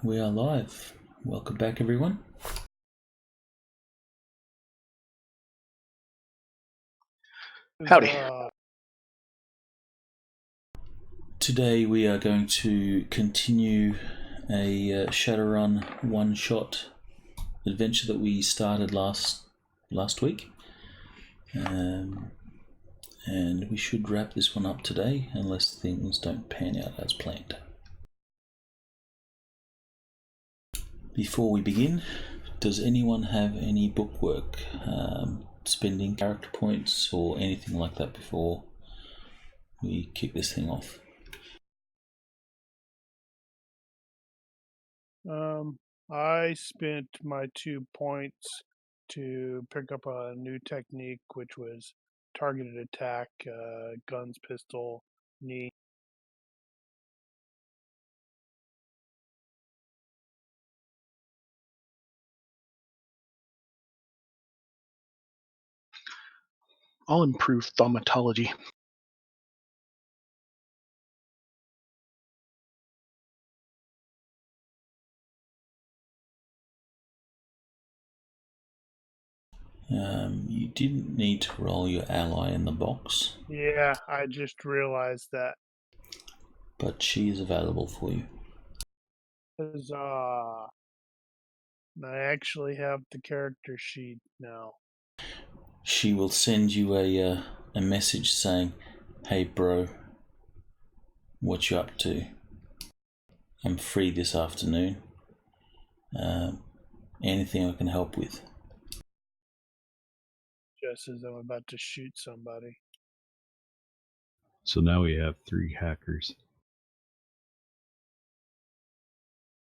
We are live. Welcome back, everyone. Howdy. Today we are going to continue a Shadowrun one-shot adventure that we started last week. And we should wrap this one up today, unless things don't pan out as planned. Before we begin, does anyone have any bookwork, spending character points or anything like that before we kick this thing off? I spent my 2 points to pick up a new technique, which was targeted attack, guns, pistol, knee. I'll improve thaumatology. You didn't need to roll your ally in the box. Yeah, I just realized that. But she is available for you. I actually have the character sheet now. She will send you a message saying, "Hey bro, what you up to? I'm free this afternoon. Anything I can help with?" Just as I'm about to shoot somebody. So now we have 3 hackers.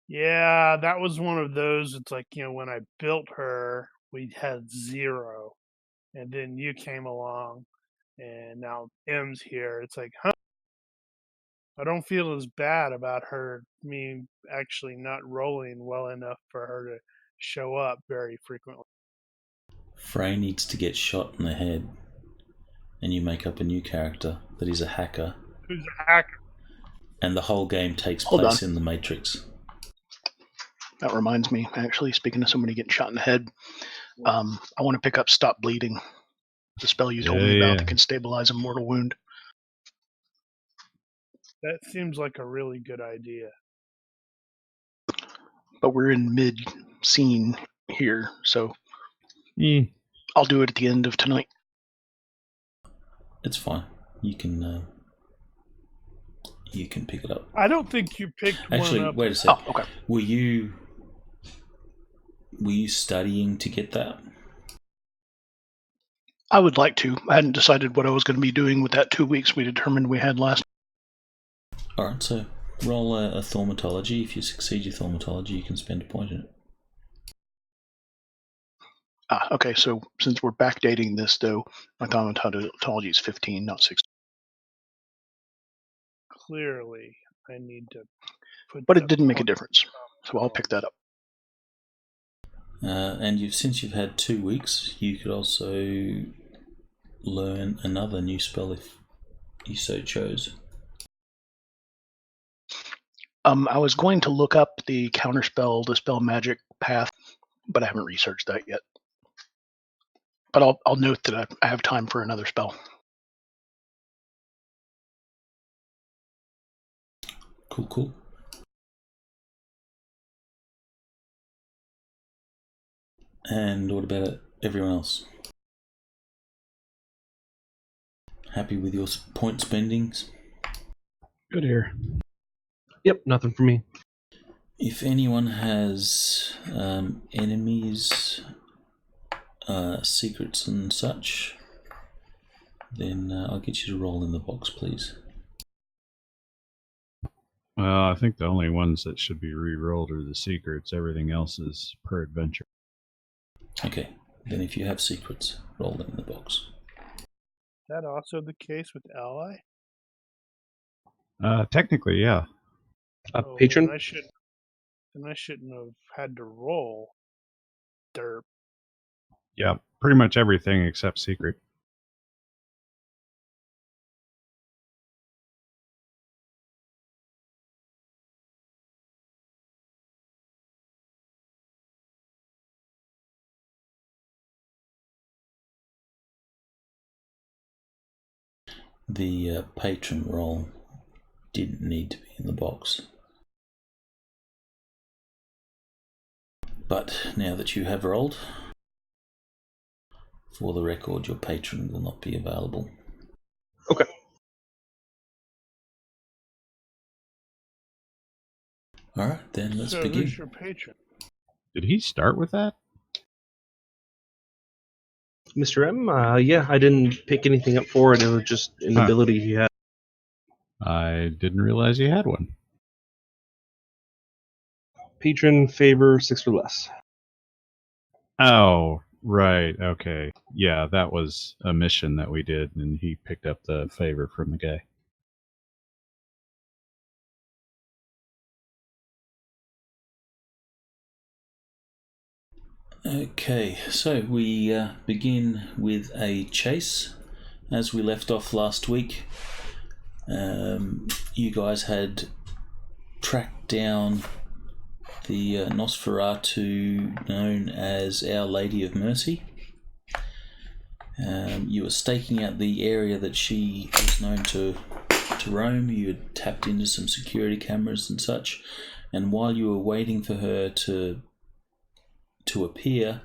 Yeah, that was one of those. It's like, when I built her, we had 0. And then you came along, and now M's here. It's like, I don't feel as bad about me actually not rolling well enough for her to show up very frequently. Frey needs to get shot in the head, and you make up a new character that is a hacker. Who's a hacker? And the whole game takes Hold place on. in the Matrix. That reminds me, actually, speaking of somebody getting shot in the head, I want to pick up Stop Bleeding, the spell you told me about that can stabilize a mortal wound. That seems like a really good idea. But we're in mid-scene here, so I'll do it at the end of tonight. It's fine. You can pick it up. I don't think you picked Actually, one up. wait a sec. Oh, okay. Were you studying to get that? I would like to. I hadn't decided what I was going to be doing with that 2 weeks we determined we had last. Alright, so roll a thaumatology. If you succeed your thaumatology, you can spend a point in it. Okay, so since we're backdating this, though, my thaumatology is 15, not 16. Clearly, I need to put. But it didn't make a difference, so I'll pick that up. And since you've had 2 weeks, you could also learn another new spell if you so chose. I was going to look up the counterspell, dispel magic path, but I haven't researched that yet. But I'll note that I have time for another spell. Cool. And what about everyone else? Happy with your point spendings? Good here. Yep, nothing for me. If anyone has enemies, secrets and such, then I'll get you to roll in the box, please. Well, I think the only ones that should be re-rolled are the secrets. Everything else is per adventure. Okay, then if you have secrets, roll them in the box. Is that also the case with ally? Technically, yeah. Patron? Then I shouldn't have had to roll. Derp. Yeah, pretty much everything except secret. the patron role didn't need to be in the box. But now that you have rolled, for the record, your patron will not be available. Okay. Alright, then let's So begin. who's your patron? Did he start with that? Mr. M, yeah, I didn't pick anything up for it. It was just an Huh. ability he had. I didn't realize he had one. Patron, favor, 6 or less. Oh, right. Okay. Yeah, that was a mission that we did, and he picked up the favor from the guy. Okay, so we begin with a chase. As we left off last week, you guys had tracked down the nosferatu known as Our Lady of Mercy. You were staking out the area that she was known to roam. You had tapped into some security cameras and such, and while you were waiting for her to appear,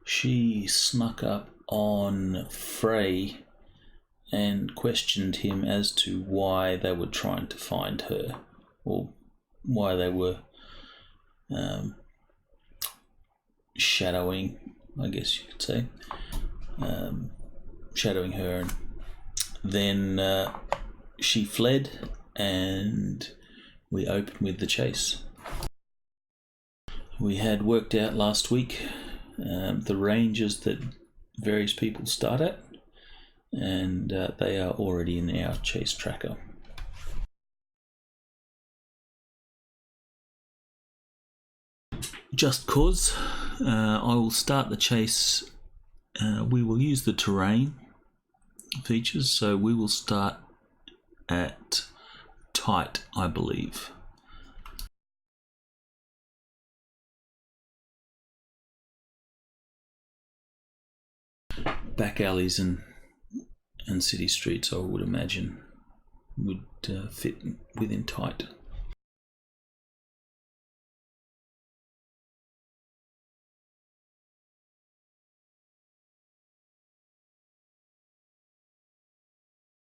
she snuck up on Frey and questioned him as to why they were trying to find her, or why they were shadowing, I guess you could say, shadowing her. And then she fled, and we opened with the chase. We had worked out last week the ranges that various people start at, and they are already in our chase tracker. Just cause, I will start the chase. We will use the terrain features, so we will start at tight, I believe. Back alleys and city streets, I would imagine, would fit within tight.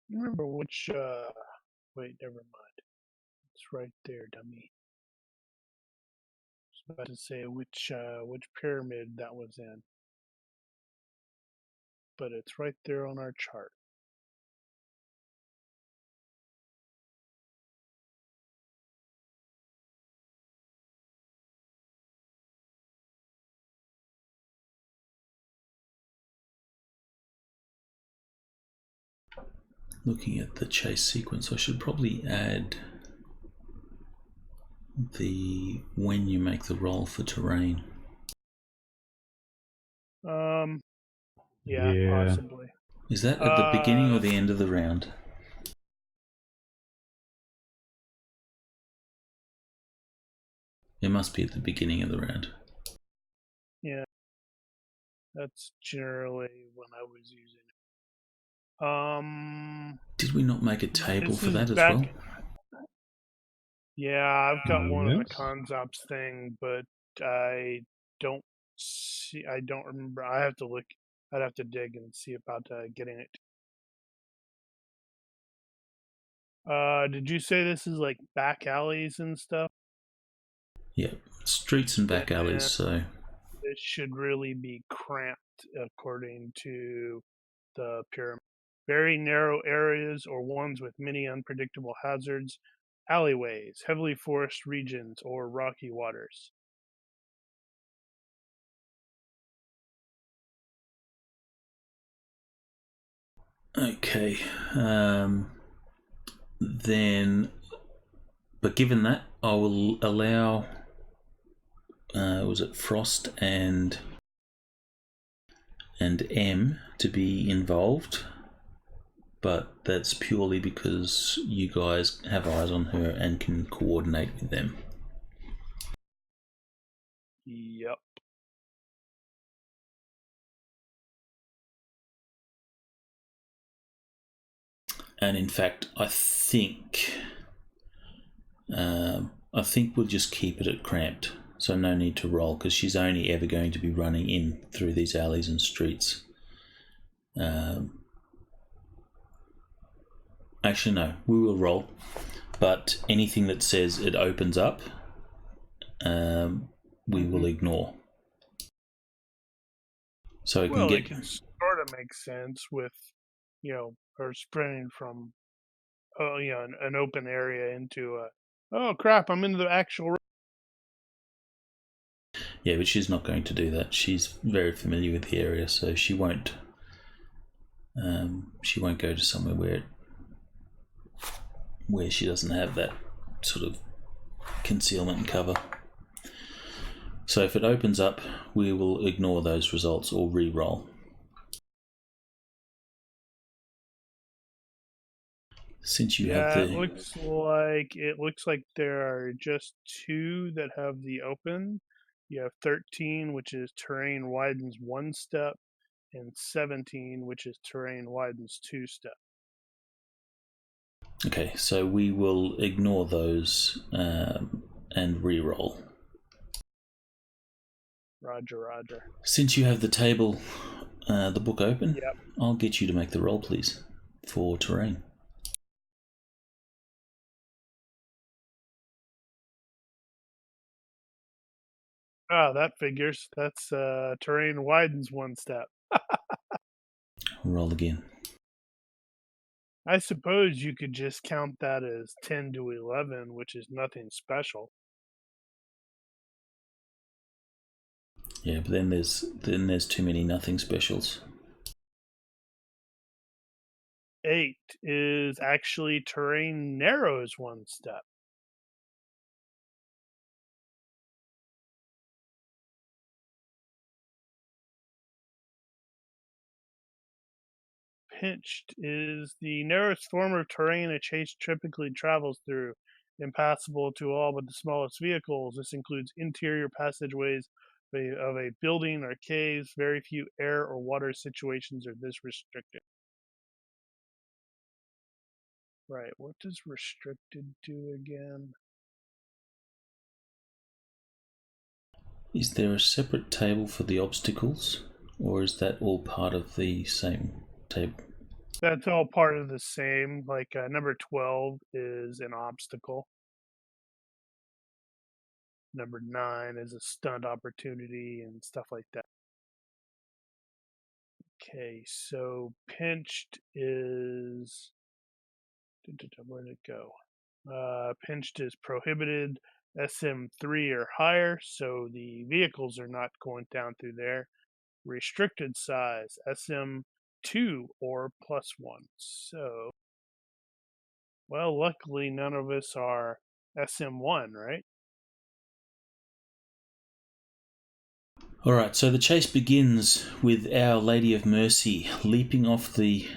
Remember which? Wait, never mind. It's right there, dummy. I was about to say which pyramid that was in, but it's right there on our chart. Looking at the chase sequence, I should probably add the when you make the roll for terrain. Yeah, possibly. Is that at the beginning or the end of the round? It must be at the beginning of the round. Yeah, that's generally when I was using it. Did we not make a table this for is that as back- well? Yeah, I've got one in the Yes. Consops thing, but I don't remember. I have to look. I'd have to dig and see about getting it. Did you say this is like back alleys and stuff? Yeah, streets and back alleys, so... It should really be cramped according to the pyramid. Very narrow areas or ones with many unpredictable hazards, alleyways, heavily forested regions, or rocky waters. Okay, then... But given that, I will allow... was it Frost and M to be involved, but that's purely because you guys have eyes on her and can coordinate with them. Yep. And in fact, I think we'll just keep it at cramped. So no need to roll, because she's only ever going to be running in through these alleys and streets. Actually, no, we will roll. But anything that says it opens up, we will ignore. So it can it can sort of make sense with, her sprinting from, an open area into oh crap, I'm into the actual. Yeah, but she's not going to do that. She's very familiar with the area, so she won't. She won't go to somewhere where she doesn't have that sort of concealment and cover. So if it opens up, we will ignore those results or re-roll. Since you have the... It looks like there are just 2 that have the open. You have 13, which is terrain widens 1 step, and 17, which is terrain widens 2 step. Okay, so we will ignore those and re-roll. Roger. Since you have the table, the book open, yep. I'll get you to make the roll, please, for terrain. Ah, that figures. That's terrain widens 1 step. Roll again. I suppose you could just count that as 10 to 11, which is nothing special. Yeah, but then there's too many nothing specials. 8 is actually terrain narrows 1 step. Pinched is the narrowest form of terrain a chase typically travels through, impassable to all but the smallest vehicles. This includes interior passageways of a building or caves. Very few air or water situations are this restricted. Right, what does restricted do again? Is there a separate table for the obstacles, or is that all part of the same table? That's all part of the same. Like number 12 is an obstacle. Number 9 is a stunt opportunity and stuff like that. Okay, so pinched is... Where did it go? Pinched is prohibited, SM3 or higher, so the vehicles are not going down through there. Restricted size, SM2 or +1. So, well, luckily none of us are SM1, right? All right, so the chase begins with Our Lady of Mercy leaping off the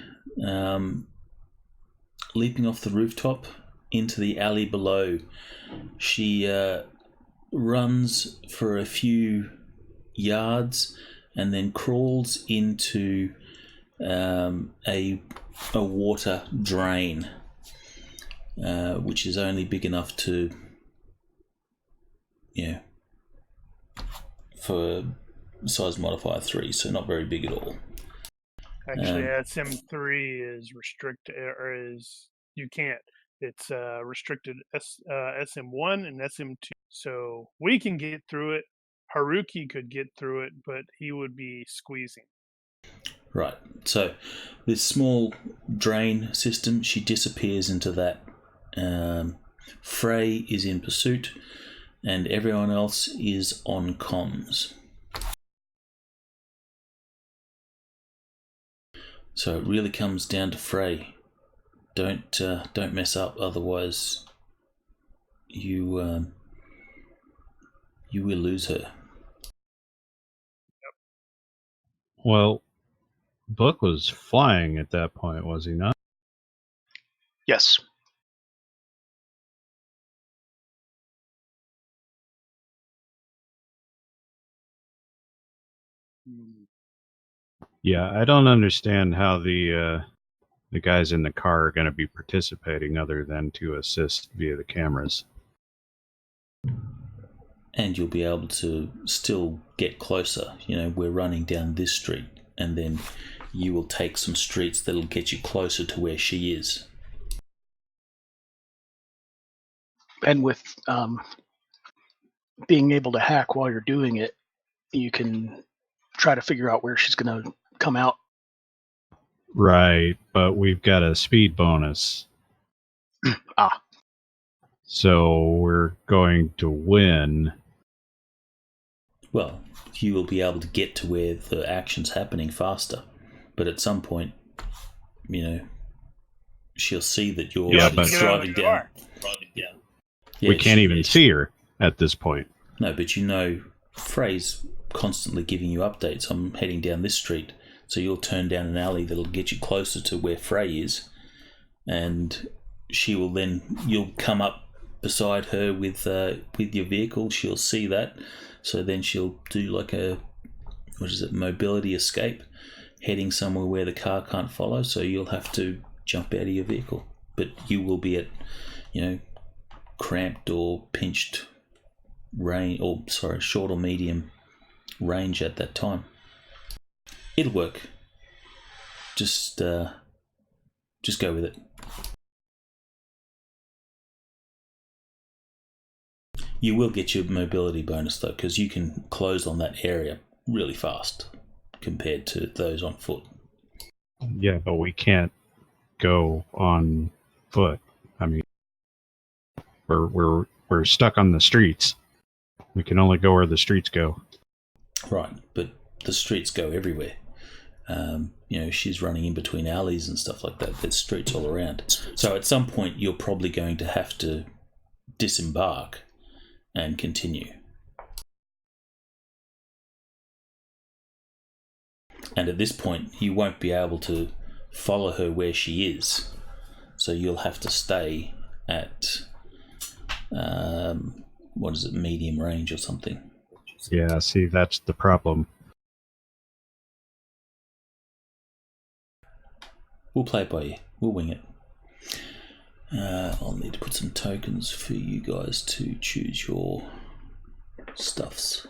rooftop into the alley below. She runs for a few yards and then crawls into a water drain, which is only big enough to, for size modifier 3, so not very big at all. Actually, SM3 is restricted, or is you can't. It's restricted SM1 and SM2. So we can get through it. Haruki could get through it, but he would be squeezing. Right. So this small drain system, she disappears into that. Frey is in pursuit, and everyone else is on comms. So it really comes down to Frey. Don't mess up, otherwise you will lose her. Well, Book was flying at that point, was he not? Yes. Yeah, I don't understand how the the guys in the car are going to be participating other than to assist via the cameras. And you'll be able to still get closer. You know, we're running down this street, and then you will take some streets that'll get you closer to where she is. And with being able to hack while you're doing it, you can try to figure out where she's going to come out. Right, but we've got a speed bonus. Ah. So we're going to win. Well, you will be able to get to where the action's happening faster. But at some point, you know, she'll see that you're driving down. Yeah, we can't even see her at this point. No, but you know, Frey's constantly giving you updates. I'm heading down this street, so you'll turn down an alley that'll get you closer to where Frey is, and she will then, you'll come up beside her with your vehicle. She'll see that, so then she'll do like a, mobility escape, heading somewhere where the car can't follow, so you'll have to jump out of your vehicle. But you will be at, you know, cramped or pinched range, or short or medium range at that time. It'll work. Just go with it. You will get your mobility bonus though, because you can close on that area really fast compared to those on foot. Yeah, but we can't go on foot. I mean, we're stuck on the streets. We can only go where the streets go. Right, but the streets go everywhere. You know, she's running in between alleys and stuff like that. There's streets all around. So at some point, you're probably going to have to disembark and continue. And at this point, you won't be able to follow her where she is. So you'll have to stay at, medium range or something. Yeah, see, that's the problem. We'll play it by ear. We'll wing it. I'll need to put some tokens for you guys to choose your stuffs.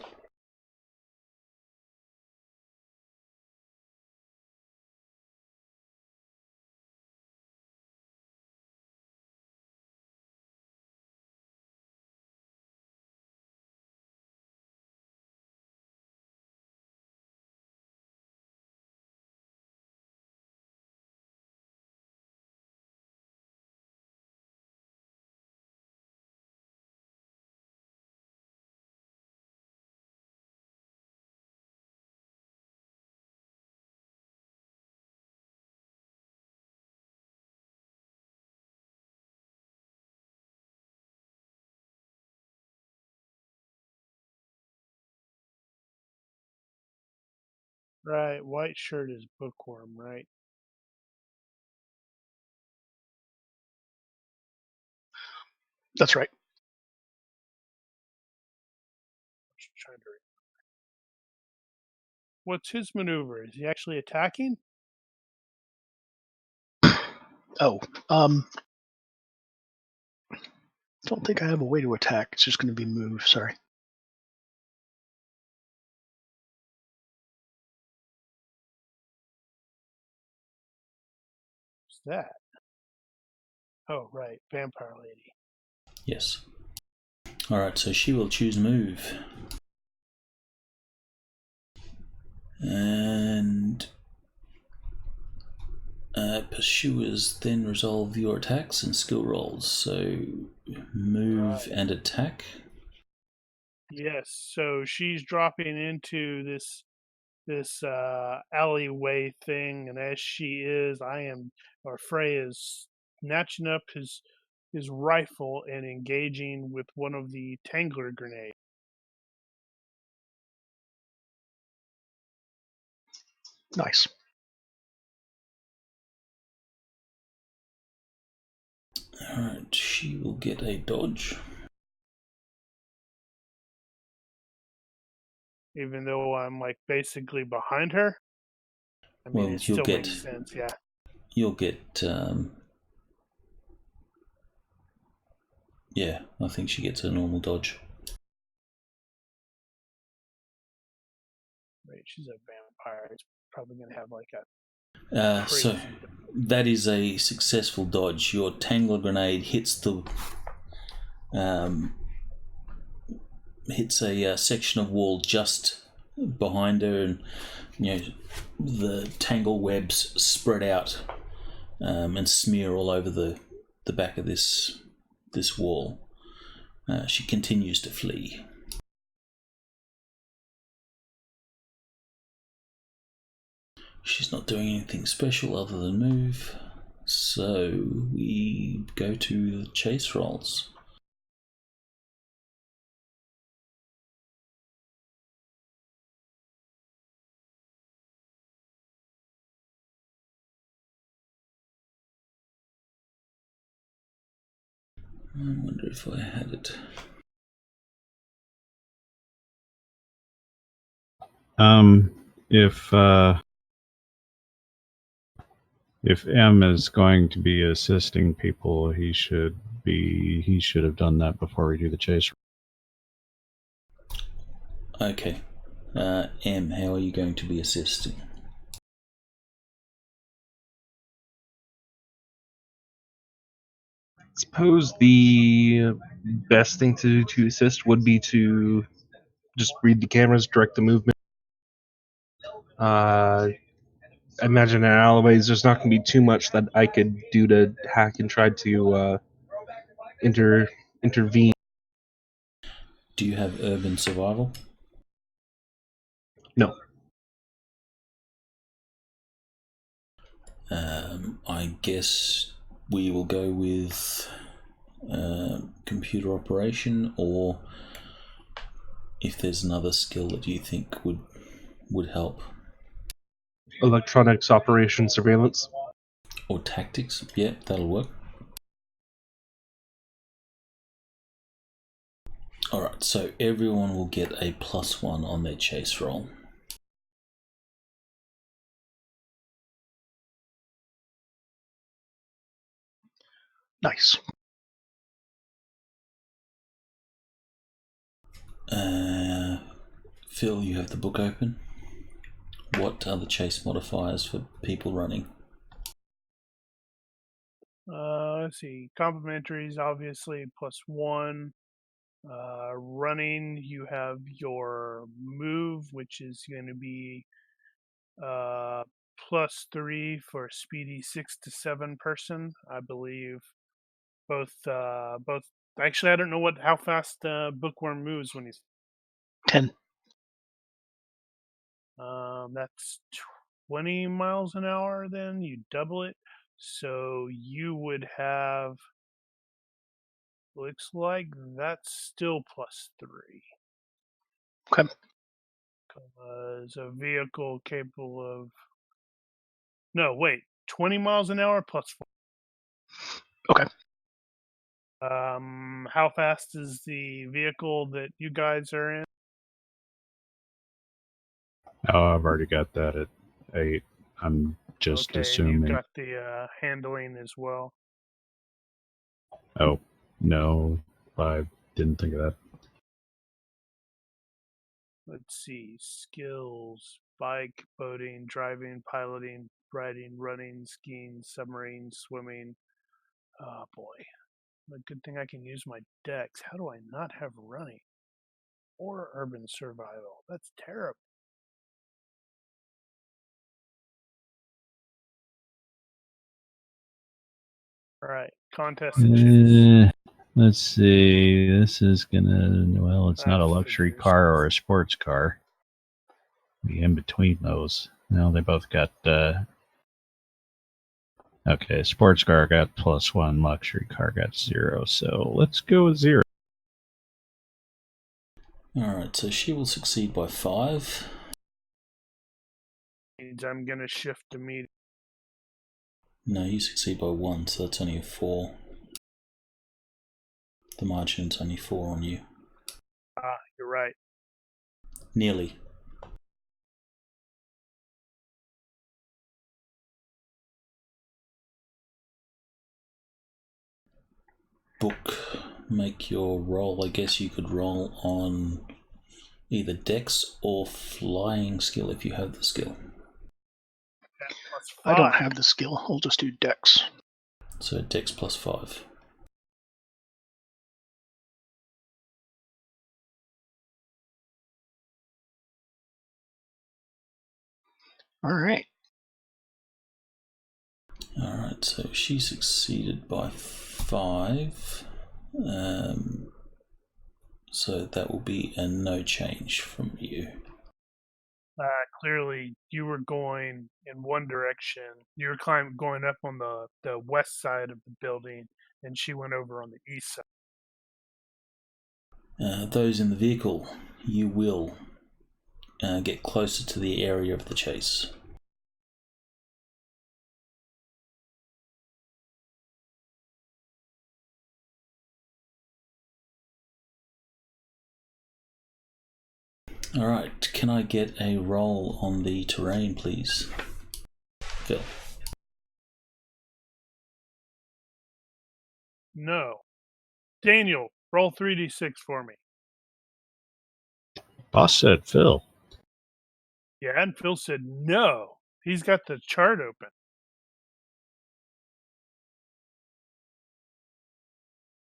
Right, white shirt is bookworm, right? That's right. Just trying to remember. What's his maneuver? Is he actually attacking? Oh, don't think I have a way to attack. It's just going to be move. Sorry. What's that? Oh, right, vampire lady. Yes. Alright, so she will choose move. And pursuers then resolve your attacks and skill rolls. So move and attack. Yes, so she's dropping into this alleyway thing, and as she is, Frey is snatching up his rifle and engaging with one of the tangler grenades. Nice. Alright, she will get a dodge. Even though I'm like basically behind her. I mean, Well, it you'll still get makes sense, yeah. you'll get. Yeah, I think she gets a normal dodge. Right, she's a vampire. It's probably going to have like a So crazy. that is a successful dodge. Your tangle grenade hits the hits a section of wall just behind her, and the tangle webs spread out and smear all over the back of this wall. She continues to flee. She's not doing anything special other than move, so we go to the chase rolls. I wonder if I had it. If M is going to be assisting people, he should have done that before we do the chase. Okay. M, how are you going to be assisting? I suppose the best thing to do to assist would be to just read the cameras, direct the movement. I imagine in alleyways there's not going to be too much that I could do to hack and try to intervene. Do you have urban survival? No. I guess we will go with computer operation, or if there's another skill that you think would help. Electronics operation surveillance. Or tactics. Yeah, that'll work. Alright, so everyone will get a +1 on their chase roll. Nice. Phil, you have the book open. What are the chase modifiers for people running? Let's see. Complementaries, obviously, +1. Running, you have your move, which is going to be +3 for speedy 6 to 7 person. I believe both. Actually, I don't know how fast Bookworm moves when he's 10. That's 20 miles an hour. Then you double it, so you would have. Looks like that's still +3. Okay. As a vehicle capable of. No, wait. 20 miles an hour +4. Okay. How fast is the vehicle that you guys are in? Oh, I've already got that at 8. I'm just Okay, and you've assuming. got the handling as well. Oh, no, I didn't think of that. Let's see. Skills: bike, boating, driving, piloting, riding, running, skiing, submarine, swimming. Oh boy. A good thing I can use my dex. How do I not have running? Or urban survival? That's terrible. Alright, contest and chase. Let's see. This is gonna. Well, it's not a luxury Figures. car or a sports car. Be in between those. Now they both got. Okay, sports car got +1, luxury car got 0. So let's go with 0. Alright, so she will succeed by 5. Means I'm gonna shift the meter. No, you succeed by 1, so that's only a 4. The margin's only 4 on you. Ah, you're right. Nearly. Book, make your roll. I guess you could roll on either dex or flying skill if you have the skill. Plus I don't 5. have the skill. I'll just do dex. So dex plus 5. All right. Alright, so she succeeded by 5. So that will be a no change from you. Clearly, you were going in one direction. You were going up on the west side of the building, and she went over on the east side. Those in the vehicle, you will get closer to the area of the chase. Alright, can I get a roll on the terrain, please? Phil. No. Daniel, roll 3d6 for me. Boss said Phil. Yeah, and Phil said no. He's got the chart open.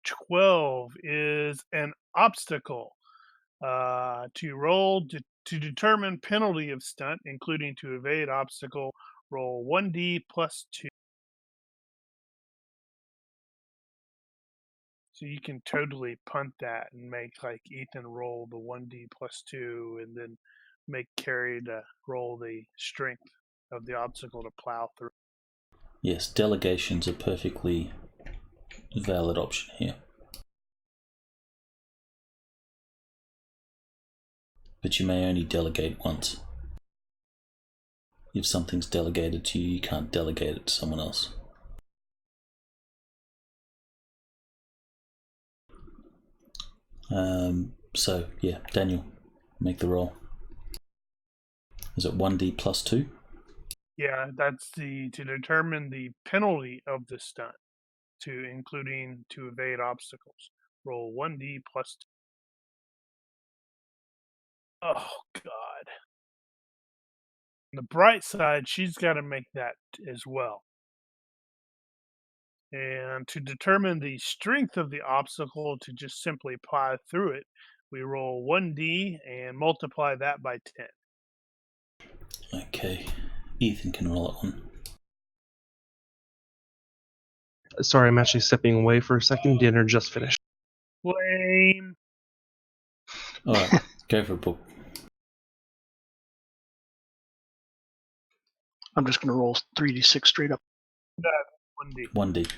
12 is an obstacle. To roll to determine penalty of stunt, including to evade obstacle, roll 1d plus 2. So you can totally punt that and make like Ethan roll the 1d plus 2 and then make Carrie to roll the strength of the obstacle to plow through. Yes, delegation's a perfectly valid option here. But you may only delegate once. If something's delegated to you, you can't delegate it to someone else. So, yeah, Daniel, make the roll. Is it 1d plus 2? Yeah, that's to determine the penalty of the stunt, including to evade obstacles. Roll 1d plus 2. Oh God. On the bright side, she's got to make that as well. And to determine the strength of the obstacle, to just simply plow through it, we roll 1d and multiply that by 10. Okay, Ethan can roll that one. Sorry, I'm actually stepping away for a second. Dinner just finished. Lame. Alright, go for it, Book. I'm just going to roll 3d6 straight up. 1d. 1d.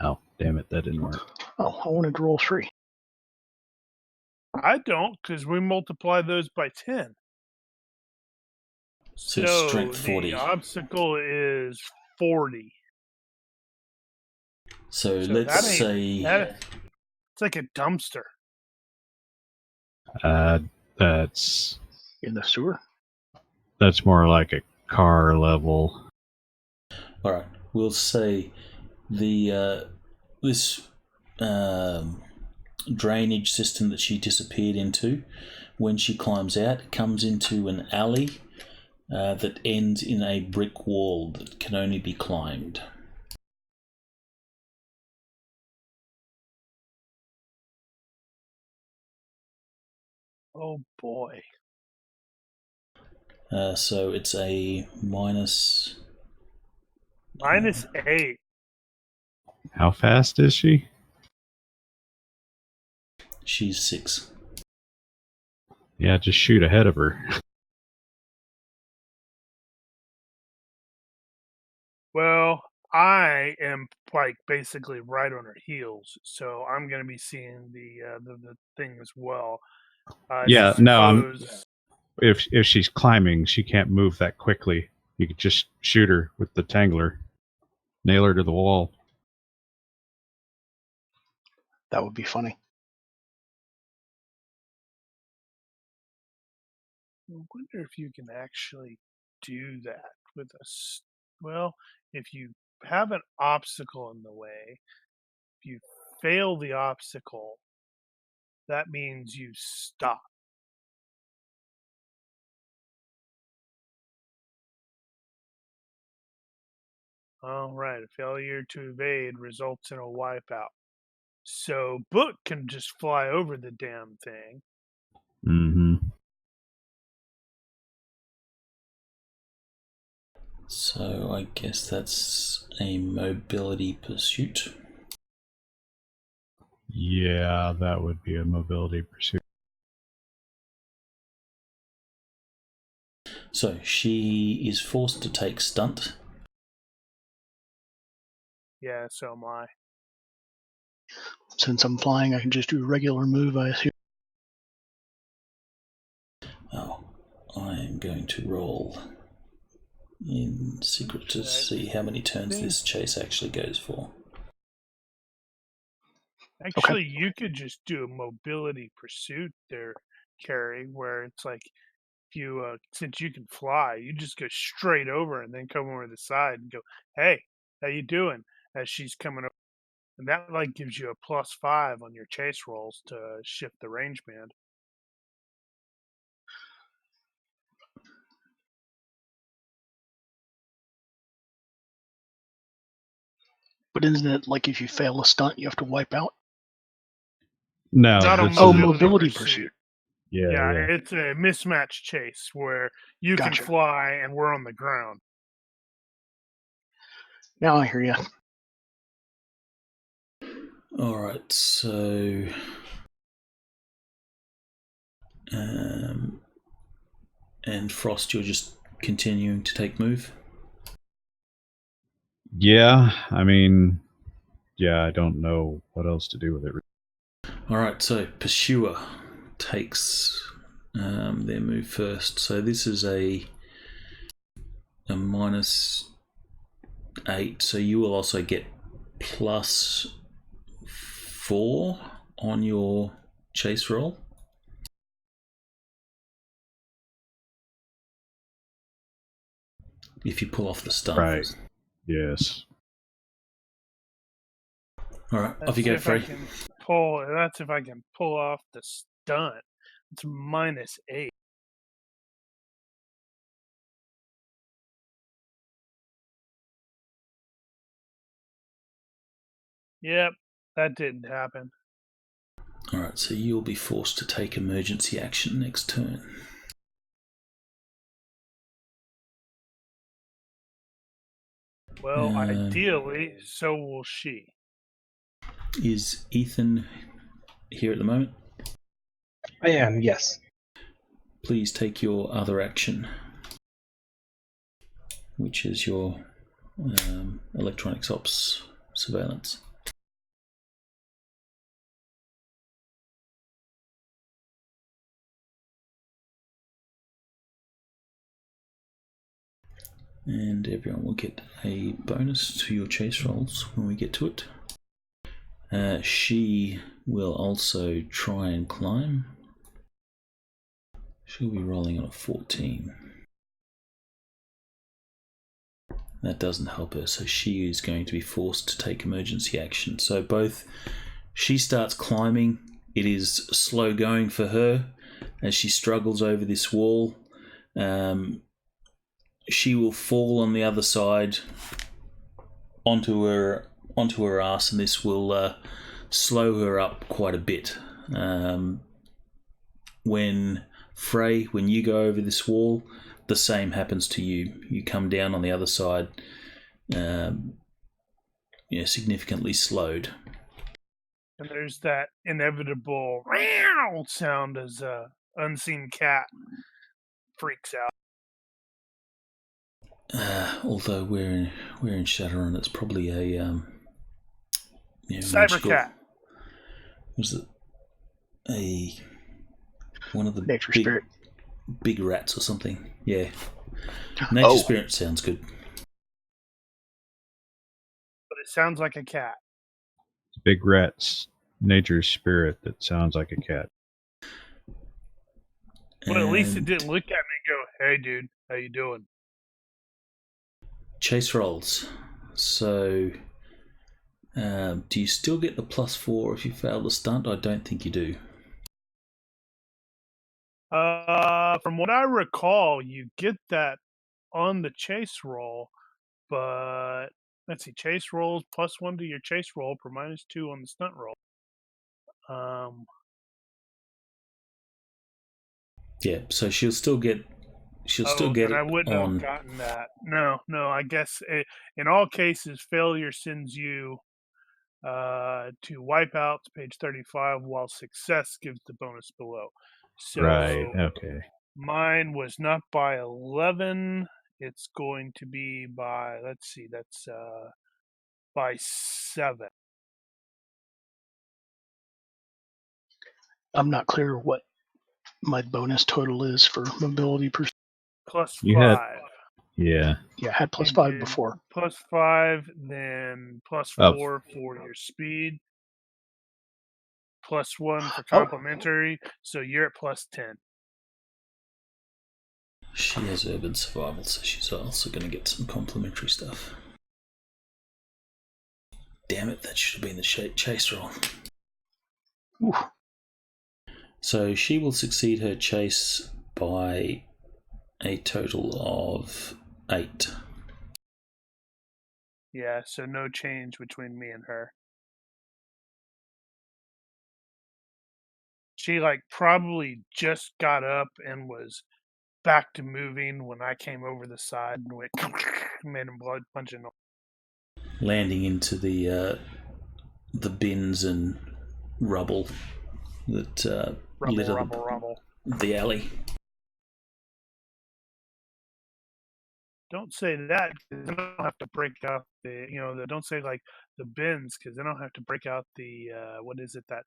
Oh, damn it, that didn't work. Oh, I wanted to roll 3. I don't, because we multiply those by 10. So it's strength 40. The obstacle is 40. So So let's say... it's like a dumpster. That's In the sewer? that's more like a car level. Alright, we'll say the this drainage system that she disappeared into, when she climbs out, comes into an alley that ends in a brick wall that can only be climbed. Oh boy. So it's a minus... -8. How fast is she? She's 6. Yeah, just shoot ahead of her. Well, I am like basically right on her heels, so I'm going to be seeing the thing as well. Yeah, no, suppose... if she's climbing, she can't move that quickly. You could just shoot her with the tangler, nail her to the wall. That would be funny. I wonder if you can actually do that with us. Well, if you have an obstacle in the way, you fail the obstacle, that means you stop. All right, a failure to evade results in a wipeout. So Book can just fly over the damn thing. Mm-hmm. So I guess that's a mobility pursuit. Yeah, that would be a mobility pursuit. So she is forced to take stunt. Yeah, so am I. Since I'm flying, I can just do a regular move, I assume. Oh, I am going to roll in secret to see how many turns this chase actually goes for. Actually, you could just do a mobility pursuit there, Carrie, where it's like if you, since you can fly, you just go straight over and then come over the side and go, "Hey, how you doing?" As she's coming over, and that like gives you a +5 on your chase rolls to shift the range band. But isn't it like if you fail a stunt, you have to wipe out? No, Not a this Oh, is mobility pursuit. Yeah, yeah. it's a mismatch chase where you Gotcha. can fly and we're on the ground. Now I hear you. Alright, so and Frost, you're just continuing to take move? Yeah, I mean, yeah, I don't know what else to do with it. Alright, so Pursuer takes their move first. So this is a -8, so you will also get +4 on your chase roll. If you pull off the stunt. Right. Yes. Alright, off you go, Frey. That's if I can pull off the stunt. It's -8. Yep, that didn't happen. Alright, so you'll be forced to take emergency action next turn. Well, ideally, so will she. Is Ethan here at the moment? I am, yes. Please take your other action, which is your electronics ops surveillance. And everyone will get a bonus to your chase rolls when we get to it. She will also try and climb. She'll be rolling on a 14. That doesn't help her, so she is going to be forced to take emergency action. So she starts climbing. It is slow going for her as she struggles over this wall. She will fall on the other side onto her ass, and this will slow her up quite a bit. When you go over this wall, the same happens to you. You come down on the other side, significantly slowed. And there's that inevitable meow sound as a unseen cat freaks out. Although we're in Shadowrun, it's probably a cyber cat. Was it one of the Nature spirit. Big rats or something? Yeah, nature spirit sounds good. But it sounds like a cat. Big rat's nature spirit that sounds like a cat. Well, at least it didn't look at me and go, "Hey, dude, how you doing?" Chase rolls. So Do you still get the +4 if you fail the stunt? I don't think you do. From what I recall, you get that on the chase roll, but let's see, chase rolls +1 to your chase roll per -2 on the stunt roll. Yeah, so she'll still get And I it wouldn't on. have gotten that. No, I guess in all cases, failure sends you to wipeouts, page 35, while success gives the bonus below. So Right. Okay. mine was not by 11. It's going to be by, let's see, that's by 7. I'm not clear what my bonus total is for mobility pursuit. Plus You had- 5. Yeah. Yeah, I had You +5 did before. +5, then +4 Oh. for your speed, +1 for Oh. complimentary, so you're at +10. She has urban survival, so she's also going to get some complimentary stuff. Damn it, that should have been the chase roll. Ooh. So she will succeed her chase by a total of 8. Yeah, so no change between me and her. She probably just got up and was back to moving when I came over the side and went made a bunch of noise. Landing into the bins and rubble that litter Rubble. the alley. Don't say that because then I don't have to break out don't say the bins because then I don't have to break out the what is it, that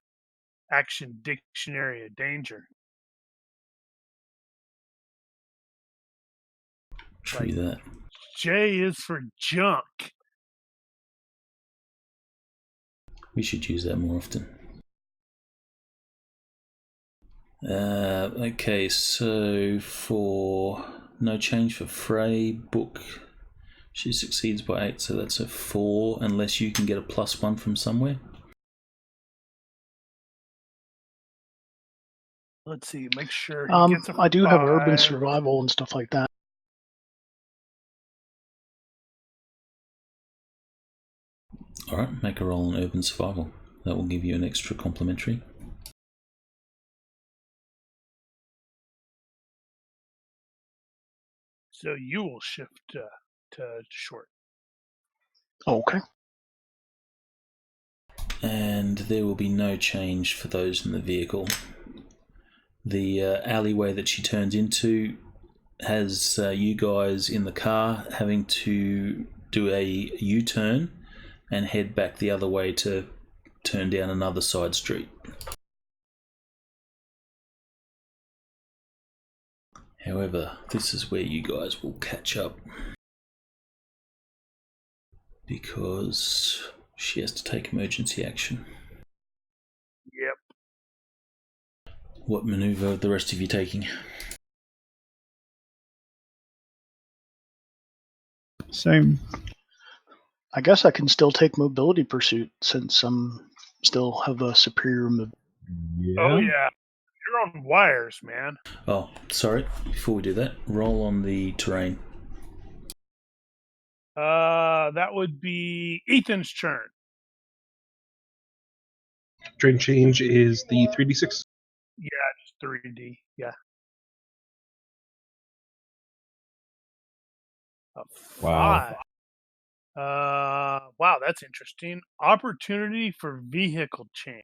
action dictionary of danger. True that. J is for junk. We should use that more often. Okay, so for no change for Frey book, she succeeds by 8, so that's a 4, unless you can get a +1 from somewhere. Let's see, make sure he gets a I do have urban 5. survival and stuff like that. Alright, make a roll on urban survival. That will give you an extra complimentary. So you will shift to short. Okay. And there will be no change for those in the vehicle. The alleyway that she turns into has you guys in the car having to do a U-turn and head back the other way to turn down another side street. However, this is where you guys will catch up, because she has to take emergency action. Yep. What maneuver are the rest of you taking? Same. I guess I can still take mobility pursuit since I'm still have a superior Yeah. Oh yeah. You're on wires, man. Oh, sorry. Before we do that, roll on the terrain. That would be Ethan's turn. Train change is the 3d6. Yeah, just 3D. Yeah. A 5. Wow, that's interesting. Opportunity for vehicle change.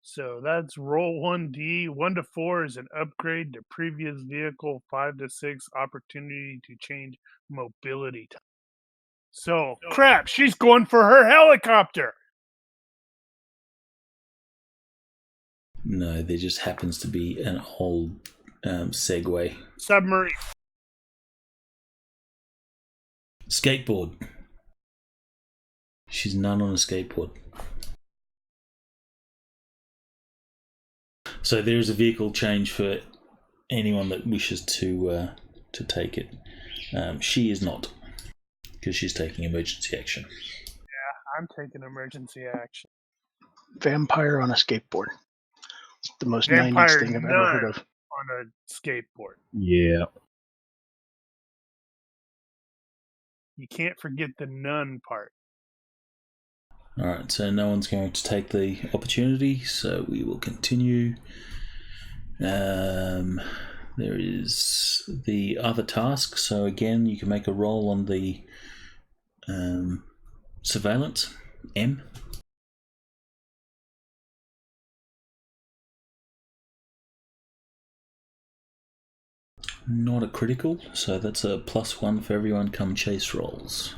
So that's roll 1d. 1 to 4 is an upgrade to previous vehicle. 5 to 6, opportunity to change mobility time. So, crap, she's going for her helicopter. No, there just happens to be an old Segway. Submarine. Skateboard. She's none on a skateboard. So there is a vehicle change for anyone that wishes to take it. She is not, because she's taking emergency action. I'm taking emergency action. Vampire on a skateboard. It's the most 90s Vampire thing I've ever nun heard of. on a skateboard. Yeah. You can't forget the nun part. Alright, so no one's going to take the opportunity, so we will continue. There is the other task, so again, you can make a roll on the surveillance, M. Not a critical, so that's a +1 for everyone come chase rolls.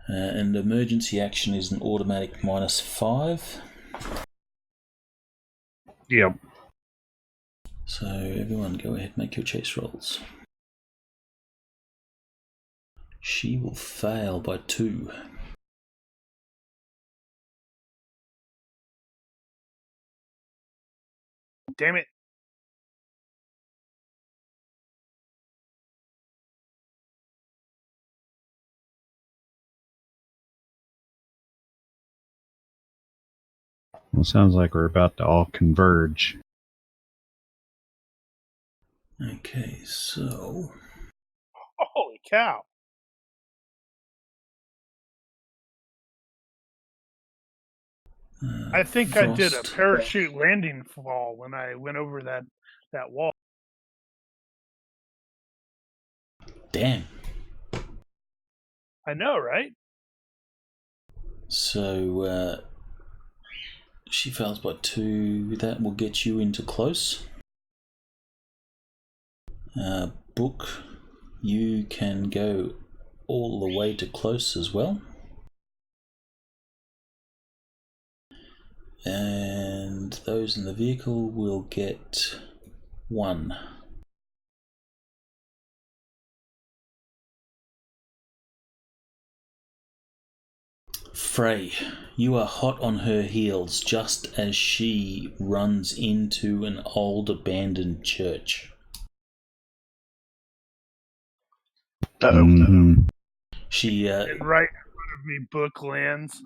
And emergency action is an automatic -5. Yep. So everyone go ahead, make your chase rolls. She will fail by 2. Damn it. Well, sounds like we're about to all converge. Okay, so Holy cow. I think I did a Frost. parachute landing fall when I went over that wall. Damn. I know, right? So she fails by 2. That will get you into close. Book, you can go all the way to close as well. And those in the vehicle will get 1. Frey, you are hot on her heels just as she runs into an old abandoned church. Uh-oh. Mhm. She And right in front of me, book lands.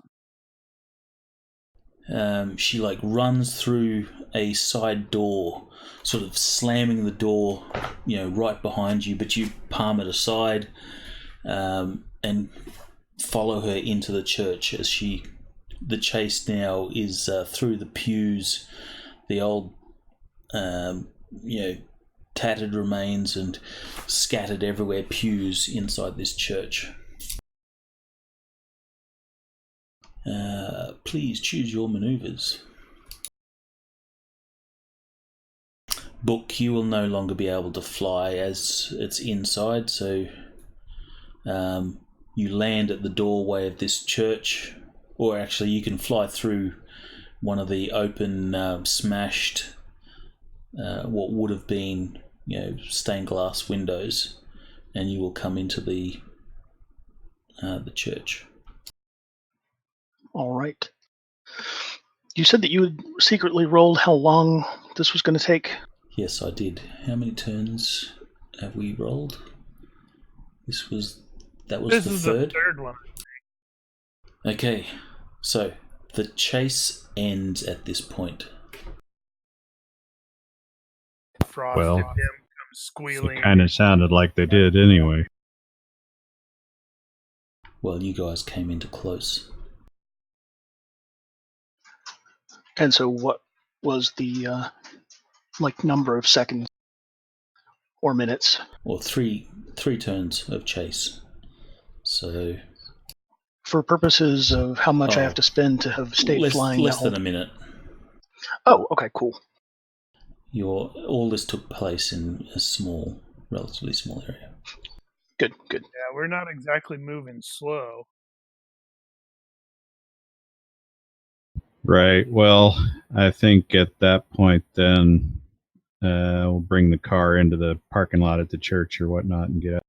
she like runs through a side door, sort of slamming the door, right behind you, but you palm it aside and follow her into the church as the chase now is through the pews, the old tattered remains and scattered everywhere pews inside this church. Please choose your maneuvers. Book, you will no longer be able to fly as it's inside, so you land at the doorway of this church, or actually you can fly through one of the open, smashed, what would have been, stained glass windows, and you will come into the church. All right. You said that you had secretly rolled how long this was going to take? Yes, I did. How many turns have we rolled? That was This the is third? the third one. Okay, so the chase ends at this point. Frosted Well, him comes squealing. It kind of sounded like they did anyway. Well, you guys came into close. And so what was the number of seconds or minutes? Or three turns of chase. So For purposes of how much I have to spend to have stayed flying less that whole than a minute. Oh, okay, cool. All this took place in a relatively small area. Good. Yeah, we're not exactly moving slow. Right. Well, I think at that point, then we'll bring the car into the parking lot at the church or whatnot and get out.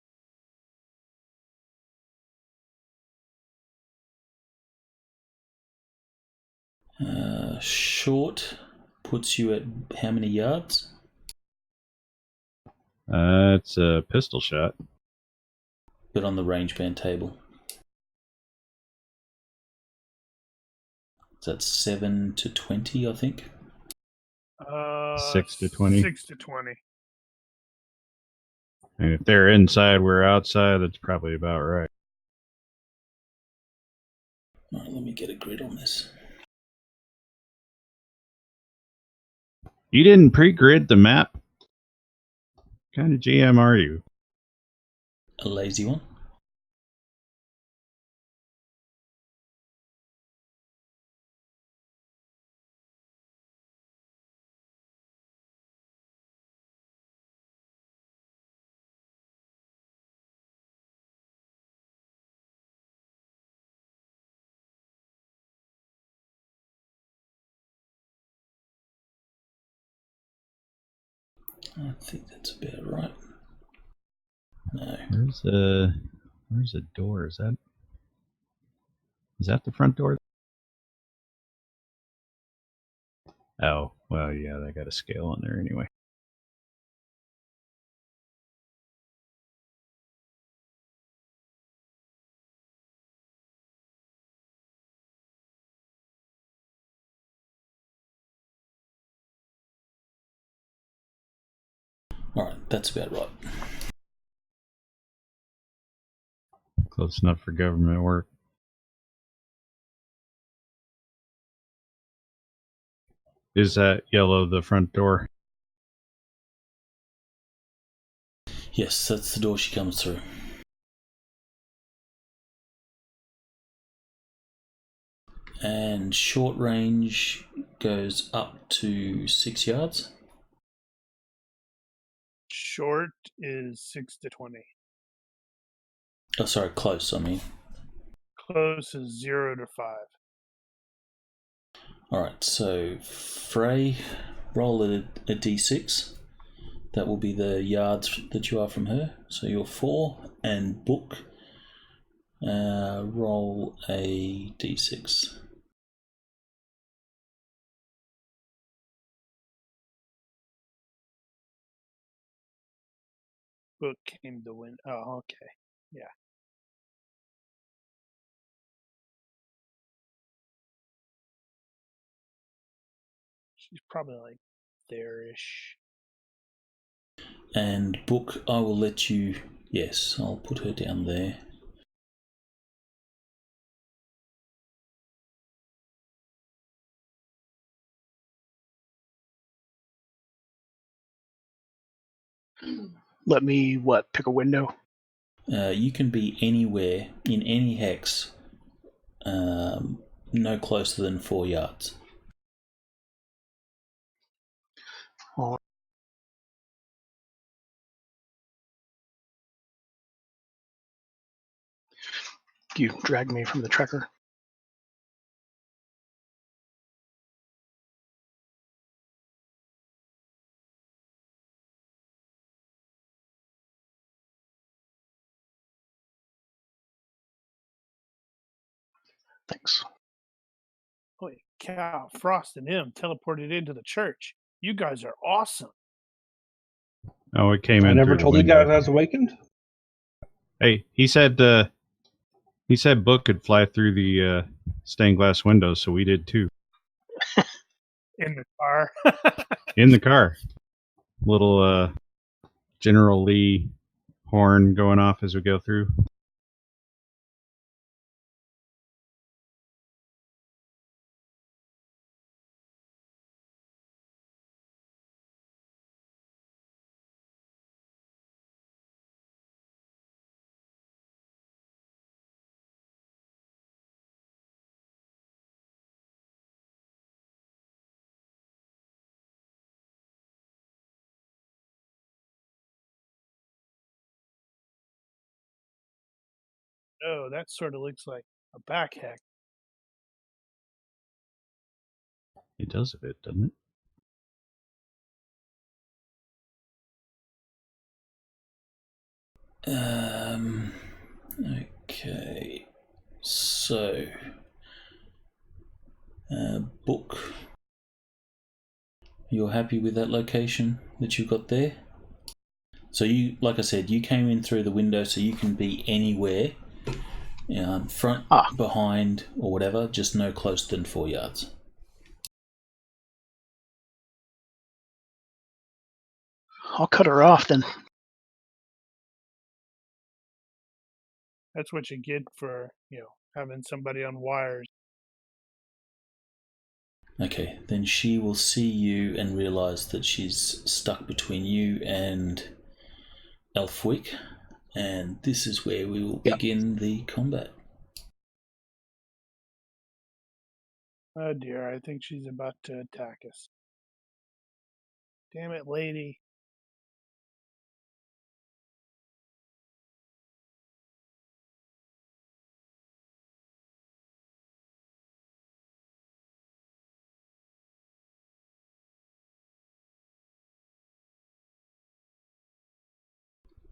Short puts you at how many yards? It's a pistol shot. But on the range band table. Is that 7 to 20, I think? 6 to 20. 6 to 20. And if they're inside, we're outside. That's probably about right. All right, let me get a grid on this. You didn't pre-grid the map? What kind of GM are you? A lazy one. I think that's about right. No. Where's a door? Is that the front door? Oh, well, yeah, they got a scale on there anyway. All right, that's about right. Close enough for government work. Is that yellow the front door? Yes, that's the door she comes through. And short range goes up to 6 yards. Short is 6 to 20. Oh, sorry, close, I mean. Close is 0 to 5. Alright, so Frey, roll a d6. That will be the yards that you are from her. So you're 4. And Book, roll a d6. Book came to win. Oh, okay. Yeah. She's probably like there-ish. And Book, I will let you... Yes, I'll put her down there. Let me, pick a window? You can be anywhere, in any hex, no closer than 4 yards. Oh. You drag me from the tracker. Thanks. Holy cow, Frost and him teleported into the church. You guys are awesome. Oh, it came I in never through the told you window. guys I was awakened. Hey, he said Book could fly through the stained glass windows, so we did too. In the car. In the car. Little General Lee horn going off as we go through. Oh, that sort of looks like a back hack. It does a bit, doesn't it? Okay. So, Book. You're happy with that location that you've got there? So you, like I said, you came in through the window, so you can be anywhere Front, behind, or whatever, just no closer than 4 yards. I'll cut her off then. That's what you get for, having somebody on wires. Okay, then she will see you and realise that she's stuck between you and Elfwick, and this is where we will begin the combat. Oh dear, I think she's about to attack us. Damn it, lady.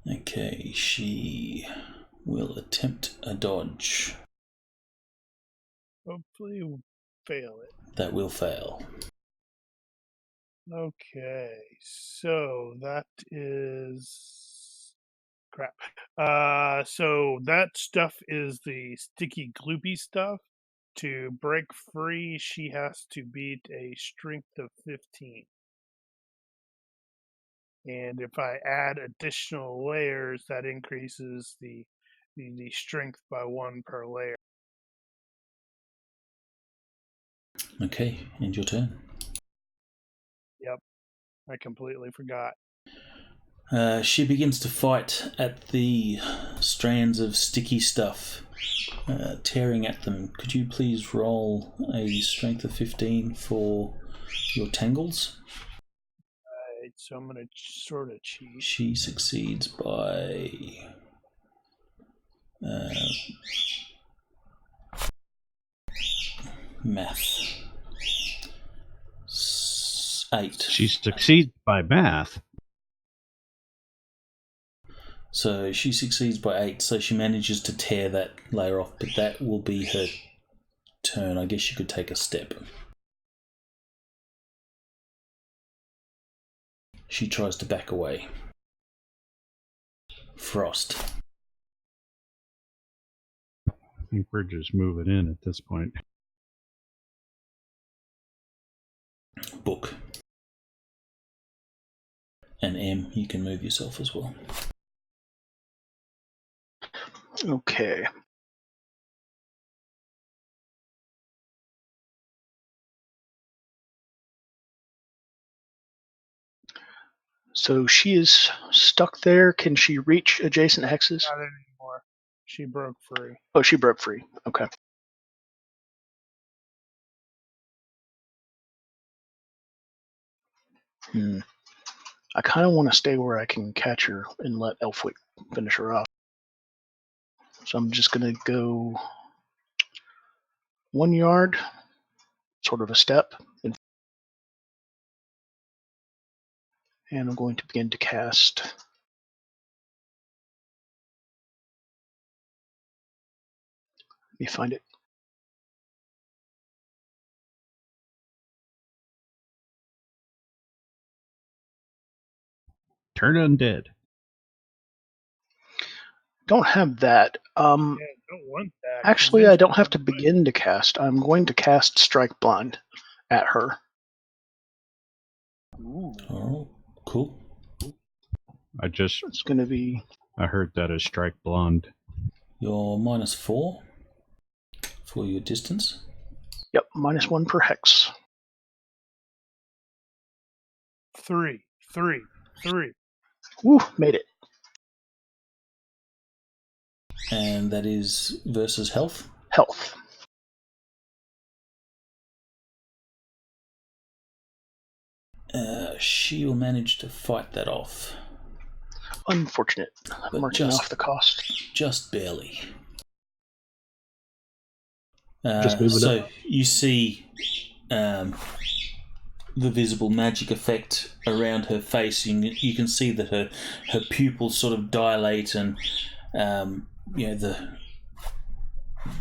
Okay, she will attempt a dodge. Hopefully we'll fail it. That will fail. Okay, so that is crap. So that stuff is the sticky gloopy stuff. To break free, she has to beat a strength of 15. And if I add additional layers, that increases the strength by 1 per layer. Okay, end your turn. Yep, I completely forgot. She begins to fight at the strands of sticky stuff, tearing at them. Could you please roll a strength of 15 for your tangles? Right, so I'm going to sort of cheat. She succeeds by... math. 8. She succeeds by math. So she succeeds by 8, so she manages to tear that layer off, but that will be her turn. I guess she could take a step. She tries to back away. Frost. I think we're just moving in at this point. Book. And M, you can move yourself as well. Okay. So she is stuck there. Can she reach adjacent hexes? Not anymore. She broke free. Oh, she broke free. Okay. I kind of want to stay where I can catch her and let Elfwick finish her off. So I'm just going to go 1 yard, sort of a step, and I'm going to begin to cast. Let me find it. Turn undead. Don't have that. Don't want that. Actually, I don't have to begin to cast. I'm going to cast Strike Blind at her. Ooh. Oh, cool. It's going to be... I heard that as Strike Blonde. You're -4 for your distance. Yep, -1 per hex. 3. Woo, made it. And that is versus health. Health. She will manage to fight that off. Unfortunate. But Marking off the cost. Just barely. Just move it so up. You see the visible magic effect around her face. You can see that her pupils sort of dilate, and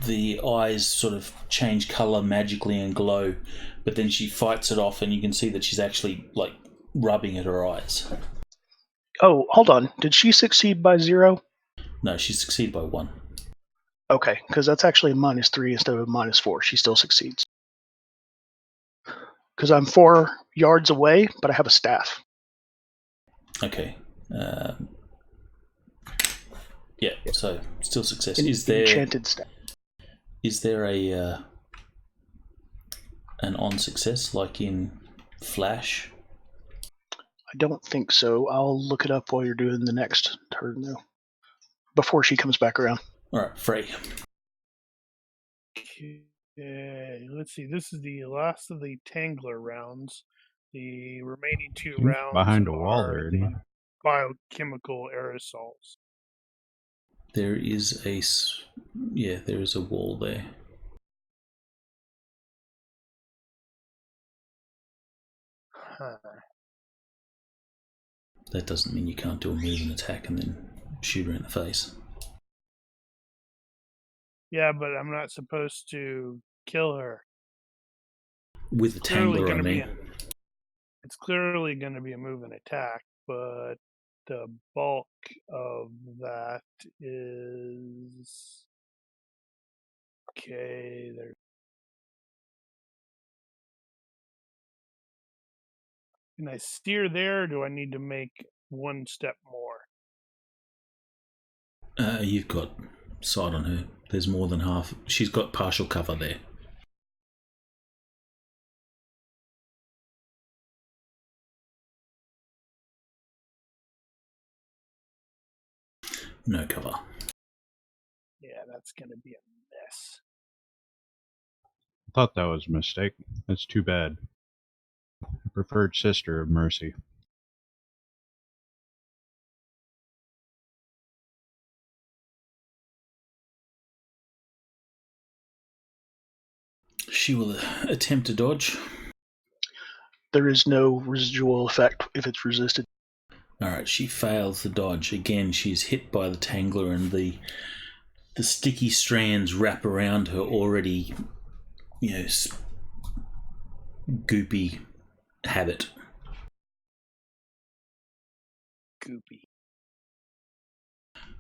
the eyes sort of change color magically and glow. But then she fights it off, and you can see that she's actually like rubbing at her eyes. Oh, hold on. Did she succeed by 0? No, she succeeded by 1. Okay, because that's actually a -3 instead of a -4. She still succeeds. Because I'm 4 yards away, but I have a staff. Okay. Yeah, so still success. Enchanted staff. Is there a an on success like in Flash? I don't think so. I'll look it up while you're doing the next turn, though. Before she comes back around. All right, Frey. Okay, let's see. This is the last of the Tangler rounds. The remaining 2 He's rounds behind a wall are there, the isn't he? biochemical aerosols. There is there is a wall there. Huh. That doesn't mean you can't do a move and attack and then shoot her in the face. Yeah, but I'm not supposed to kill her. With the Tangler, I mean. It's clearly going to be a move and attack, but the bulk of that is okay. Can I steer there? Or do I need to make 1 step more? You've got sight on her. There's more than half. She's got partial cover there. No cover. Yeah, that's going to be a mess. I thought that was a mistake. That's too bad. Preferred sister of Mercy. She will attempt to dodge. There is no residual effect if it's resisted. Alright, she fails the dodge. Again, she's hit by the Tangler and the sticky strands wrap around her already, goopy habit. Goopy.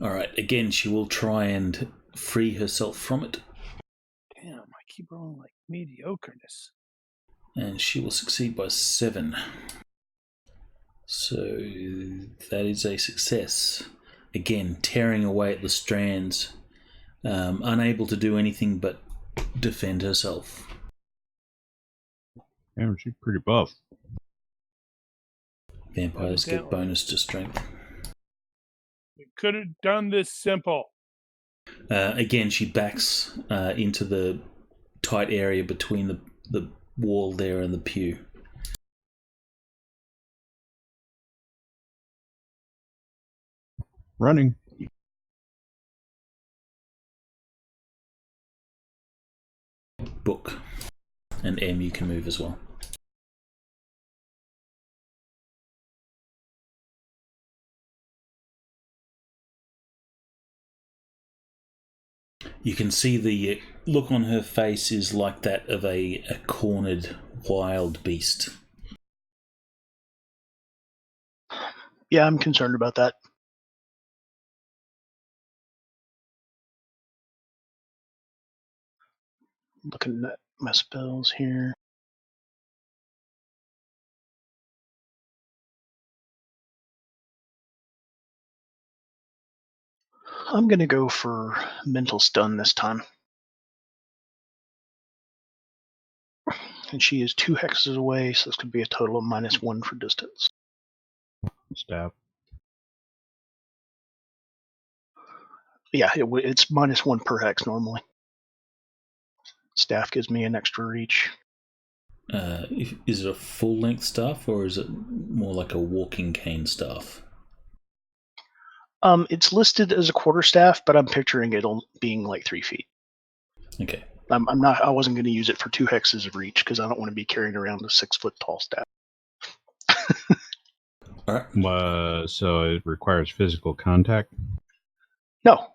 Alright, again, she will try and free herself from it. Damn, I keep rolling like mediocreness. And she will succeed by 7. So that is a success. Again, tearing away at the strands, unable to do anything but defend herself. Yeah, she's pretty buff. Vampires get bonus to strength. We could have done this simple. Again, she backs into the tight area between the wall there and the pew. Running. Book. And M, you can move as well. You can see the look on her face is like that of a cornered wild beast. Yeah, I'm concerned about that. Looking at my spells here. I'm going to go for mental stun this time. And she is 2 hexes away, so this could be a total of -1 for distance. Stab. Yeah, it's -1 per hex normally. Staff gives me an extra reach. Is it a full length staff or is it more like a walking cane staff? It's listed as a quarterstaff, but I'm picturing it being like 3 feet. Okay. I wasn't going to use it for 2 hexes of reach because I don't want to be carrying around a 6-foot tall staff. All right. So it requires physical contact? No.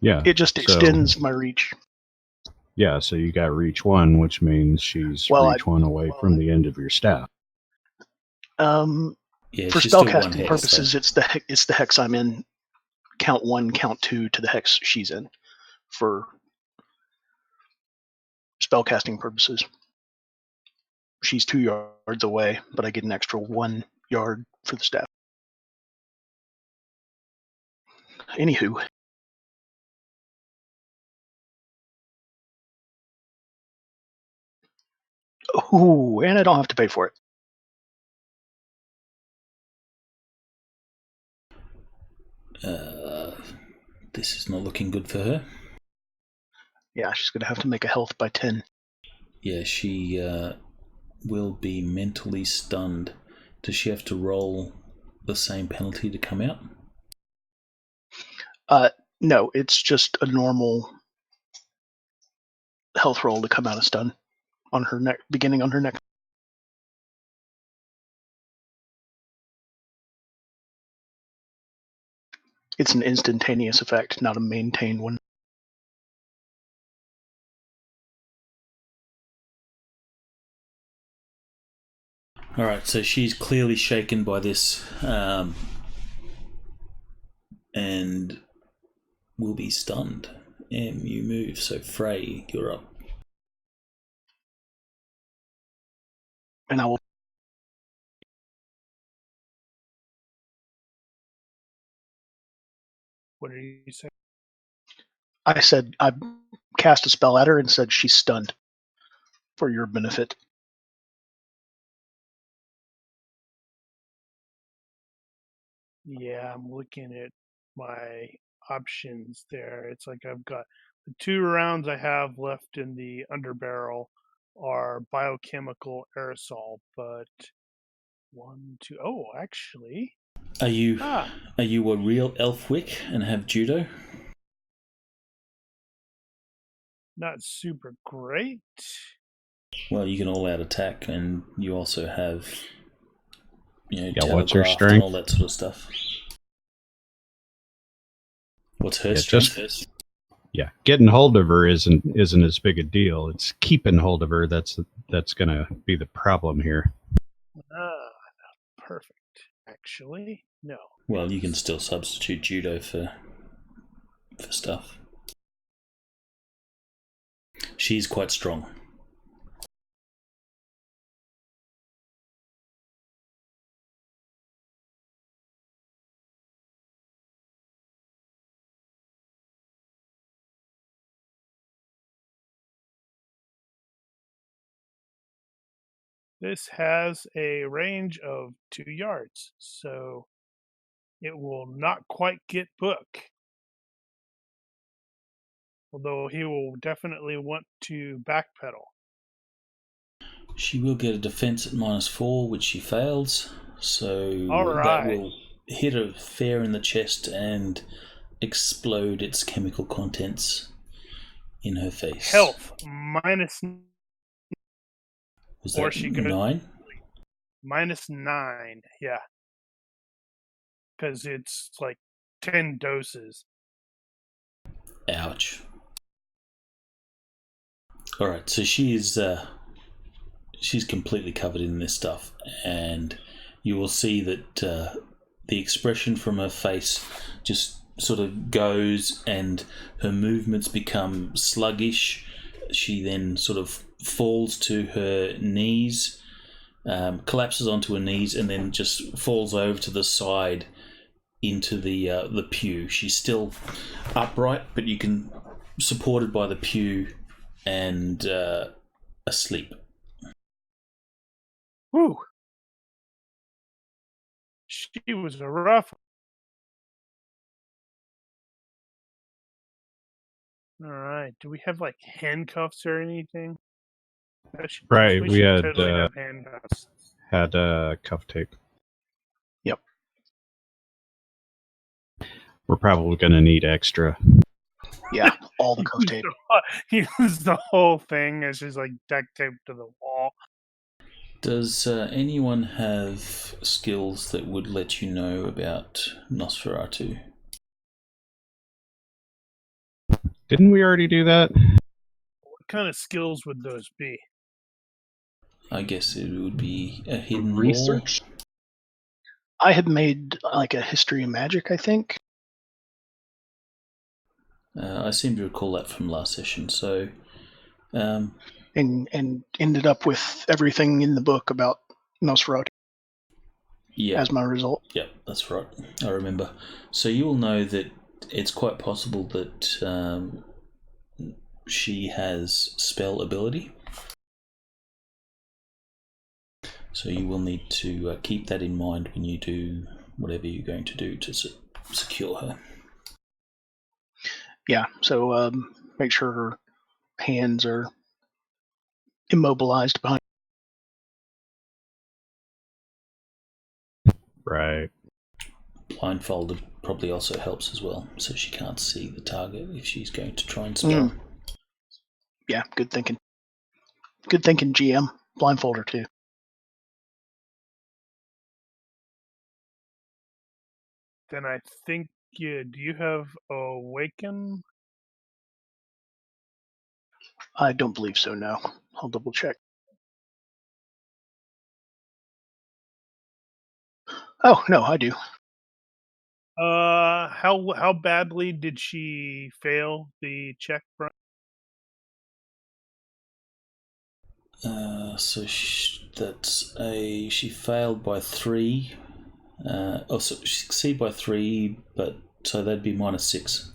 Yeah. It just extends my reach. Yeah, so you got reach 1, which means she's reach 1 away from the end of your staff. Yeah, for spellcasting purposes, it's the hex I'm in. Count 1, count 2 to the hex she's in. for spellcasting purposes. She's 2 yards away, but I get an extra 1 yard for the staff. Anywho. Ooh, and I don't have to pay for it. This is not looking good for her. Yeah, she's going to have to make a health by 10. Yeah, she will be mentally stunned. Does she have to roll the same penalty to come out? No, it's just a normal health roll to come out of stun on her neck, beginning on her neck. It's an instantaneous effect, not a maintained one. Alright, so she's clearly shaken by this and will be stunned. You move, so Frey, you're up. And I will. What did you say? I said I cast a spell at her and said she's stunned for your benefit. Yeah, I'm looking at my options there. It's like I've got the 2 rounds I have left in the underbarrel are biochemical aerosol, but 1, 2. Oh, actually. Are you a real Elfwick and have judo? Not super great. Well, you can all-out attack, and you also have, what's her telegraph strength? and all that sort of stuff. What's her strength? Yeah, getting hold of her isn't as big a deal. It's keeping hold of her that's going to be the problem here. Perfect. Actually, no. Well, you can still substitute judo for stuff. She's quite strong. This has a range of 2 yards, so it will not quite get Book. Although he will definitely want to backpedal. She will get a defense at -4, which she fails. So All right. that will hit her fair in the chest and explode its chemical contents in her face. Health minus. Was or that she goes 9? -9, yeah. Because it's like 10 doses. Ouch. Alright, so she's completely covered in this stuff, and you will see that the expression from her face just sort of goes and her movements become sluggish. She then sort of falls to her knees, collapses onto her knees, and then just falls over to the side into the pew. She's still upright, but you can supported by the pew and asleep. Whew. She was a rough. All right. Do we have like handcuffs or anything? Right, we should had totally have handcuffs. had cuff tape. Yep. We're probably going to need extra. Yeah, all the cuff tape. He used the whole thing as just like duct tape to the wall. Does anyone have skills that would let you know about Nosferatu? Didn't we already do that? What kind of skills would those be? I guess it would be a hidden Research? lore. I had made like a history of magic, I think. I seem to recall that from last session. So, and ended up with everything in the book about Nosferatu yeah, as my result. yeah, that's right. I remember. So you will know that it's quite possible that she has spell ability. So you will need to keep that in mind when you do whatever you're going to do to secure her. Yeah, so make sure her hands are immobilized behind. Right. Blindfolded probably also helps as well, so she can't see the target if she's going to try and spell. Yeah, good thinking. Good thinking, GM. Blindfold her too. Then I think do you have Awaken? I don't believe so, no. I'll double check. Oh, no, I do. How badly did she fail the check, Brian? So she failed by 3. So she succeeded by 3, but so that'd be -6.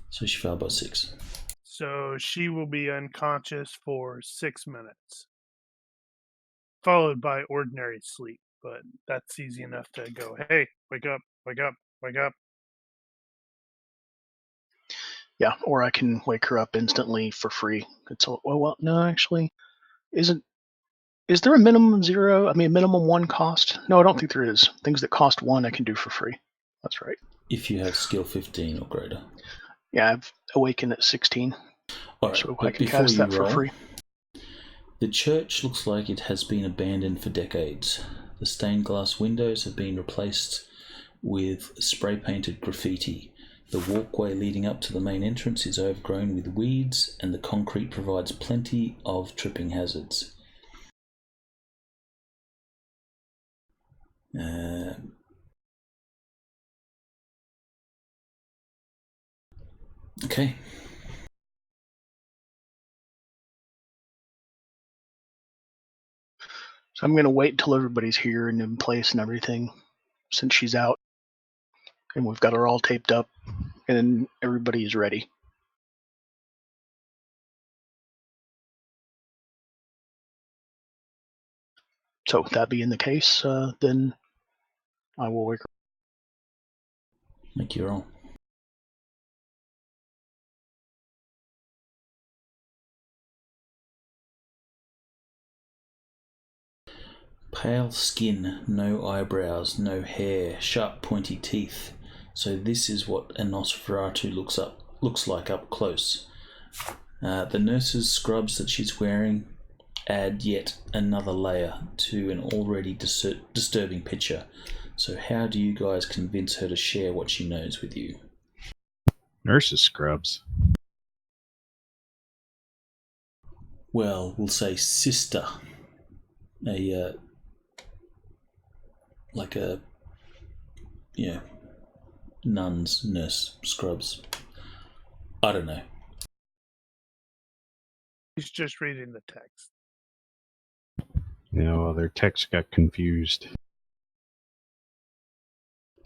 So she failed by 6. So she will be unconscious for 6 minutes, followed by ordinary sleep. But that's easy enough to go, hey, wake up, wake up, wake up. Yeah, or I can wake her up instantly for free. Well, no, actually, is there a minimum 0? I mean, minimum 1 cost? No, I don't think there is. Things that cost 1 I can do for free. That's right. If you have skill 15 or greater. Yeah, I've Awakened at 16. All right, so I but can before cast you that roll, for free. the church looks like it has been abandoned for decades. The stained glass windows have been replaced with spray-painted graffiti. The walkway leading up to the main entrance is overgrown with weeds, and the concrete provides plenty of tripping hazards. Okay. So I'm going to wait until everybody's here and in place and everything, since she's out. And we've got her all taped up, and everybody is ready. So with that being the case, then I will wake her. Make your roll. Pale skin, no eyebrows, no hair, sharp pointy teeth. So this is what a nosferatu looks like up close. The nurse's scrubs that she's wearing add yet another layer to an already disturbing picture. So how do you guys convince her to share what she knows with you? Nurse's scrubs. Well, we'll say sister. Like a nun's nurse scrubs. I don't know. He's just reading the text. Their text got confused.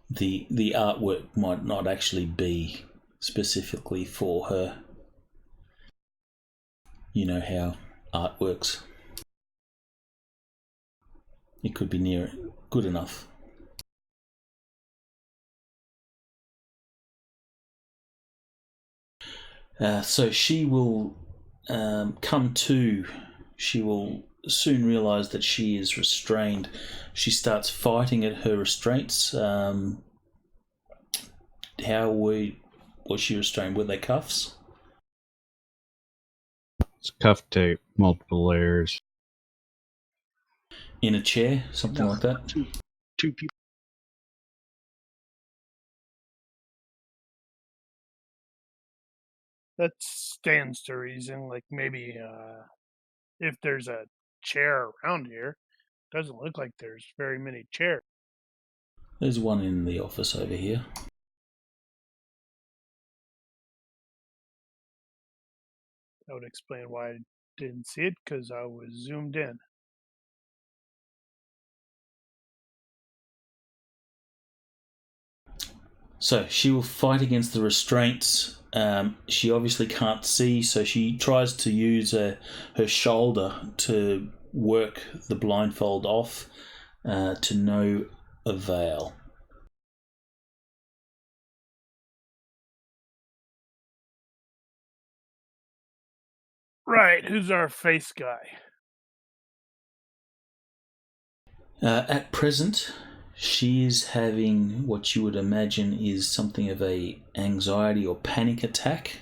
The artwork might not actually be specifically for her. You know how art works. It could be near good enough. So she will come to. She will soon realise that she is restrained. She starts fighting at her restraints. How was she restrained? Were they cuffs? It's cuff tape, multiple layers. In a chair, something like that? Two people. That stands to reason. Like maybe if there's a chair around here, doesn't look like there's very many chairs. There's one in the office over here. That would explain why I didn't see it, because I was zoomed in. So she will fight against the restraints. She obviously can't see, so she tries to use her shoulder to work the blindfold off, to no avail. Right, who's our face guy? At present, she is having what you would imagine is something of a anxiety or panic attack,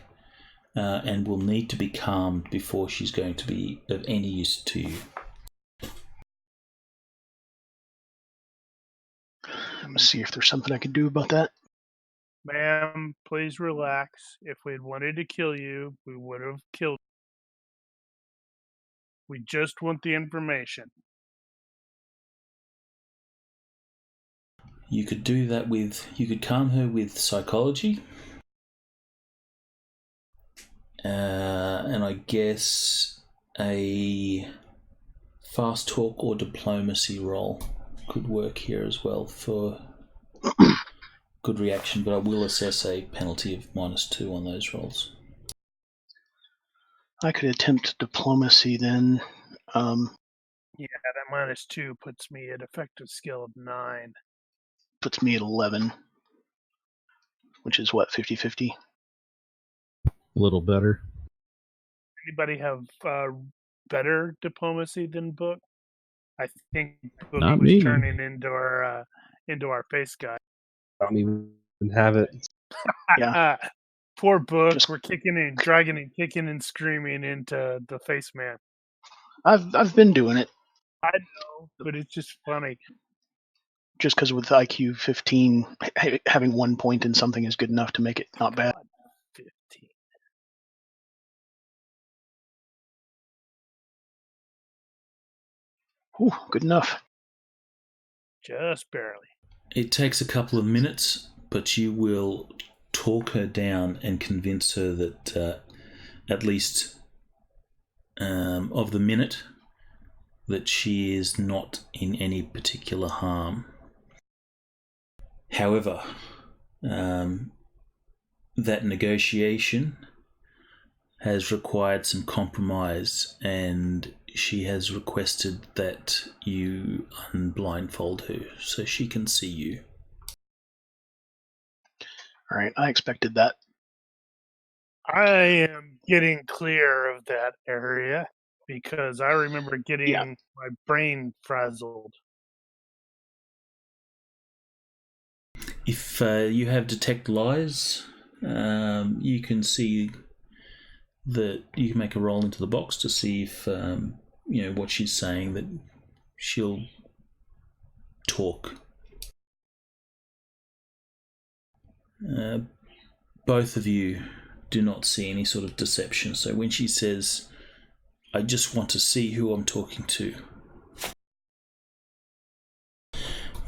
and will need to be calmed before she's going to be of any use to you. Let's see if there's something I can do about that. Ma'am, please relax. If we'd wanted to kill you, we would have killed you. We just want the information. You could do that you could calm her with psychology, and I guess a fast talk or diplomacy roll could work here as well for good reaction, but I will assess a penalty of -2 on those rolls. I could attempt diplomacy then. Yeah, that -2 puts me at effective skill of 9. Puts me at 11, which is what, 50-50? A little better. Anybody have better diplomacy than Book? I think Book Not was me. turning into our face guy. I don't even have it. Yeah. Poor Book. Just- We're dragging and kicking and screaming into the face man. I've been doing it. I know, but it's just funny. Just because with IQ 15, having 1 point in something is good enough to make it not bad. 15. Whew, good enough. Just barely. It takes a couple of minutes, but you will talk her down and convince her that at least of the minute that she is not in any particular harm. However, that negotiation has required some compromise, and she has requested that you unblindfold her so she can see you. All right, I expected that. I am getting clear of that area because I remember getting my brain frazzled. If you have detect lies, you can see that you can make a roll into the box to see if what she's saying, that she'll talk. Both of you do not see any sort of deception. So when she says, "I just want to see who I'm talking to,"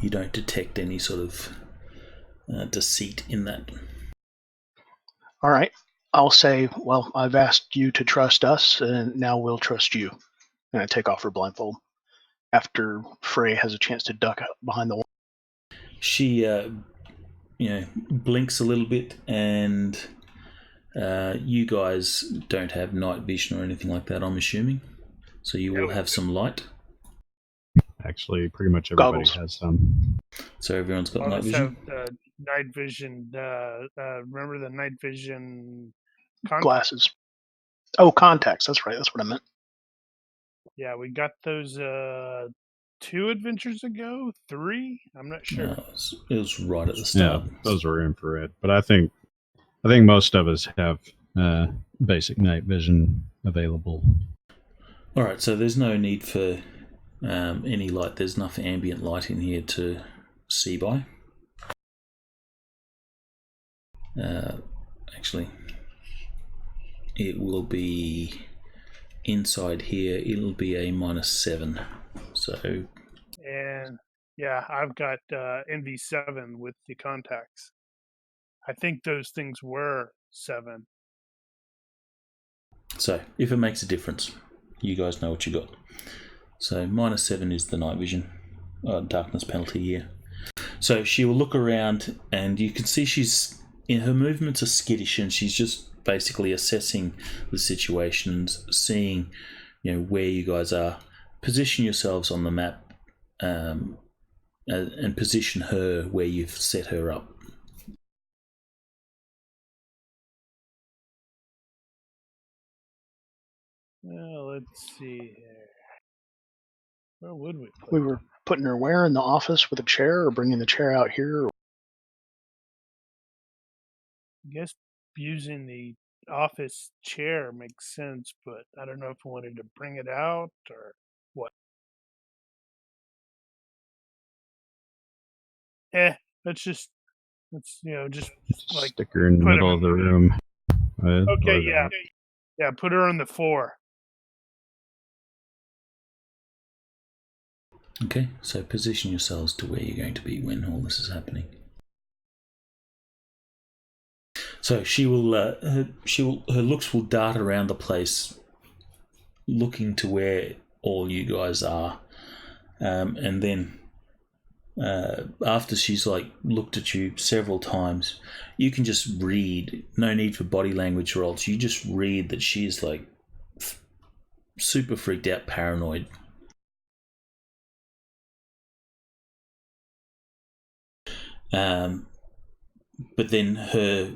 you don't detect any sort of deceit in that. All right, I'll say, well, I've asked you to trust us, and now we'll trust you. And I take off her blindfold after Frey has a chance to duck behind the wall. She, blinks a little bit, and you guys don't have night vision or anything like that, I'm assuming. So you will have some light. Actually, pretty much everybody Goggles. has some. So everyone's got All night of us vision. have night vision. Remember the night vision contacts? Glasses. Oh, contacts. That's right. That's what I meant. Yeah, we got those 2 adventures ago, 3. I'm not sure. No, it was right at the start. Yeah, those were infrared. But I think most of us have basic night vision available. All right, so there's no need for any light. There's enough ambient light in here to see by. Actually, it will be inside here. It'll be a -7. So, And yeah, I've got NV7 with the contacts. I think those things were 7. So if it makes a difference, you guys know what you got. So -7 is the night vision, darkness penalty here. So she will look around, and you can see her movements are skittish, and she's just basically assessing the situations, seeing, where you guys are. Position yourselves on the map, and position her where you've set her up. Let's see here. Where would we put We were putting her where in the office with a chair, or bringing the chair out here? Or... I guess using the office chair makes sense, but I don't know if I wanted to bring it out or what. Let's just like Stick her in the put middle of the room. Okay, yeah, put her on the floor. Okay, so position yourselves to where you're going to be when all this is happening. So her looks will dart around the place, looking to where all you guys are, and then after she's looked at you several times, you can just read. No need for body language rolls. You just read that she's super freaked out, paranoid. But then her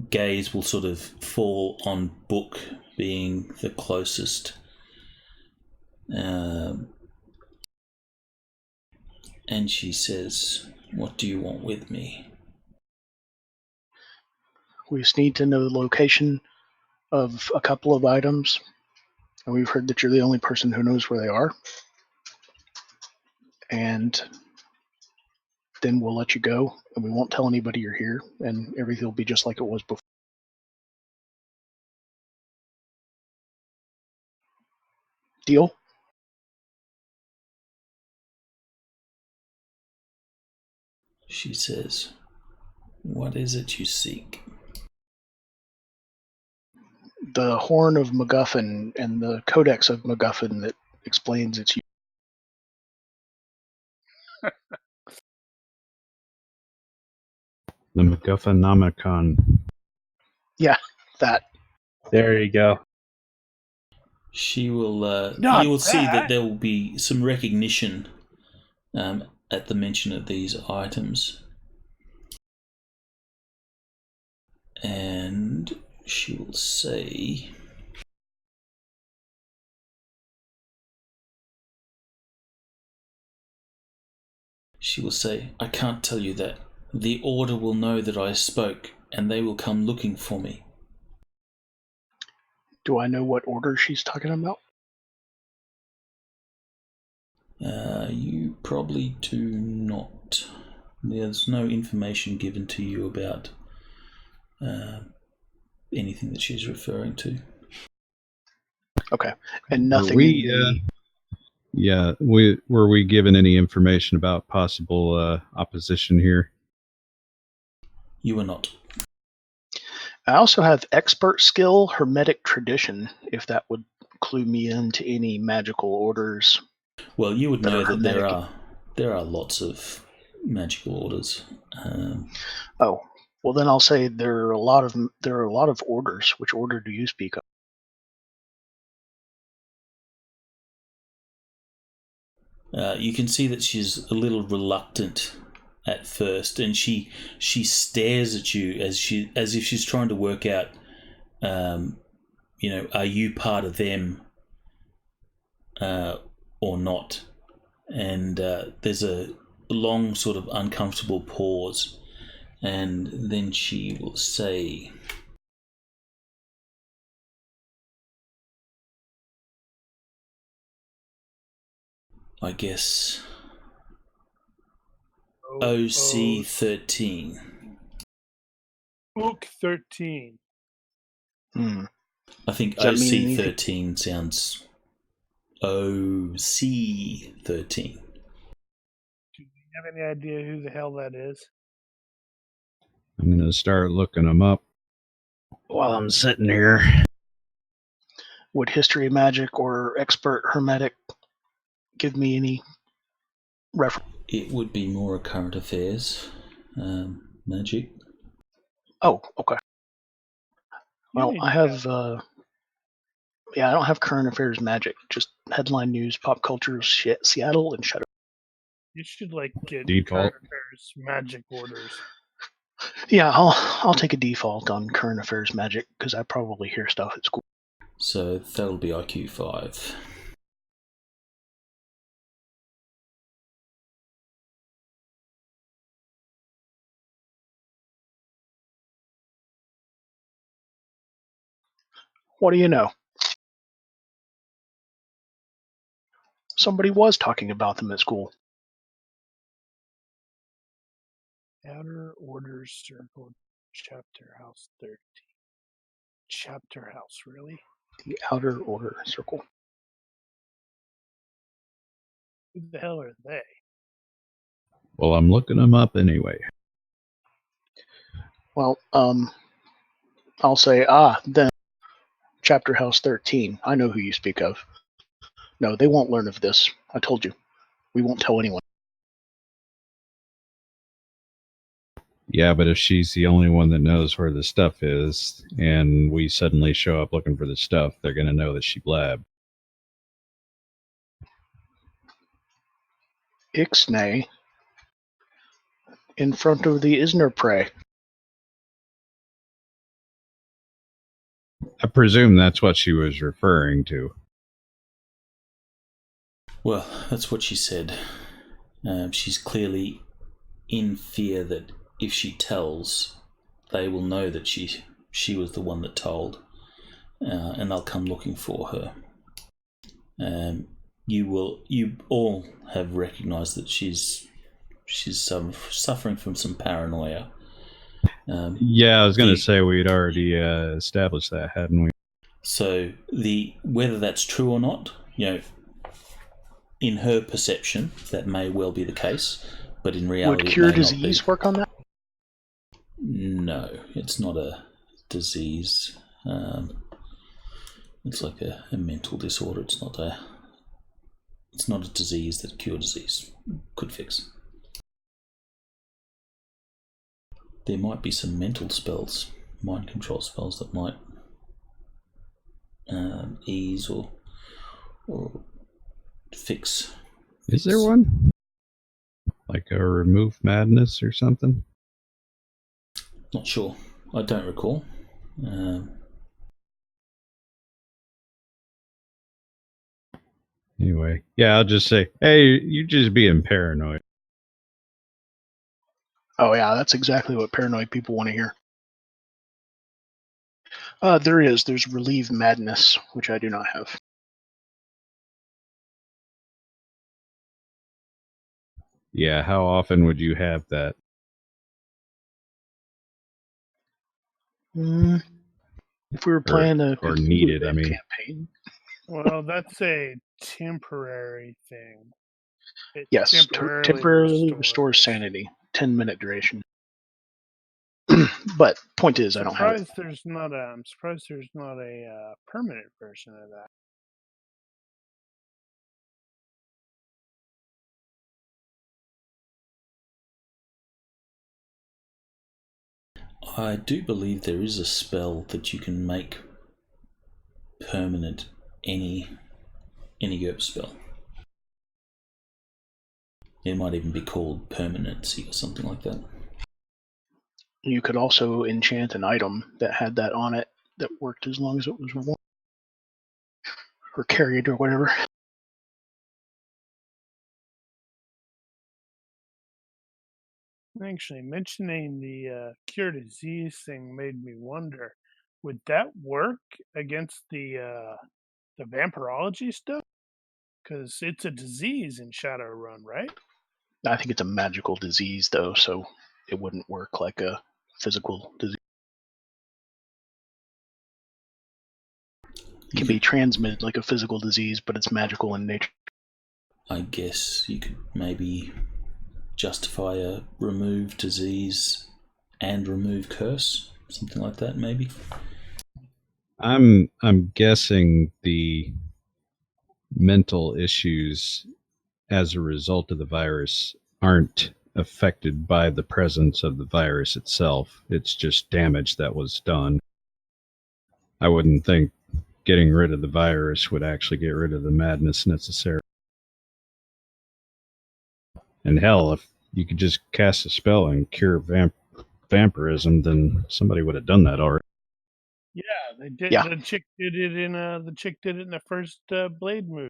gaze will sort of fall on Book being the closest. And she says, "What do you want with me?" We just need to know the location of a couple of items. And we've heard that you're the only person who knows where they are. And then we'll let you go, and we won't tell anybody you're here, and everything will be just like it was before. Deal? She says, "What is it you seek?" The horn of MacGuffin and the codex of MacGuffin that explains its use. The MacGuffinomicon. Yeah, that. There you go. She will. Not you will see that that. there will be some recognition at the mention of these items, and she will say, "I can't tell you that. The Order will know that I spoke, and they will come looking for me." Do I know what order she's talking about? You probably do not. There's no information given to you about anything that she's referring to. Okay, and nothing. Were we given any information about possible opposition here? You are not. I also have expert skill, hermetic tradition, if that would clue me into any magical orders. Well, you would that know are that there are lots of magical orders. Oh, well then I'll say there are a lot of orders. Which order do you speak of? You can see that she's a little reluctant at first, and she stares at you as if she's trying to work out, are you part of them or not? And there's a long sort of uncomfortable pause, and then she will say, "I guess OC13. Book 13. I think OC13 sounds OC13. Do you have any idea who the hell that is? I'm going to start looking them up while I'm sitting here. Would history magic or expert hermetic give me any reference? It would be more current affairs magic. Oh, okay. You Well, need I to have, I don't have current affairs magic, just headline news, pop culture, Seattle, and Shadow. You should get Default. current affairs magic orders. Yeah, I'll take a default on current affairs magic because I probably hear stuff at school. So that'll be IQ 5. What do you know? Somebody was talking about them at school. Outer Orders Circle, Chapter House 13. Chapter House, really? The Outer Order Circle. Who the hell are they? Well, I'm looking them up anyway. Well, I'll say, then Chapter House 13. I know who you speak of. No, they won't learn of this. I told you. We won't tell anyone. Yeah, but if she's the only one that knows where the stuff is, and we suddenly show up looking for the stuff, they're going to know that she blabbed. Ixnay in front of the Isner prey. I presume that's what she was referring to. Well, that's what she said. She's clearly in fear that if she tells, they will know that she was the one that told, and they'll come looking for her. You all have recognised that she's suffering from some paranoia. Yeah, I was going to say we'd already established that, hadn't we? So whether that's true or not, in her perception, that may well be the case, but in reality, Would cure it may disease not be. work on that? No, it's not a disease. It's like a mental disorder. It's not a disease that cure disease could fix. There might be some mental spells, mind control spells that might ease or fix. Is there one? Like a remove madness or something? Not sure. I don't recall. Anyway, yeah, I'll just say, hey, you're just being paranoid. Oh yeah, that's exactly what paranoid people want to hear. There's relieve madness, which I do not have. Yeah, how often would you have that? If we were playing a or needed, I mean. campaign. Well, that's a temporary thing. It Yes, temporarily restores sanity. 10-minute duration. But point is, I don't have it. I'm surprised there's not a permanent version of that. I do believe there is a spell that you can make permanent any GURPS spell. It might even be called permanency or something like that. You could also enchant an item that had that on it that worked as long as it was worn or carried or whatever. Actually, mentioning the cure disease thing made me wonder: would that work against the vampirology stuff? Because it's a disease in Shadowrun, right? I think it's a magical disease, though, so it wouldn't work like a physical disease. It can be transmitted like a physical disease, but it's magical in nature. I guess you could maybe justify a remove disease and remove curse, something like that, maybe. I'm guessing the mental issues as a result of the virus aren't affected by the presence of the virus itself. It's just damage that was done. I wouldn't think getting rid of the virus would actually get rid of the madness necessarily. And hell, if you could just cast a spell and cure vampirism, then somebody would have done that already. Yeah, they did. Yeah. The chick did it in the first Blade movie.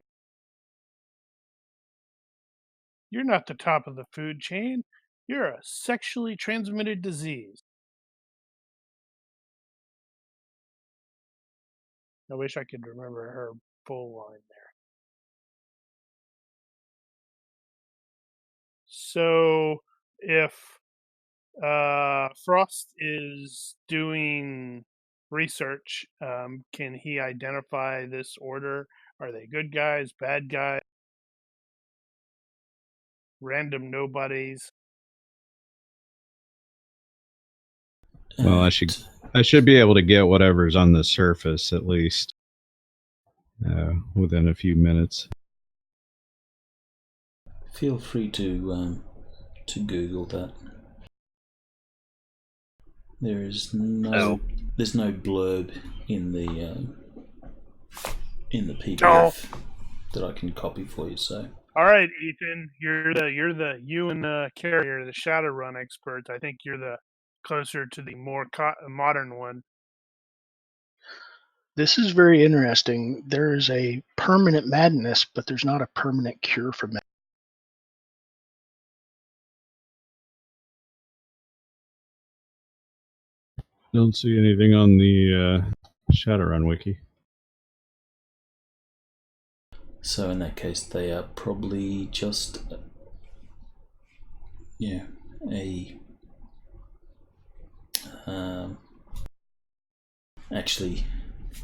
You're not the top of the food chain. You're a sexually transmitted disease. I wish I could remember her full line there. So if Frost is doing research, can he identify this order? Are they good guys, bad guys, random nobodies? Well, I should be able to get whatever's on the surface at least within a few minutes. Feel free to Google that. There's no blurb in the PDF that I can copy for you. So. All right, Ethan, you and the Carrier, the Shadowrun experts. I think you're the closer to the more modern one. This is very interesting. There is a permanent madness, but there's not a permanent cure for madness. Don't see anything on the Shadowrun wiki. So in that case, they are probably just actually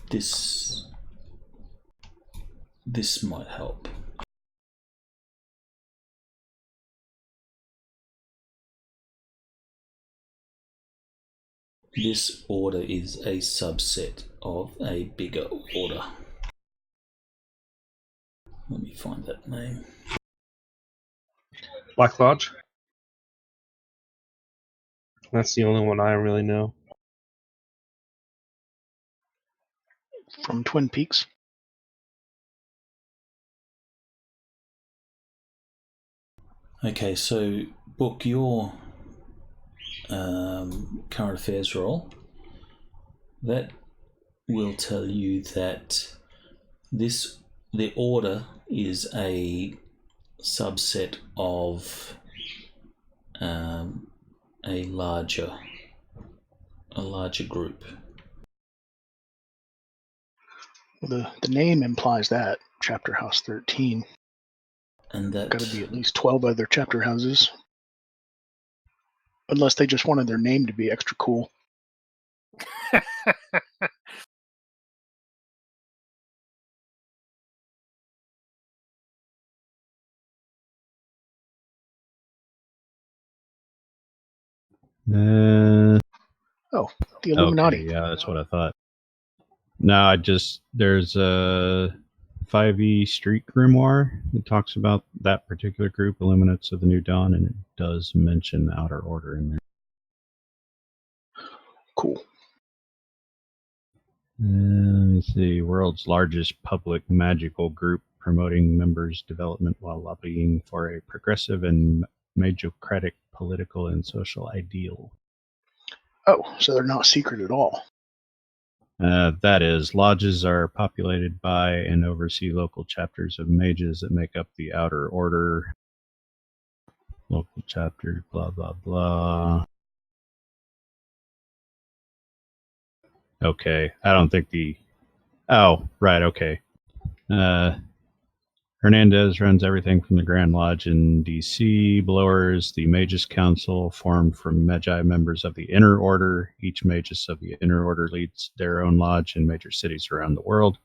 this might help. This order is a subset of a bigger order. Let me find that name. Black Lodge. That's the only one I really know. From Twin Peaks. Okay, so book your current affairs roll. That will tell you that the order is a subset of a larger group. Well, the name implies that Chapter House 13. And that got to be at least 12 other chapter houses, unless they just wanted their name to be extra cool. The Illuminati. Okay, yeah, that's what I thought. No, there's a 5e Street Grimoire that talks about that particular group, Illuminates of the New Dawn, and it does mention Outer Order in there. Cool. Let me see. World's largest public magical group promoting members' development while lobbying for a progressive and magocratic political and social ideal. Oh, so they're not secret at all. That is, lodges are populated by and oversee local chapters of mages that make up the Outer Order. Local chapter, blah, blah, blah. Okay, I don't think oh, right, okay. Hernandez runs everything from the Grand Lodge in D.C. Below her is the Magus Council, formed from Magi members of the Inner Order. Each Magus of the Inner Order leads their own lodge in major cities around the world,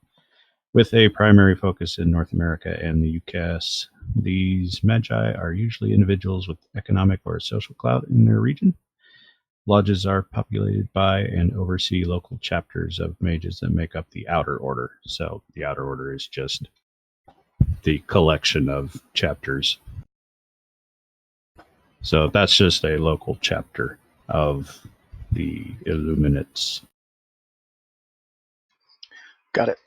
with a primary focus in North America and the UCAS. These Magi are usually individuals with economic or social clout in their region. lodges are populated by and oversee local chapters of mages that make up the Outer Order. So the Outer Order is just the collection of chapters. So that's just a local chapter of the Illuminates. Got it.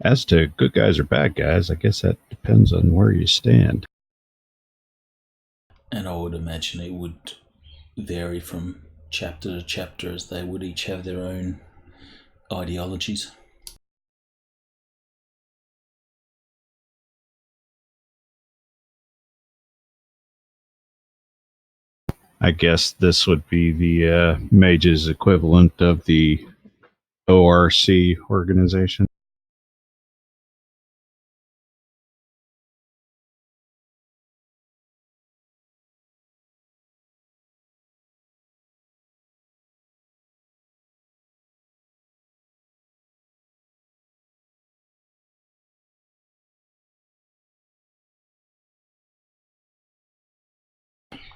As to good guys or bad guys, I guess that depends on where you stand. And I would imagine it would vary from chapter to chapter, as they would each have their own ideologies. I guess this would be the mage's equivalent of the ORC organization.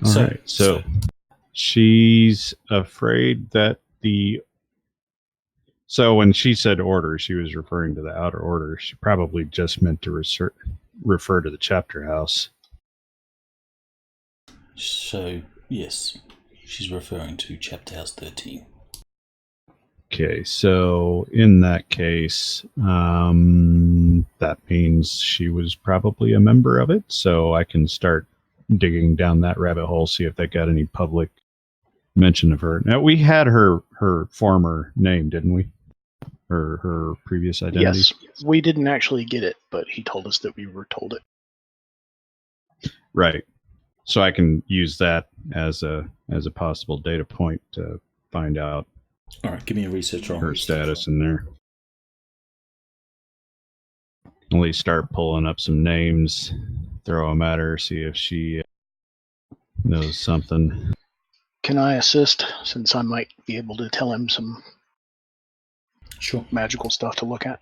All right. So she's afraid that the... So when she said order, she was referring to the Outer Order. She probably just meant to refer to the chapter house. So, yes, she's referring to Chapter House 13. Okay, so in that case, that means she was probably a member of it. So I can start digging down that rabbit hole, see if they got any public mention of her. Now, we had her former name, didn't we? Her previous identity? Yes, we didn't actually get it, but he told us that we were told it. Right. So I can use that as a possible data point to find out All right, give me a research roll. her status in there. At least start pulling up some names, throw them at her, see if she knows something. Can I assist, since I might be able to tell him some Sure. magical stuff to look at?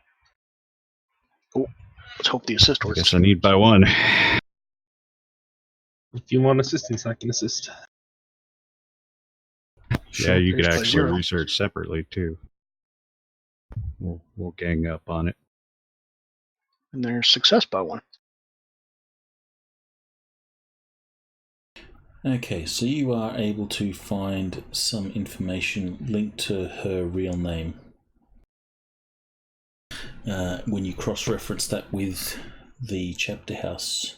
Oh, let's hope the assist works. Guess I need by one. If you want assistance, I can assist. Yeah, you could Here's by actually 0. research separately too. We'll gang up on it. And there's success by 1. Okay, so you are able to find some information linked to her real name. When you cross-reference that with the chapter house,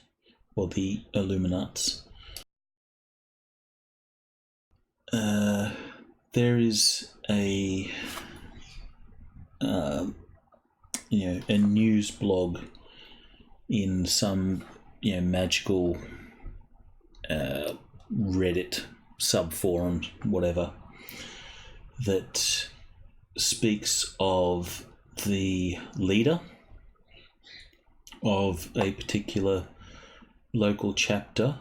or the Illuminates, there is a a news blog in some magical Reddit subforum, whatever, that speaks of the leader of a particular local chapter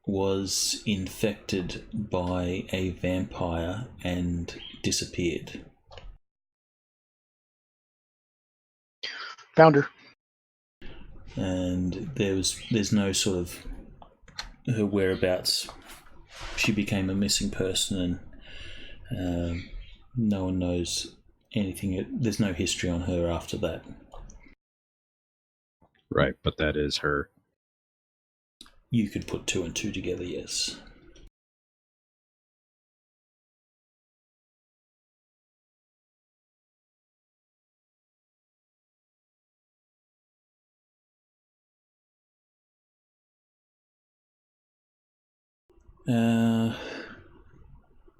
was infected by a vampire and disappeared. Found her. And there's no sort of her whereabouts. She became a missing person, and no one knows anything. There's no history on her after that. Right, but that is her. You could put 2 and 2 together, yes.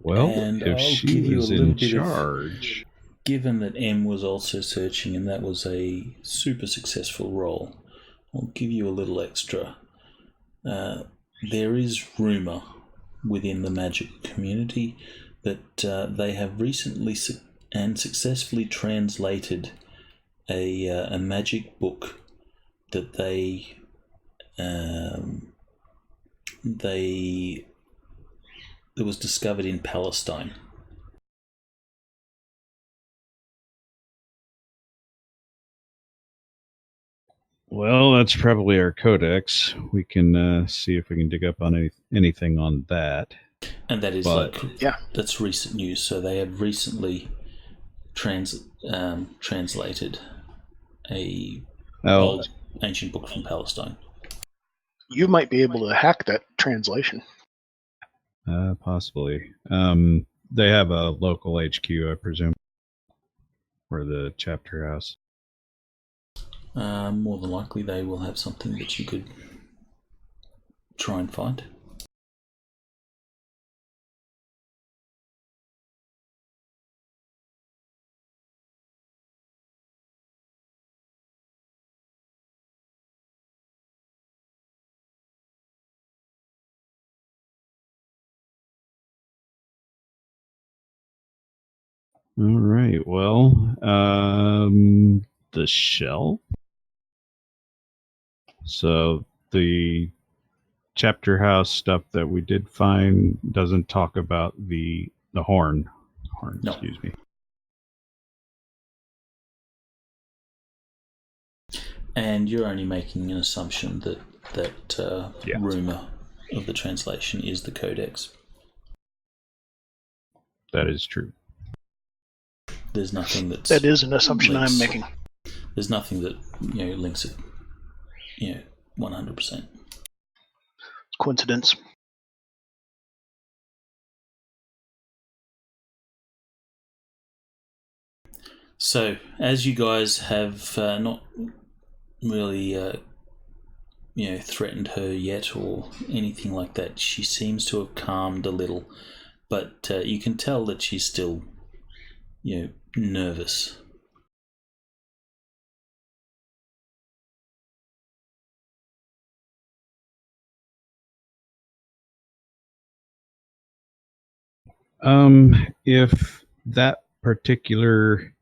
Well, and if I'll she give you was a little in bit charge... given that M was also searching and that was a super successful roll, I'll give you a little extra. There is rumour within the magic community that they have recently and successfully translated a magic book that that was discovered in Palestine. Well, that's probably our codex. We can see if we can dig up on anything on that. And that is But- that's recent news. So they have recently translated a old ancient book from Palestine. You might be able to hack that translation. Possibly. They have a local HQ, I presume, or the chapter house. More than likely, they will have something that you could try and find. All right. Well, the shell. So the chapter house stuff that we did find doesn't talk about the horn. No. Excuse me. And you're only making an assumption that Yeah. rumor of the translation is the codex. That is true. There's nothing that's That is an assumption links. I'm making. There's nothing that links it. 100%. Coincidence. So, as you guys have not really, threatened her yet or anything like that, she seems to have calmed a little, but you can tell that she's still, nervous. If that particular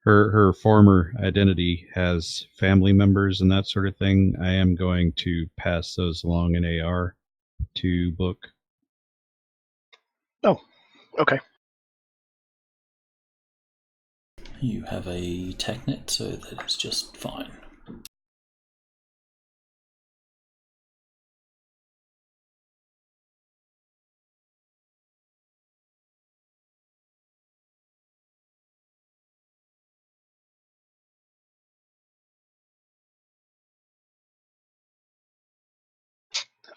her former identity has family members and that sort of thing, I am going to pass those along in AR to Book. Oh, okay. You have a TACnet, so that is just fine.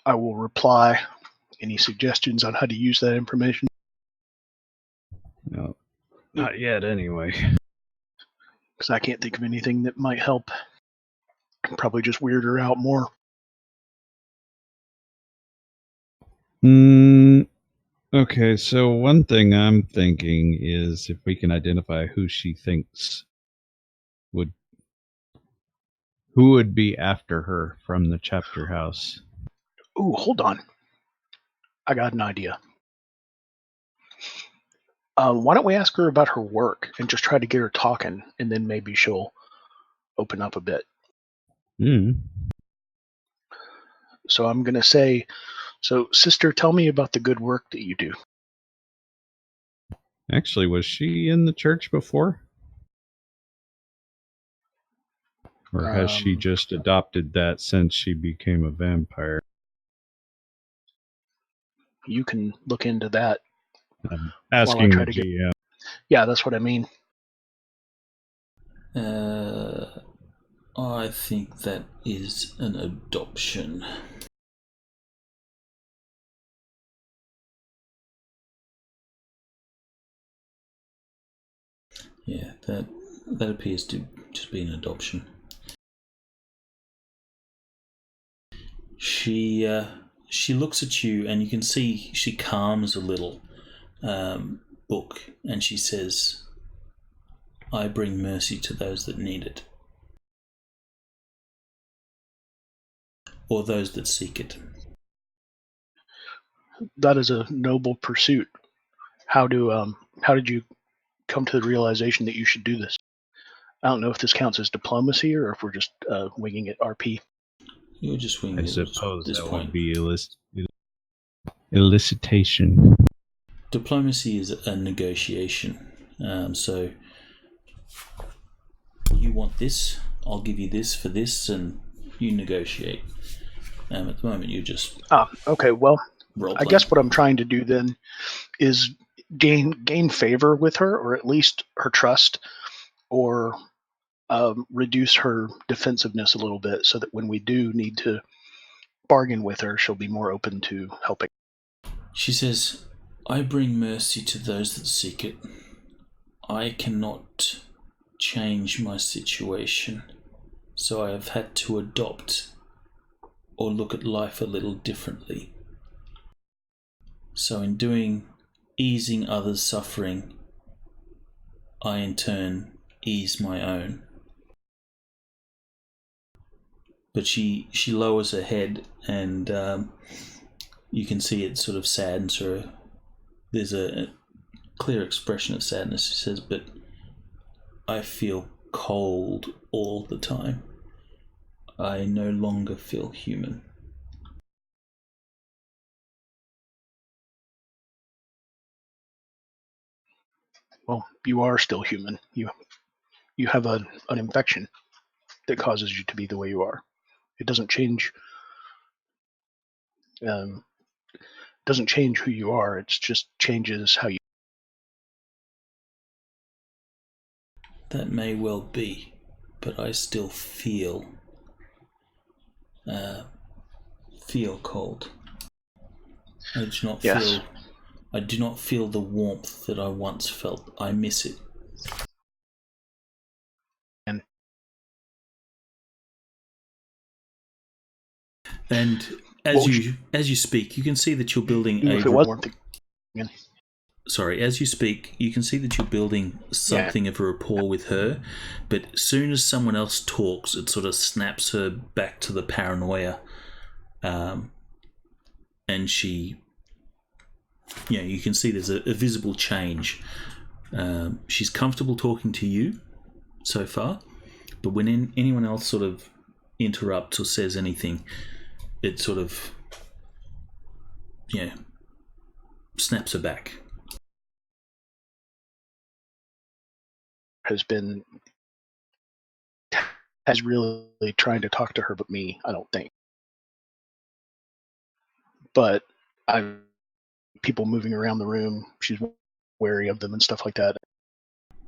I will reply any suggestions on how to use that information. No, not yet, anyway. Because I can't think of anything that might help. Probably just weird her out more. Okay, so one thing I'm thinking is if we can identify who she thinks who would be after her from the chapter house. Ooh, hold on. I got an idea. Why don't we ask her about her work and just try to get her talking, and then maybe she'll open up a bit. So I'm going to say, so sister, tell me about the good work that you do. Actually, was she in the church before? Or has she just adopted that since she became a vampire? You can look into that. I'm asking try the to GM. Yeah, that's what I mean. I think that is an adoption. Yeah, that appears to just be an adoption. She looks at you, and you can see she calms a little, Book, and she says, "I bring mercy to those that need it, or those that seek it." That is a noble pursuit. How did you come to the realization that you should do this? I don't know if this counts as diplomacy or if we're just winging it RP. You're just winging it I suppose at this that point. would be elicitation. Diplomacy is a negotiation. So you want this, I'll give you this for this, and you negotiate. At the moment, you're just Okay, well, role I playing. guess what I'm trying to do then is gain favor with her, or at least her trust, or reduce her defensiveness a little bit, so that when we do need to bargain with her, she'll be more open to helping. She says, I bring mercy to those that seek it. I cannot change my situation, so I have had to adopt or look at life a little differently. So in doing easing others' suffering, I in turn ease my own. But she lowers her head, and you can see it sort of saddens her. There's a clear expression of sadness. She says, but I feel cold all the time. I no longer feel human. Well, you are still human. You have an infection that causes you to be the way you are. It doesn't change. Doesn't change who you are. It just changes how you. That may well be, but I still feel cold. I do not Yes. feel. I do not feel the warmth that I once felt. I miss it. And as you speak, you can see that you're building If it was warmth again. Sorry, as you speak, you can see that you're building something of a rapport with her, but as soon as someone else talks, it sort of snaps her back to the paranoia, and she, you can see there's a visible change. She's comfortable talking to you so far, but when anyone else sort of interrupts or says anything, it sort of, snaps her back. Has really trying to talk to her but me, I don't think. But people moving around the room, she's wary of them and stuff like that.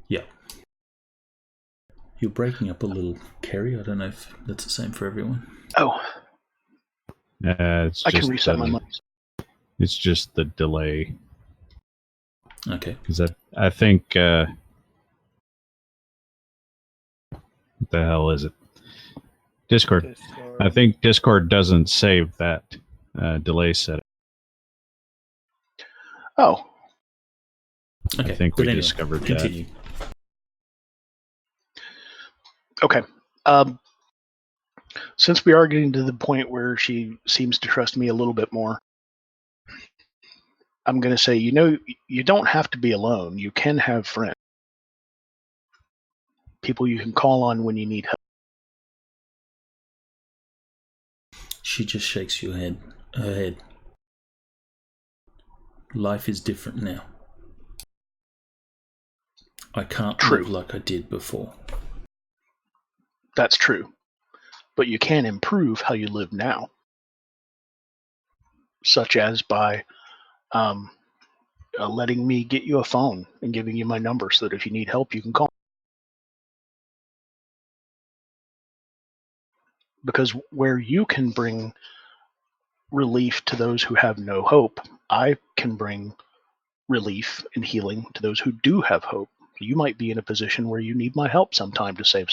Yeah. You're breaking up a little, Kerry. I don't know if that's the same for everyone. Oh. It's I just can reset my mic. It's just the delay. Okay. Because I think... what the hell is it? Discord. I think Discord doesn't save that delay setting. Oh. Okay. I think we discovered continue. That. Okay. Since we are getting to the point where she seems to trust me a little bit more, I'm going to say, you don't have to be alone. You can have friends. People you can call on when you need help. She just shakes her head. Life is different now. I can't live like I did before. That's true. But you can improve how you live now. Such as by letting me get you a phone and giving you my number so that if you need help, you can call. Because where you can bring relief to those who have no hope, I can bring relief and healing to those who do have hope. You might be in a position where you need my help sometime to save.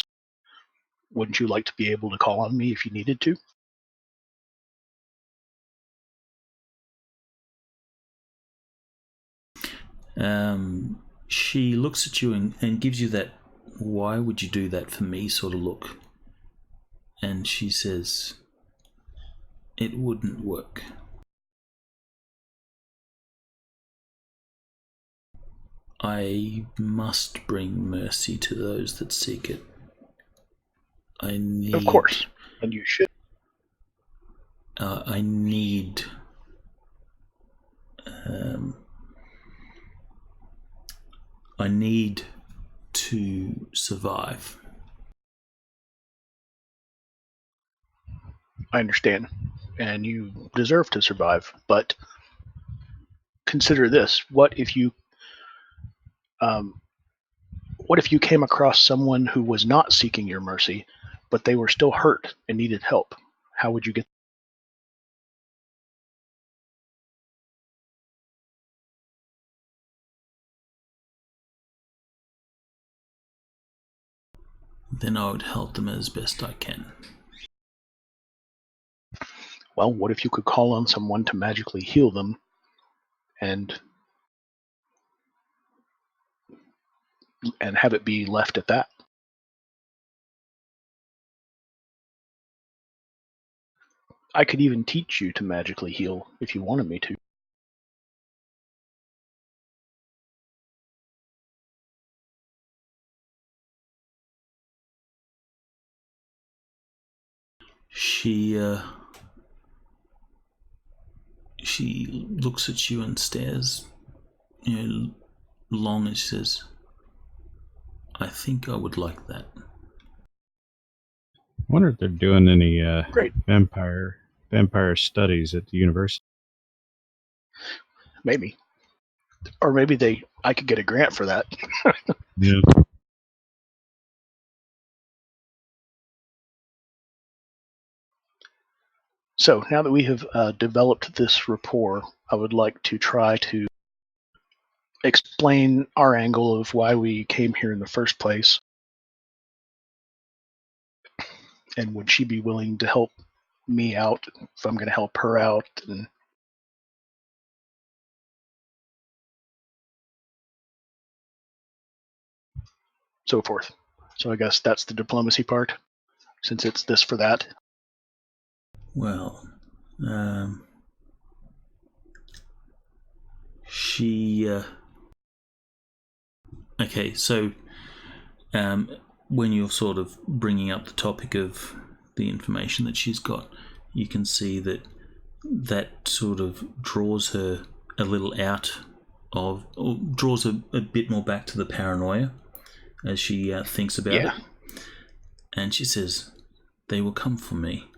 Wouldn't you like to be able to call on me if you needed to? She looks at you and gives you that, why would you do that for me sort of look. And she says, it wouldn't work. I must bring mercy to those that seek it. Of course, and you should. I need... I need to survive. I understand, and you deserve to survive. But consider this: what if you came across someone who was not seeking your mercy, but they were still hurt and needed help? How would you get? Then I would help them as best I can. Well, what if you could call on someone to magically heal them and have it be left at that? I could even teach you to magically heal if you wanted me to. She looks at you and stares, long, and she says, "I think I would like that." I wonder if they're doing any Great. vampire studies at the university. Maybe. Or maybe I could get a grant for that. Yeah. So now that we have developed this rapport, I would like to try to explain our angle of why we came here in the first place. And would she be willing to help me out if I'm going to help her out? And so forth. So I guess that's the diplomacy part, since it's this for that. Well, she. Okay, so when you're sort of bringing up the topic of the information that she's got, you can see that sort of draws her a little out of, or draws her a bit more back to the paranoia as she thinks about it. And she says, "They will come for me.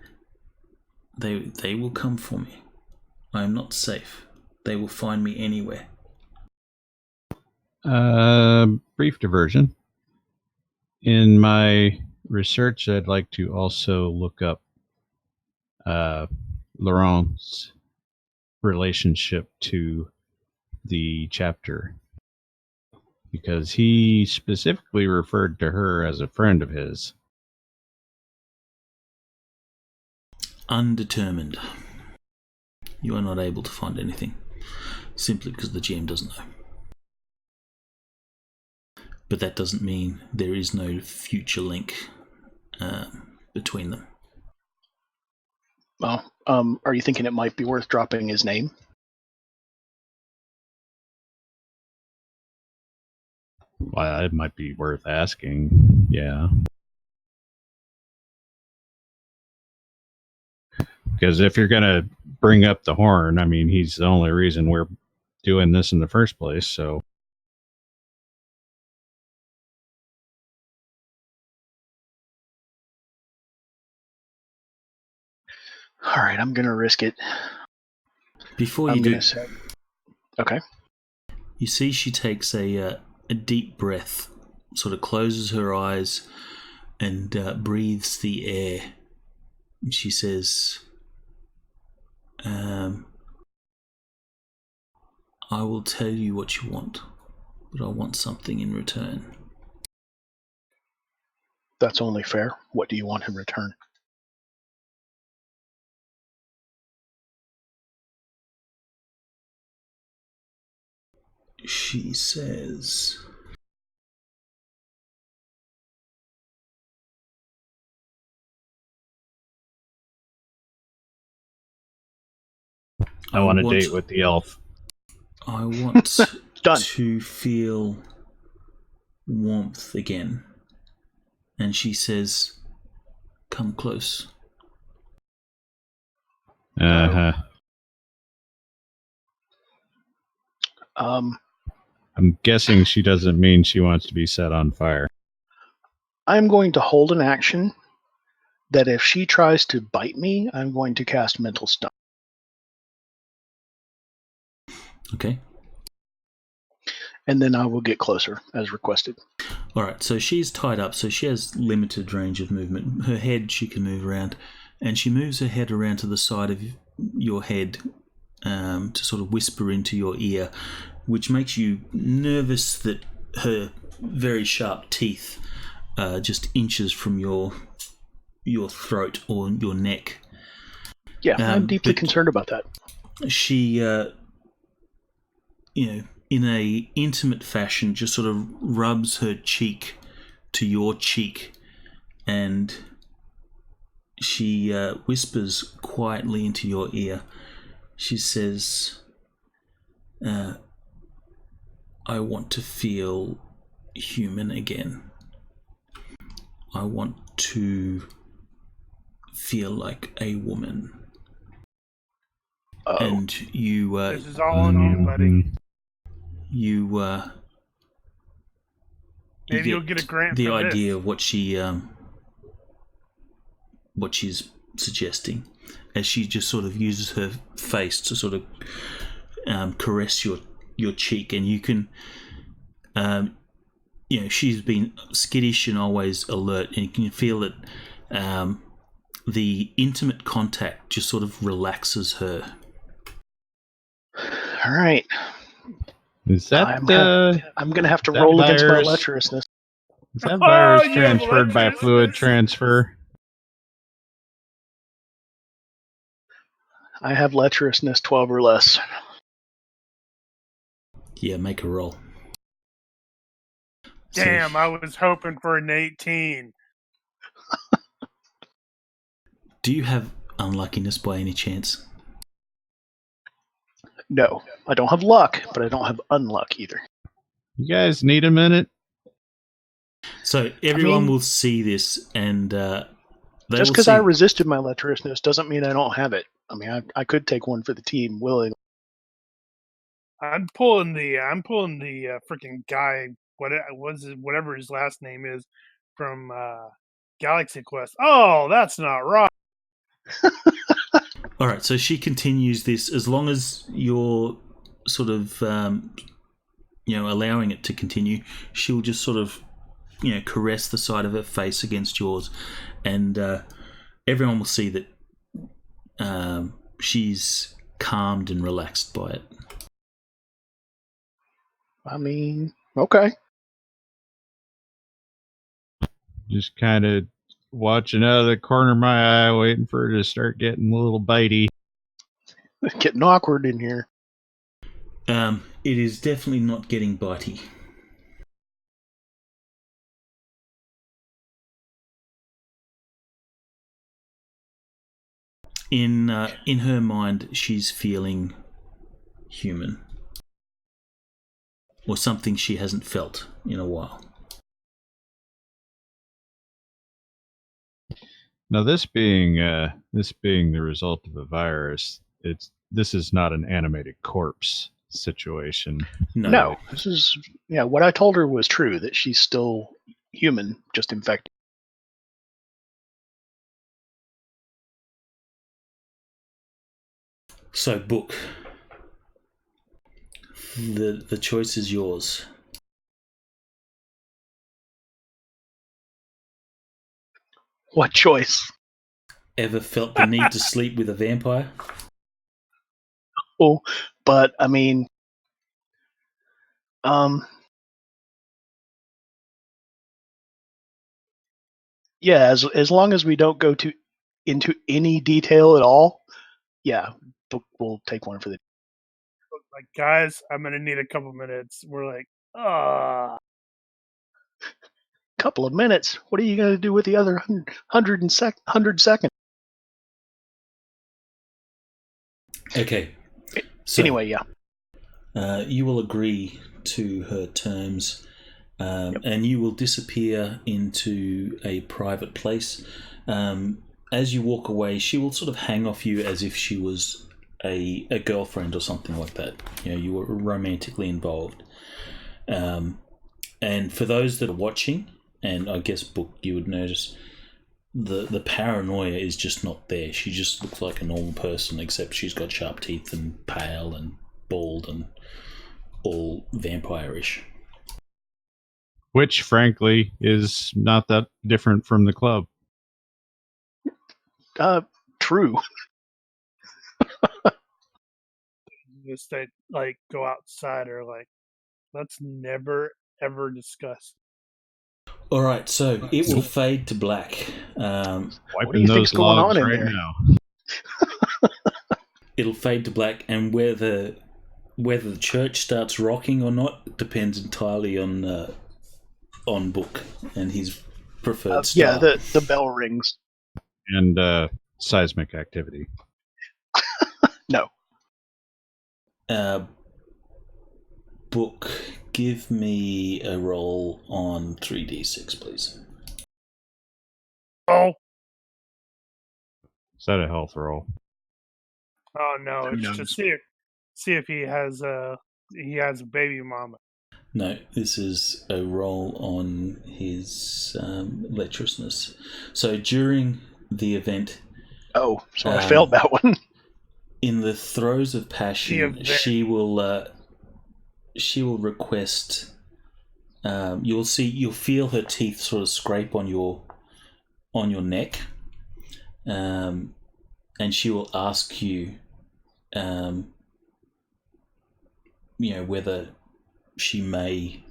They will come for me. I am not safe. They will find me anywhere." Brief diversion. In my research, I'd like to also look up Laurent's relationship to the chapter, because he specifically referred to her as a friend of his. Undetermined. You are not able to find anything, simply because the GM doesn't know. But that doesn't mean there is no future link between them. Well, are you thinking it might be worth dropping his name? Well, it might be worth asking. Yeah. Because if you're going to bring up the horn, I mean, he's the only reason we're doing this in the first place, so. All right, I'm going to risk it. Before you do, say, okay. You see she takes a deep breath, sort of closes her eyes and breathes the air. And she says, "I will tell you what you want, but I want something in return." That's only fair. What do you want in return? She says, I want a date with the elf. I want Done. to feel warmth again. And she says, "Come close." Uh-huh. I'm guessing she doesn't mean she wants to be set on fire. I'm going to hold an action that if she tries to bite me, I'm going to cast Mental Stun. Okay. And then I will get closer, as requested. All right, so she's tied up, so she has limited range of movement. Her head she can move around, and she moves her head around to the side of your head to sort of whisper into your ear, which makes you nervous that her very sharp teeth are just inches from your throat or your neck. Yeah, I'm deeply concerned about that. She, in a intimate fashion, just sort of rubs her cheek to your cheek, and she whispers quietly into your ear. She says, I want to feel human again. I want to feel like a woman. Oh. And you... this is all on you, buddy. You Maybe you'll get a grant the for idea this. of what she's suggesting, as she just sort of uses her face to sort of caress your cheek, and you can she's been skittish and always alert, and you can feel that the intimate contact just sort of relaxes her. All right. Is that I'm going to have to roll against my virus? lecherousness. Is that virus you have transferred by fluid lecherousness? transfer? I have lecherousness 12 or less. Yeah, make a roll. Damn, So, I was hoping for an 18. do you have unluckiness by any chance? No, I don't have luck, but I don't have unluck either. You guys need a minute? So everyone will see this, and just because I resisted my lecherousness doesn't mean I don't have it. I mean, I could take one for the team willingly. I'm pulling the freaking guy. Whatever his last name is from Galaxy Quest. Oh, that's not right. All right, so she continues this as long as you're sort of, allowing it to continue. She'll just sort of, caress the side of her face against yours, and everyone will see that she's calmed and relaxed by it. I mean, okay. Just kind of watching out of the corner of my eye, waiting for her to start getting a little bitey. It's getting awkward in here. It is definitely not getting bitey. In her mind, she's feeling human, or something she hasn't felt in a while. Now, this being the result of a virus, this is not an animated corpse situation. No, this is what I told her was true, that she's still human, just infected. So, Book, the choice is yours. What choice? Ever felt the need to sleep with a vampire? Oh, but I mean, yeah, as long as we don't go into any detail at all, yeah, we'll take one for the. Like, guys, I'm gonna need a couple minutes. We're like, Couple of minutes. What are you going to do with the other 100 seconds? Okay. So, anyway, yeah. You will agree to her terms, and you will disappear into a private place. As you walk away, she will sort of hang off you as if she was a girlfriend or something like that. You were romantically involved. And for those that are watching, and I guess Book, you would notice, the paranoia is just not there. She just looks like a normal person, except she's got sharp teeth and pale and bald and all vampire-ish. Which, frankly, is not that different from the club. True. Just they like go outside or like, let's never ever discuss. All right, so it will fade to black. What do you think's going on in there? now. It'll fade to black, and whether the church starts rocking or not depends entirely on Book and his preferred style. Yeah, the bell rings. And seismic activity. No. Book, give me a roll on 3d6, please. Oh, Is that a health roll? oh no! Who It's knows? just see if he has a baby mama. No, this is a roll on his lecherousness. So during the event, Oh, so I failed that one. in the throes of passion, she will request. You'll feel her teeth sort of scrape on your neck, and she will ask you, whether she may,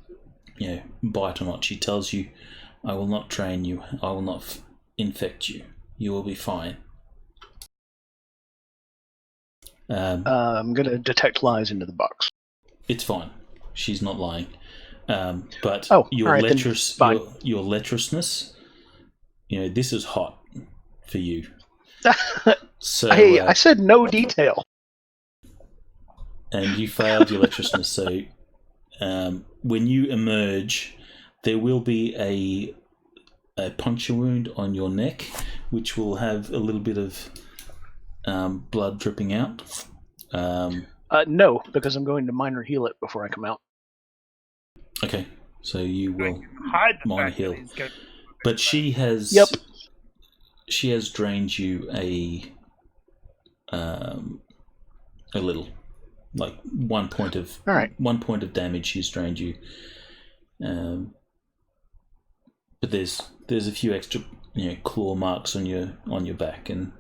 bite or not. She tells you, "I will not drain you. I will not infect you. You will be fine." I'm going to detect lies into the box. It's fine. She's not lying. But your all right, your lecherousness, this is hot for you. So hey, I said no detail. And you failed your lecherousness. So when you emerge, there will be a puncture wound on your neck, which will have a little bit of blood dripping out. No, because I'm going to minor heal it before I come out. Okay, so you will Hide the minor fact that heal. he's got. But she has she has drained you a little, like 1 point of All right. 1 point of damage. She's drained you, but there's a few extra claw marks on your back and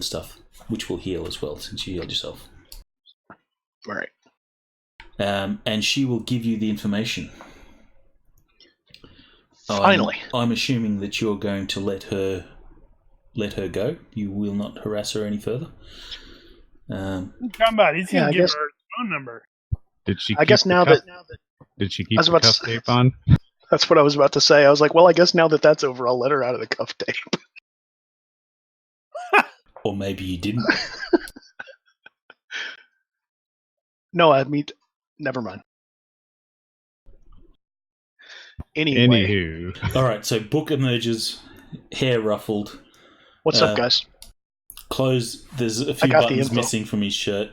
stuff, which will heal as well since you healed yourself. All right. And she will give you the information. Finally. I'm assuming that you're going to let her go. You will not harass her any further. Come on, he's gonna give her his phone number. Did she? I guess now that did she keep the cuff tape on? That's what I was about to say. I was like, well, I guess now that that's over, I'll let her out of the cuff tape. Or maybe you didn't. No, never mind. Anyway. Anywho. All right, so Book emerges, hair ruffled. What's up, guys? Clothes, there's a few buttons missing from his shirt.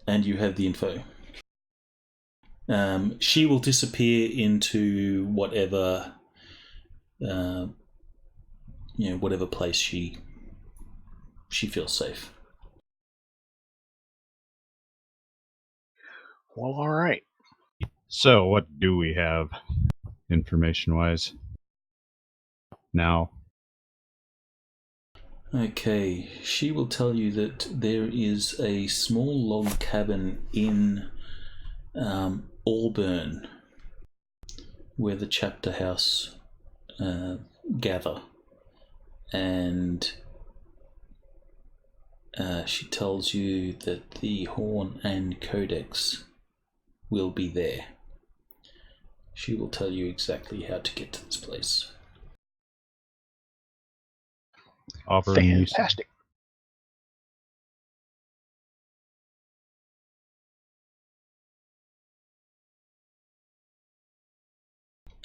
And you have the info. She will disappear into whatever whatever place she feels safe. Well, all right. So, what do we have, information-wise, now? Okay, she will tell you that there is a small log cabin in Auburn where the chapter house gather, and she tells you that the Horn and Codex will be there. She will tell you exactly how to get to this place. Fantastic.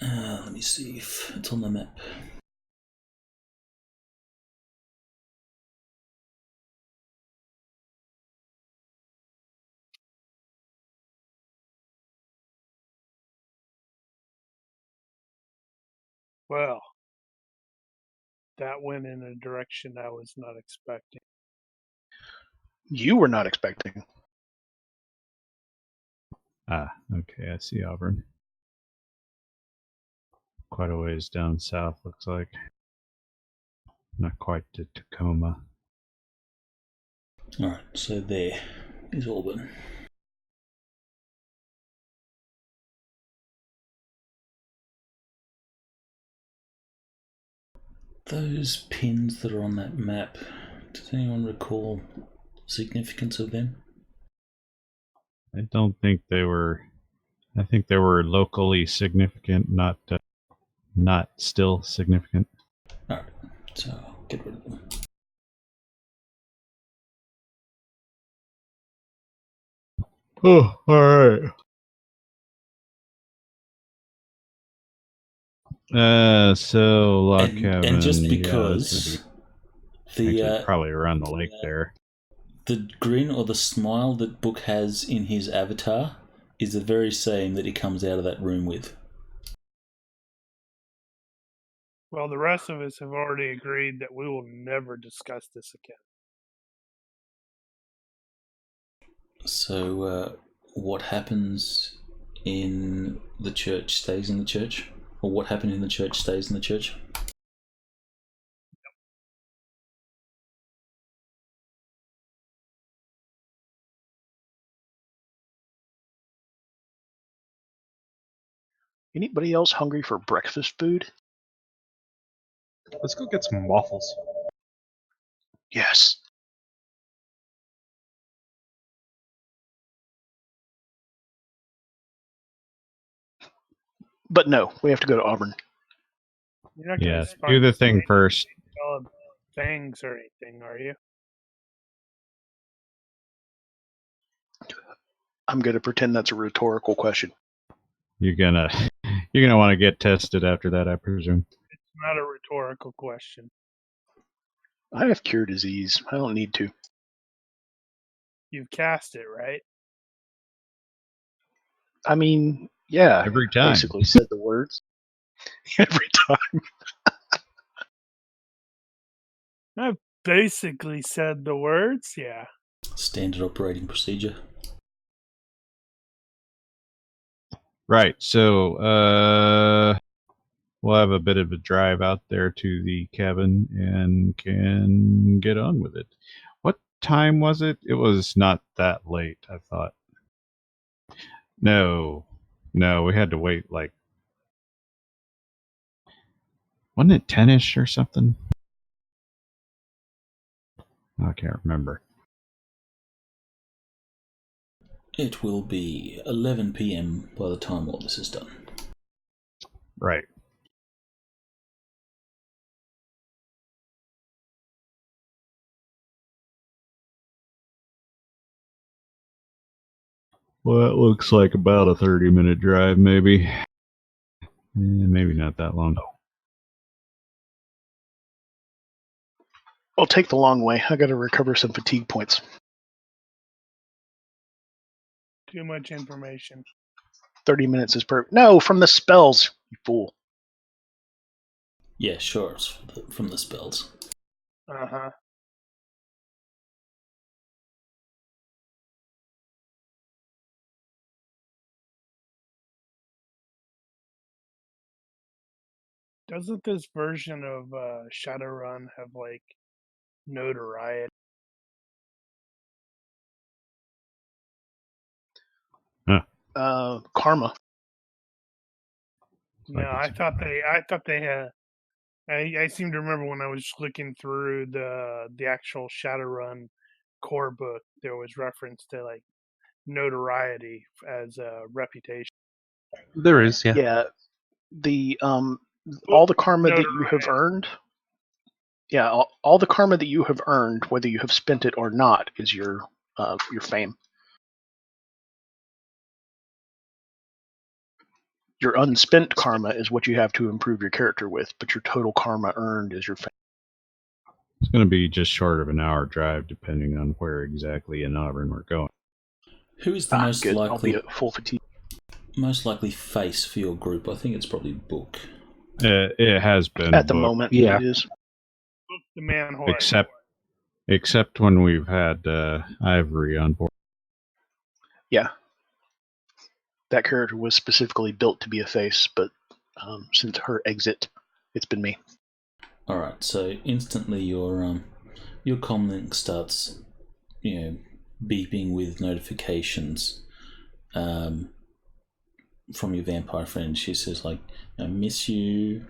Let me see if it's on the map. Well, That went in a direction I was not expecting. You were not expecting. Ah, okay, I see Auburn. Quite a ways down south, looks like. Not quite to Tacoma. Alright, so there is Auburn. Those pins that are on that map, does anyone recall the significance of them? I don't think they were. I think they were locally significant, not still significant. Alright, so I'll get rid of them. Oh, all right. So log cabin, and just yeah, because actually probably around the lake there. The grin or the smile that Book has in his avatar is the very same that he comes out of that room with. Well, the rest of us have already agreed that we will never discuss this again. So, what happens in the church stays in the church? Or what happened in the church stays in the church? Anybody else hungry for breakfast food? Let's go get some waffles. Yes. But no, we have to go to Auburn. You're not Yeah, gonna do the thing first. Things or anything, are you? I'm going to pretend that's a rhetorical question. You're gonna want to get tested after that, I presume. It's not a rhetorical question. I have cure disease. I don't need to. You've cast it, right? I mean, yeah. Every time. Basically said the words. Every time. I've basically said the words, yeah. Standard operating procedure. Right. So we'll have a bit of a drive out there to the cabin and can get on with it. What time was it? It was not that late, I thought. No, we had to wait like, wasn't it 10-ish or something? I can't remember. It will be 11 PM by the time all this is done. Right. Well, that looks like about a 30-minute drive, maybe. Maybe not that long. I'll take the long way. I got to recover some fatigue points. Too much information. 30 minutes is perfect. No, from the spells, you fool. Yeah, sure, it's from the spells. Uh-huh. Doesn't this version of Shadowrun have, like, notoriety? Karma. No, I thought they had. I seem to remember when I was looking through the actual Shadowrun core book, there was reference to like notoriety as a reputation. There is, yeah. Yeah. The all the karma that you have earned. Yeah, all the karma that you have earned, whether you have spent it or not, is your fame. Your unspent karma is what you have to improve your character with, but your total karma earned is your fame. It's going to be just short of an hour drive, depending on where exactly in Auburn we're going. Who is the most good. I'll likely be at full fatigue. Most likely face for your group? I think it's probably Book. It has been At the booked. moment. Yeah. It is. The man horse. Except when we've had Ivory on board. Yeah. That character was specifically built to be a face, but since her exit, it's been me. All right. So instantly your comlink starts, beeping with notifications from your vampire friend. She says like, "I miss you.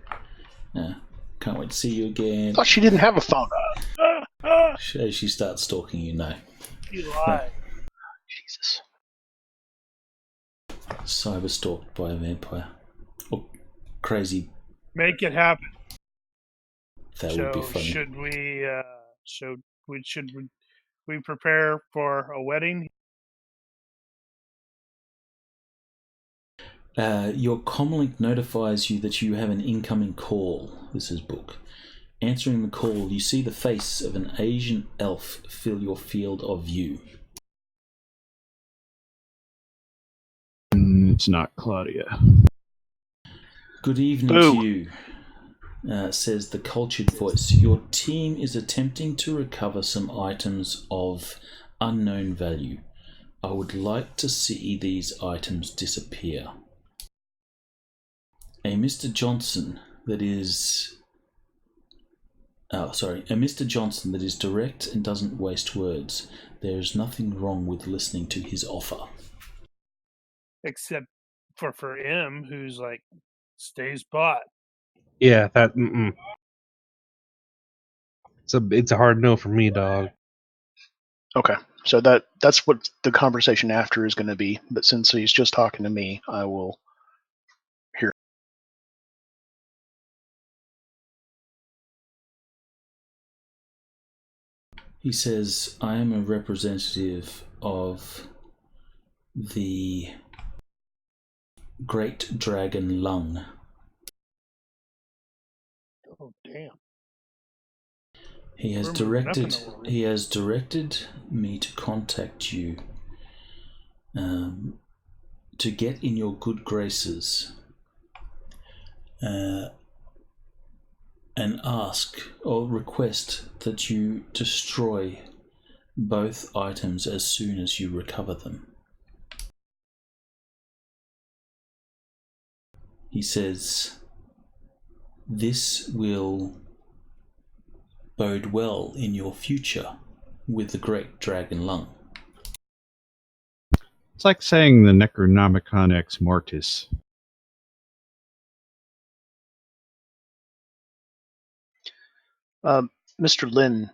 Can't wait to see you again." Thought she didn't have a phone. She starts stalking you now. You lie. Jesus. Cyber stalked by a vampire. Oh, crazy. Make it happen. That would be funny. Should we prepare for a wedding? Your comlink notifies you that you have an incoming call. This is Book. Answering the call, you see the face of an Asian elf fill your field of view. It's not Claudia. Good evening Boo. to you, says the cultured voice. Your team is attempting to recover some items of unknown value. I would like to see these items disappear. A Mr. Johnson that is direct and doesn't waste words. There is nothing wrong with listening to his offer. Except for M, who's like stays bought. Yeah, that. It's a hard no for me, dog. Okay, so that's what the conversation after is going to be. But since he's just talking to me, I will hear. He says, "I am a representative of the Great Dragon Lung. Oh damn! He has directed me to contact you to get in your good graces and ask or request that you destroy both items as soon as you recover them." He says, "This will bode well in your future with the Great Dragon Lung." It's like saying the Necronomicon Ex Mortis. Mr. Lin,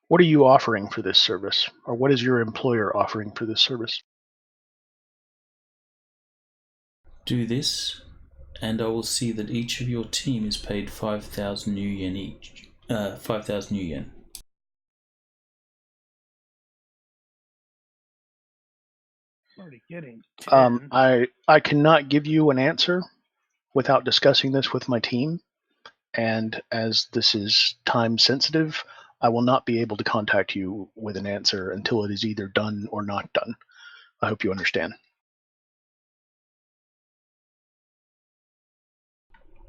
what are you offering for this service? Or what is your employer offering for this service? Do this, and I will see that each of your team is paid 5,000 new yen each. 5,000 new yen. Already getting 10. I cannot give you an answer without discussing this with my team. And as this is time sensitive, I will not be able to contact you with an answer until it is either done or not done. I hope you understand.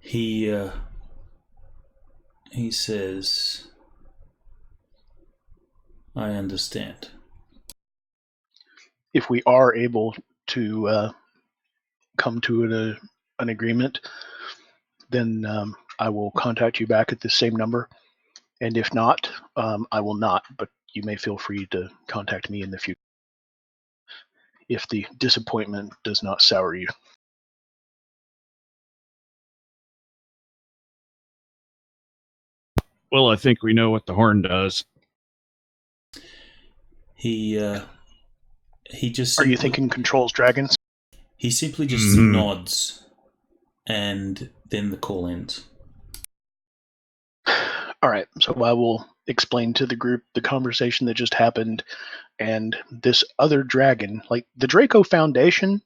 He says, "I understand." If we are able to come to an agreement, then I will contact you back at the same number. And if not, I will not, but you may feel free to contact me in the future if the disappointment does not sour you. Well, I think we know what the horn does. He just Are you thinking controls dragons? He simply just nods, and then the call ends. All right, so I will explain to the group the conversation that just happened, and this other dragon, like the Draco Foundation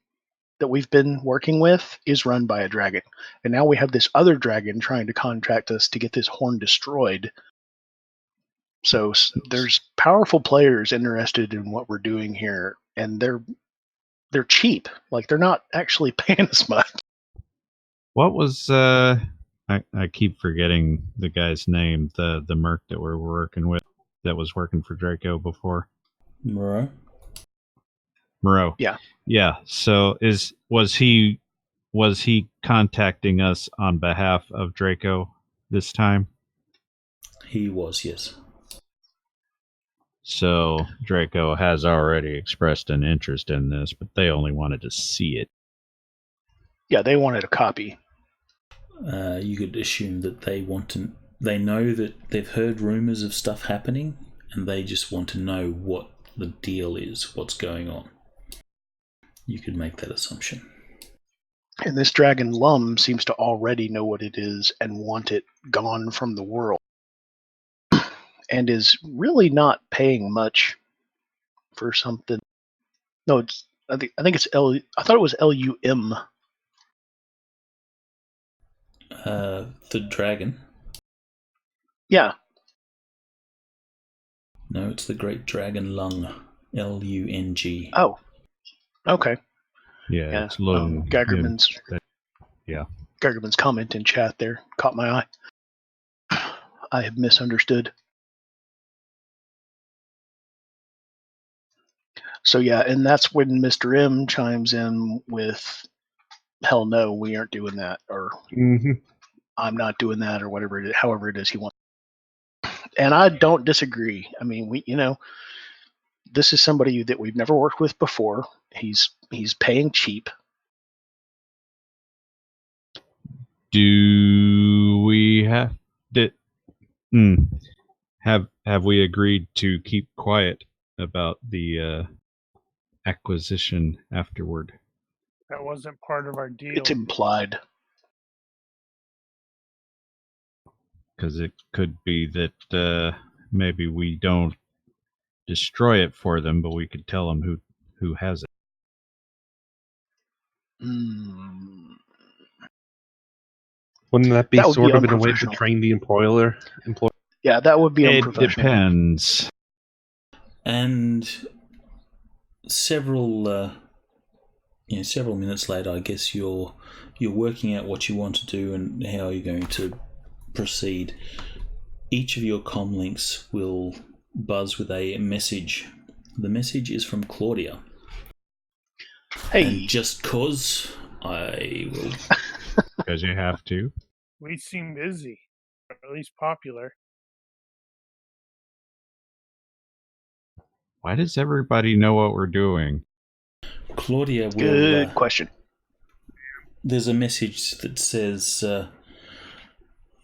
that we've been working with, is run by a dragon, and now we have this other dragon trying to contract us to get this horn destroyed. So there's powerful players interested in what we're doing here, and they're cheap. Like they're not actually paying us much. What was I keep forgetting the guy's name, the merc that we're working with, that was working for Draco before. Moreau? Moreau. Yeah. So was he contacting us on behalf of Draco this time? He was, yes. So Draco has already expressed an interest in this, but they only wanted to see it. Yeah, they wanted a copy. You could assume that they know that they've heard rumors of stuff happening, and they just want to know what the deal is, what's going on. You could make that assumption. And this dragon Lum seems to already know what it is and want it gone from the world. And is really not paying much for something. No, I think it's L. I thought it was LUM. The dragon? Yeah. No, it's the Great Dragon Lung. Lung. Oh. Okay. Yeah, it's Lung. Geigerman's. Yeah. Geigerman's comment in chat there caught my eye. I have misunderstood. So yeah, and that's when Mr. M chimes in with, "Hell no, we aren't doing that," or "I'm not doing that," or whatever it is, however it is he wants. And I don't disagree. I mean, this is somebody that we've never worked with before. He's paying cheap. Do we have have we agreed to keep quiet about the acquisition afterward? That wasn't part of our deal. It's implied. Because it could be that maybe we don't destroy it for them, but we could tell them who has it. Wouldn't that be That would sort be of in a way to unprofessional. train the employer? Yeah, that would be It unprofessional. depends. And several minutes later, I guess you're working out what you want to do and how you're going to proceed. Each of your comm links will buzz with a message. The message is from Claudia. Hey, and just cause I will. Because you have to. We seem busy, or at least popular. Why does everybody know what we're doing? Claudia will. Good question. There's a message that says,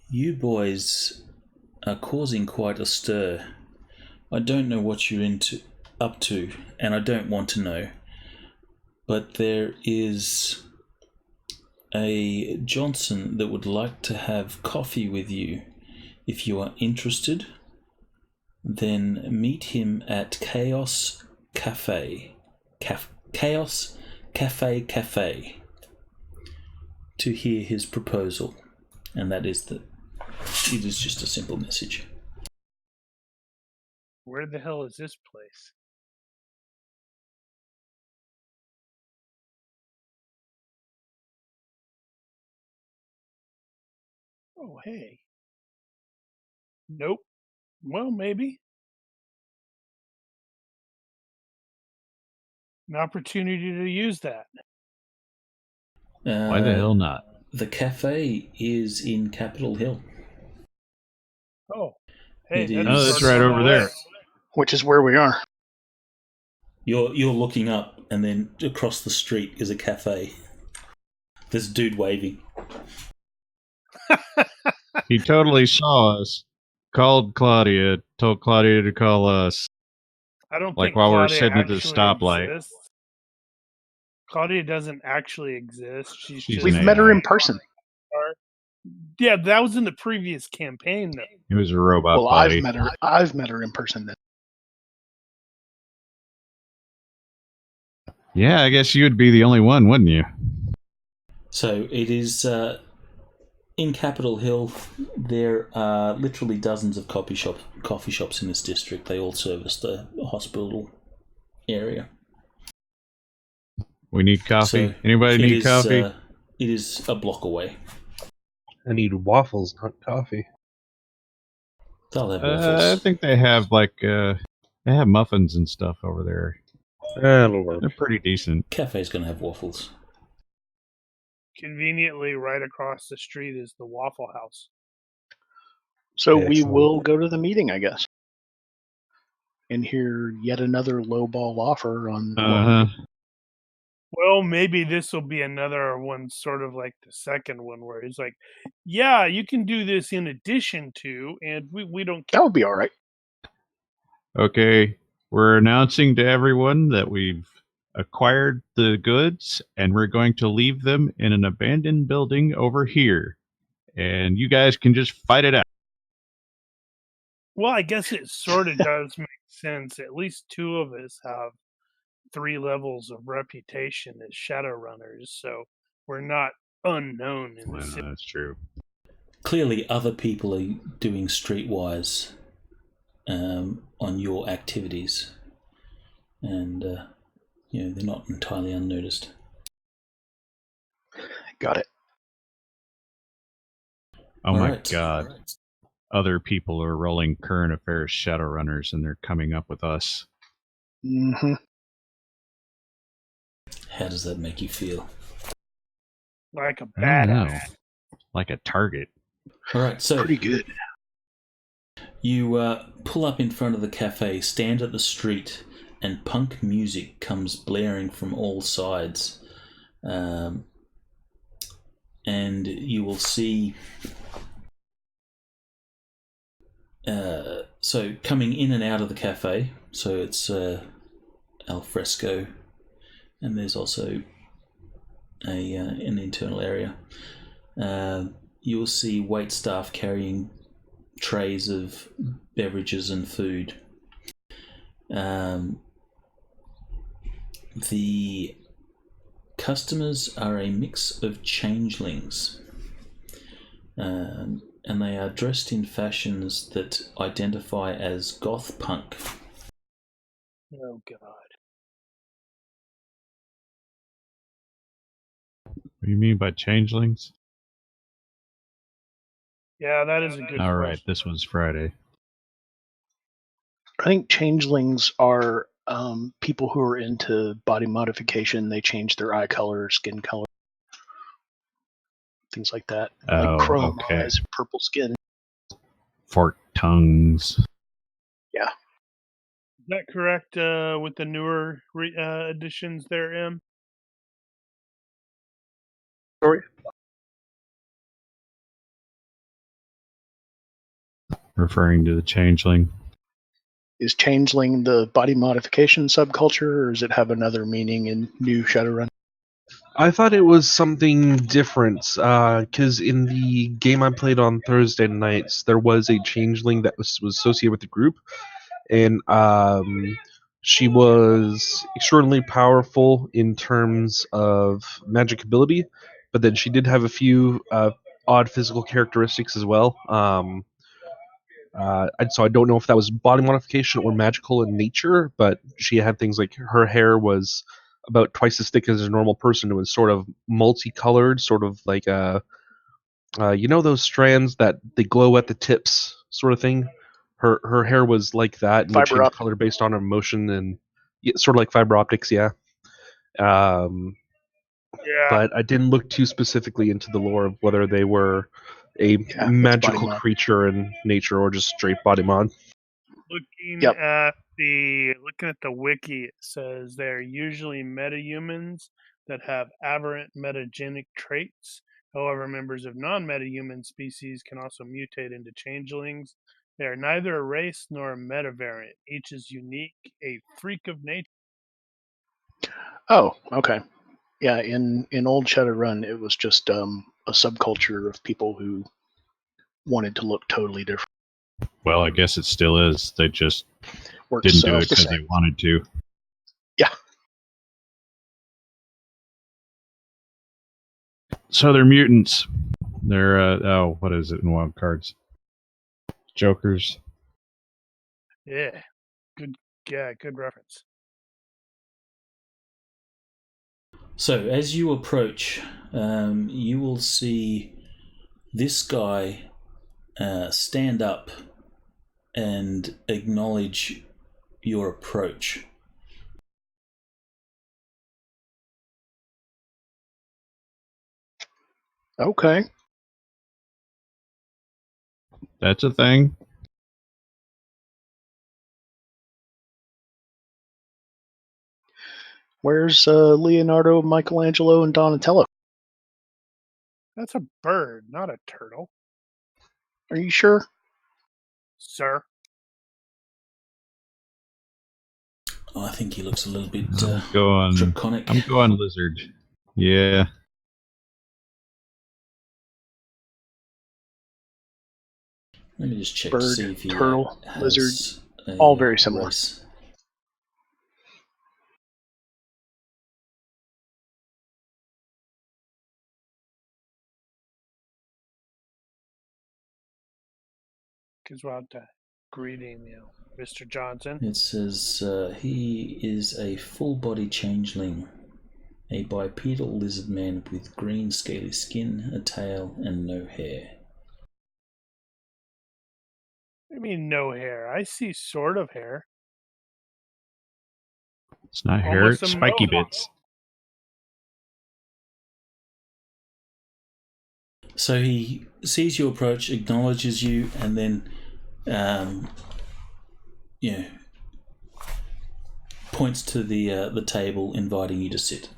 "You boys are causing quite a stir. I don't know what you're up to, and I don't want to know. But there is a Johnson that would like to have coffee with you. If you are interested, then meet him at Chaos Cafe. Chaos Cafe to hear his proposal." And that is it is just a simple message. Where the hell is this place? Oh, hey. Nope. Well, maybe. An opportunity to use that. Why the hell not? The cafe is in Capitol Hill. Oh, hey, that's right over there. Which is where we are. You're looking up, and then across the street is a cafe. There's a dude waving. He totally saw us. Called Claudia. Told Claudia to call us. I don't Like think while we're Claudia sitting at the actually stoplight. exists. Claudia doesn't actually exist. She's just We've met her in person. Yeah, that was in the previous campaign, though. It was a robot Well, body. I've met her in person then. Yeah, I guess you would be the only one, wouldn't you? So it is in Capitol Hill. There are literally dozens of coffee shops in this district. They all service the hospital area. We need coffee. So Anybody need coffee? It is a block away. I need waffles, not coffee. They'll have I waffles. think they have they have muffins and stuff over there. That'll work. They're pretty decent. Cafe's going to have waffles. Conveniently, right across the street is the Waffle House. So we Excellent. will go to the meeting, I guess, and hear yet another lowball offer on. Well, maybe this will be another one, sort of like the second one, where he's like, "Yeah, you can do this in addition to, and we don't care." That would be all right. Okay, we're announcing to everyone that we've acquired the goods and we're going to leave them in an abandoned building over here. And you guys can just fight it out. Well, I guess it sort of does make sense. At least two of us have 3 levels of reputation as Shadowrunners, so we're not unknown in the Well, city. that's true. Clearly, other people are doing streetwise on your activities, and they're not entirely unnoticed. Got it. Oh All my right. god. Other people are rolling current affairs Shadowrunners and they're coming up with us. Mm-hmm. How does that make you feel? Like a I don't know. badass. Like a target. All right, so Pretty good. you pull up in front of the cafe, stand at the street, and punk music comes blaring from all sides. And you will see... so coming in and out of the cafe, so it's al fresco, and there's also an internal area. You will see wait staff carrying trays of beverages and food. The customers are a mix of changelings, and they are dressed in fashions that identify as goth punk. Oh, God. What do you mean by changelings? Yeah, that is a good All right, question. this was Friday. I think changelings are people who are into body modification. They change their eye color, skin color, things like that. Like Oh, chrome okay. eyes, purple skin. Forked tongues. Yeah. Is that correct with the newer editions there, M? Sorry. Referring to the changeling. Is changeling the body modification subculture, or does it have another meaning in new Shadowrun? I thought it was something different, because in the game I played on Thursday nights, there was a changeling that was associated with the group, and she was extraordinarily powerful in terms of magic ability, but then she did have a few odd physical characteristics as well. So I don't know if that was body modification or magical in nature, but she had things like her hair was about twice as thick as a normal person. It was sort of multicolored, sort of like those strands that they glow at the tips, sort of thing. Her hair was like that and would Fiber change optic. color based on emotion and sort of like fiber optics, yeah. Um, Yeah. but I didn't look too specifically into the lore of whether they were a Yeah, magical body mod. creature in nature or just straight body mod. Looking Yep. at the wiki, it says they're usually metahumans that have aberrant metagenic traits. However, members of non-metahuman species can also mutate into changelings. They are neither a race nor a metavariant. Each is unique, a freak of nature. Oh, okay. Yeah, in old Shadowrun, it was just a subculture of people who wanted to look totally different. Well, I guess it still is. They just Works didn't do it the because same. they wanted to. Yeah. So they're mutants. They're what is it in Wild Cards? Jokers. Yeah, good reference. So as you approach, you will see this guy stand up and acknowledge your approach. Okay. That's a thing. Where's Leonardo, Michelangelo, and Donatello? That's a bird, not a turtle, Are you sure? sir. I think he looks a little bit draconic. I'm going lizard. Yeah. Let me just check Bird, to see if he turtle, has lizard, a, all very similar. race. Because we're out to greeting you, Mr. Johnson. It says he is a full-body changeling, a bipedal lizard man with green scaly skin, a tail, and no hair. I mean, no hair. I see sort of hair. It's not hair, Almost it's a spiky mohawk. bits. So he sees you approach, acknowledges you, and then, points to the table, inviting you to sit.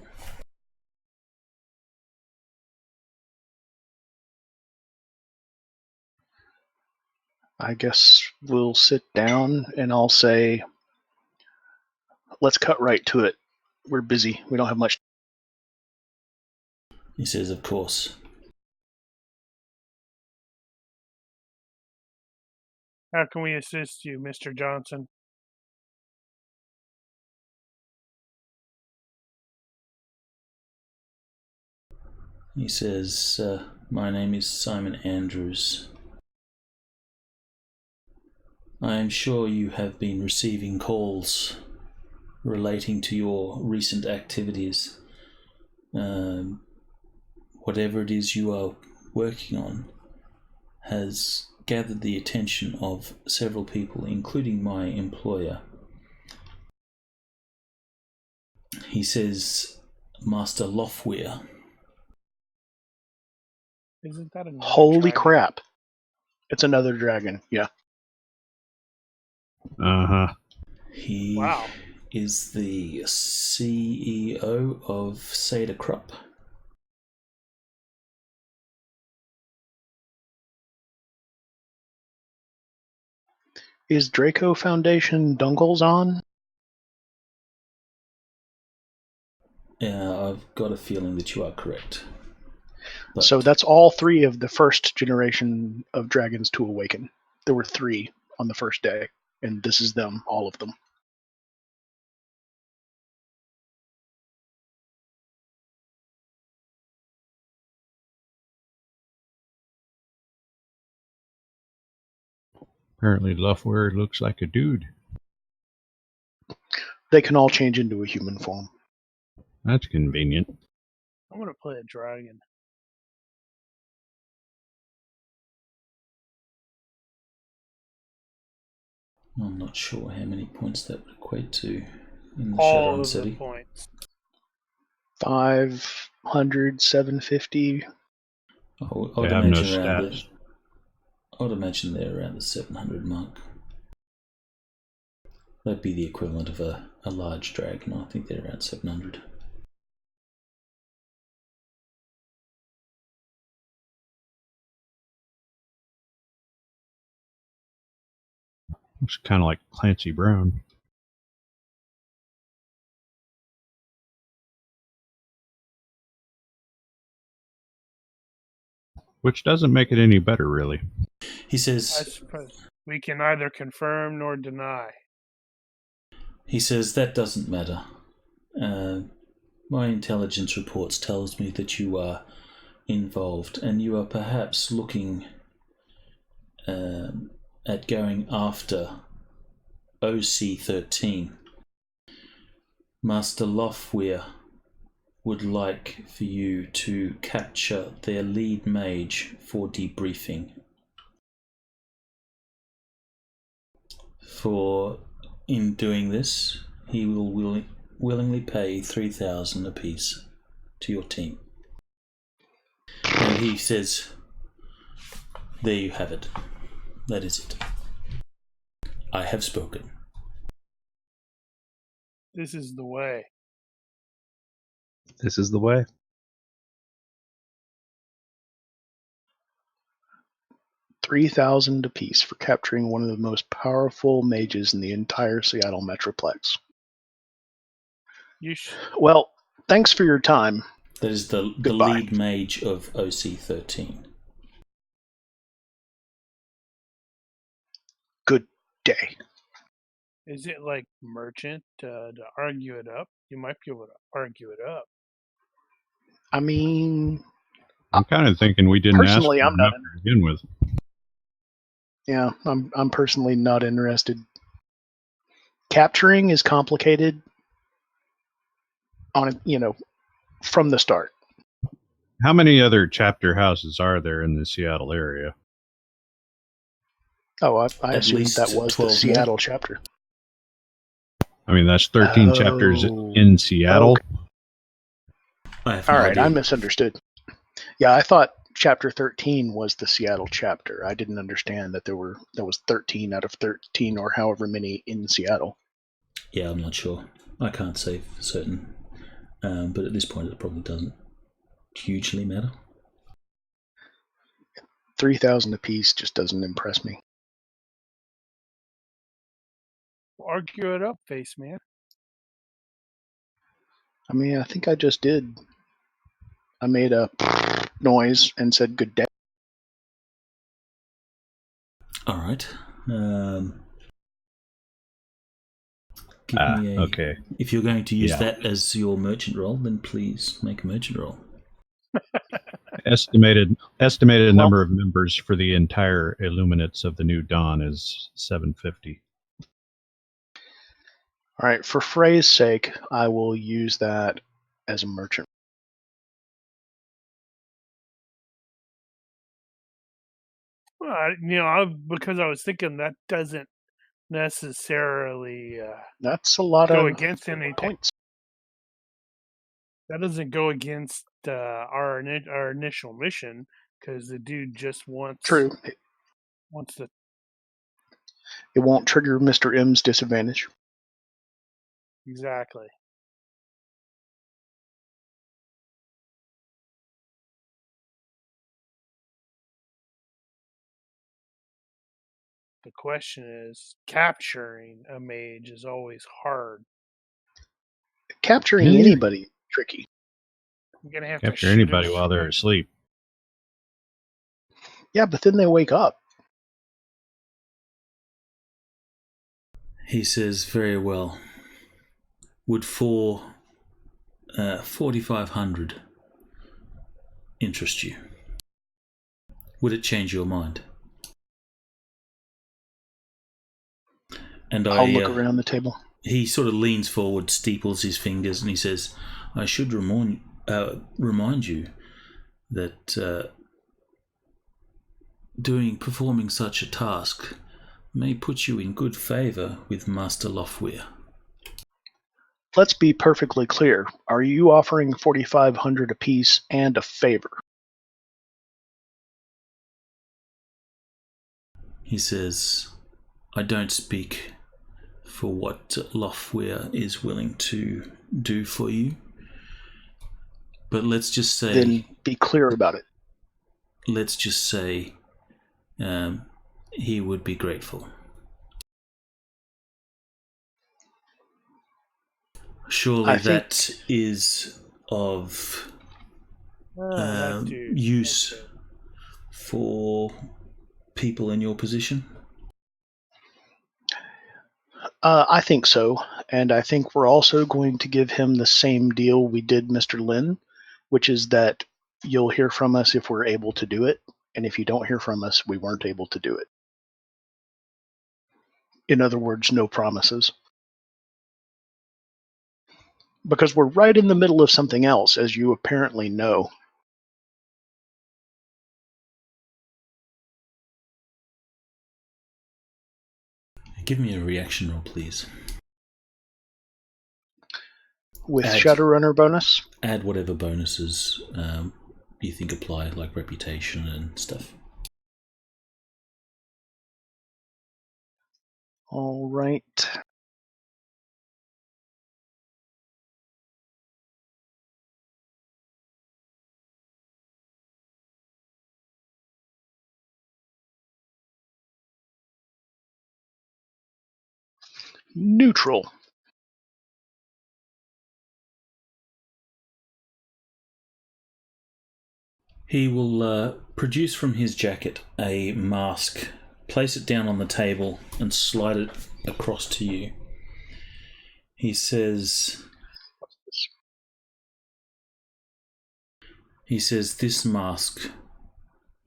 I guess we'll sit down and I'll say, let's cut right to it. We're busy. We don't have much. He says, "Of course." How can we assist you, Mr. Johnson? He says, "My name is Simon Andrews. I am sure you have been receiving calls relating to your recent activities. Whatever it is you are working on has gathered the attention of several people, including my employer." He says, "Master Lofweir." Isn't that another Holy dragon? crap. It's another dragon. Yeah. Uh-huh. He Wow. is the CEO of Shadowrun. Is Draco Foundation Dungles on? Yeah, I've got a feeling that you are correct. But So that's all 3 of the first generation of dragons to awaken. There were 3 on the first day, and this is them, all of them. Apparently Luffware looks like a dude. They can all change into a human form. That's convenient. I'm going to play a dragon. I'm not sure how many points that would equate to in the All Shadowrun of the city. points. 500, 750. I would They have no imagine around stats. I would imagine they're around the 700 mark. That'd be the equivalent of a large dragon. I think they're around 700. Looks kind of like Clancy Brown. Which doesn't make it any better, really. He I says, suppose we can neither confirm nor deny. that doesn't matter. My intelligence reports tells me that you are involved, and you are perhaps looking at going after OC-13. Master Lofweir would like for you to capture their lead mage for debriefing. In doing this, he will willingly pay 3,000 apiece to your team. And he says, there you have it. That is it. I have spoken. This is the way. This is the way. $3,000 apiece for capturing one of the most powerful mages in the entire Seattle Metroplex. Well, thanks for your time. That is the lead mage of OC13. Good day. Is it like merchant to argue it up? You might be able to argue it up. I mean, I'm kind of thinking we didn't ask for personally, I'm enough not. to begin with. Yeah, I'm personally not interested. Capturing is complicated on from the start. How many other chapter houses are there in the Seattle area? Oh, I At assumed least that was the 12 Seattle more. chapter. I mean, that's 13 chapters in Seattle. I have All no right, idea. I misunderstood. Yeah, I thought chapter 13 was the Seattle chapter. I didn't understand that there was 13 out of 13 or however many in Seattle. Yeah, I'm not sure. I can't say for certain. But at this point, it probably doesn't hugely matter. 3,000 apiece just doesn't impress me. Argue it up, face man. I mean, I think I just did. I made a noise and said good day. All right. Give me okay. If you're going to use that as your merchant roll, then please make a merchant roll. Estimated number of members for the entire Illuminates of the New Dawn is 750. All right, for phrase sake, I will use that as a merchant. Because I was thinking that doesn't necessarily That's a lot go of against anything. points. That doesn't go against our initial mission, because the dude just wants. True. Wants to. It won't trigger Mr. M's disadvantage. Exactly. The question is, capturing a mage is always hard. Capturing anybody is tricky. You're gonna have Capture to shoot anybody him. while they're asleep. Yeah, but then they wake up. He says, very well. Would 4,500 interest you? Would it change your mind? And I'll look around the table. He sort of leans forward, steeples his fingers, and he says, I should remind you that performing such a task may put you in good favour with Master Lofweir. Let's be perfectly clear. Are you offering 4,500 apiece and a favor? He says, I don't speak for what Lofweir is willing to do for you. But let's just say... Then be clear about it. Let's just say he would be grateful. Surely that is of use for people in your position? I think so. And I think we're also going to give him the same deal we did Mr. Lin, which is that you'll hear from us if we're able to do it. And if you don't hear from us, we weren't able to do it. In other words, no promises. Because we're right in the middle of something else, as you apparently know. Give me a reaction roll, please. With Shadowrunner bonus? Add whatever bonuses you think apply, like reputation and stuff. All right. Neutral. He will produce from his jacket a mask, place it down on the table, and slide it across to you. He says, this mask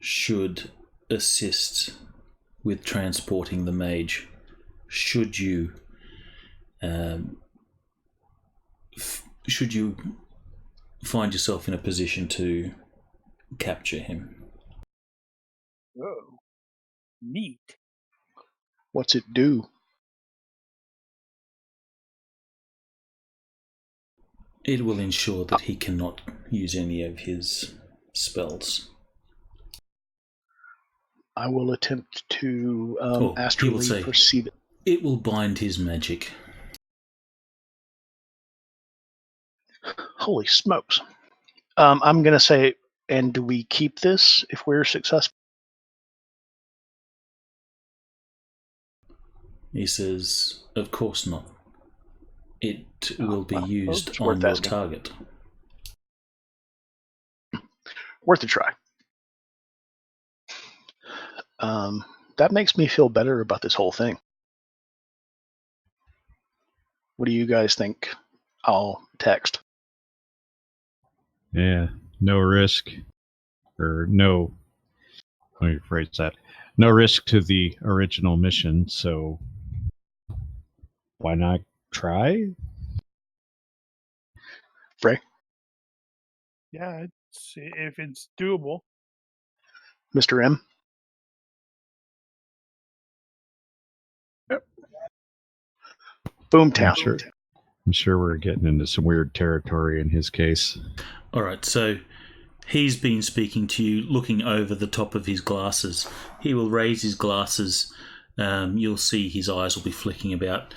should assist with transporting the mage, should you find yourself in a position to capture him. Oh, neat. What's it do? It will ensure that he cannot use any of his spells. I will attempt to astrally perceive it. It will bind his magic. Holy smokes. I'm going to say, and do we keep this if we're successful? He says, of course not. It will be used well, on your target. Worth a try. That makes me feel better about this whole thing. What do you guys think? I'll text. Yeah, no risk, or no, let me rephrase that. No risk to the original mission, so why not try? Frey? Yeah, if it's doable. Mr. M? Yep. Boomtown. I'm sure we're getting into some weird territory in his case. All right, so he's been speaking to you, looking over the top of his glasses. He will raise his glasses. You'll see his eyes will be flicking about,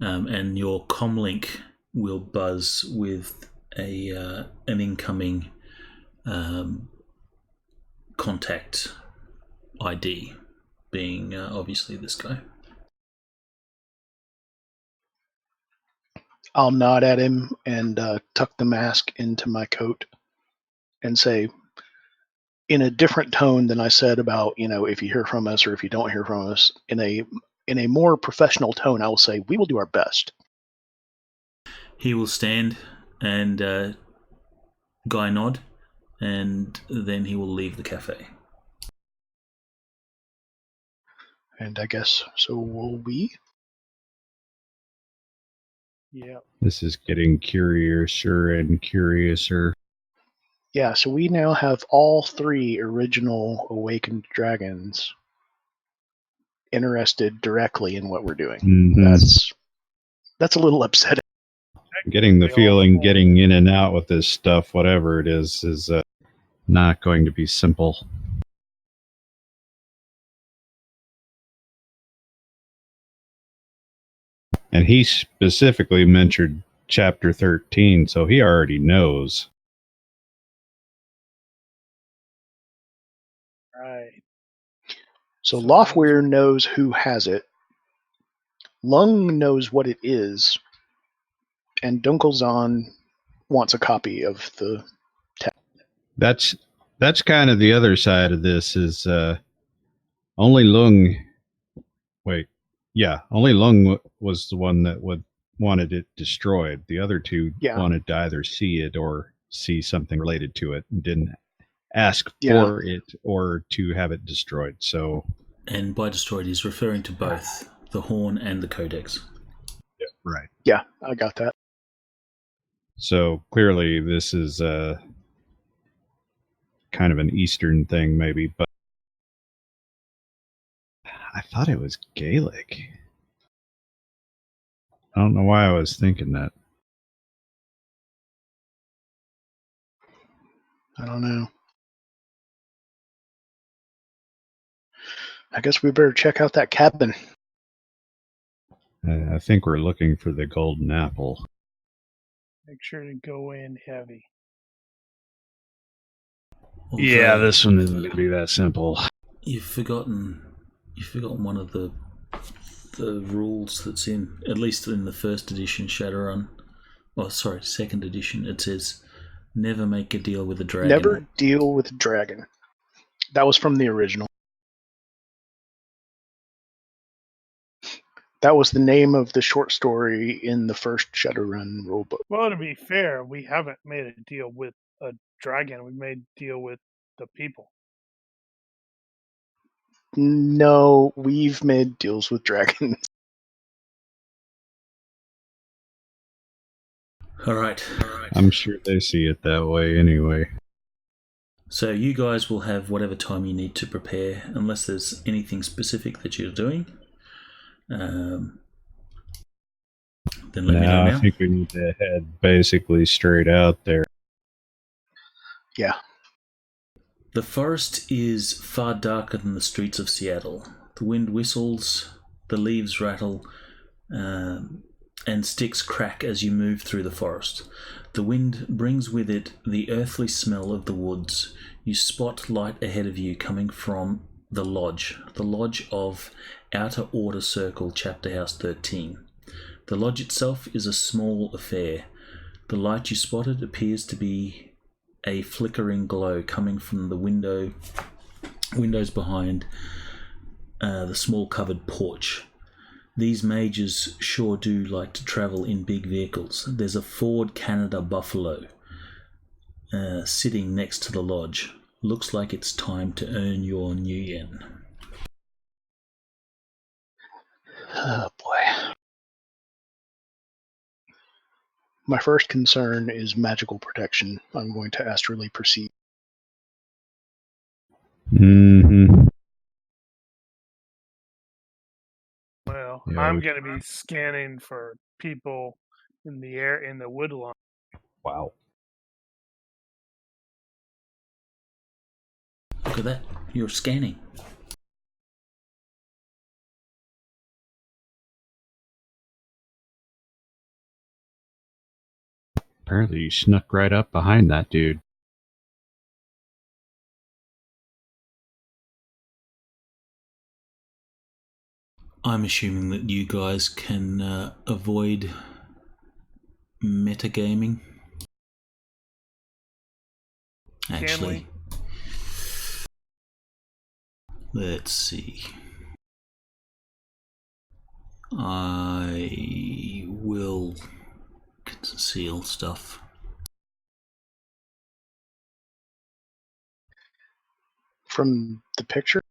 and your comlink will buzz with an incoming contact ID, being obviously this guy. I'll nod at him and tuck the mask into my coat and say, in a different tone than I said about, if you hear from us or if you don't hear from us, in a more professional tone, I will say, we will do our best. He will stand and guy nod, and then he will leave the cafe. And I guess so will we. Yeah. This is getting curiouser and curiouser. Yeah, so we now have all 3 original Awakened Dragons interested directly in what we're doing. Mm-hmm. That's a little upsetting. Getting the feeling getting in and out with this stuff, whatever it is not going to be simple. And he specifically mentioned chapter 13, so he already knows. Right. So Loftweir knows who has it. Lung knows what it is. And Dunkelzahn wants a copy of the text. That's kind of the other side of this is only Lung was the one that wanted it destroyed. The other 2 wanted to either see it or see something related to it and didn't ask for it or to have it destroyed. So, and by destroyed, he's referring to both the horn and the codex. Yeah, right. Yeah, I got that. So clearly, this is kind of an Eastern thing, maybe, but I thought it was Gaelic. I don't know why I was thinking that. I don't know. I guess we better check out that cabin. I think we're looking for the golden apple. Make sure to go in heavy. Yeah, this one isn't going to be that simple. You've forgotten one of the rules that's in, at least in the first edition Shadowrun. Oh, sorry, second edition. It says never make a deal with a dragon. Never deal with a dragon. That was from the original. That was the name of the short story in the first Shadowrun rulebook. Well, to be fair, we haven't made a deal with a dragon. We made a deal with the people. No, we've made deals with dragons. All right. I'm sure they see it that way anyway. So you guys will have whatever time you need to prepare, unless there's anything specific that you're doing. Then let me know now. I think we need to head basically straight out there. Yeah. The forest is far darker than the streets of Seattle. The wind whistles, the leaves rattle, and sticks crack as you move through the forest. The wind brings with it the earthly smell of the woods. You spot light ahead of you coming from the lodge of Outer Order Circle, Chapter House 13. The lodge itself is a small affair. The light you spotted appears to be a flickering glow coming from the windows behind the small covered porch. These mages sure do like to travel in big vehicles. There's a Ford Canada Buffalo sitting next to the lodge. Looks like it's time to earn your new yen. Oh boy. My first concern is magical protection. I'm going to astrally perceive. Mm-hmm. Well, Yeah, I'm going to be scanning for people in the air in the woodline. Wow. Look at that. You're scanning. Apparently you snuck right up behind that dude. I'm assuming that you guys can avoid metagaming. Actually, let's see. I will conceal stuff. From the picture?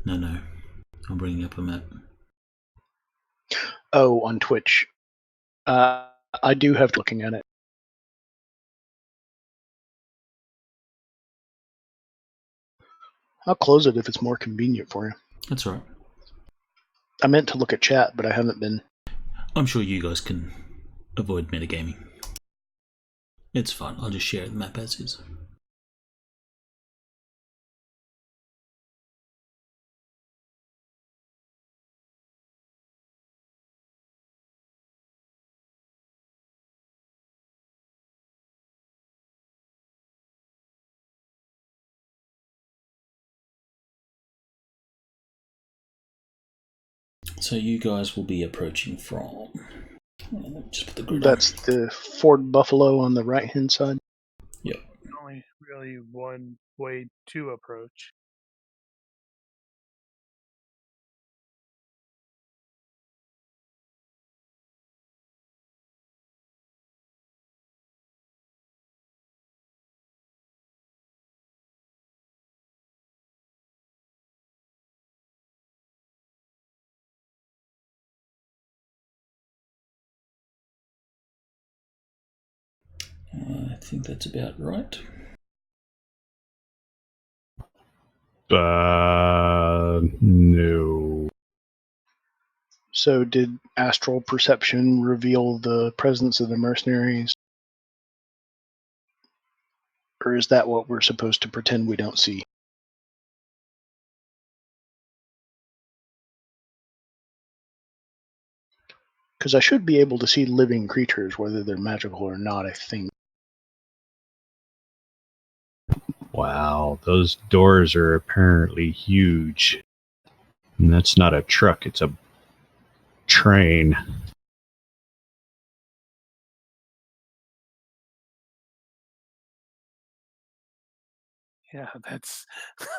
No. I'm bringing up a map. Oh, on Twitch. I do have looking at it. I'll close it if it's more convenient for you. That's all right. I meant to look at chat, but I haven't been. I'm sure you guys can avoid metagaming. It's fine. I'll just share the map as is. So you guys will be approaching from... Just put the grid That's on. the Ford Buffalo on the right-hand side. Yep. Only really one way to approach. I think that's about right. No. So did astral perception reveal the presence of the mercenaries? Or is that what we're supposed to pretend we don't see? Because I should be able to see living creatures, whether they're magical or not, I think. Wow, those doors are apparently huge. And that's not a truck, it's a train. Yeah, that's.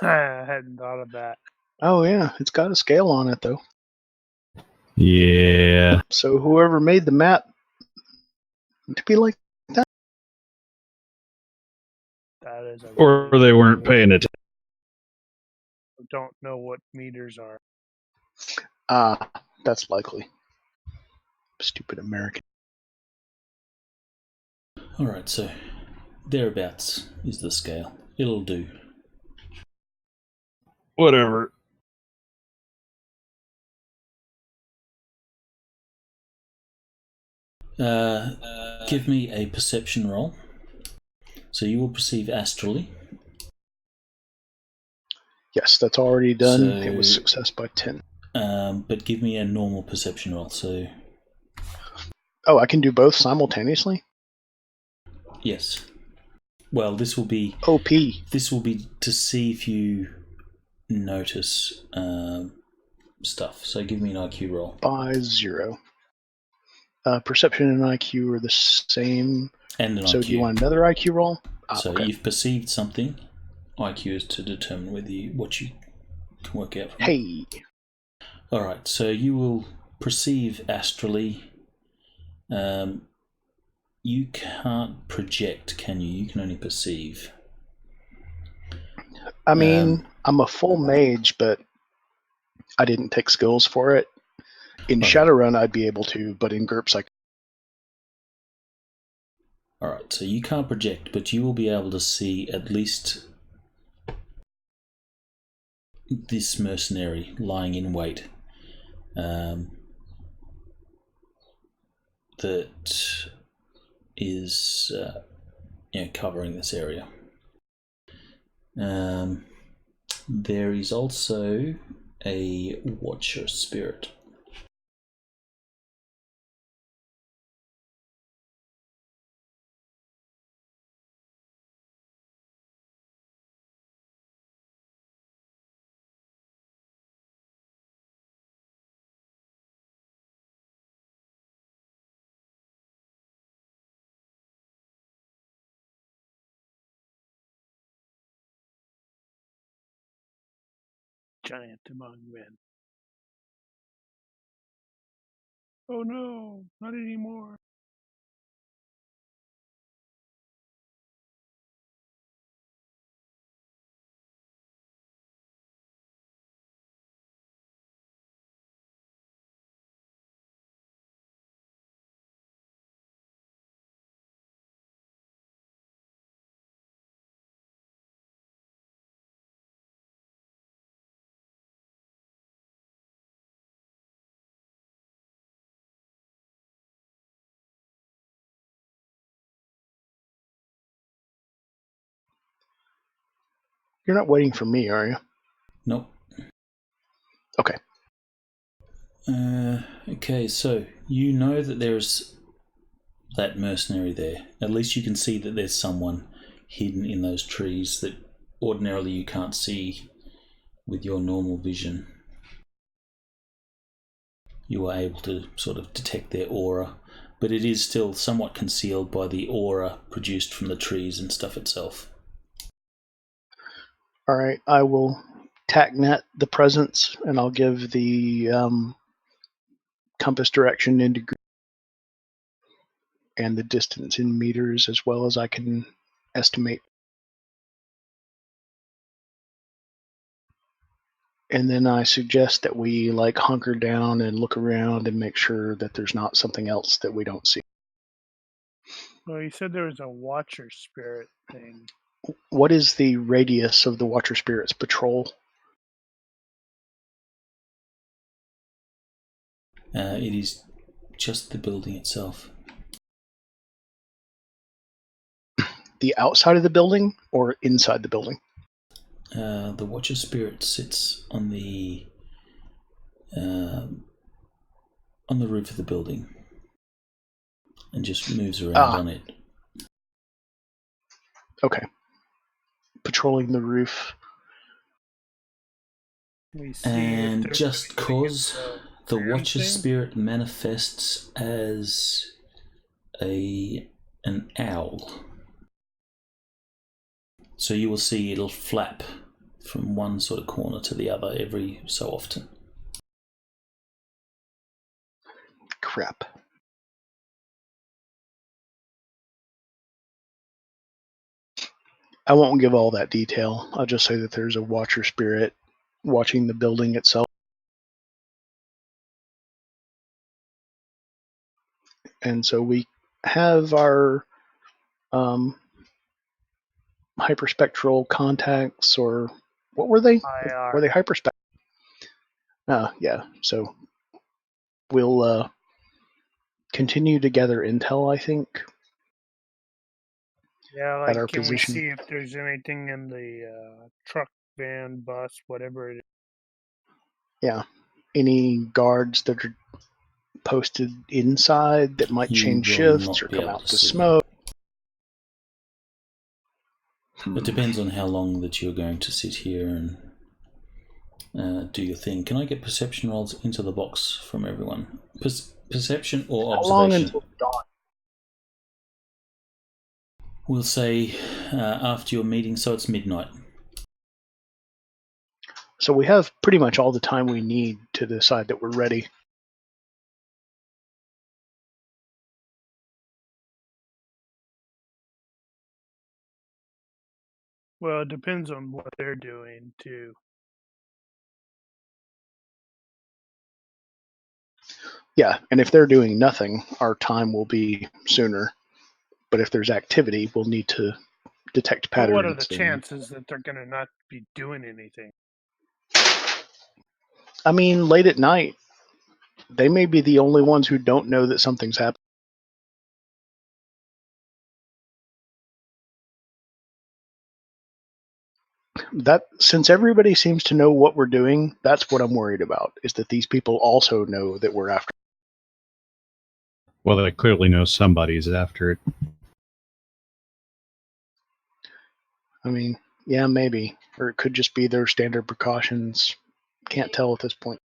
I hadn't thought of that. Oh yeah, it's got a scale on it though. Yeah. So whoever made the map to be like that. That is a. Or really they weren't paying attention. Don't know what meters are. That's likely. Stupid American. Alright, so thereabouts is the scale. It'll do. Whatever. Give me a perception roll. So you will perceive astrally. Yes, that's already done. So, it was success by 10. But give me a normal perception roll. So Oh, I can do both simultaneously? yes. Well, this will be OP. This will be to see if you notice stuff. So give me an IQ roll. By 0. Perception and IQ are the same. And an So IQ. do you want another IQ roll? So okay. you've perceived something. IQ is to determine what you can work out from it. Hey. Alright, so you will perceive astrally. You can't project, can you? You can only perceive. I mean, I'm a full mage, but I didn't take skills for it. In Shadowrun, I'd be able to, but in GURPS, I. Alright, so you can't project, but you will be able to see at least this mercenary lying in wait. That is covering this area. There is also a watcher spirit. Giant among men. Oh no, not anymore. You're not waiting for me, are you? Nope. Okay. Okay, so you know that there's that mercenary there. At least you can see that there's someone hidden in those trees that ordinarily you can't see with your normal vision. You are able to sort of detect their aura, but it is still somewhat concealed by the aura produced from the trees and stuff itself. All right, I will TACnet the presence, and I'll give the compass direction into and the distance in meters as well as I can estimate. And then I suggest that we hunker down and look around and make sure that there's not something else that we don't see. Well, you said there was a Watcher Spirit thing. What is the radius of the Watcher Spirit's patrol? It is just the building itself. The outside of the building or inside the building? The Watcher Spirit sits on the roof of the building and just moves around on it. Okay. Patrolling the roof. We see And just cause the Watcher thing? Spirit manifests as an owl. So you will see it'll flap from one sort of corner to the other every so often. Crap. I won't give all that detail. I'll just say that there's a Watcher Spirit watching the building itself. And so we have our hyperspectral contacts, or what were they? IR. Were they hyperspectral? Yeah. So we'll continue to gather intel, I think. Yeah, at our like, can we position. see if there's anything in the truck, van, bus, whatever it is? Yeah. Any guards that are posted inside that might You change will shifts not or be come able out to to see. smoke? It depends on how long that you're going to sit here and do your thing. Can I get perception rolls into the box from everyone? Perception or How long observation? until dawn? We'll say after your meeting, so it's midnight. So we have pretty much all the time we need to decide that we're ready. Well, it depends on what they're doing, too. Yeah, and if they're doing nothing, our time will be sooner. But if there's activity, we'll need to detect But patterns. what are the chances that they're going to not be doing anything? I mean, late at night, they may be the only ones who don't know that something's happening. That, since everybody seems to know what we're doing, that's what I'm worried about, is that these people also know that we're after. Well, they clearly know somebody's after it. I mean, yeah, maybe. Or it could just be their standard precautions. Can't tell at this point.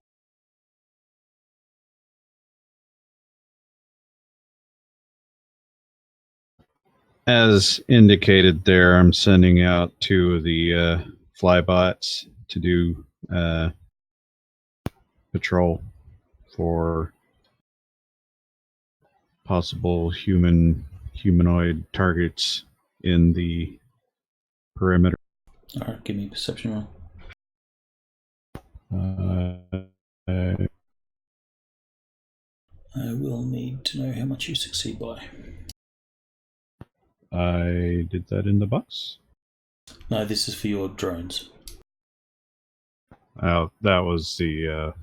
As indicated there, I'm sending out two of the flybots to do patrol for possible humanoid targets in the perimeter. All right, give me a perception roll. I will need to know how much you succeed by. I did that in the box. No, this is for your drones. Oh, that was the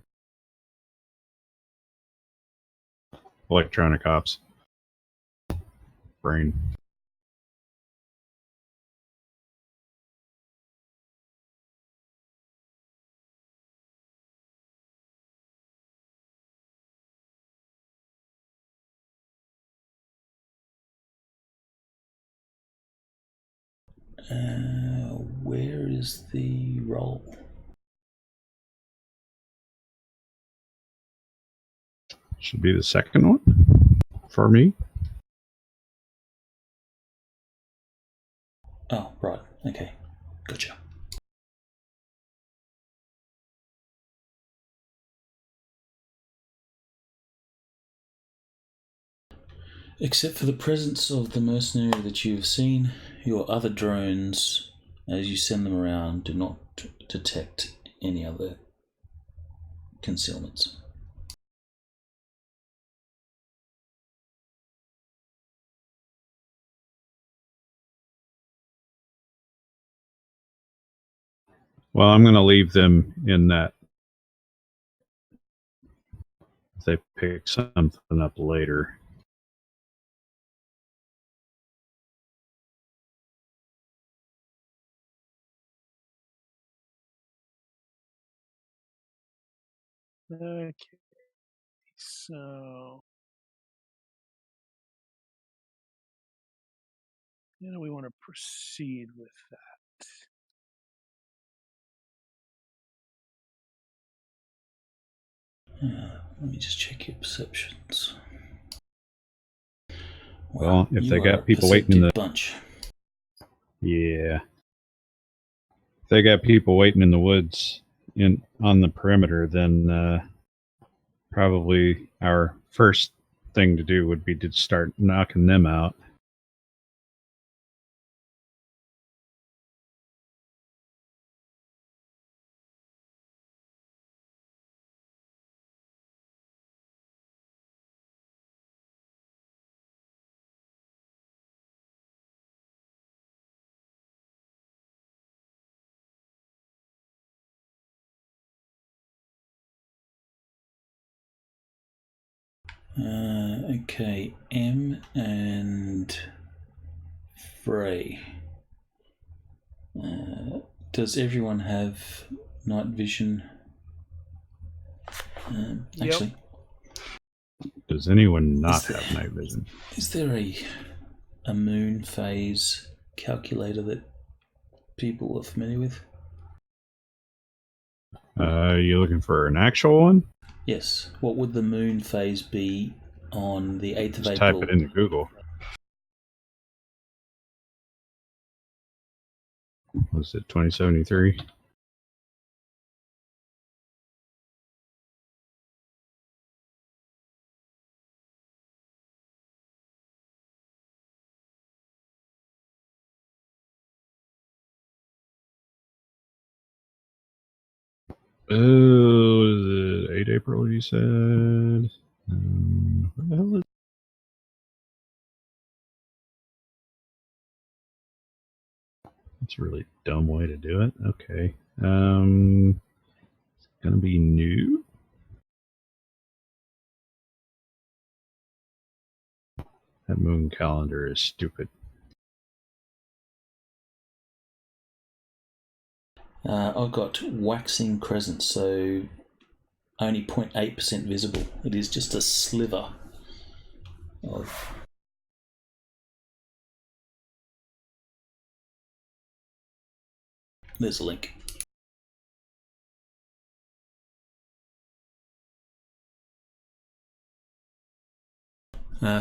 electronic ops. Brain. Where is the roll? Should be the second one for me. Oh, right. Okay. Gotcha. Except for the presence of the mercenary that you've seen, your other drones, as you send them around, do not detect any other concealments. Well, I'm going to leave them in that. If they pick something up later. Okay, so we want to proceed with that. Let me just check your perceptions. Well, if you they are got a people waiting in the bunch. Yeah. If they got people waiting in the woods on the perimeter, then probably our first thing to do would be to start knocking them out. Okay, M and Frey. Does everyone have night vision? Yep. Actually, Does anyone not have night vision? is there a moon phase calculator that people are familiar with? You looking for an actual one? Yes. What would the moon phase be on the 8th of Just April? type it into Google. Was it 2073? Oh, is it 8 April, you said? What the hell is That's a really dumb way to do it. Okay. It's going to be new. That moon calendar is stupid. I've got waxing crescent, so only 0.8% visible. It is just a sliver of. There's a link.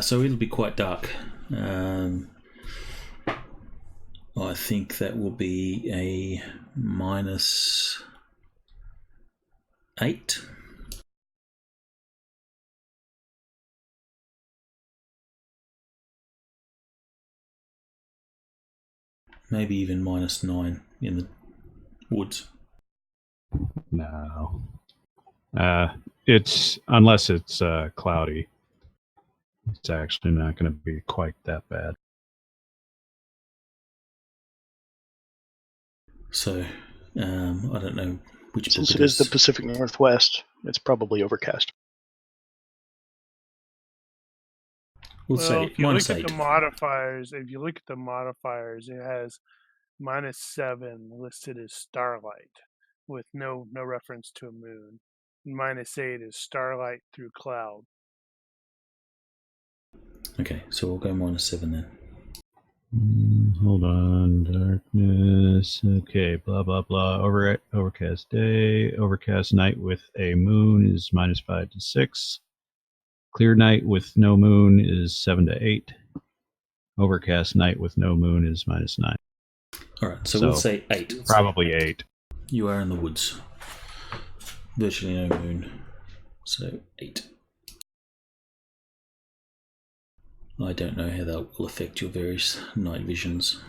So it'll be quite dark. I think that will be a -8. Maybe even -9 in the woods. No. It's unless it's cloudy. It's actually not going to be quite that bad. So I don't know which Since book it is the Pacific Northwest, it's probably overcast. We'll say if you look at -8. the modifiers, it has -7 listed as starlight, with no reference to a moon. -8 is starlight through cloud. Okay, so we'll go -7 then. Hold on, darkness. Okay, blah blah blah. Overcast day, overcast night with a moon is -5 to 6. Clear night with no moon is 7 to 8. Overcast night with no moon is -9. All right, so we'll say 8. Probably 8. You are in the woods. Virtually no moon. So 8. I don't know how that will affect your various night visions.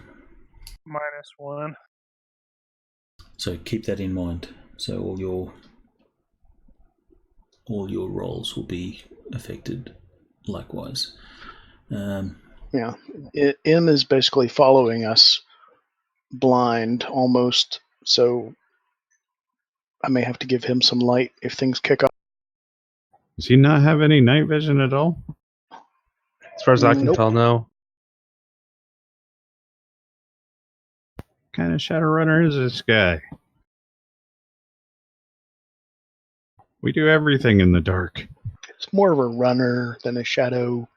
-1. So keep that in mind. So all your rolls will be affected likewise. Yeah, M is basically following us blind almost. So I may have to give him some light if things kick off. Does he not have any night vision at all? As far as I can Nope. tell, no. What kind of Shadowrunner is this guy? We do everything in the dark. It's more of a runner than a shadow.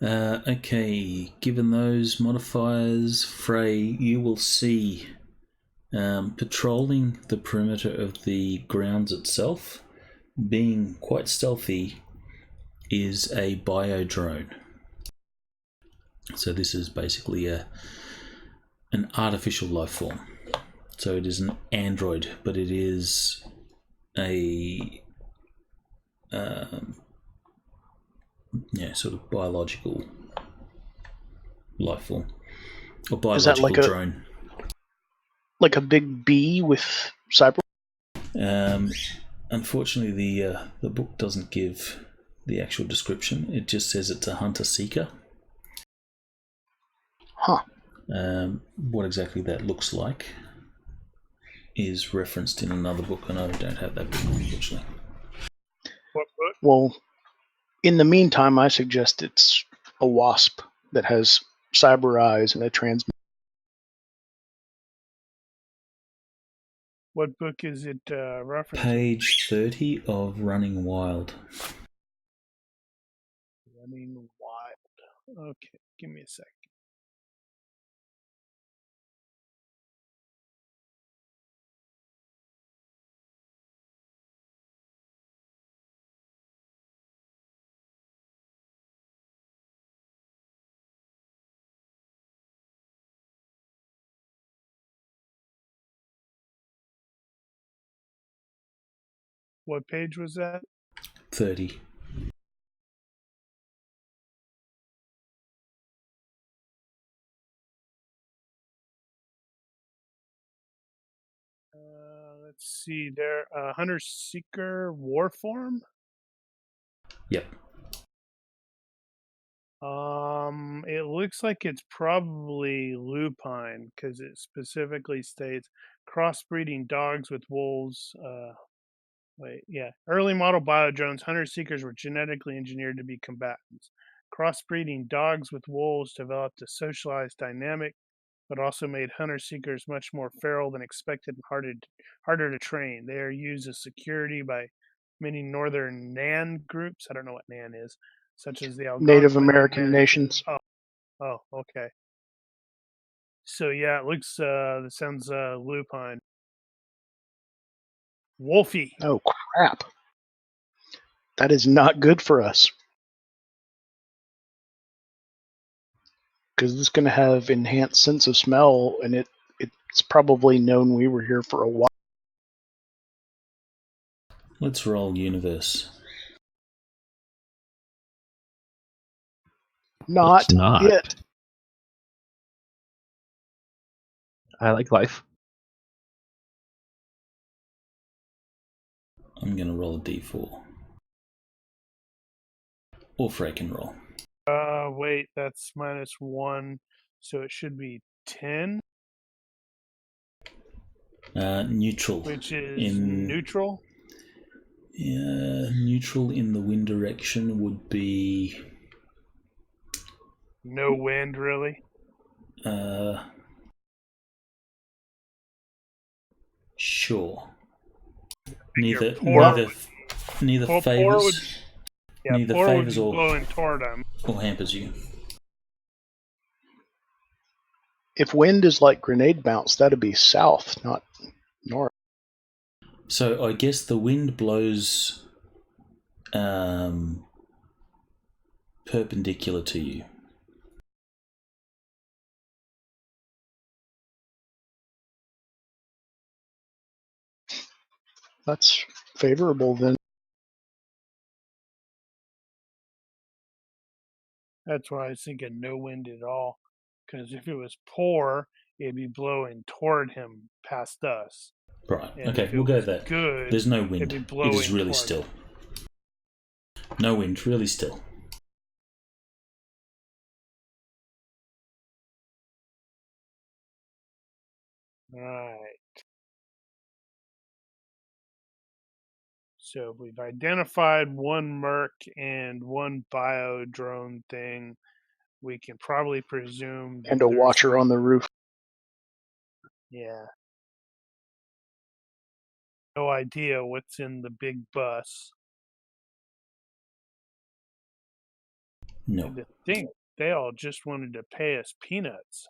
Okay, given those modifiers, Frey, you will see patrolling the perimeter of the grounds itself, being quite stealthy, is a biodrone. So this is basically an artificial life form. So it is an android, but it is a sort of biological life form, or biological drone. Like a big bee with cyber? Unfortunately, the book doesn't give the actual description. It just says it's a hunter-seeker. Huh. What exactly that looks like is referenced in another book, and I don't have that book, unfortunately. What book? Well, in the meantime, I suggest it's a wasp that has cyber eyes and a transmitter. What book is it referencing? Page 30 of Running Wild. Running Wild. Okay, give me a sec. What page was that? 30. Let's see. There, Hunter Seeker Warform. Yep. It looks like it's probably lupine because it specifically states crossbreeding dogs with wolves. Early model biodrones, hunter seekers were genetically engineered to be combatants. Crossbreeding dogs with wolves developed a socialized dynamic, but also made hunter seekers much more feral than expected and harder to train. They are used as security by many northern Nan groups. I don't know what Nan is, such as the Algonquin Native American nations. Oh, okay. So yeah, it looks. That sounds lupine. Wolfie. Oh, crap. That is not good for us. Because it's going to have enhanced sense of smell, and it's probably known we were here for a while. Let's roll universe. Not it. I like life. I'm going to roll a d4. Or Frey can roll. Wait, that's -1, so it should be 10. Neutral. Which is neutral? Yeah, neutral in the wind direction would be... No wind, really? Sure. Neither Poor favors... neither poor favors would or, be blowing toward him. or hampers you. If wind is like grenade bounce, that'd be south, not north. So I guess the wind blows perpendicular to you. That's favorable then. That's why I was thinking no wind at all. Because if it was poor, it'd be blowing toward him past us. Right, And okay, if it we'll go was with that. good, There's no it'd wind. be It blowing is really toward still. him. No wind, really still. Right. So we've identified one merc and one bio drone thing. We can probably presume that And a there's watcher on the roof. Yeah. No idea what's in the big bus. No. And to think they all just wanted to pay us peanuts.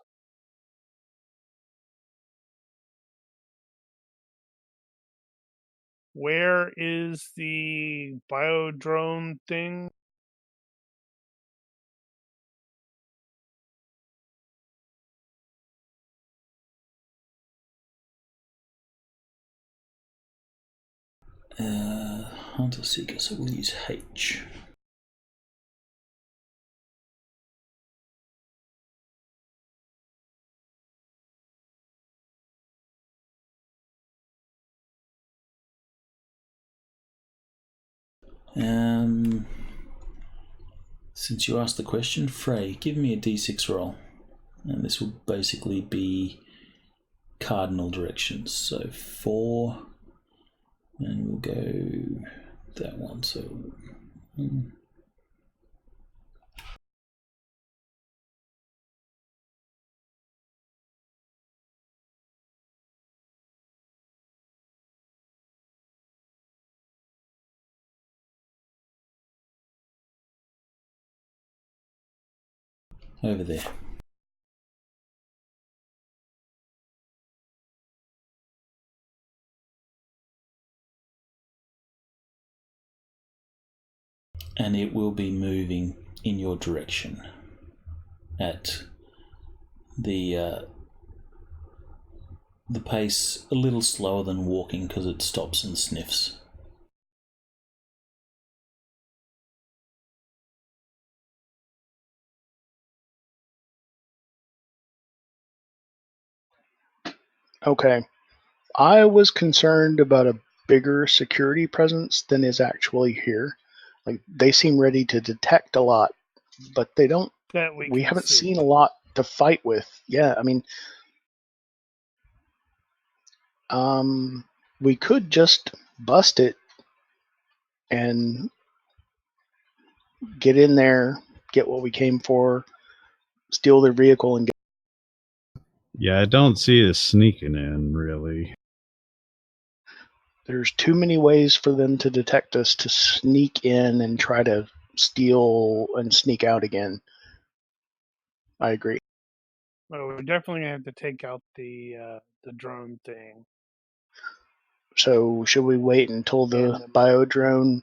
Where is the bio drone thing? Hunter Seeker, so we'll use H. Since you asked the question, Frey, give me a d6 roll. And this will basically be cardinal directions. So 4, and we'll go that one. So over there. And it will be moving in your direction at the pace a little slower than walking because it stops and sniffs. Okay. I was concerned about a bigger security presence than is actually here. Like, they seem ready to detect a lot, but they don't. That We can haven't see. seen a lot to fight with. Yeah, I mean, we could just bust it and get in there, get what we came for, steal their vehicle, and get. Yeah, I don't see us sneaking in, really. There's too many ways for them to detect us to sneak in and try to steal and sneak out again. I agree. Well, we're definitely gonna have to take out the drone thing. So should we wait until the And bio drone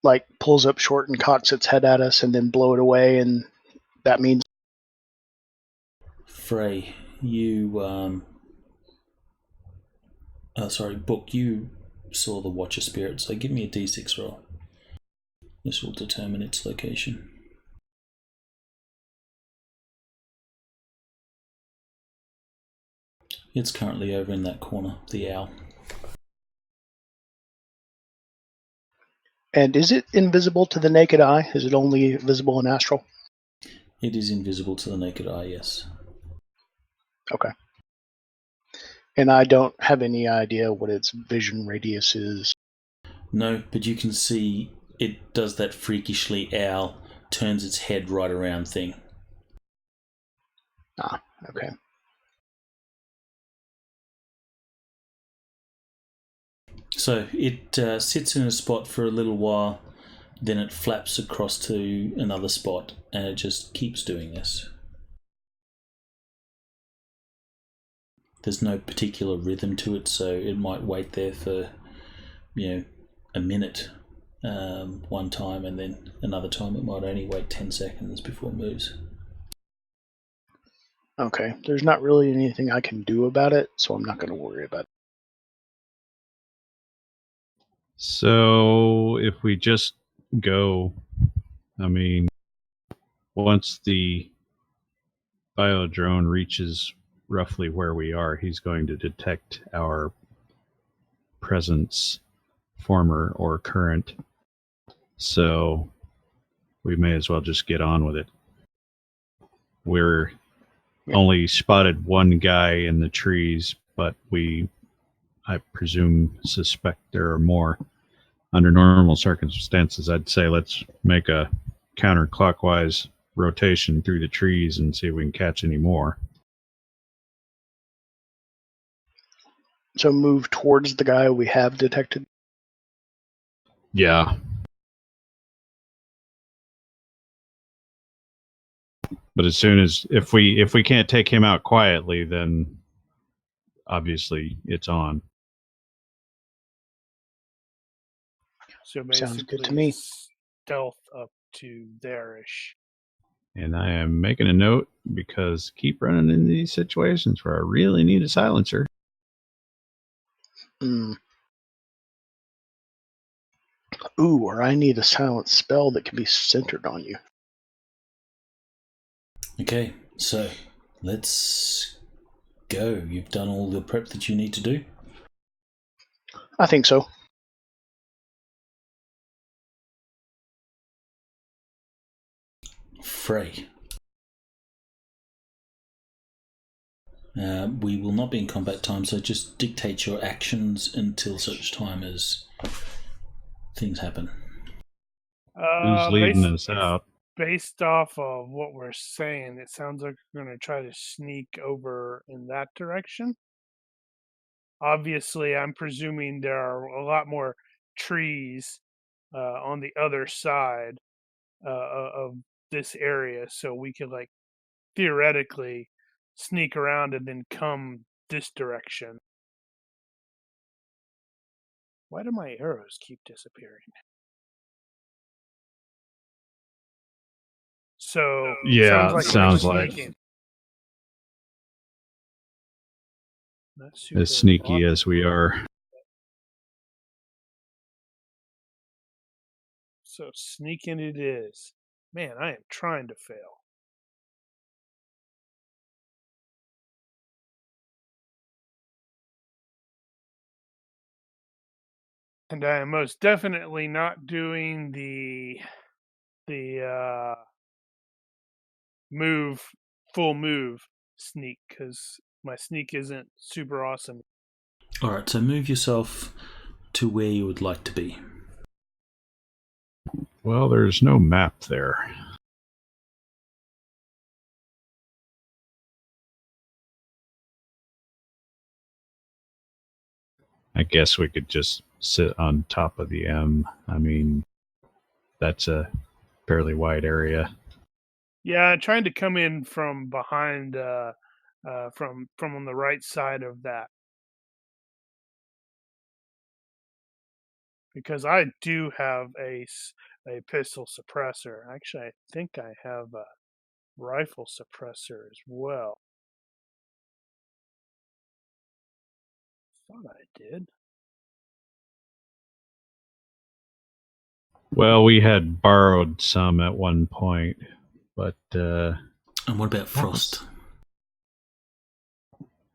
like pulls up short and cocks its head at us and then blow it away, and that means Frey, you Book, you saw the Watcher Spirit, so give me a d6 roll. This will determine its location. It's currently over in that corner, the owl. And is it invisible to the naked eye? Is it only visible in astral? It is invisible to the naked eye, yes. Okay. And I don't have any idea what its vision radius is. No, but you can see it does that freakishly owl, turns its head right around thing. Ah, okay. So it sits in a spot for a little while, then it flaps across to another spot, and it just keeps doing this. There's no particular rhythm to it, so it might wait there for, a minute one time, and then another time it might only wait 10 seconds before it moves. Okay. There's not really anything I can do about it, so I'm not going to worry about it. So if we just go, I mean, once the bio drone reaches roughly where we are, he's going to detect our presence, former or current. So we may as well just get on with it. We're only spotted one guy in the trees, but I presume, suspect there are more. under normal circumstances, I'd say let's make a counterclockwise rotation through the trees and see if we can catch any more. So move towards the guy we have detected. Yeah. But as soon as if we can't take him out quietly, then obviously it's on. So basically, Sounds good to me. stealth up to there-ish. And I am making a note because keep running into these situations where I really need a silencer. Ooh, or I need a silent spell that can be centered on you. Okay, so let's go. You've done all the prep that you need to do? I think so. Frey. We will not be in combat time, so just dictate your actions until such time as things happen. Who's leading us out? Based off of what we're saying, it sounds like we're going to try to sneak over in that direction. Obviously, I'm presuming there are a lot more trees on the other side of this area, so we could, like, theoretically sneak around and then come this direction. Why do my arrows keep disappearing? So Yeah, sounds like we're like sneaking. Not super as sneaky obvious. as we are. So sneaking it is. Man, I am trying to fail. And I am most definitely not doing the full move sneak, because my sneak isn't super awesome. Alright, so move yourself to where you would like to be. Well, there's no map there. I guess we could just sit on top of the M. I mean, that's a fairly wide area. Yeah, trying to come in from behind, from on the right side of that, because I do have a pistol suppressor. Actually, I think I have a rifle suppressor as well. Thought I did. Well, we had borrowed some at one point, but And what about Frost?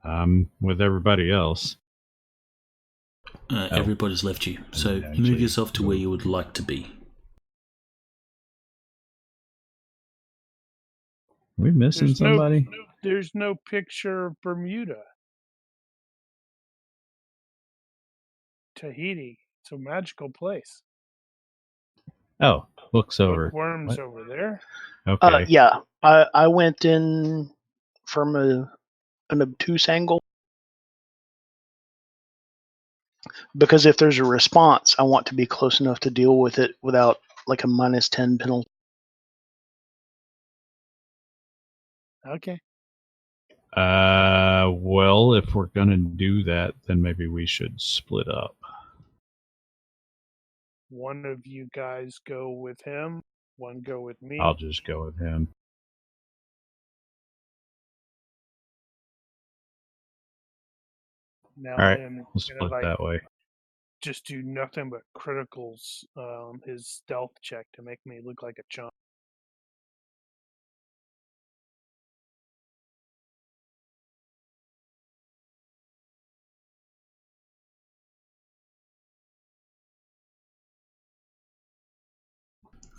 I'm with everybody else. Everybody's left you, so actually move yourself to where you would like to be. We missing somebody? There's no picture of Bermuda. Tahiti. It's a magical place. Oh, looks over. Bookworms What? over there. Okay. Yeah, I went in from an obtuse angle because if there's a response, I want to be close enough to deal with it without like a -10 penalty. Okay. Well, if we're gonna do that, then maybe we should split up. One of you guys go with him. One go with me. I'll just go with him. Now All right, I'm we'll gonna, split like, that way. just do nothing but criticals his stealth check to make me look like a chump.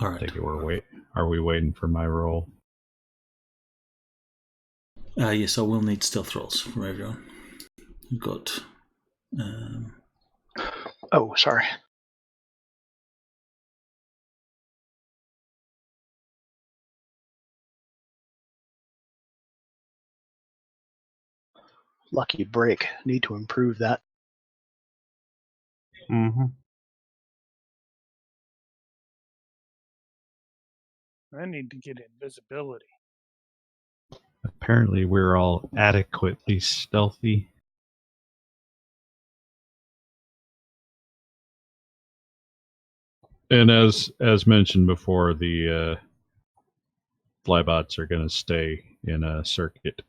Alright. Take it are we waiting for my roll? Yes, I will need stealth rolls from everyone. You've got... Oh, sorry. lucky break. Need to improve that. Mm-hmm. I need to get invisibility. Apparently, we're all adequately stealthy. And as mentioned before, the flybots are going to stay in a circuit.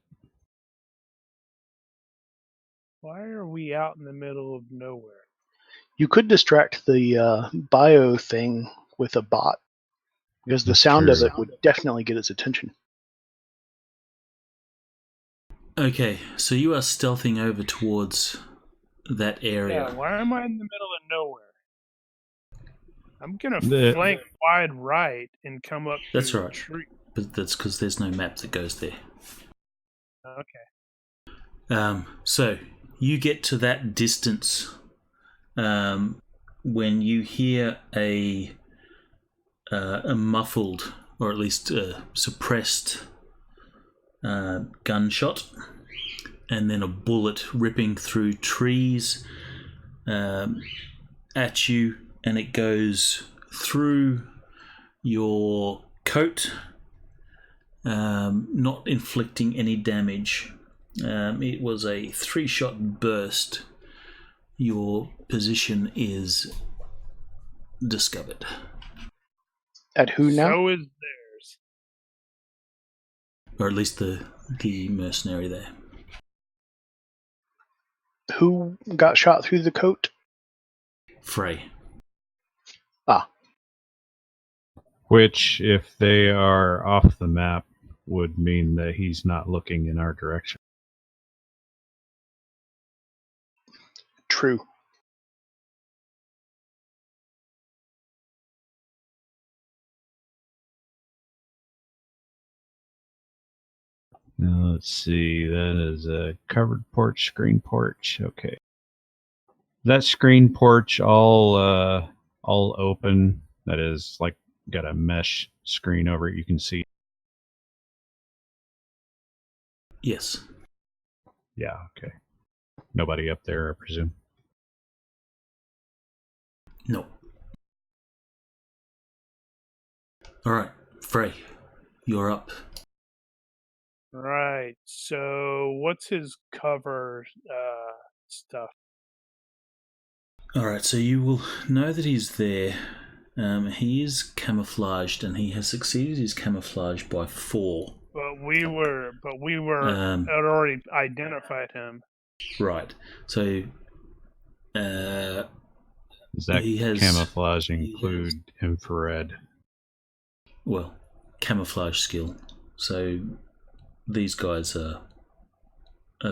Why are we out in the middle of nowhere? You could distract the bio thing with a bot, because the That's sound true. of it would definitely get its attention. Okay, so you are stealthing over towards that area. Yeah, why am I in the middle of nowhere? I'm gonna The- flank wide right and come up through That's the right. tree. But that's because there's no map that goes there. Okay. So you get to that distance when you hear a muffled, or at least suppressed gunshot, and then a bullet ripping through trees at you, and it goes through your coat, not inflicting any damage. It was a 3-shot burst. Your position is discovered. At who now? So is theirs. Or at least the mercenary there. Who got shot through the coat? Frey. Ah, Which, if they are off the map, would mean that he's not looking in our direction. true. Now, let's see. That is a covered porch, screen porch. Okay. That screen porch all open. That is like got a mesh screen over it. You can see. Yes. Yeah. Okay. Nobody up there, I presume. No. Alright, Frey, you're up. Right. So what's his cover stuff? Alright, so you will know that he's there. He is camouflaged, and he has succeeded his camouflage by 4. But we had already identified him. Right. So Does that he has- camouflage he include infrared? well, camouflage skill. So these guys are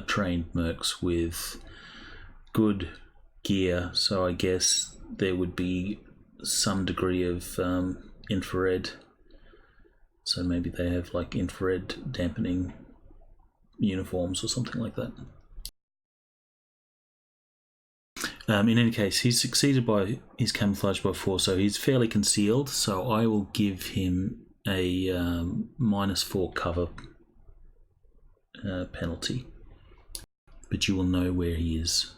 trained mercs with good gear, so I guess there would be some degree of infrared. So maybe they have like infrared dampening uniforms or something like that. In any case, he's succeeded by his camouflage by 4, so he's fairly concealed. So I will give him a -4 cover penalty, but you will know where he is.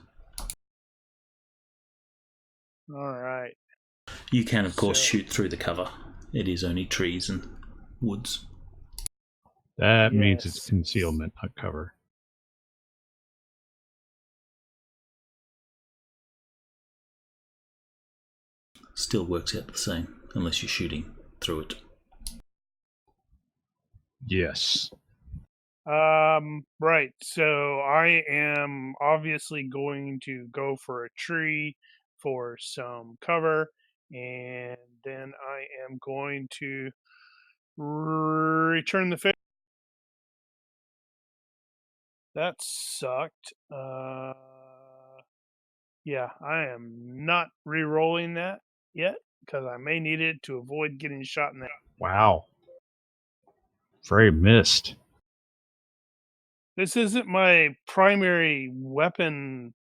All right. You can, of course, So- shoot through the cover. It is only trees and woods. That means it's Yes. concealment, not cover. Still works out the same, unless you're shooting through it. Yes. Right. So I am obviously going to go for a tree for some cover, and then I am going to return the favor. That sucked. Yeah, I am not re-rolling that yet because I may need it to avoid getting shot in the. Wow. Frey missed. This isn't my primary weapon.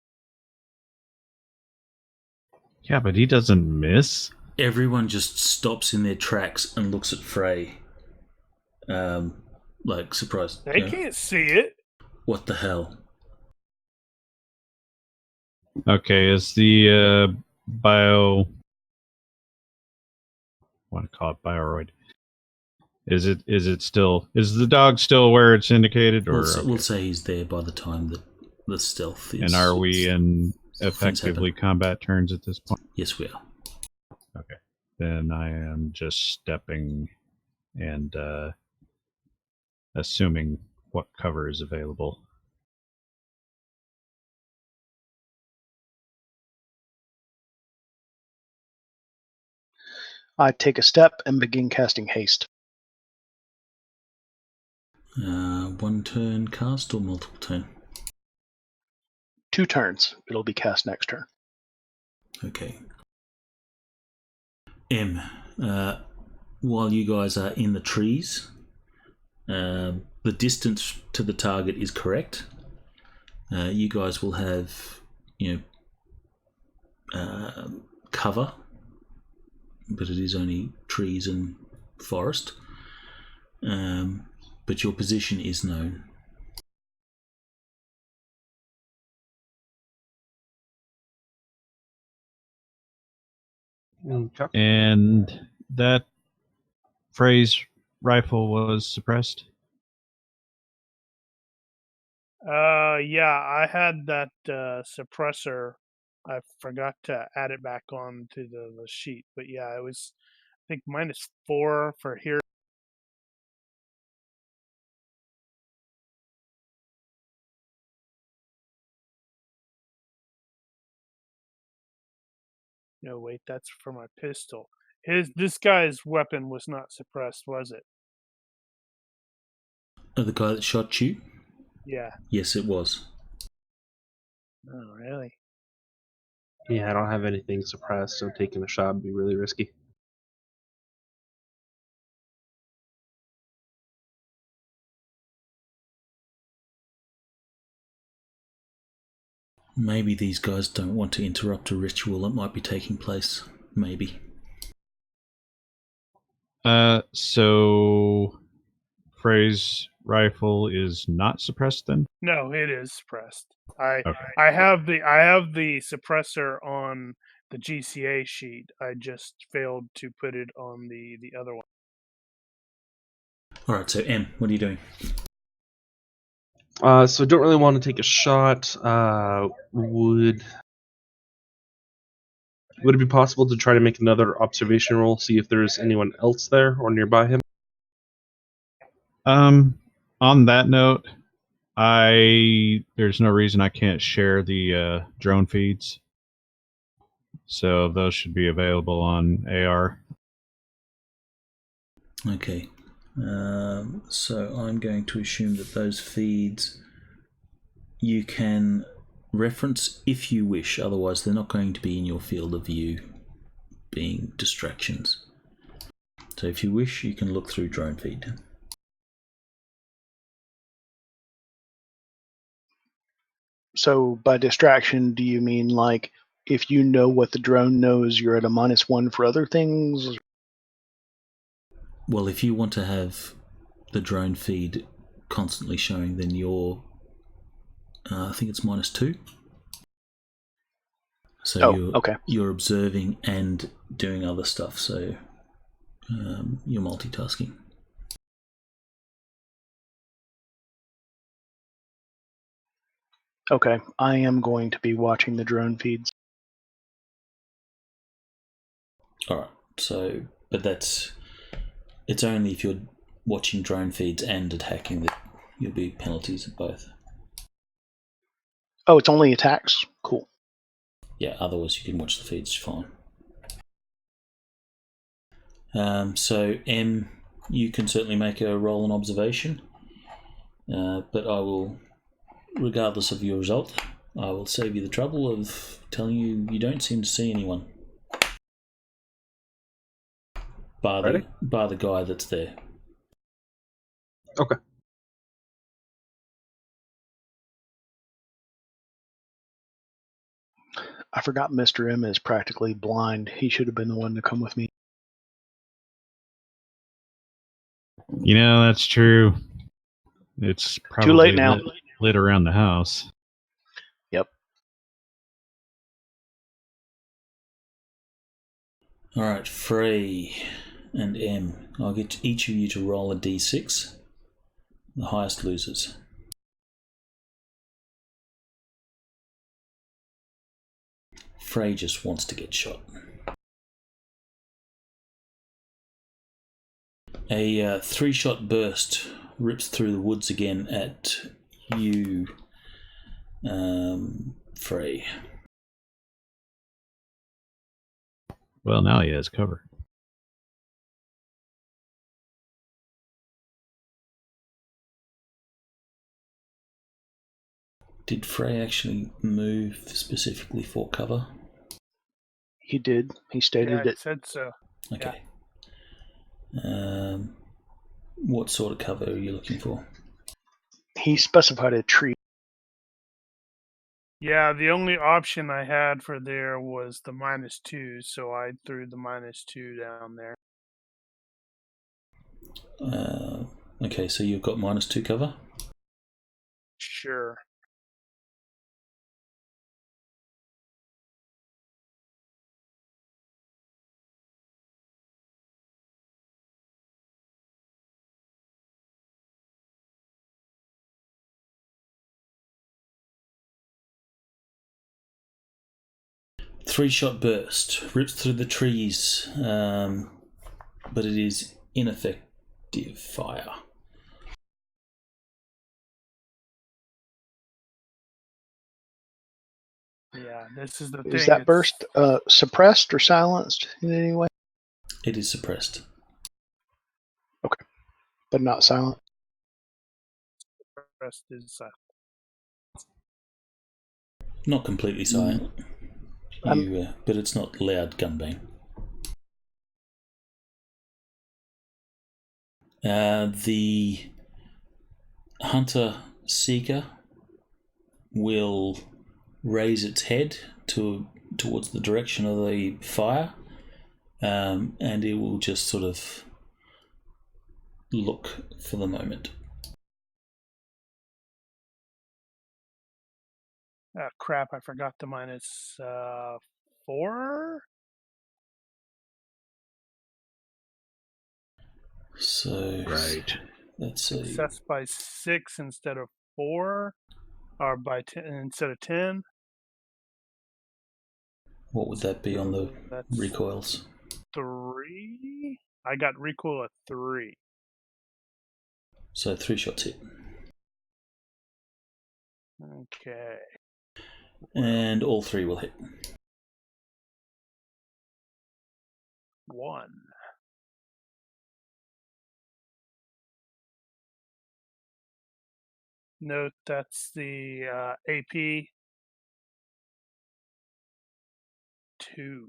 Yeah, but he doesn't miss. Everyone just stops in their tracks and looks at Frey. Like surprised. They can't see it. What the hell? Okay, is the bio... I want to call it bioroid. Is the dog still where it's indicated, or We'll say he's there by the time that the stealth is. and are we in effectively happen. combat turns at this point? Yes, we are. Okay, then I am just stepping and assuming what cover is available. I take a step and begin casting haste. 1 turn cast or multiple turn? 2 turns. It'll be cast next turn. Okay. M, while you guys are in the trees, the distance to the target is correct. You guys will have, cover, but it is only trees and forest. But your position is known. Okay. And that phrase rifle was suppressed? Yeah, I had that suppressor. I forgot to add it back on to the sheet, but yeah, it was, I think, -4 for here. No, wait, that's for my pistol. This guy's weapon was not suppressed, was it? The guy that shot you? Yeah. Yes, it was. Oh, really? Yeah, I don't have anything suppressed, so taking a shot would be really risky. Maybe these guys don't want to interrupt a ritual that might be taking place. Maybe. So phrase rifle is not suppressed then? No, it is suppressed. I Okay. I have the suppressor on the GCA sheet. I just failed to put it on the other one. All right. So M, what are you doing? So don't really want to take a shot. Would it be possible to try to make another observation roll, see if there's anyone else there or nearby him? On that note, there's no reason I can't share the drone feeds. So those should be available on AR. Okay. So I'm going to assume that those feeds you can reference if you wish. Otherwise, they're not going to be in your field of view, being distractions. So if you wish, you can look through drone feed. So by distraction, do you mean like if you know what the drone knows, you're at a -1 for other things? Well, if you want to have the drone feed constantly showing, then you're, I think it's -2. So okay. You're observing and doing other stuff. So you're multitasking. Okay, I am going to be watching the drone feeds. All right. So, but it's only if you're watching drone feeds and attacking that you'll be penalties at both. Oh, it's only attacks? Cool. Yeah, otherwise you can watch the feeds fine. So M, you can certainly make a roll an observation, but I will, regardless of your result, I will save you the trouble of telling you you don't seem to see anyone. Bar the guy that's there. Okay. I forgot Mr. M is practically blind. He should have been the one to come with me. You know, that's true. It's probably Too late now. lit around the house. Yep. All right, Frey and M. I'll get each of you to roll a d6. The highest loses. Frey just wants to get shot. A 3-shot burst rips through the woods again at you, Frey. Well, now he has cover. Did Frey actually move specifically for cover? He did. He stated Yeah, it. said so. Okay. What sort of cover are you looking for? He specified a tree. Yeah, the only option I had for there was the -2, so I threw the -2 down there. Okay, so you've got -2 cover? Sure. Three-shot burst rips through the trees, but it is ineffective fire. Yeah, this is the thing. Is that it's- burst suppressed or silenced in any way? It is suppressed. But not silent. Rest is Not completely silent. But it's not loud gunbang. The hunter seeker will raise its head towards the direction of the fire, and it will just sort of look for the moment. crap. I forgot the -4. So Right. that's Success by 6 instead of 4, or by 10 instead of 10. what would that be on the That's recoils? 3. I got recoil at 3. So 3 shots hit, Okay. and all 3 will hit. 1. Note that's the AP 2.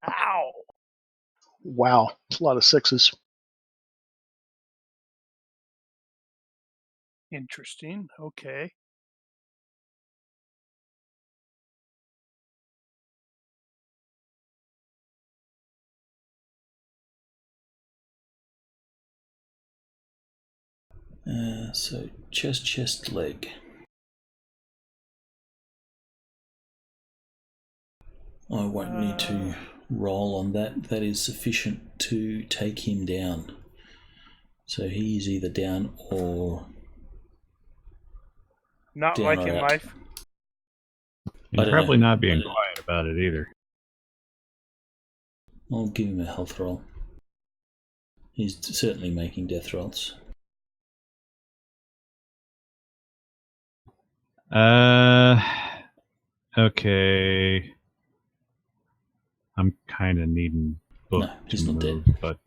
Ow! Wow, it's a lot of 6s. Interesting. Okay. So chest, leg. I won't need to roll on that. That is sufficient to take him down. So he's either down or Not down like or in out. life. He's don't probably know. not being quiet about it either. I'll give him a health roll. He's certainly making death rolls. Okay. I'm kind of needing book No, he's to not move, dead. but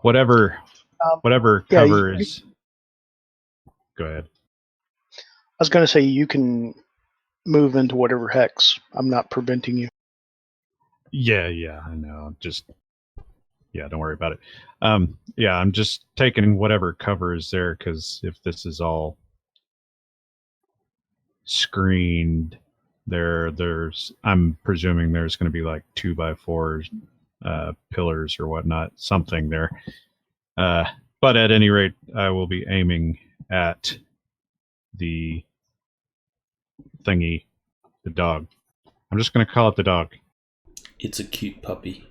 whatever yeah, cover is. Go ahead. I was going to say you can move into whatever hex. I'm not preventing you. Yeah, I know. Don't worry about it. I'm just taking whatever cover is there, because if this is all screened, I'm presuming there's going to be like 2x4 pillars or whatnot, something there. But at any rate, I will be aiming at the thingy, the dog. I'm just going to call it the dog. It's a cute puppy.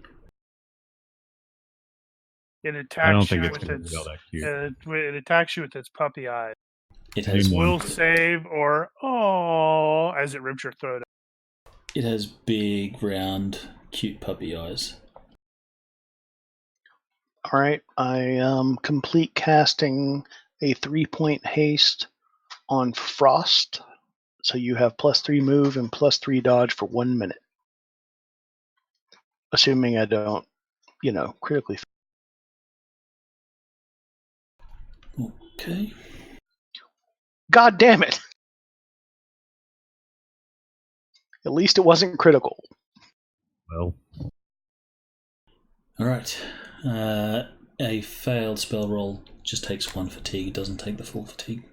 It I attacks don't think you it's with going to be all its. that cute. It attacks you with its puppy eyes. It has New name. Will save or oh, as it rips your throat. It has big, round, cute puppy eyes. All right, I complete casting a 3-point haste on Frost, so you have +3 move and +3 dodge for 1 minute. Assuming I don't, critically. Okay. God damn it! At least it wasn't critical. Well, Alright. A failed spell roll just takes 1 fatigue. It doesn't take the full fatigue.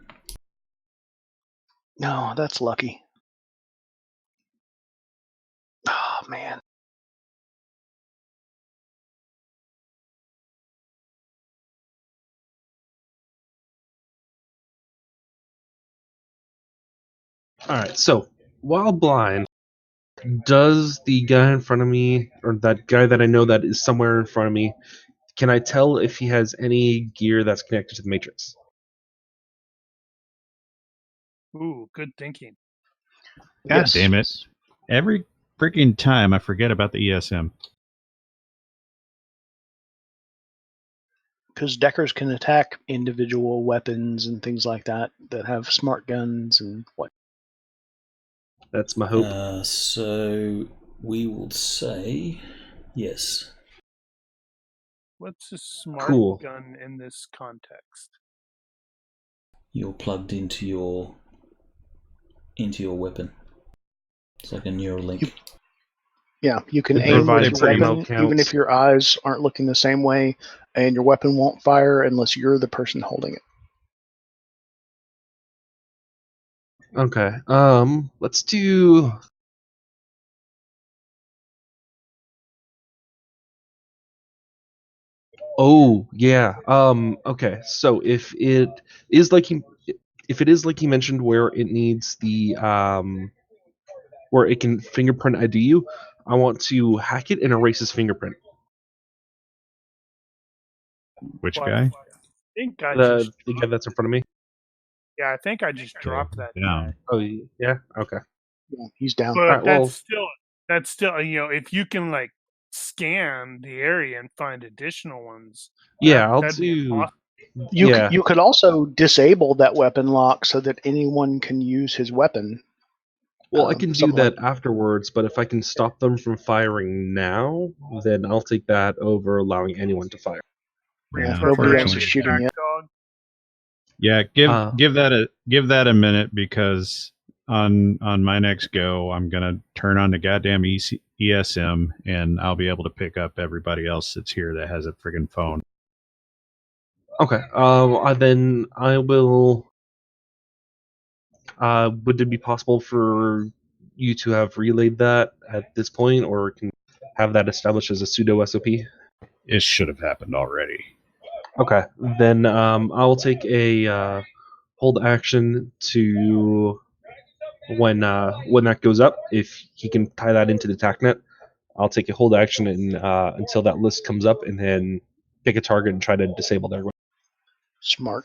No, that's lucky. Oh, man. All right. So while blind, does the guy in front of me, or that guy that I know that is somewhere in front of me, can I tell if he has any gear that's connected to the Matrix? Ooh, good thinking. God Yes. damn it. Every freaking time I forget about the ESM. Because Deckers can attack individual weapons and things like that have smart guns and what. That's my hope. So we will say yes. What's a smart Cool. gun in this context? You're plugged into your weapon. It's like a neural link. Yeah, you can It aim with provides your ammo weapon even counts. if your eyes aren't looking the same way, and your weapon won't fire unless you're the person holding it. Okay. Let's do. Oh yeah. Okay. So if it is like he mentioned, where it needs the where it can fingerprint ID you, I want to hack it and erase his fingerprint. Which Well, guy? I think I just. The guy that's in front of me. Yeah, I think I just dropped that Down. guy. Oh yeah. Okay. Yeah, he's down. But Alright, well- that's still if you can like scan the area and find additional ones. Yeah, I'll that'd be do. awesome. You could also disable that weapon lock so that anyone can use his weapon. Well, I can do something that afterwards, but if I can stop them from firing now, then I'll take that over allowing anyone to fire. Yeah, Refer nobody to else the is shooting attack yet. dog. Yeah, give that a minute, because on my next go, I'm gonna turn on the goddamn ESM, and I'll be able to pick up everybody else that's here that has a friggin' phone. Okay. Then I will. Would it be possible for you to have relayed that at this point, or can have that established as a pseudo SOP? It should have happened already. Okay. Then I will take a hold action to when that goes up. If he can tie that into the TACnet, I'll take a hold action and until that list comes up, and then pick a target and try to disable their. Smart.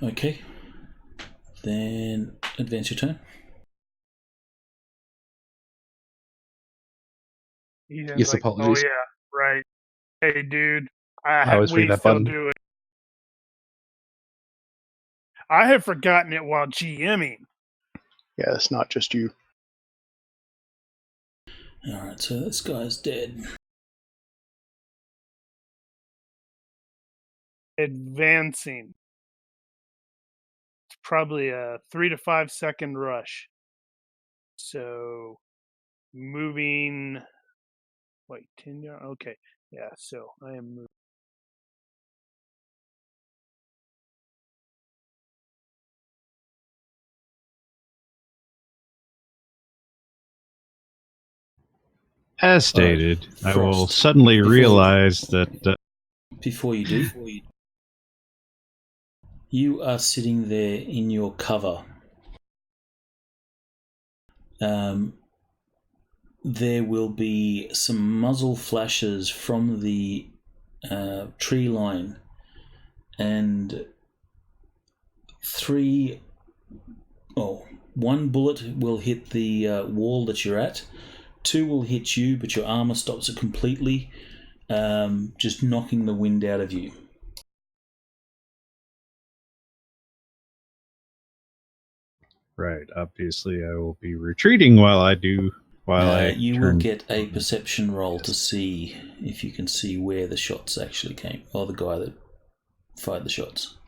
Okay. Then advance your turn. Ethan's Yes, like, apologies. oh yeah, right. Hey, dude, I always read we that still button. do it. I have forgotten it while GMing. Yeah, it's not just you. Alright, so this guy's dead. Advancing. It's probably a 3 to 5 second rush. So moving. Wait, 10 yards? Okay. Yeah, so I am moving. As stated, I will Frost, suddenly before- realize that Before you do, you are sitting there in your cover. There will be some muzzle flashes from the tree line, and one bullet will hit the wall that you're at. 2 will hit you, but your armor stops it completely, just knocking the wind out of you. right, obviously I will be retreating while I You turn. will get a perception roll to see if you can see where the shots actually came, or the guy that fired the shots.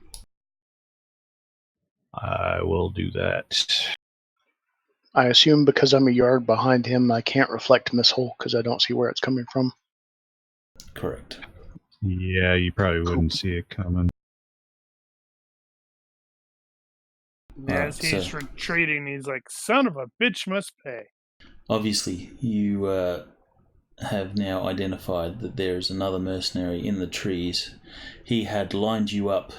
I will do that. I assume because I'm a yard behind him, I can't reflect missile because I don't see where it's coming from. Correct. Yeah, you probably wouldn't see it coming. As he's retreating, he's like, "Son of a bitch must pay." Obviously, you have now identified that there is another mercenary in the trees. He had lined you up,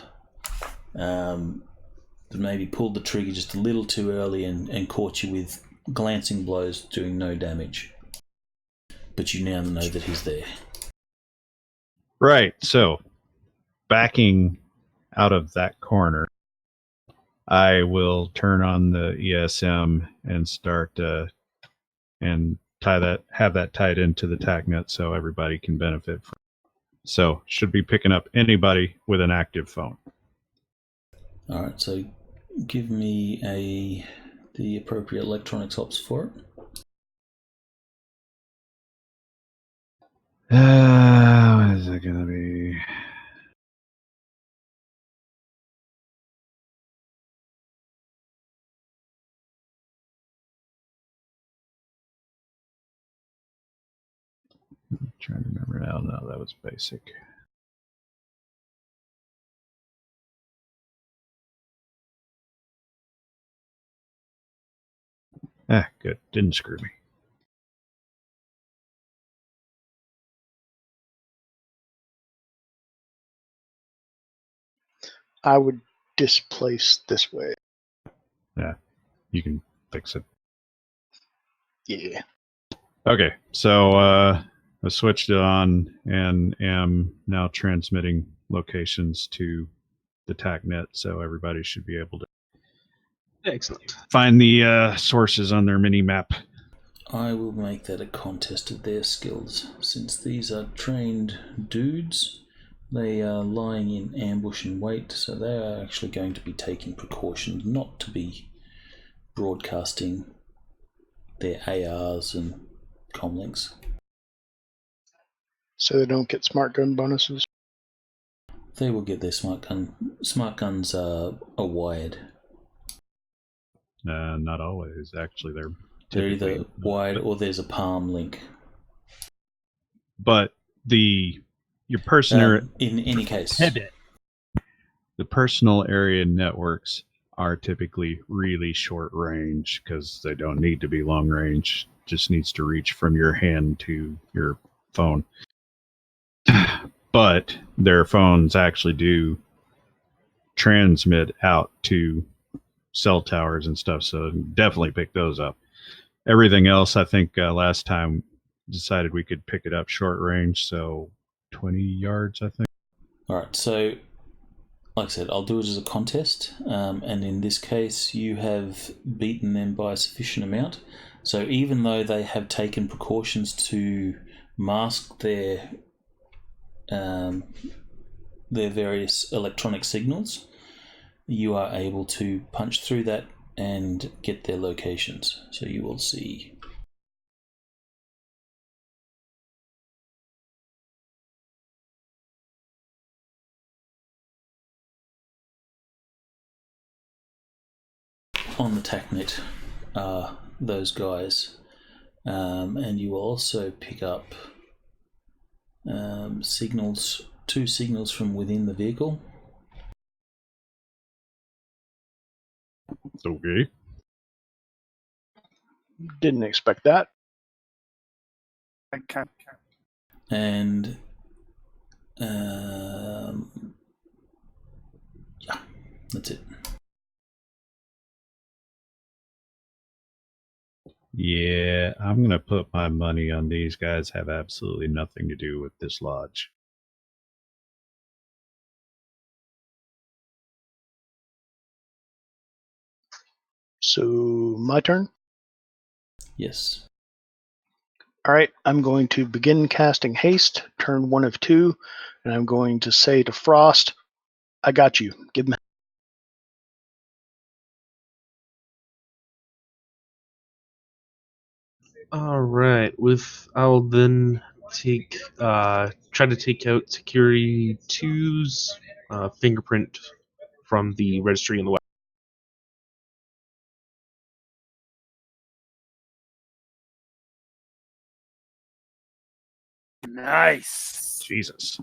but maybe pulled the trigger just a little too early and caught you with glancing blows doing no damage. But you now know that he's there. Right, so backing out of that corner, I will turn on the ESM and start and have that tied into the TACnet so everybody can benefit from it. So should be picking up anybody with an active phone. Alright, so give me the appropriate electronics ops for it. What is it gonna be? I'm trying to remember now. No, that was basic. Good. Didn't screw me. I would displace this way. Yeah, you can fix it. Yeah. Okay, so I switched it on and am now transmitting locations to the TACnet, so everybody should be able to Excellent. find the sources on their mini map. I will make that a contest of their skills. Since these are trained dudes, they are lying in ambush and wait, so they are actually going to be taking precautions not to be broadcasting their ARs and comlinks. So they don't get smart gun bonuses. They will get their smart gun. Smart guns are wired. Not always, actually. They're They're typically either wired or there's a palm link. But your personal in any case, the personal area networks are typically really short range because they don't need to be long range. Just needs to reach from your hand to your phone. But their phones actually do transmit out to cell towers and stuff, so definitely pick those up. Everything else, I think last time decided we could pick it up short range, so 20 yards, I think. All right, so like I said, I'll do it as a contest, and in this case, you have beaten them by a sufficient amount. So even though they have taken precautions to mask their various electronic signals, you are able to punch through that and get their locations. So you will see. On the TACnet are those guys, and you will also pick up signals, 2 signals from within the vehicle. Okay. Didn't expect that. Okay. And yeah, that's it. Yeah, I'm going to put my money on these guys have absolutely nothing to do with this lodge. So, my turn? Yes. All right, I'm going to begin casting haste, turn 1 of 2, and I'm going to say to Frost, I got you. Give me. All right. I'll then try to take out Security 2's fingerprint from the registry in the web. Nice. Jesus.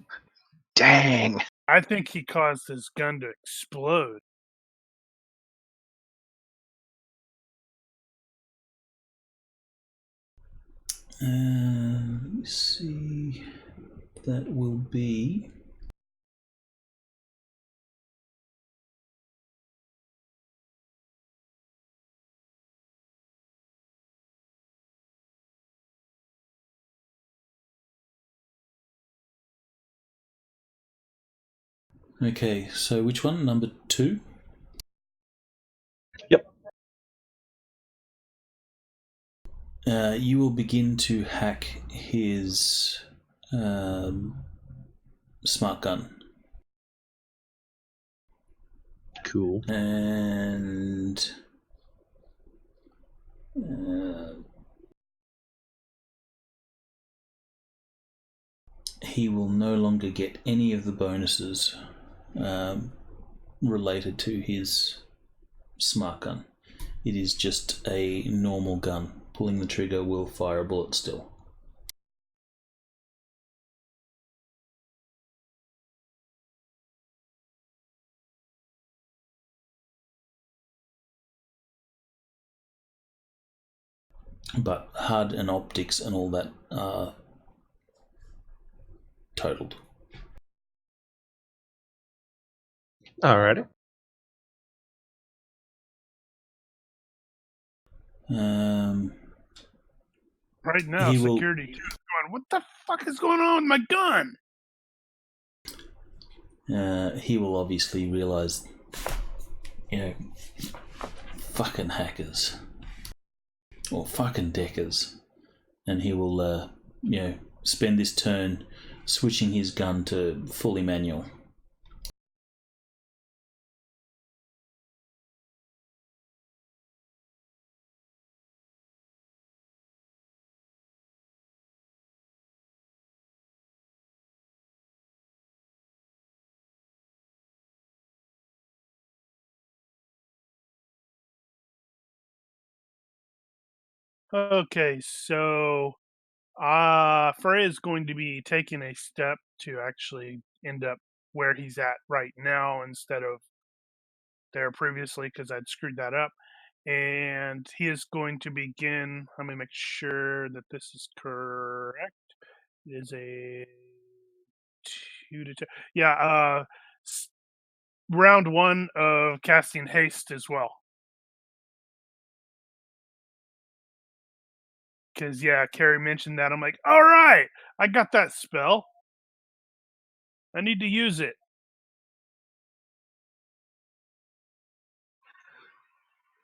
Dang. I think he caused his gun to explode. Let me see. That will be. Okay, so which one? Number 2? Yep. You will begin to hack his smart gun. Cool. And he will no longer get any of the bonuses related to his smart gun. It is just a normal gun. Pulling the trigger will fire a bullet still. But HUD and optics and all that are totaled. Alrighty. Right now, He will- Security 2 is going, what the fuck is going on with my gun? He will obviously realize, fucking hackers or fucking deckers, and he will, spend this turn switching his gun to fully manual. Okay, so Frey is going to be taking a step to actually end up where he's at right now instead of there previously because I'd screwed that up. And he is going to begin. Let me make sure that this is correct. It is a 2 to 2. Yeah, round 1 of casting haste as well. Because, yeah, Carrie mentioned that. I'm like, all right, I got that spell. I need to use it.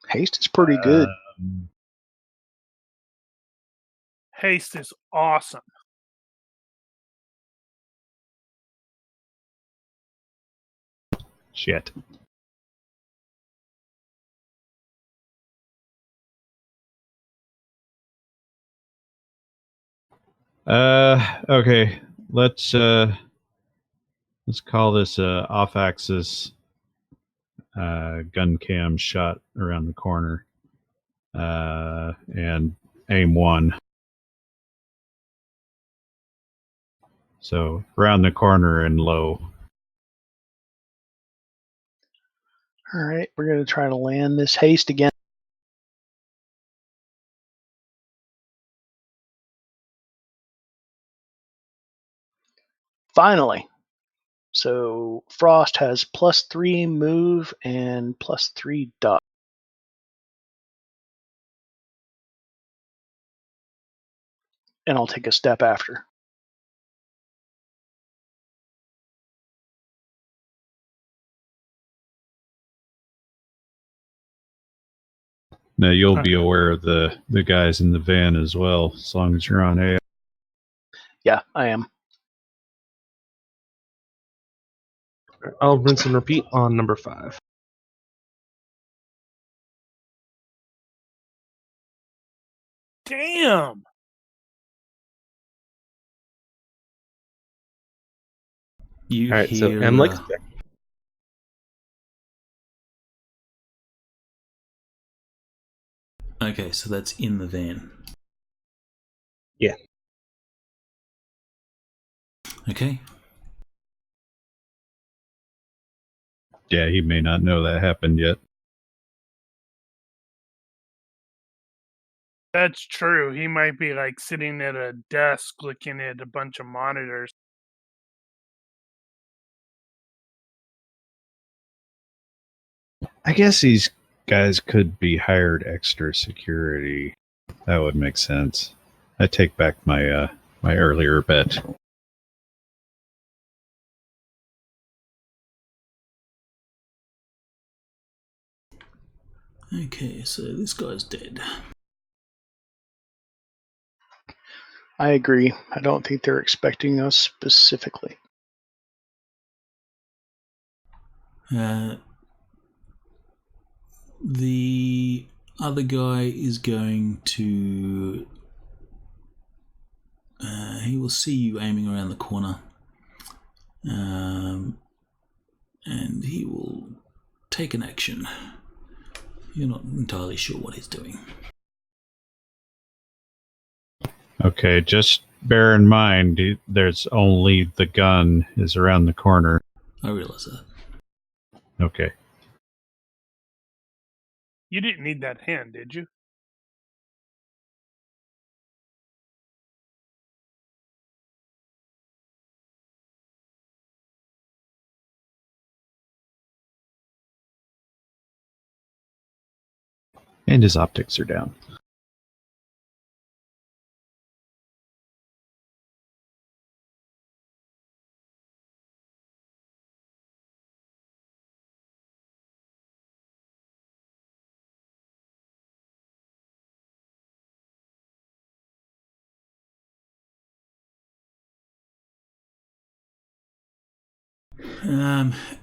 Haste is pretty good. Haste is awesome. Shit. Okay. Let's call this off-axis gun cam shot around the corner, and aim 1. So around the corner and low. All right, we're going to try to land this haste again. Finally. So Frost has +3 move and +3 dodge. And I'll take a step after. Now you'll be aware of the guys in the van as well, as long as you're on AI. Yeah, I am. I'll rinse and repeat on number 5. Damn. You All right, so hear. M like Okay, so that's in the van. Yeah. Okay. Yeah, he may not know that happened yet. That's true. He might be like sitting at a desk looking at a bunch of monitors. I guess these guys could be hired extra security. That would make sense. I take back my my earlier bet. Okay, so this guy's dead. I agree. I don't think they're expecting us specifically. The other guy is going to. He will see you aiming around the corner. And he will take an action. You're not entirely sure what he's doing. Okay, just bear in mind, there's only the gun is around the corner. I realize that. Okay. You didn't need that hand, did you? And his optics are down.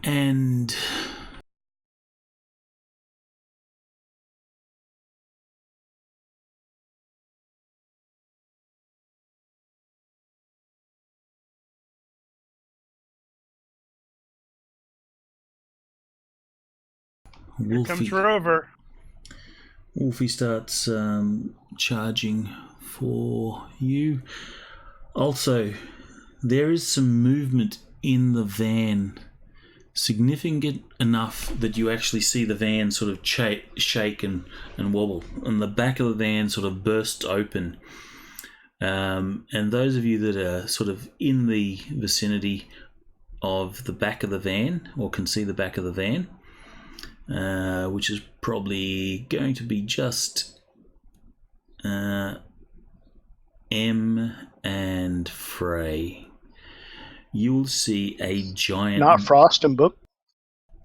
And Here comes Rover. Wolfie starts charging for you. Also, there is some movement in the van, significant enough that you actually see the van sort of shake and wobble, and the back of the van sort of bursts open. And those of you that are sort of in the vicinity of the back of the van, or can see the back of the van, which is probably going to be just M and Frey. You'll see a giant. Not Frost and Book.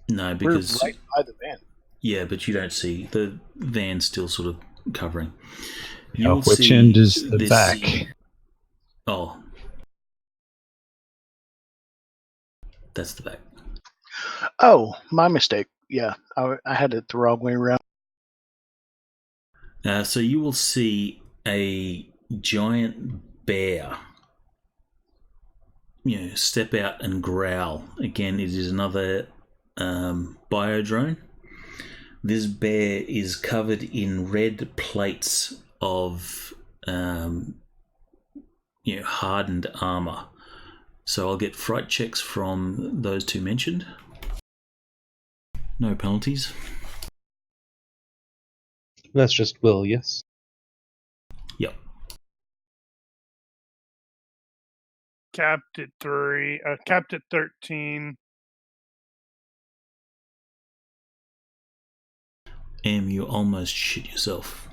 No, because we're right by the van. Yeah, but you don't see the van still sort of covering. Which end is the back? Oh, that's the back. Oh, my mistake. Yeah, I had it the wrong way around. So you will see a giant bear, step out and growl. Again, it is another biodrone. This bear is covered in red plates of hardened armor. So I'll get fright checks from those two mentioned. No penalties. That's just will, yes. Yep. capped at 3. Capped at 13. You almost shit yourself.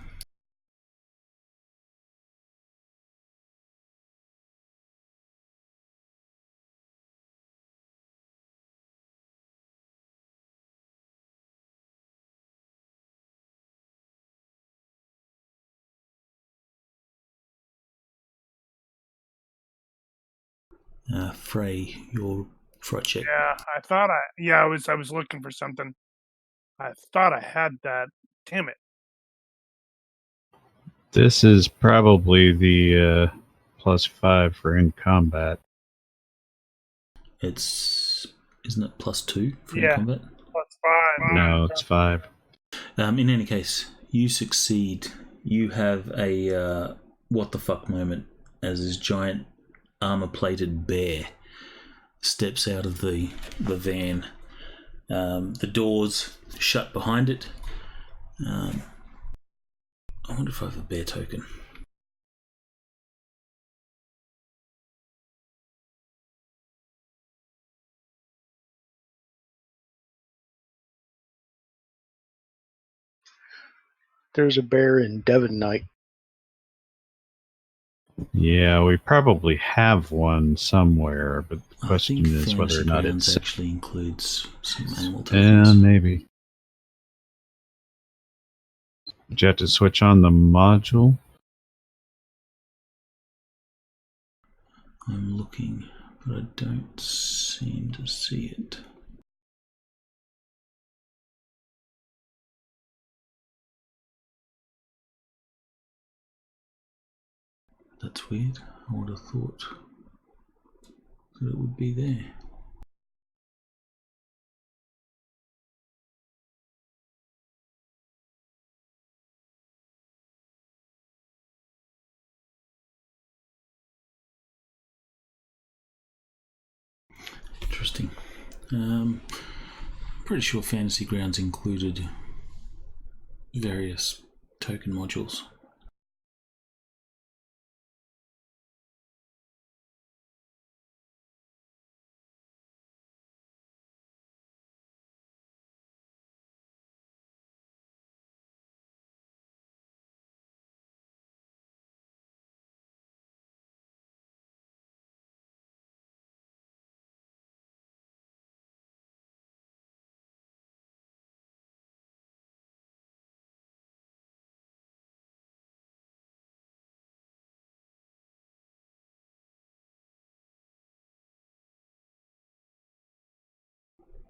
Frey, your fright check. Yeah, I thought I was looking for something. I thought I had that. Damn it. This is probably the +5 for in combat. Isn't it +2 for Yeah. combat? +5. No, it's 5. In any case, you succeed. You have a what the fuck moment as this giant armor-plated bear steps out of the van. The doors shut behind it. I wonder if I have a bear token. There's a bear in Devon Night. Yeah, we probably have one somewhere, but the I question think is whether or Fantasy not Grounds it's... actually includes some animal Yeah, tokens. maybe. Did you have to switch on the module? I'm looking, but I don't seem to see it. That's weird. I would have thought that it would be there. Interesting. Pretty sure Fantasy Grounds included various token modules.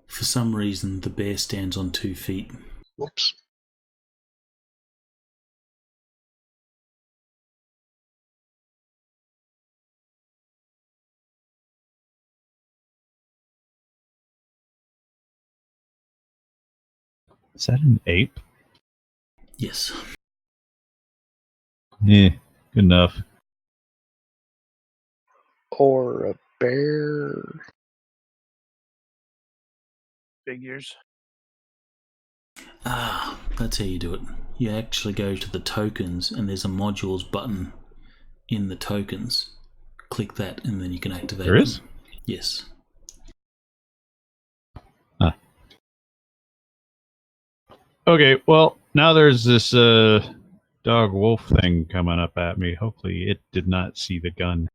For some reason, the bear stands on 2 feet. Whoops. Is that an ape? Yes. Yeah, good enough. Or a bear. Figures. That's how you do it. You actually go to the tokens, and there's a modules button in the tokens. Click that, and then you can activate There is? them. Yes. Okay, well, now there's this dog wolf thing coming up at me. Hopefully it did not see the gun.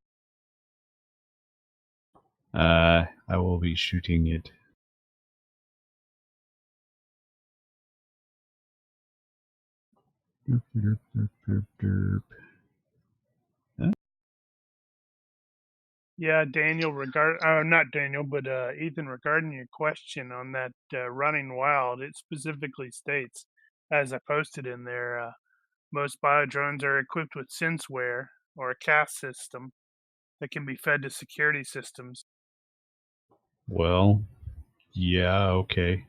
I will be shooting it. Derp, derp, derp, derp, derp. Yeah, Daniel, not Daniel, but Ethan, regarding your question on that running wild, it specifically states, as I posted in there, most biodrones are equipped with senseware or a CAS system that can be fed to security systems. Well, yeah, okay.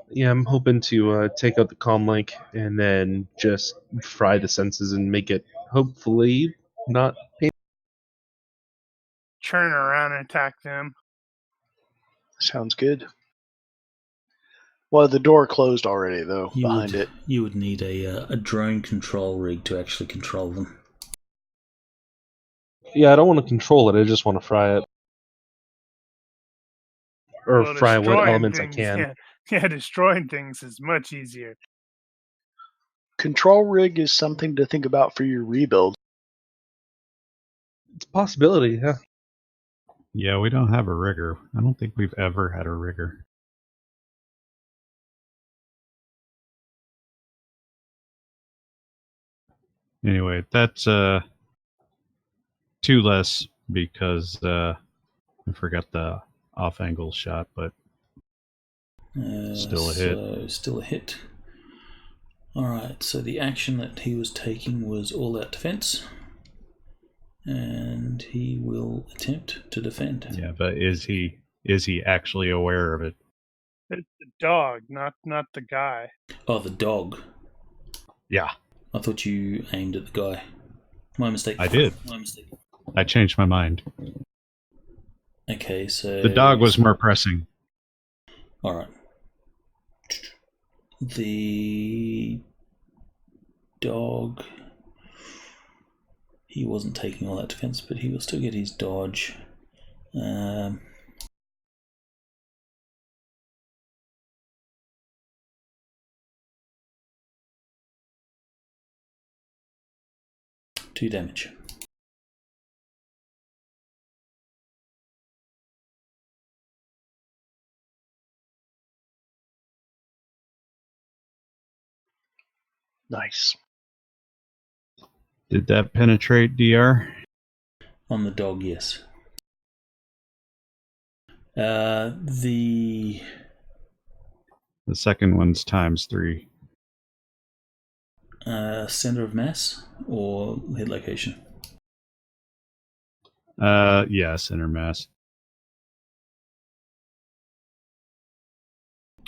Yeah, I'm hoping to take out the comm link and then just fry the senses and make it hopefully not painful. Turn around and attack them. Sounds good. Well, the door closed already, though, behind it. You would need a drone control rig to actually control them. Yeah, I don't want to control it. I just want to fry it. Or Well, fry what destroying elements I things, can. yeah, destroying things is much easier. Control rig is something to think about for your rebuild. It's a possibility, yeah. Yeah, we don't have a rigger. I don't think we've ever had a rigger. Anyway, that's 2 less because I forgot the off-angle shot, but still a hit. So still a hit. Alright, so the action that he was taking was all-out defense. And he will attempt to defend. Yeah, but is he actually aware of it? It's the dog, not the guy. Oh, the dog. Yeah, I thought you aimed at the guy. My mistake. I did. My mistake. I changed my mind. Okay, so The dog was more pressing. Alright. The dog, he wasn't taking all that defense, but he will still get his dodge. 2 damage. Nice. Did that penetrate DR? On the dog, yes. The second one's ×3. center of mass or hit location? Yeah, center mass.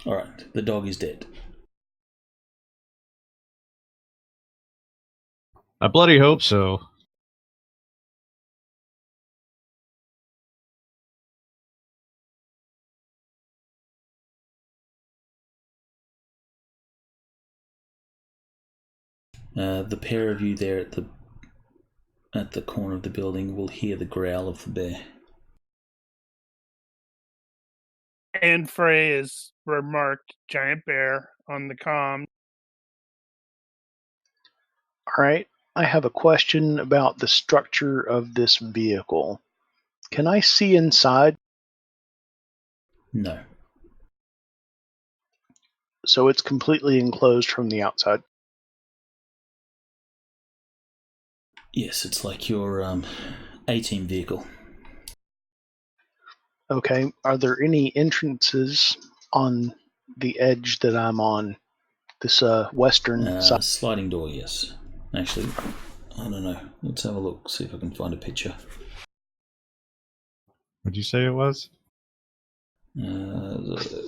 Alright, the dog is dead. I bloody hope so. The pair of you there at the corner of the building will hear the growl of the bear. And Frey is remarked giant bear on the comm. All right. I have a question about the structure of this vehicle. Can I see inside? No. So it's completely enclosed from the outside. Yes, it's like your A-team vehicle. Okay. Are there any entrances on the edge that I'm on? This western side. Sliding door, yes. Actually, I don't know. Let's have a look, see if I can find a picture. What'd you say it was?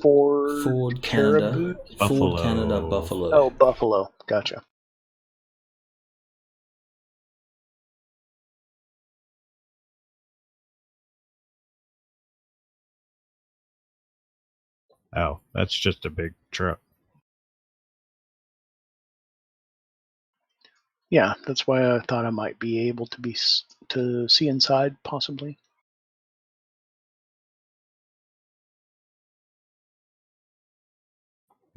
Ford Canada. Caribou? Buffalo. Ford Canada Buffalo. Oh, Buffalo. Gotcha. Oh, that's just a big truck. Yeah, that's why I thought I might be able to see inside, possibly.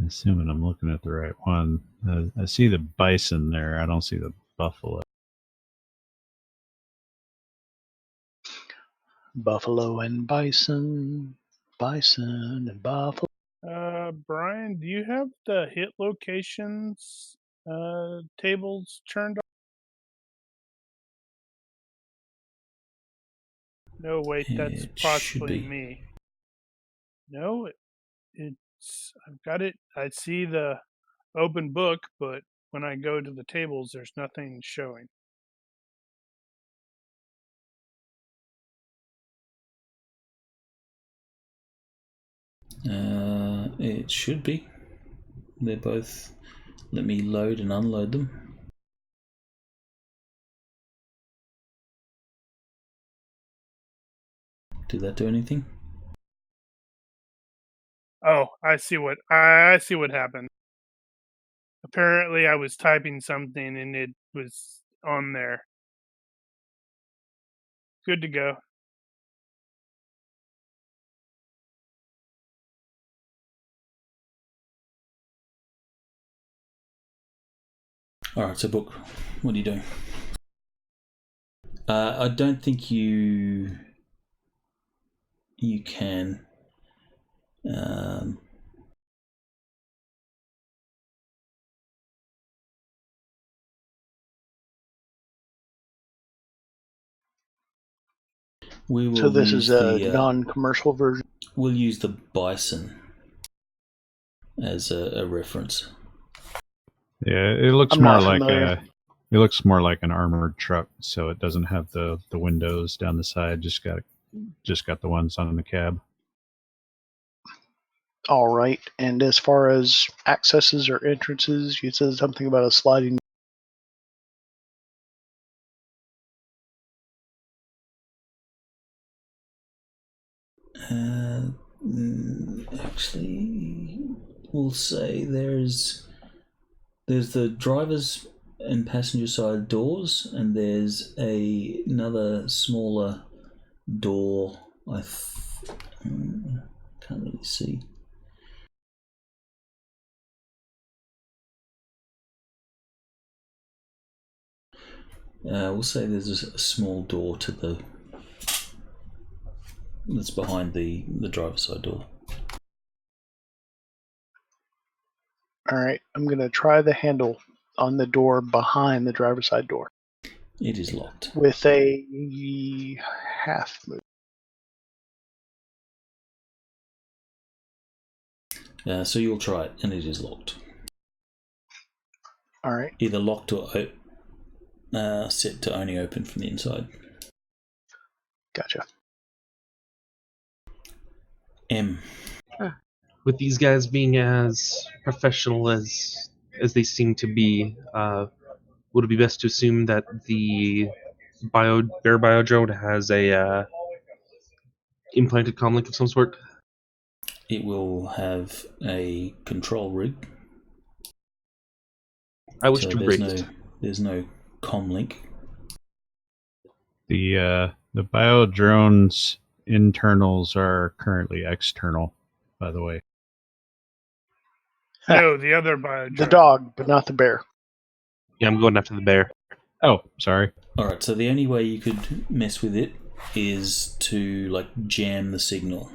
Assuming I'm looking at the right one. I see the bison there. I don't see the buffalo. Buffalo and bison, bison and buffalo. Brian, do you have the hit locations tables turned on? No, wait, that's It should possibly be. me. No, it's I've got it. I see the open book, but when I go to the tables, there's nothing showing. It should be. They're both. Let me load and unload them. Did that do anything? Oh, I see what happened. Apparently, I was typing something and it was on there. Good to go. Alright, so Book, what are you doing? I don't think you can. We will So this use is a the non-commercial version. we'll use the bison as a reference. Yeah, it looks I'm more not like familiar. it looks more like an armored truck, so it doesn't have the windows down the side. Just got the ones on the cab. All right. And as far as accesses or entrances, you said something about a sliding. Actually, we'll say there's the driver's and passenger side doors, and there's another smaller door. Can't really see. We'll say there's a small door to that's behind the driver's side door. All right. I'm going to try the handle on the door behind the driver's side door It is locked. with a half move. So you'll try it, and it is locked. All right. Either locked or set to only open from the inside. Gotcha. M. With these guys being as professional as they seem to be, would it be best to assume that the bear biodrone has a implanted comlink of some sort? It will have a control rig. I wish So to there's break it. there's no com link. The biodrone's internals are currently external, by the way. No, the other biodrone. The dog, but not the bear. Yeah, I'm going after the bear. Oh, sorry. Alright, so the only way you could mess with it is to jam the signal.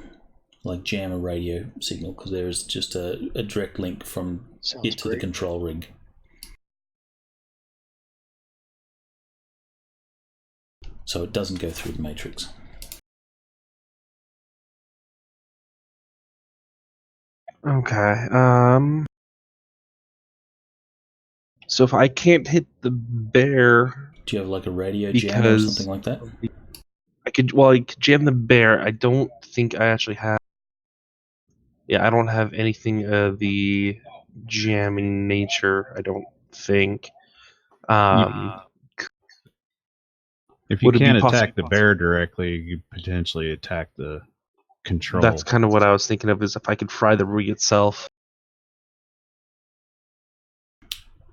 Jam a radio signal, because there is just a direct link from Sounds it to the great. control rig. So it doesn't go through the matrix. Okay. So if I can't hit the bear, Do you have a radio jam or something like that? I could jam the bear. I don't think I actually have. Yeah, I don't have anything of the jamming nature. I don't think. If you Would it be can't possible? attack the bear directly, you potentially attack the control. That's kind of what I was thinking of. Is if I could fry the rig itself.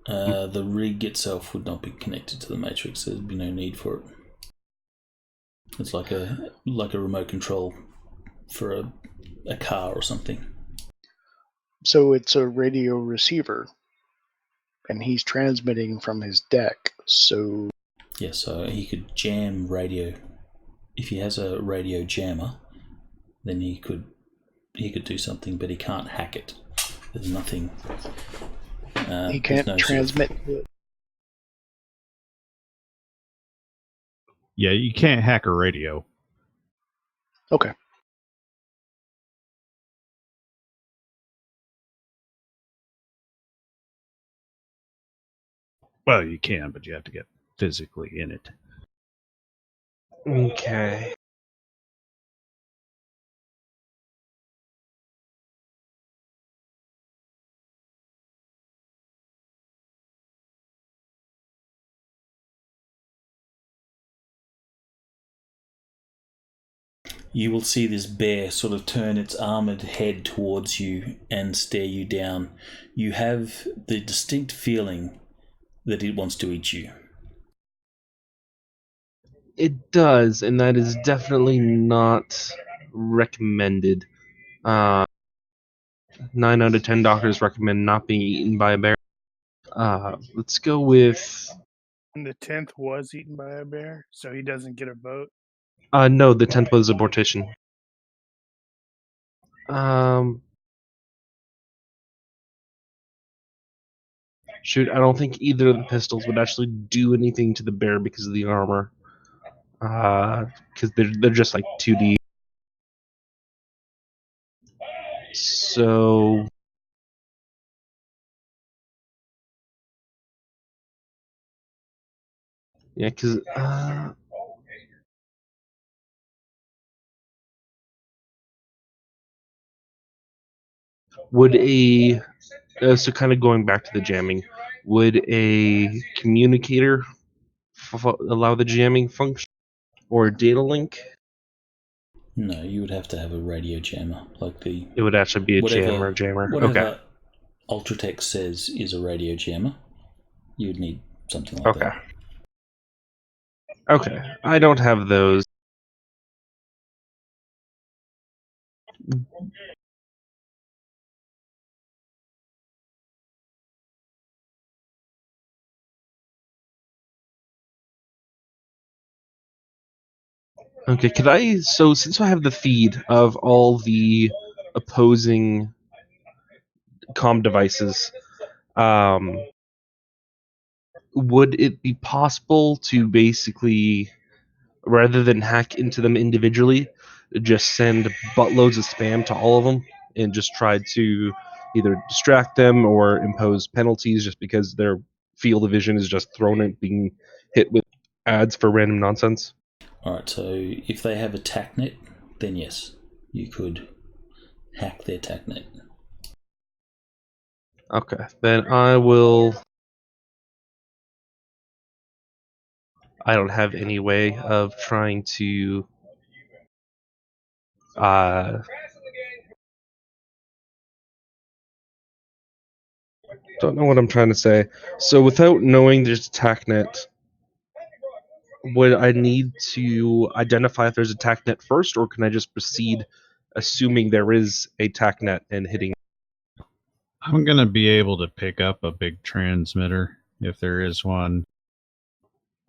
The rig itself would not be connected to the matrix. There'd be no need for it. It's like a remote control for a car or something. So it's a radio receiver, and he's transmitting from his deck. So Yeah, so he could jam radio. If he has a radio jammer, then he could do something, but he can't hack it. There's nothing. he can't transmit to it. Yeah, you can't hack a radio. Okay. Well, you can, but you have to get physically in it. Okay. You will see this bear sort of turn its armored head towards you and stare you down. You have the distinct feeling that it wants to eat you. It does, and that is definitely not recommended. 9 out of 10 doctors recommend not being eaten by a bear. Let's go with. And the 10th was eaten by a bear, so he doesn't get a vote. No, the 10th was a mortician. Shoot, I don't think either of the pistols would actually do anything to the bear because of the armor. Because they're just like 2D. So yeah, because would a so kind of going back to the jamming, would a communicator allow the jamming function or a data link? No, you would have to have a radio jammer, like the It would actually be a whatever jammer. whatever Okay. Ultratech says is a radio jammer. You would need something like Okay. that. Okay. I don't have those. Okay, could I? So since I have the feed of all the opposing comm devices, would it be possible to basically, rather than hack into them individually, just send buttloads of spam to all of them and just try to either distract them or impose penalties just because their field of vision is just thrown at being hit with ads for random nonsense? Alright, so if they have a TACnet, then yes, you could hack their TACnet. Okay, then I will. I don't have any way of trying to don't know what I'm trying to say. So without knowing there's a TACnet, would I need to identify if there's a TACnet first, or can I just proceed assuming there is a TACnet and hitting? I'm going to be able to pick up a big transmitter if there is one.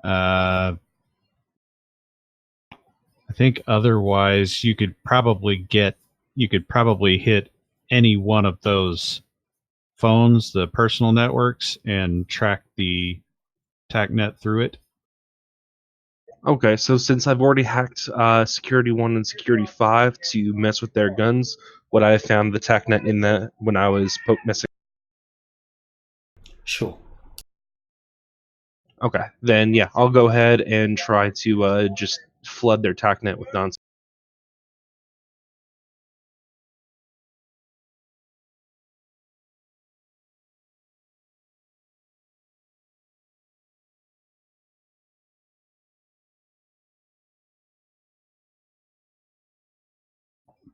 I think otherwise you could probably hit any one of those phones, the personal networks, and track the TACnet through it. Okay, so since I've already hacked Security 1 and Security 5 to mess with their guns, would I have found the TACnet in that when I was messing? Sure. Okay, then yeah, I'll go ahead and try to just flood their TACnet with nonsense.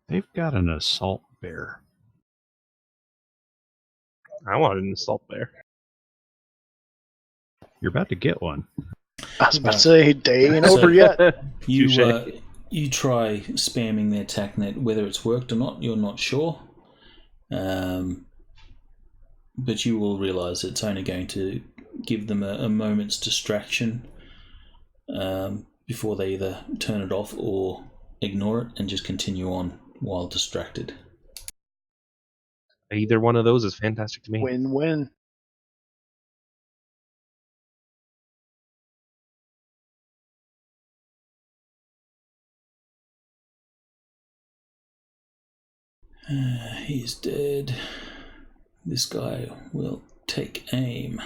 They've got an assault bear. I wanted an assault bear. You're about to get one. I was about to say, day ain't over yet. You try spamming their TACnet, whether it's worked or not, you're not sure. But you will realise it's only going to give them a moment's distraction before they either turn it off or ignore it and just continue on while distracted. Either one of those is fantastic to me. Win-win. He's dead. This guy will take aim.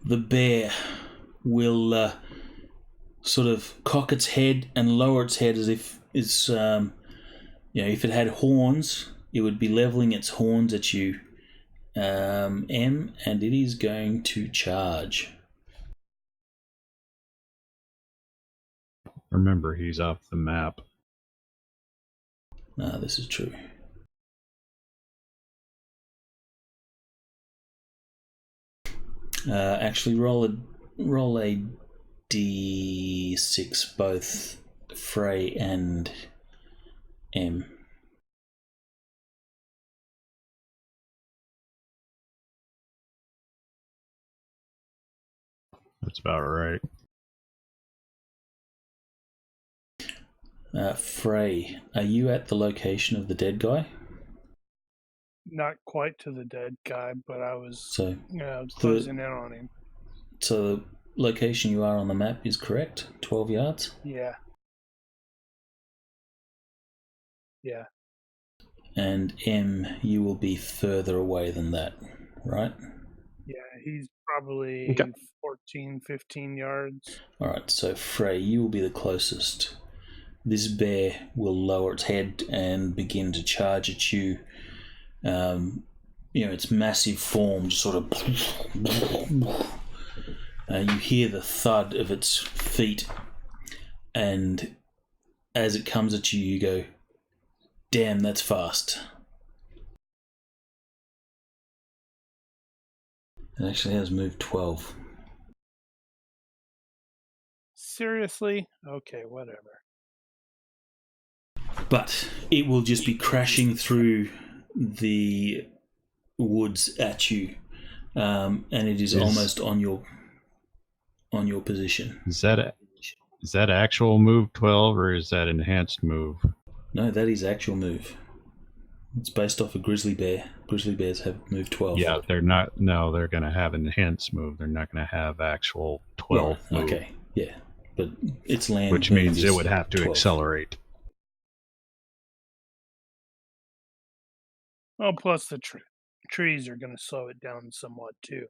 The bear will sort of cock its head and lower its head as if if it had horns, it would be leveling its horns at you, M, and it is going to charge. Remember, he's off the map. No, this is true. Actually, roll a d6, both Frey and M. That's about right. Frey, are you at the location of the dead guy? Not quite to the dead guy, but I was So, closing in on him. so the location you are on the map is correct? 12 yards? Yeah. Yeah. And M, you will be further away than that, right? Yeah, he's probably Okay. 14, 15 yards. Alright, so Frey, you will be the closest. This bear will lower its head and begin to charge at you. Its massive form just sort of... you hear the thud of its feet, and as it comes at you, you go, "Damn, that's fast." It actually has moved 12. Seriously? Okay, whatever. But it will just be crashing through the woods at you, and it is almost on your position. Is that actual move 12 or is that enhanced move? No, that is actual move. It's based off a grizzly bear. Grizzly bears have move 12. Yeah, they're not. No, they're going to have enhanced move. They're not going to have actual 12 Yeah, move. okay, yeah, but its land, Which move means is it would have to 12. accelerate. Well, plus the trees are going to slow it down somewhat too.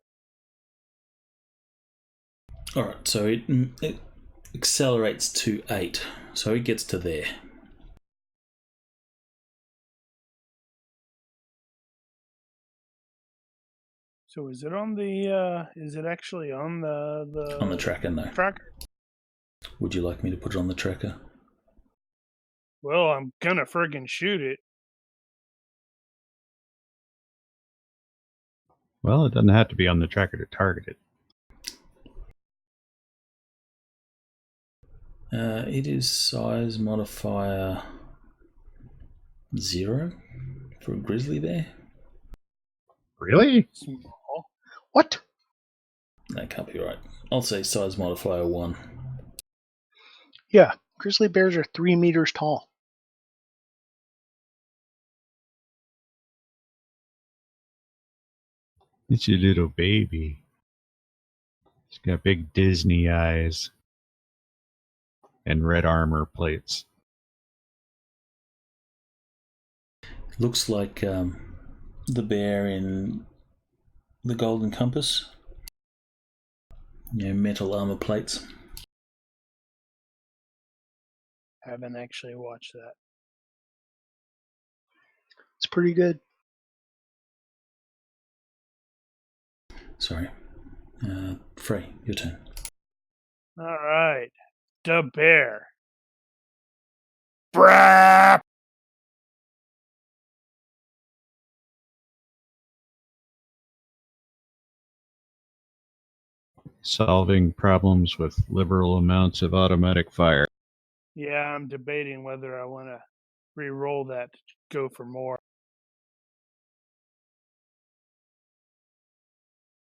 All right, so it accelerates to 8, so it gets to there. So is it on the? Is it actually on the? On the tracker, no. Tracker. Would you like me to put it on the tracker? Well, I'm gonna friggin' shoot it. Well, it doesn't have to be on the tracker to target it. It is size modifier 0 for a grizzly bear. Really? Small. What? That can't be right. I'll say size modifier 1. Yeah, grizzly bears are 3 meters tall. It's your little baby. It's got big Disney eyes and red armor plates. Looks like the bear in the Golden Compass. Metal armor plates. Haven't actually watched that. It's pretty good. Sorry. Frey, your turn. All right, the bear. Brap! Solving problems with liberal amounts of automatic fire. Yeah, I'm debating whether I want to re-roll that to go for more.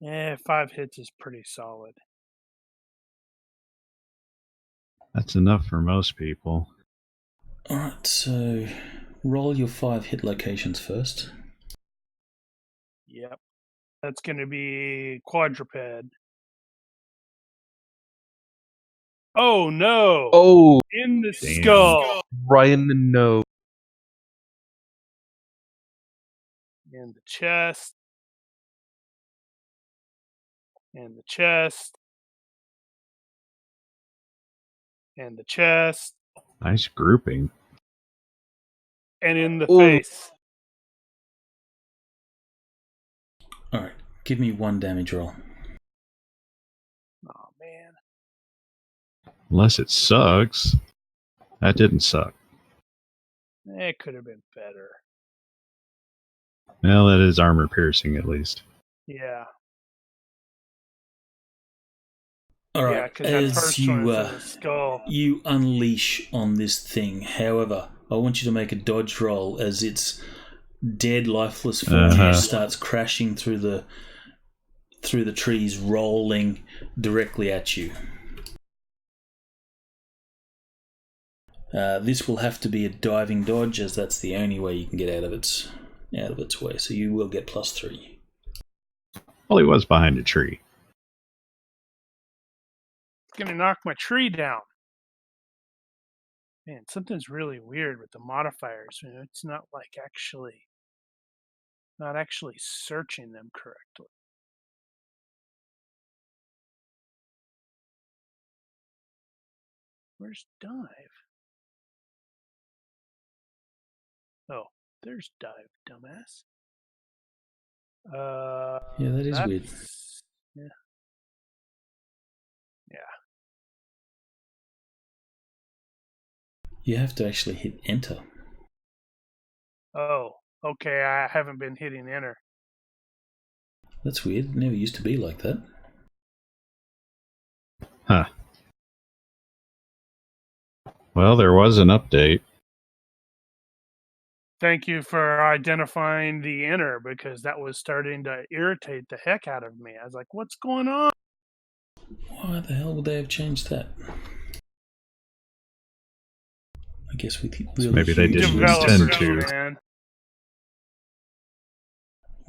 5 hits is pretty solid. That's enough for most people. Alright, so roll your 5 hit locations first. Yep. That's going to be quadruped. Oh no! Oh, In the Damn. skull. Ryan, no. In the chest. In the chest. In the chest. Nice grouping. And in the Ooh. face. Alright, give me 1 damage roll. Oh man. Unless it sucks. That didn't suck. It could have been better. Well, that is armor piercing at least. Yeah. All Yeah, right, because that as first one is in the skull. you unleash on this thing, however, I want you to make a dodge roll as its dead, lifeless form starts crashing through the trees, rolling directly at you. This will have to be a diving dodge, as that's the only way you can get out of its way. So you will get +3. Well, he was behind a tree. It's going to knock my tree down. Man, something's really weird with the modifiers. You know, it's not actually searching them correctly. Where's dive? Oh, there's dive, dumbass. Yeah, that is weird. Yeah. Yeah. You have to actually hit enter. Oh, okay. I haven't been hitting enter. That's weird. It never used to be like that. Huh. Well, there was an update. Thank you for identifying the enter, because that was starting to irritate the heck out of me. I was like, what's going on? Why the hell would they have changed that? I guess with really Maybe they huge didn't Developers, intend to. man.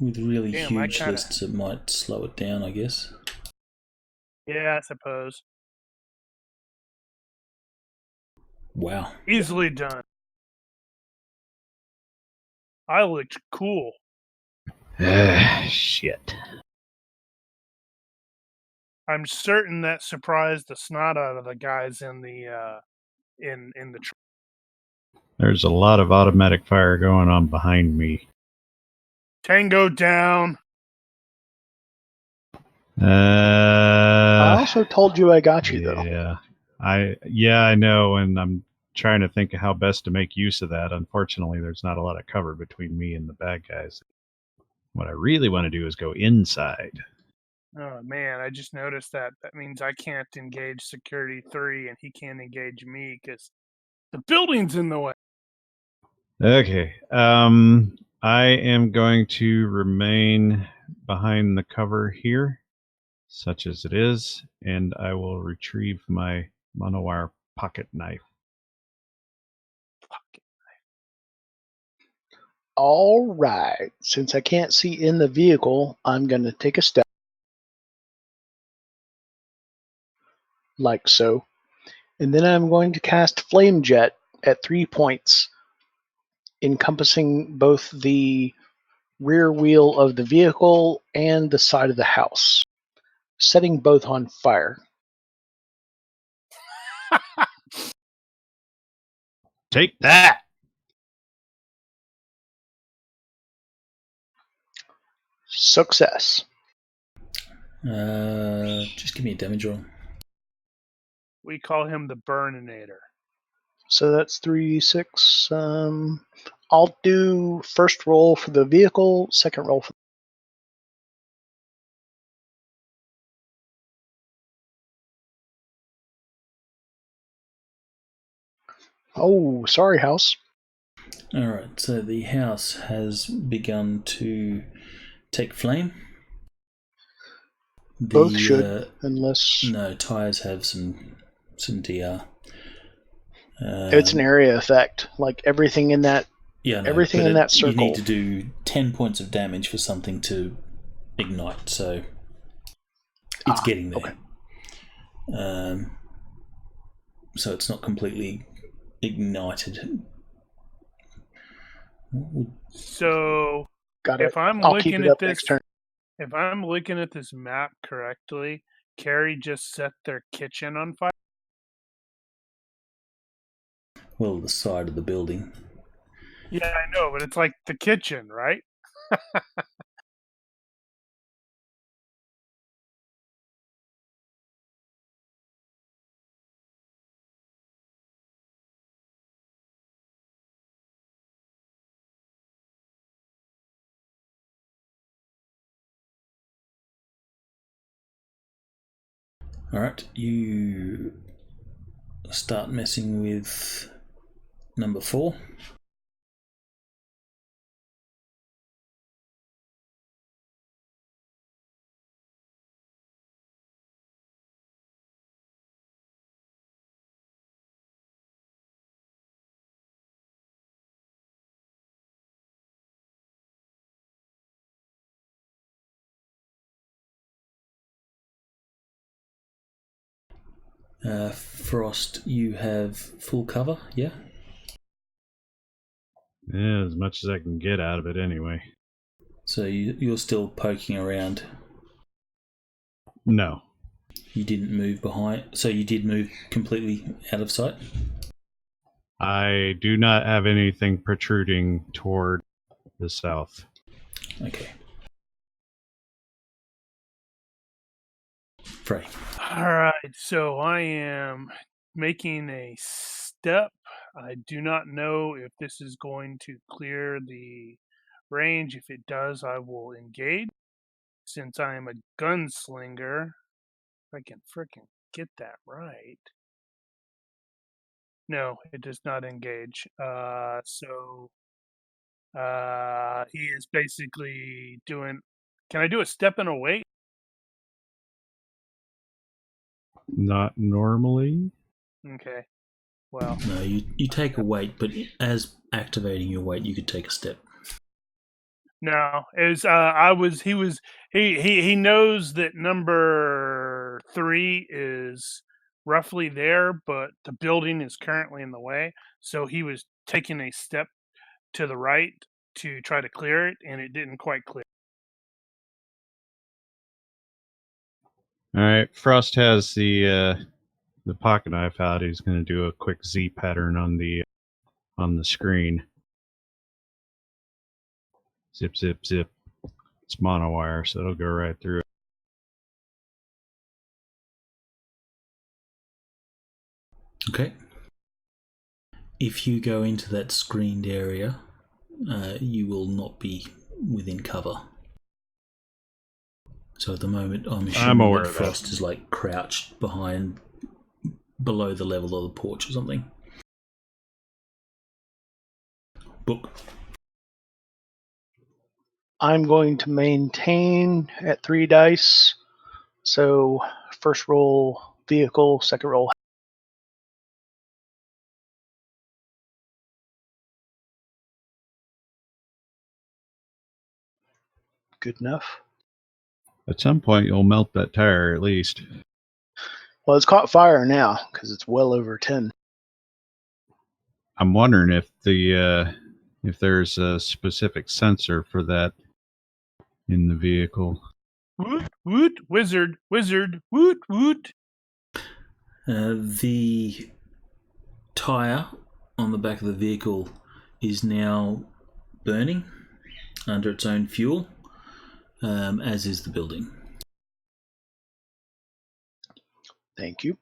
With really Damn, I huge kinda- lists, it might slow it down, I guess. Yeah, I suppose. Wow. Easily done. I looked cool. Shit. I'm certain that surprised the snot out of the guys in the in the There's a lot of automatic fire going on behind me. Tango down. I also told you I got you, though. Yeah. I know, and I'm trying to think of how best to make use of that. Unfortunately, there's not a lot of cover between me and the bad guys. What I really want to do is go inside. Oh man, I just noticed that. That means I can't engage security 3 and he can't engage me because the building's in the way. Okay. I am going to remain behind the cover here, such as it is, and I will retrieve my monowire pocket knife. All right. Since I can't see in the vehicle, I'm going to take a step. Like so. And then I'm going to cast Flame Jet at 3 points, encompassing both the rear wheel of the vehicle and the side of the house, setting both on fire. Take that! Success. Just give me a damage roll. We call him the Burninator. So that's 3d6. I'll do first roll for the vehicle, second roll for. Oh, sorry, house. Alright, so the house has begun to take flame. Both should, unless. No, tires have some DR. It's an area effect. Like everything in that. Yeah, no, everything in that circle. You need to do 10 points of damage for something to ignite, so it's getting there. Okay. So it's not completely ignited. So Got it. if I'm I'll keep looking it at up this, next turn. if I'm looking at this map correctly, Carrie just set their kitchen on fire. Well, the side of the building. Yeah, I know, but it's like the kitchen, right? Alright, you start messing with number 4. Frost, you have full cover, yeah? Yeah, as much as I can get out of it anyway. So you're still poking around. No. You didn't move behind, so you did move completely out of sight? I do not have anything protruding toward the south. Okay. Frey. All right, so I am making a step. I do not know if this is going to clear the range. If it does, I will engage. Since I am a gunslinger, if I can frickin' get that right. No, it does not engage. He is basically doing. Can I do a step and a wait? Not normally. Okay. Well, No, you take a weight, but as activating your weight, you could take a step. no. Is he knows that number 3 is roughly there, but the building is currently in the way. So he was taking a step to the right to try to clear it, and it didn't quite clear. All right. Frost has the pocket knife out. He's going to do a quick Z pattern on the screen. Zip, zip, zip. It's monowire, so it'll go right through it. Okay. If you go into that screened area, you will not be within cover. So at the moment, I'm assuming aware that of that. Frost is like crouched below the level of the porch or something. Book. I'm going to maintain at 3 dice. So first roll vehicle, second roll. Good enough. At some point, you'll melt that tire at least. Well, it's caught fire now because it's well over 10. I'm wondering if if there's a specific sensor for that in the vehicle. Woot woot, wizard, woot woot. The tyre on the back of the vehicle is now burning under its own fuel, as is the building. Thank you.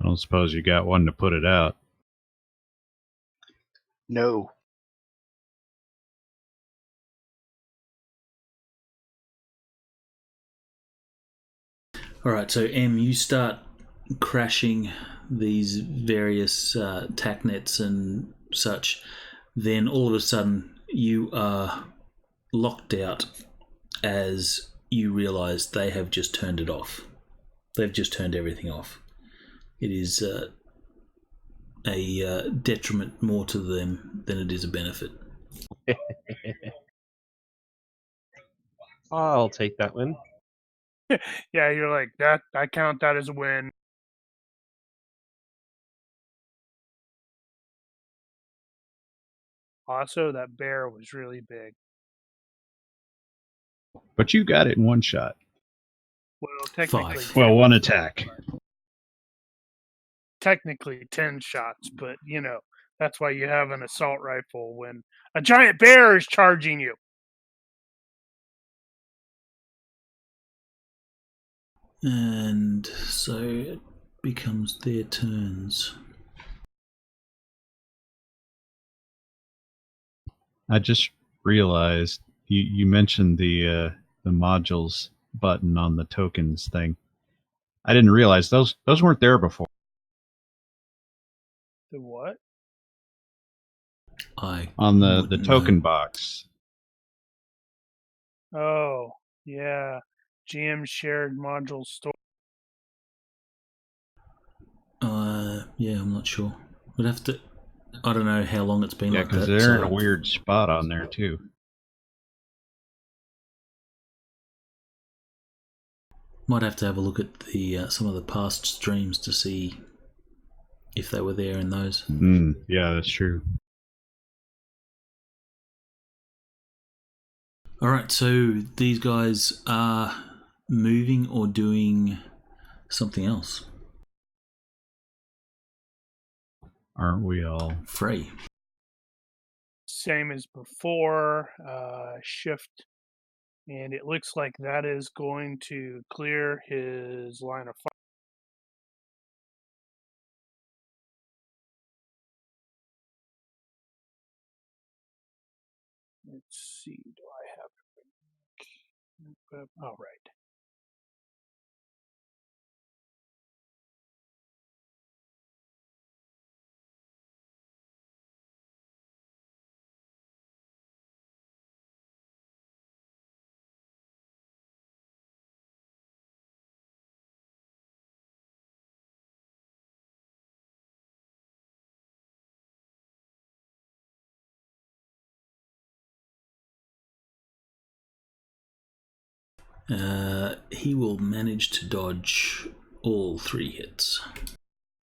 I don't suppose you got one to put it out. No. Alright, so M, you start crashing these various tack nets and such. Then all of a sudden, you are locked out as you realise they have just turned it off. They've just turned everything off. It is a detriment more to them than it is a benefit. I'll take that win. Yeah, you're like that. I count that as a win. Also, that bear was really big. But you got it in one shot. Well, technically, 5. Well, one attack. technically 10 shots, but that's why you have an assault rifle when a giant bear is charging you. And so it becomes their turns. I just realized you mentioned the modules button on the tokens thing. I didn't realize those weren't there before. The what? On the wouldn't token know. box. Oh, yeah. GM shared module store. Yeah, I'm not sure. We'd have to. I don't know how long it's been Yeah, like because that. they're in a weird spot on there too. Might have to have a look at the some of the past streams to see if they were there in those. Yeah, that's true. All right, so these guys are moving or doing something else. Aren't we all? Frey. Same as before. Shift. And it looks like that is going to clear his line of fire. Let's see. Do I have it? All right. He will manage to dodge all 3 hits.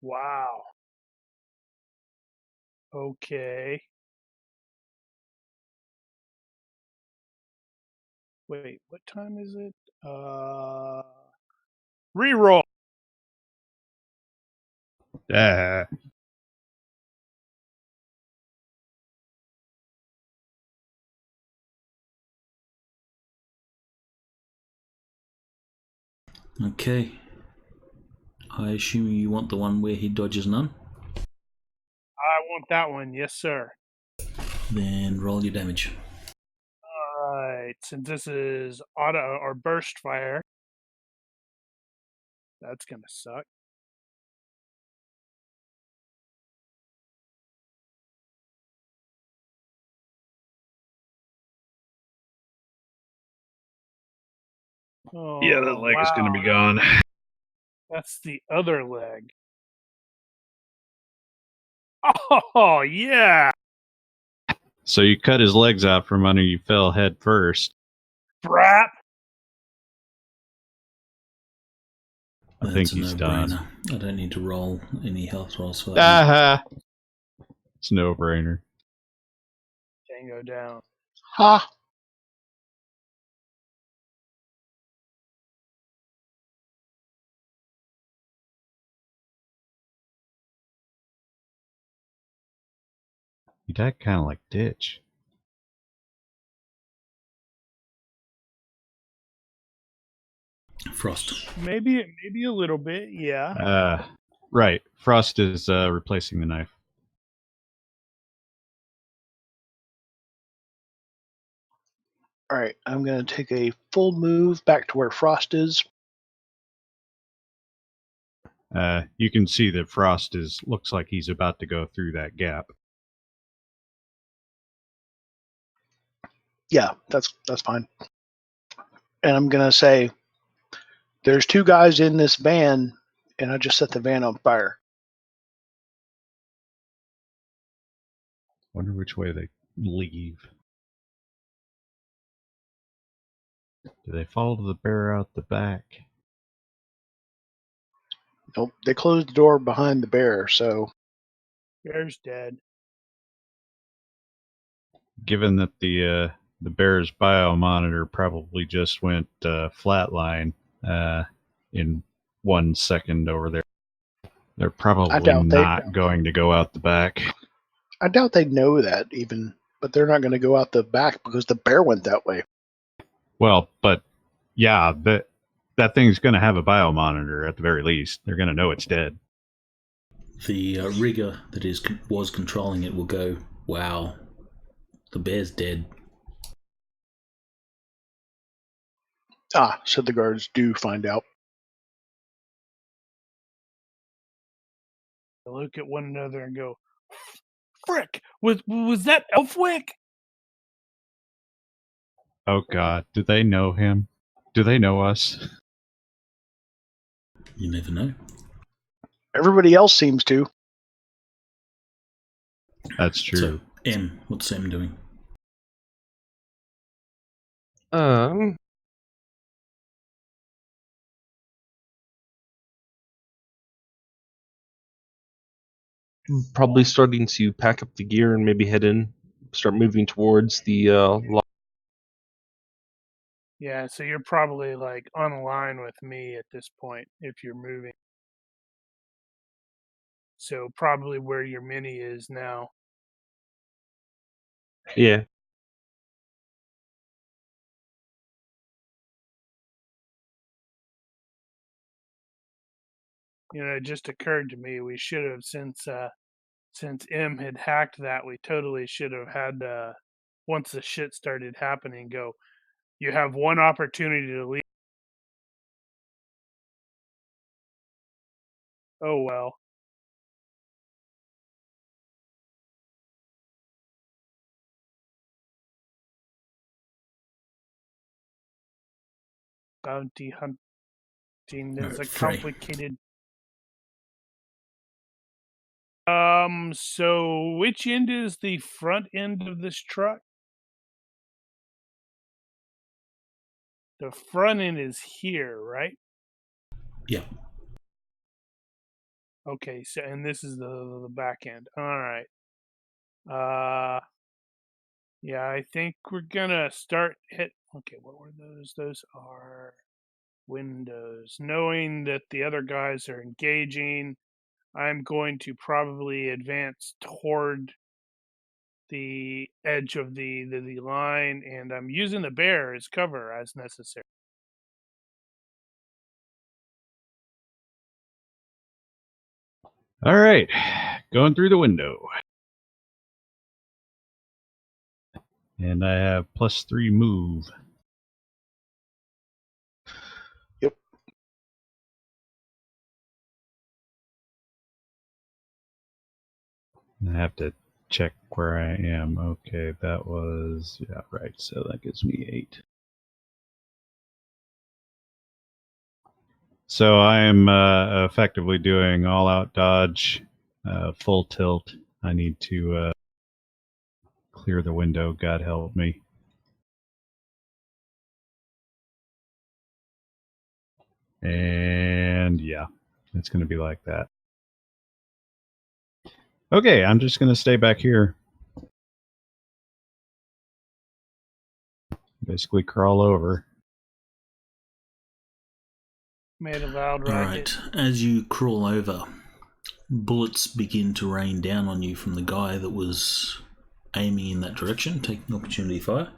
Wow. Okay. Wait, what time is it? Reroll. Okay. I assume you want the one where he dodges none? I want that one. Yes, sir. Then roll your damage. All right. Since this is auto or burst fire, that's going to suck. Oh, Yeah, that leg is wow. going to be gone. That's the other leg. Oh, yeah. So you cut his legs out from under you, fell head first. Brap. I That's think a he's no-brainer. done. I don't need to roll any health rolls for that. It's no brainer. Tango down. Ha! He died kind of like Ditch. Frost. Maybe a little bit, yeah. Right. Frost is replacing the knife. All right, I'm going to take a full move back to where Frost is. You can see that Frost looks like he's about to go through that gap. Yeah, that's fine. And I'm going to say, there's 2 guys in this van, and I just set the van on fire. Wonder which way they leave. Do they follow the bear out the back? Nope, they closed the door behind the bear, so Bear's dead. Given that the bear's biomonitor probably just went flatline in 1 second over there, they're probably not going to go out the back. I doubt they know that even, but they're not going to go out the back because the bear went that way. Well, but yeah, that thing's going to have a biomonitor at the very least. They're going to know it's dead. The rigger that was controlling it will go, wow, the bear's dead. Said the guards do find out. They look at one another and go, "Frick! Was that Elfwick?" Oh God, do they know him? Do they know us? You never know. Everybody else seems to. That's true. So, M, what's M doing? Probably starting to pack up the gear and maybe start moving towards the Yeah, so you're probably like on a line with me at this point if you're moving. So probably where your mini is now. yeah. You know, it just occurred to me we should have since M had hacked that, we totally should have had once the shit started happening, go, you have one opportunity to leave. Oh well. Bounty hunting is a Free. complicated. So which end is the front end of this truck? The front end is here, right? Yeah. Okay, so and this is the back end. All right. Yeah, I think we're gonna start hit. Okay, what were those? Those are windows. Knowing that the other guys are engaging, I'm going to probably advance toward the edge of the line, and I'm using the bear as cover as necessary. All right, going through the window. And I have +3 move. Yep. I have to check where I am. Okay, that was, yeah, right. So that gives me 8. So I'm effectively doing all-out dodge, full tilt. I need to clear the window. God help me. And yeah, it's going to be like that. Okay, I'm just going to stay back here. Basically crawl over. Made a loud All racket. right. As you crawl over, bullets begin to rain down on you from the guy that was aiming in that direction, taking opportunity fire.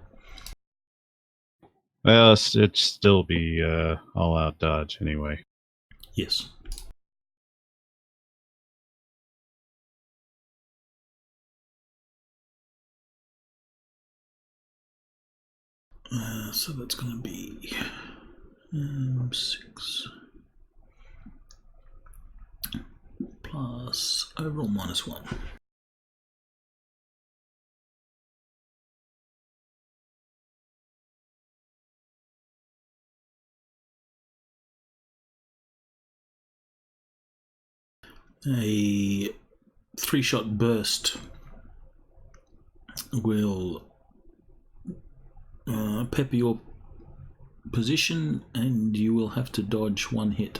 Well, it'd still be all-out dodge anyway. Yes. So that's going to be 6 plus overall -1. A 3-shot burst will pepper your position, and you will have to dodge 1 hit.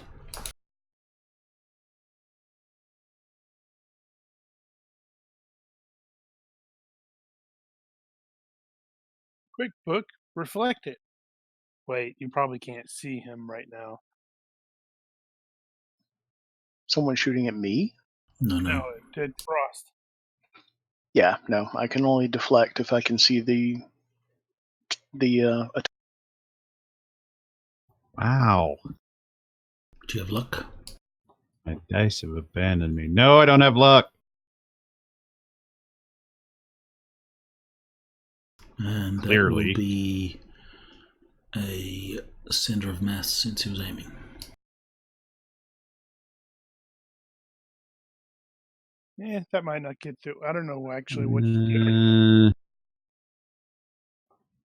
Quick book, reflect it. Wait, you probably can't see him right now. Someone shooting at me? No. No, it did Frost. Yeah, no. I can only deflect if I can see the Wow. Do you have luck? My dice have abandoned me. No, I don't have luck. And Clearly. that will be a center of mass since he was aiming. That might not get through. I don't know actually what he did.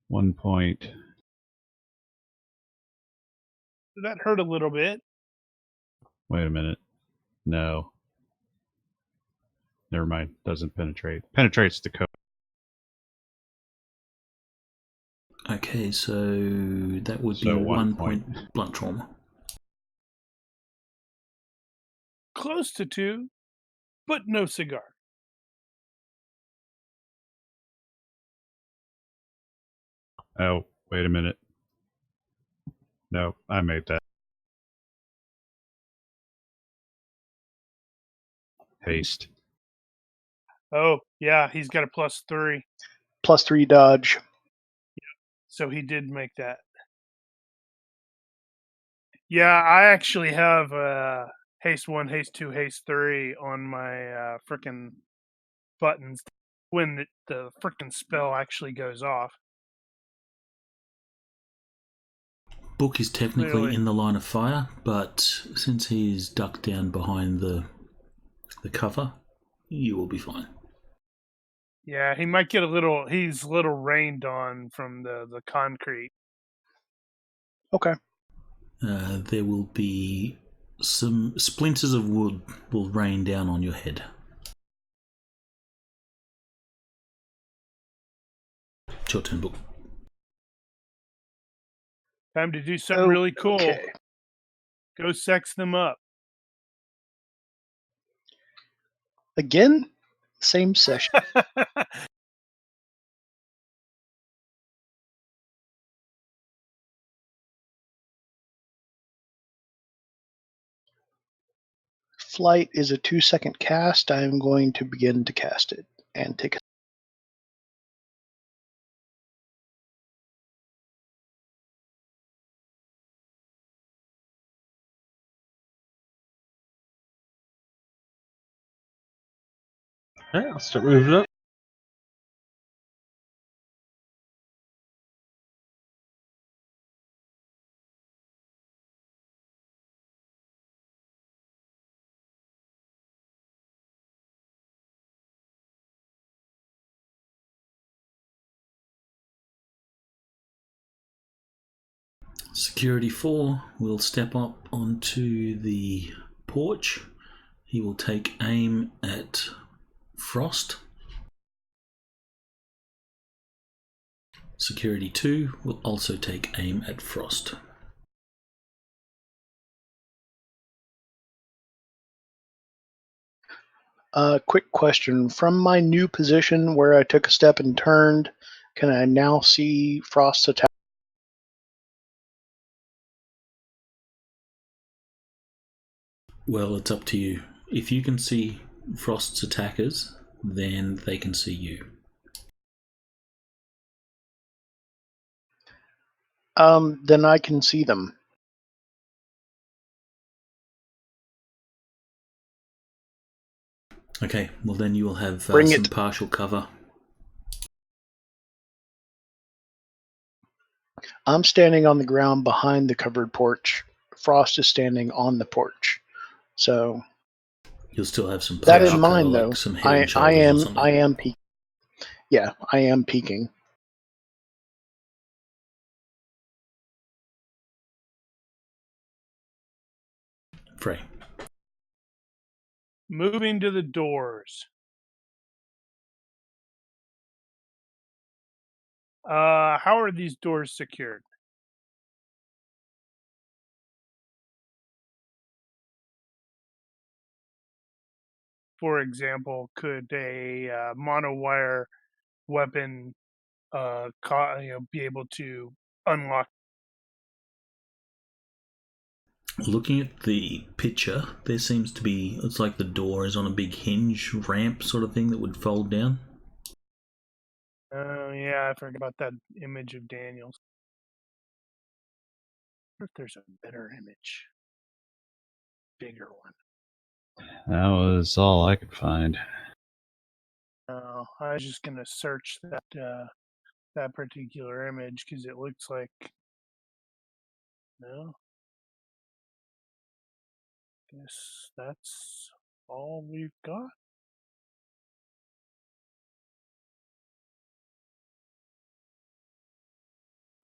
1 point. That hurt a little bit. Wait a minute. No. Never mind. Doesn't penetrate. Penetrates the code. Okay, so that would be So 1 point. point blunt trauma. Close to 2, but no cigar. Oh, wait a minute. No, I made that. Haste. Oh, yeah, he's got a +3. +3 dodge. So he did make that. Yeah, I actually have haste 1, haste 2, haste 3 on my frickin' buttons when the frickin' spell actually goes off. Book is technically Clearly. in the line of fire, but since he's ducked down behind the cover, you will be fine. Yeah, he might get he's a little rained on from the concrete. Okay. There will be some splinters of wood will rain down on your head. It's your turn, Book. Time to do something really cool. Okay. Go sex them up. Again, same session. Flight is a 2-second cast. I am going to begin to cast it and take a Okay, I'll start moving up. Security 4 will step up onto the porch. He will take aim at Frost. Security 2 will also take aim at Frost. quick question. From my new position where I took a step and turned, can I now see Frost's attack? Well, it's up to you. If you can see Frost's attackers, then they can see you. Then I can see them. Okay, well then you will have Bring some it. partial cover. I'm standing on the ground behind the covered porch. Frost is standing on the porch. So You'll still have some that partial in cover, mind, like though, some head and I shoulders or something. am peeking. Yeah, I am peeking. Frey. Moving to the doors. How are these doors secured? For example, could a monowire weapon be able to unlock? Looking at the picture, there seems to be, it's like the door is on a big hinge ramp sort of thing that would fold down. Oh, yeah, I forgot about that image of Daniels. I wonder if there's a better image. Bigger one. That was all I could find. Oh, I was just going to search that particular image because it looks like No. Guess that's all we've got.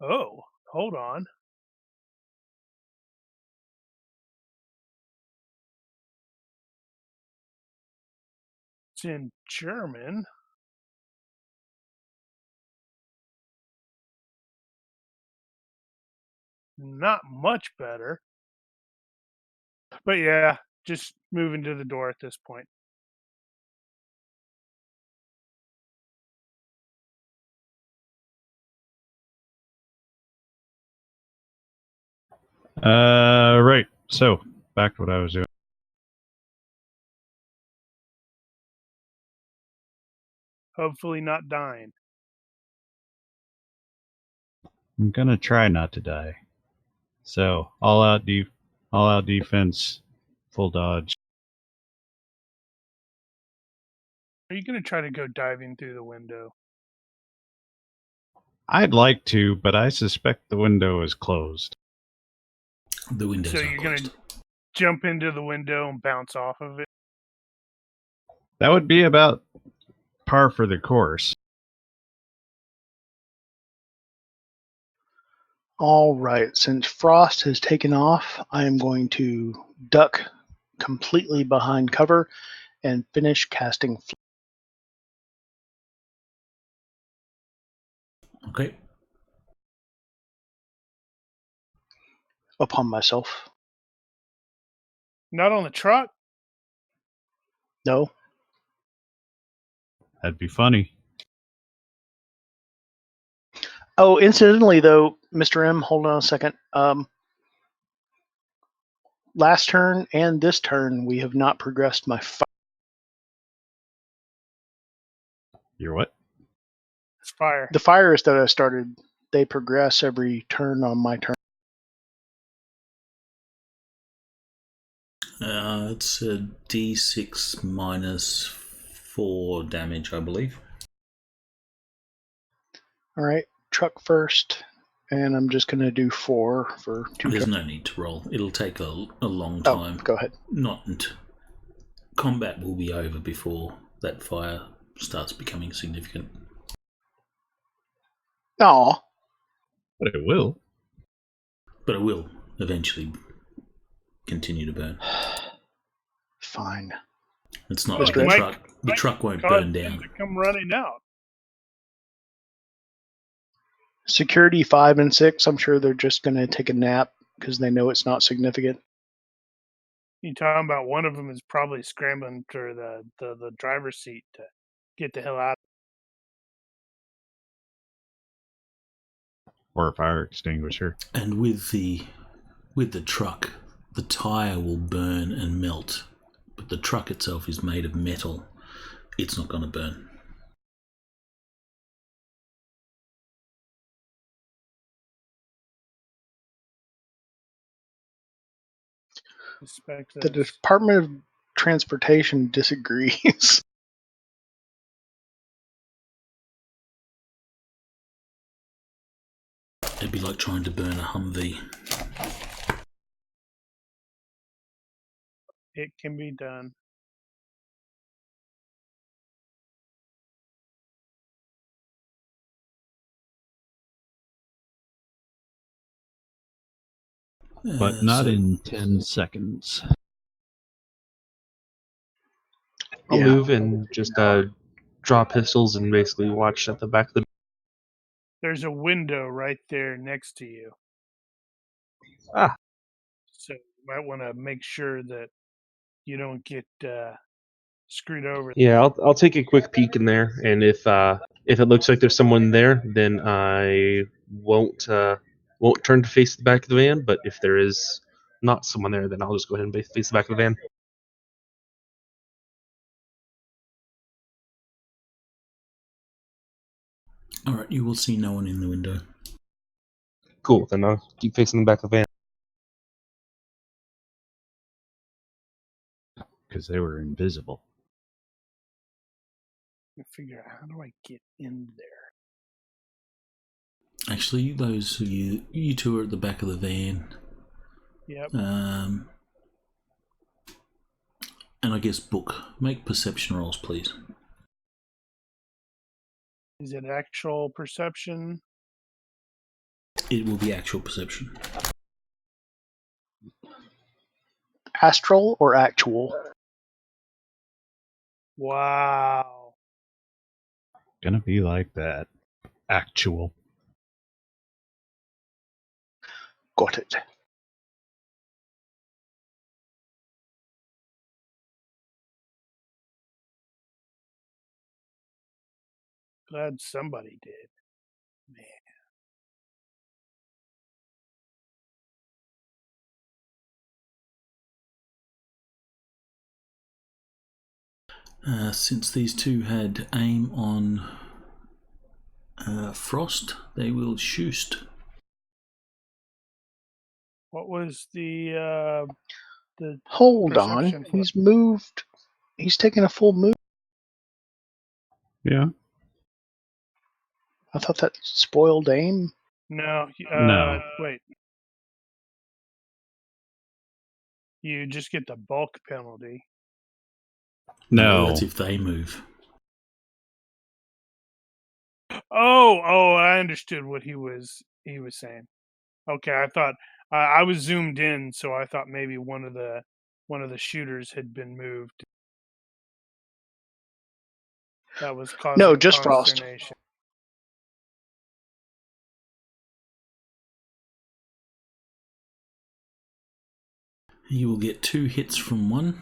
Oh, hold on. It's in German. Not much better. But yeah, just moving to the door at this point. Right. So, back to what I was doing. Hopefully not dying. I'm gonna try not to die. So, all out defense, full dodge. Are you going to try to go diving through the window? I'd like to, but I suspect the window is closed. The windows So are you're going closed. to jump into the window and bounce off of it? That would be about par for the course. All right, since Frost has taken off, I am going to duck completely behind cover and finish casting Okay. upon myself. Not on the truck? No. That'd be funny. Oh, incidentally, though, Mr. M, hold on a second. Last turn and this turn, we have not progressed my You're what? It's fire. the fires that I started. They progress every turn on my turn. It's a D6 minus 4 damage, I believe. All right, truck first, and I'm just going to do 4 for 2 There's turns. no need to roll. It'll take a long Oh, time. go ahead. Combat will be over before that fire starts becoming significant. Aw. But it will. But it will eventually continue to burn. Fine. It's not Mr. like the Ed? truck. The truck won't Cause burn them down. to come running out. Security 5 and 6, I'm sure they're just going to take a nap because they know it's not significant. You talking about one of them is probably scrambling for the driver's seat to get the hell out. Or a fire extinguisher. And with the truck, the tire will burn and melt, but the truck itself is made of metal. It's not going to burn. Suspect The that's Department of Transportation disagrees. It'd be like trying to burn a Humvee. it can be done. But not in 10 seconds. I'll Yeah. move and just draw pistols and basically watch at the back of the. There's a window right there next to you. Ah. So you might want to make sure that you don't get screwed over. Yeah, I'll take a quick peek in there, and if it looks like there's someone there, then I won't turn to face the back of the van. But if there is not someone there, then I'll just go ahead and face the back of the van. Alright, you will see no one in the window. Cool. Then I'll keep facing the back of the van. Because they were invisible. Figure out how do I get in there. Actually, those of you two are at the back of the van. Yep. And I guess book. Make perception rolls, please. Is it actual perception? It will be actual perception. Astral or actual? Wow. Gonna be like that. Actual. Got it. Glad somebody did. Man. Since these two had aim on Frost, they will shoot. What was the Hold on. perception for? He's moved. He's taken a full move. Yeah. I thought that spoiled aim. No. No. Wait. You just get the bulk penalty. No. That's if they move. Oh, I understood what he was saying. Okay, I thought I was zoomed in, so I thought maybe one of the shooters had been moved. That was causing No, just Frost. consternation. You will get 2 hits from one.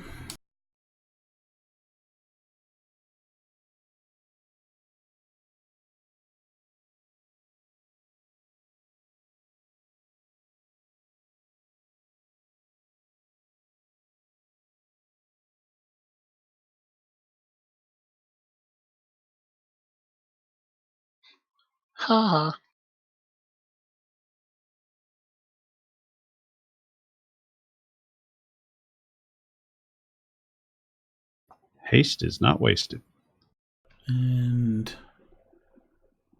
Ha. Haste is not wasted. And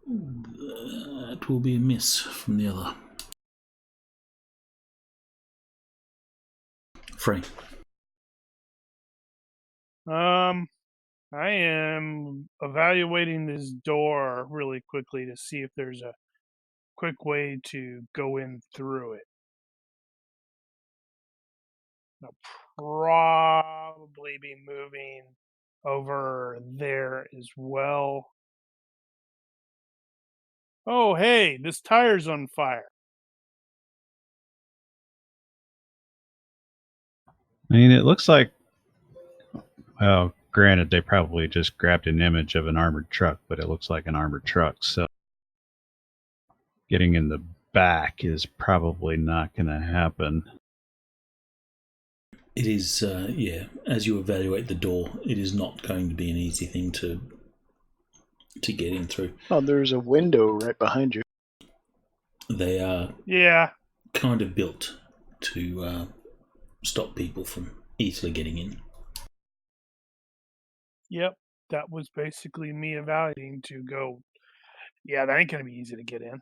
that will be a miss from the other. Frey. I am evaluating this door really quickly to see if there's a quick way to go in through it. I'll probably be moving over there as well. Oh, hey, this tire's on fire. I mean, it looks like, well, granted, they probably just grabbed an image of an armored truck, but it looks like an armored truck. So getting in the back is probably not going to happen. It is, as you evaluate the door, it is not going to be an easy thing to get in through. Oh, there's a window right behind you. They are kind of built to stop people from easily getting in. Yep, that was basically me evaluating to go, yeah, that ain't going to be easy to get in.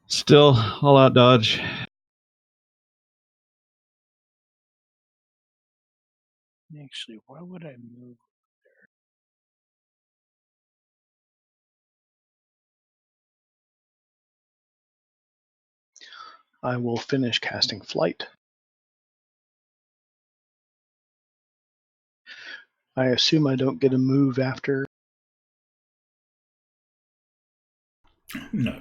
Still, all out dodge. Actually, why would I move? I will finish casting Flight. I assume I don't get a move after. No.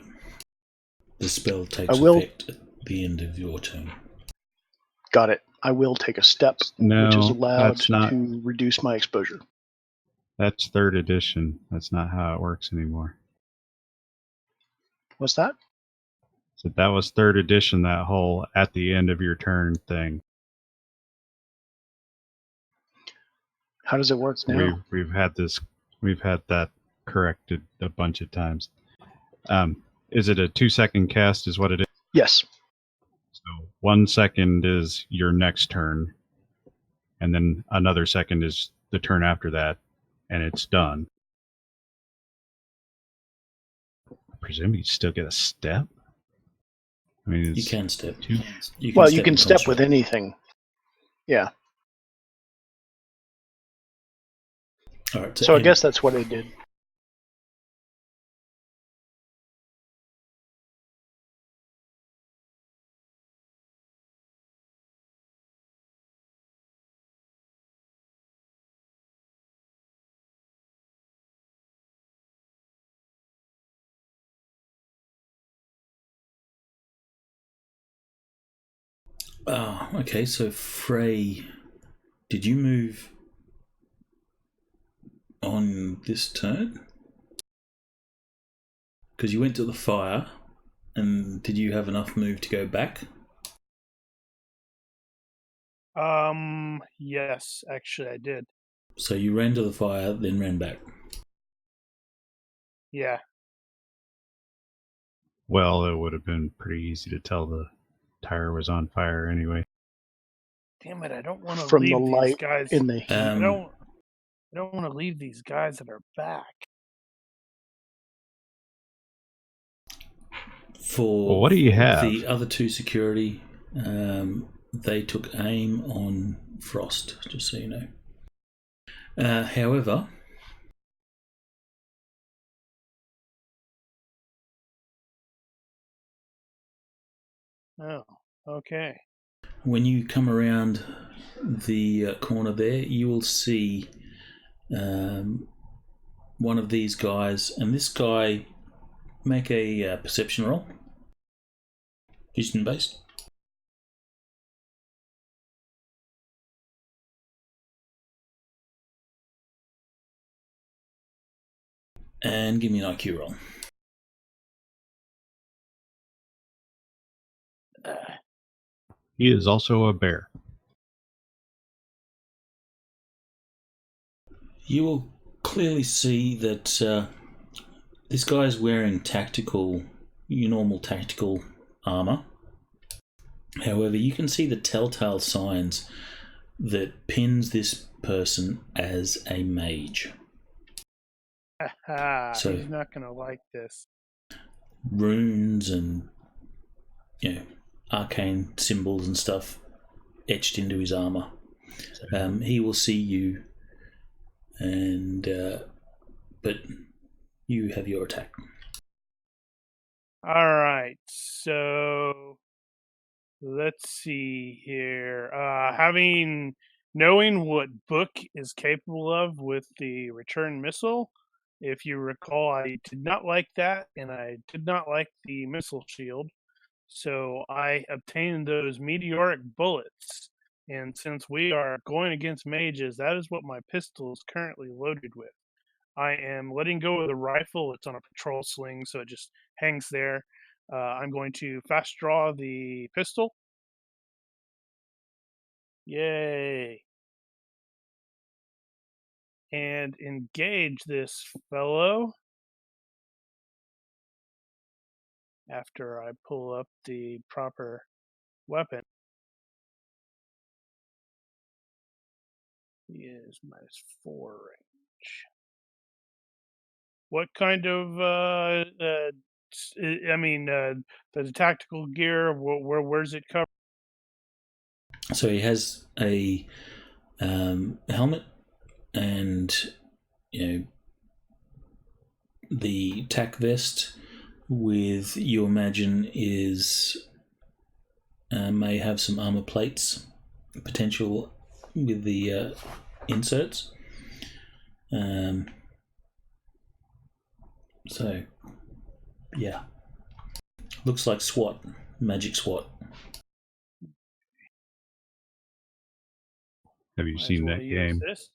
The spell takes will- effect at the end of your turn. Got it. I will take a step, No, which is allowed that's not. to reduce my exposure. That's 3rd edition. That's not how it works anymore. What's that? So that was 3rd edition, that whole at the end of your turn thing. How does it work now? We've had that corrected a bunch of times. Is it a 2-second cast is what it is? Yes. So 1 second is your next turn, and then another second is the turn after that, and it's done. presume you still get a step. I mean, You it's can step. two- You can in step construct. with anything. Yeah. All right. So I guess that's what I did. Oh, okay. So Frey, did you move on this turn? Because you went to the fire, and did you have enough move to go back? Yes, actually I did. So you ran to the fire, then ran back. Yeah. well, it would have been pretty easy to tell the tire was on fire anyway. Damn it, I don't want to From the leave these light guys. in the heat. I don't want to leave these guys at our back. For Well, what do you have? the other two security, they took aim on Frost, just so you know. However, Oh, okay. when you come around the corner there, you will see one of these guys, and this guy, make a perception roll. Houston based. And give me an IQ roll. He is also a bear. You will clearly see that this guy is wearing your normal tactical armor. However, you can see the telltale signs that pins this person as a mage. So- He's not going to like this. Runes and arcane symbols and stuff etched into his armor. He will see you, and but you have your attack. All right, so let's see here. Knowing what Book is capable of with the return missile, if you recall, I did not like that, and I did not like the missile shield. So I obtained those meteoric bullets, and since we are going against mages, that is what my pistol is currently loaded with. I am letting go of the rifle. It's on a patrol sling, so it just hangs there. I'm going to fast draw the pistol. Yay. And engage this fellow after I pull up the proper weapon. He is -4 range. What kind of the tactical gear, where's it covered? So he has a helmet, and the tack vest with, you imagine, is may have some armor plates potential with the inserts. So yeah, looks like SWAT, magic SWAT. Have you Might as seen well that use game? this.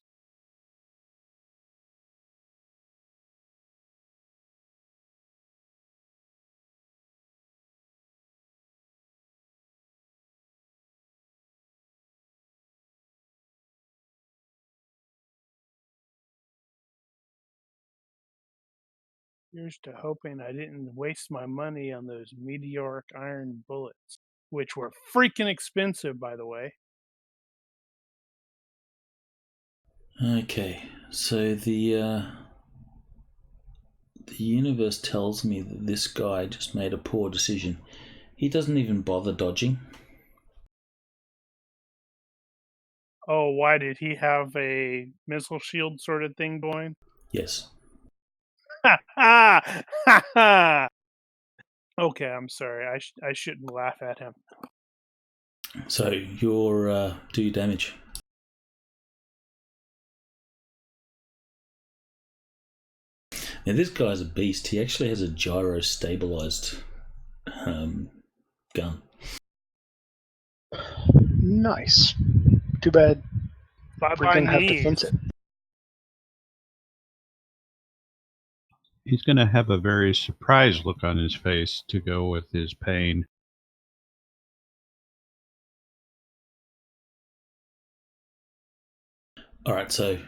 Here's to hoping I didn't waste my money on those meteoric iron bullets, which were freaking expensive, by the way. Okay, so the The universe tells me that this guy just made a poor decision. He doesn't even bother dodging. Oh, why did he have a missile shield sort of thing going? Yes. Ha ha! Ha ha! Okay, I'm sorry. I shouldn't laugh at him. So you're do your damage. Now this guy's a beast. He actually has a gyro stabilized gun. Nice. Too bad Bye we're bye going to have to knees. fence it. He's going to have a very surprised look on his face to go with his pain. All right, so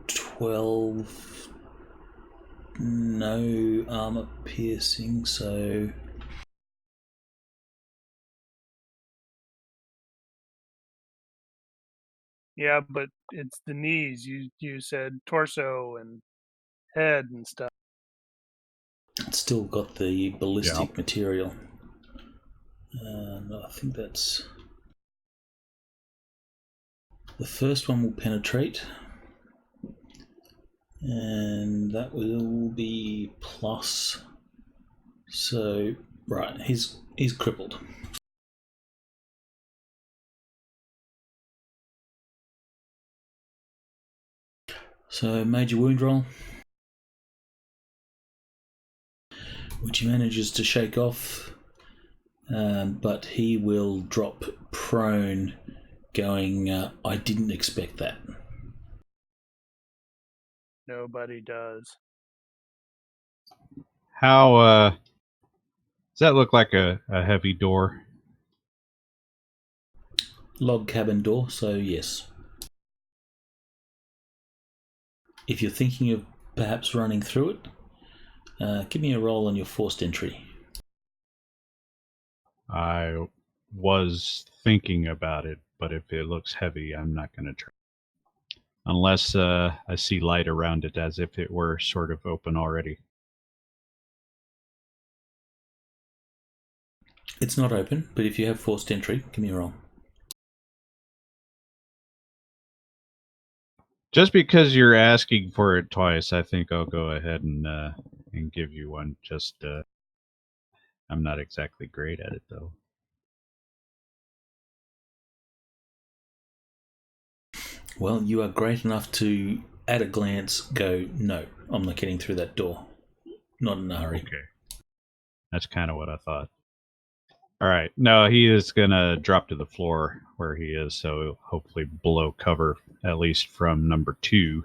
12, no armor piercing, so Yeah, but it's the knees. You said torso and head and stuff. it's still got the ballistic material. I think that's the first one will penetrate, and that will be plus. So right, he's crippled. So major wound roll, which he manages to shake off, but he will drop prone, going, I didn't expect that. Nobody does. How does that look like a heavy door? Log cabin door, so yes. If you're thinking of perhaps running through it, give me a roll on your forced entry. I was thinking about it, but if it looks heavy, I'm not going to try. Unless I see light around it as if it were sort of open already. It's not open, but if you have forced entry, give me a roll. Just because you're asking for it twice, I think I'll go ahead and give you one. Just I'm not exactly great at it though. Well, you are great enough to, at a glance, go, no, I'm not getting through that door. Not in a hurry. Okay. That's kind of what I thought. All right. No, he is going to drop to the floor where he is, so hopefully below cover, at least from number 2.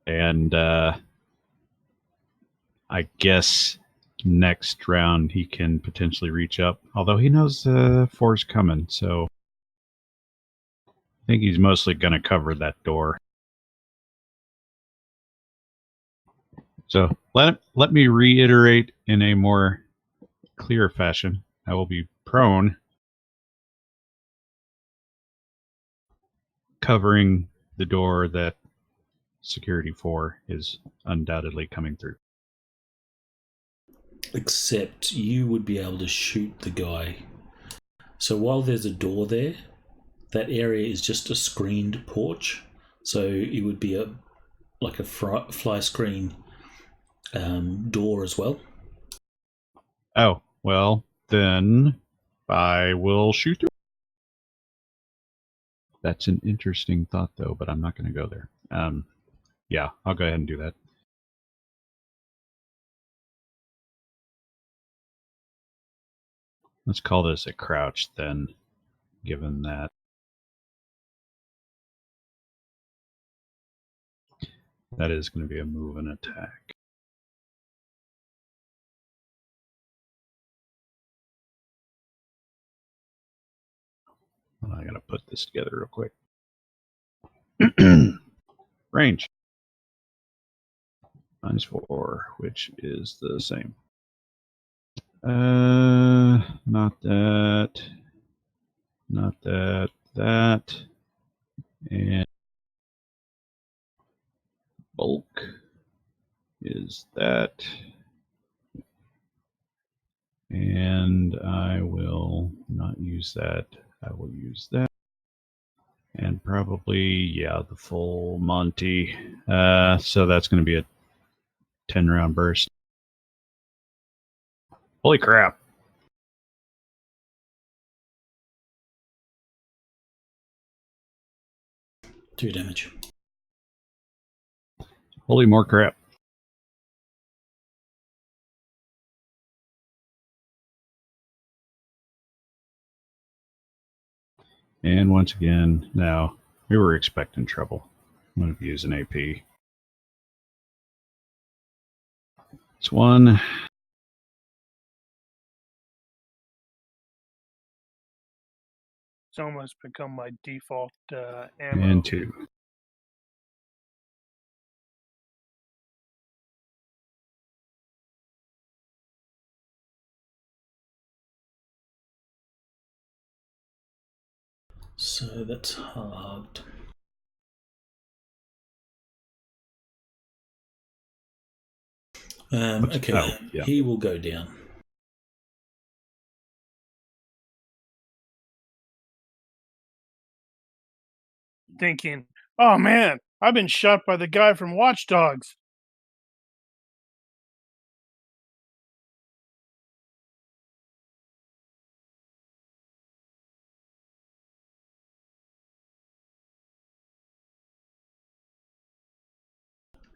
And I guess next round he can potentially reach up, although he knows 4's coming, so I think he's mostly going to cover that door. So let me reiterate in a more clear fashion. I will be prone, covering the door that security 4 is undoubtedly coming through. Except you would be able to shoot the guy. So while there's a door there, that area is just a screened porch. So it would be like a fly screen door as well. Oh, well, then I will shoot through. That's an interesting thought, though, but I'm not going to go there. Yeah, I'll go ahead and do that. Let's call this a crouch, then, given that. That is going to be a move and attack. I got to put this together real quick. Range. -4, which is the same. Not that. Not that. That. And Bulk is that. And I will not use that. I will use that. And probably, yeah, the full Monty. So that's going to be a 10-round burst. Holy crap. Two damage. Holy more crap. And once again, now, we were expecting trouble. I'm going to use an AP. It's 1. It's almost become my default ammo. And 2. So that's halved. Okay, Oh, yeah. he will go down. Thinking, oh man, I've been shot by the guy from Watch Dogs.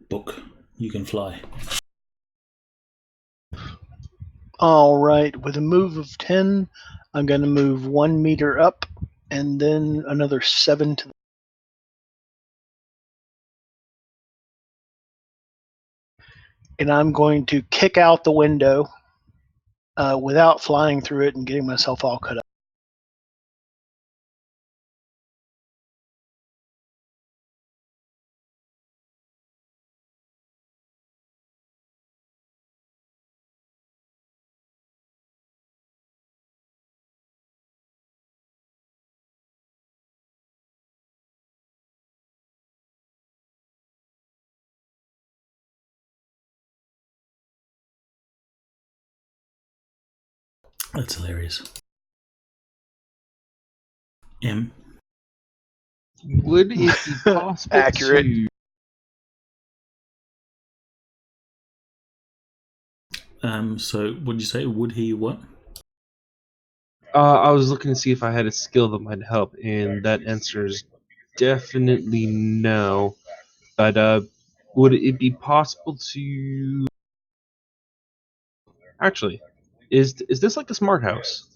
Book, you can fly. All right, with a move of 10, I'm going to move 1 meter up and then another 7 to the. And I'm going to kick out the window without flying through it and getting myself all cut up. That's hilarious. M. Would it be possible Accurate. to... So what did you say? Would he what? I was looking to see if I had a skill that might help, and that answer is definitely no. But would it be possible to... Actually, is this like the smart house?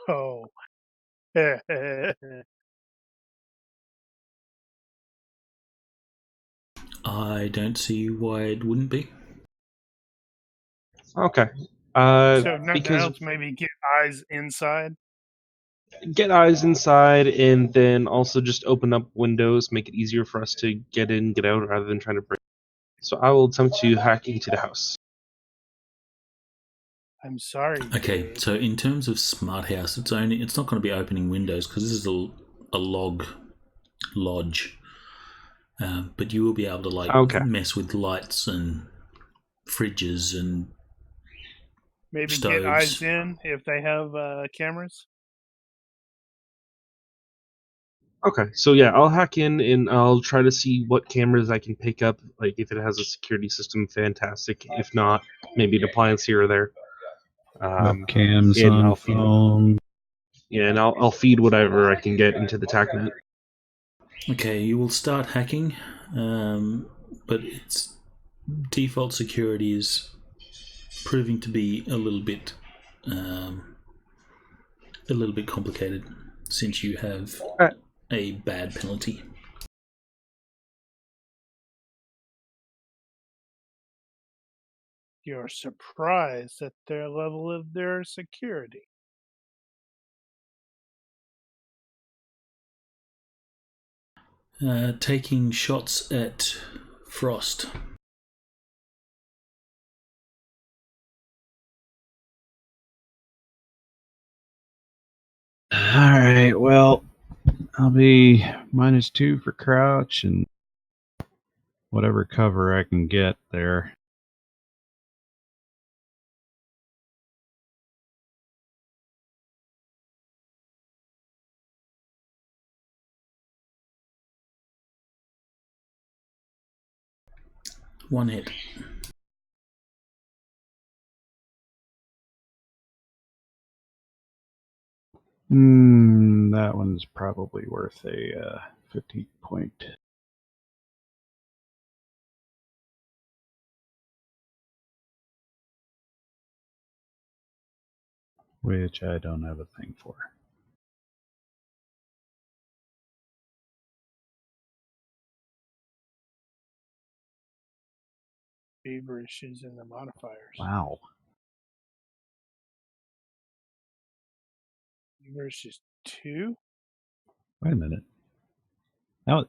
Oh. I don't see why it wouldn't be. Okay. So nothing Because else, maybe get eyes inside. get eyes inside, and then also just open up windows, make it easier for us to get in, get out, rather than trying to break. So I will attempt to hack into the house. I'm sorry. Okay, Dave. so in terms of smart house, it's not going to be opening windows because this is a lodge. But you will be able to Okay. mess with lights and fridges and Maybe stoves. get eyes in if they have cameras. Okay, so yeah, I'll hack in and I'll try to see what cameras I can pick up. Like, if it has a security system, fantastic. If not, maybe an appliance here or there. Webcams and on I'll feed, phone. yeah, and I'll feed whatever I can get into the TACnet. Okay, you will start hacking, but its default security is proving to be a little bit complicated since you have a bad penalty. You're surprised at their level of their security. Taking shots at Frost. All right, well, I'll be -2 for crouch and whatever cover I can get there. One hit. That one's probably worth a 50 point. Which I don't have a thing for. Feverish in the modifiers. Wow. Feverish is 2. Wait a minute. Now,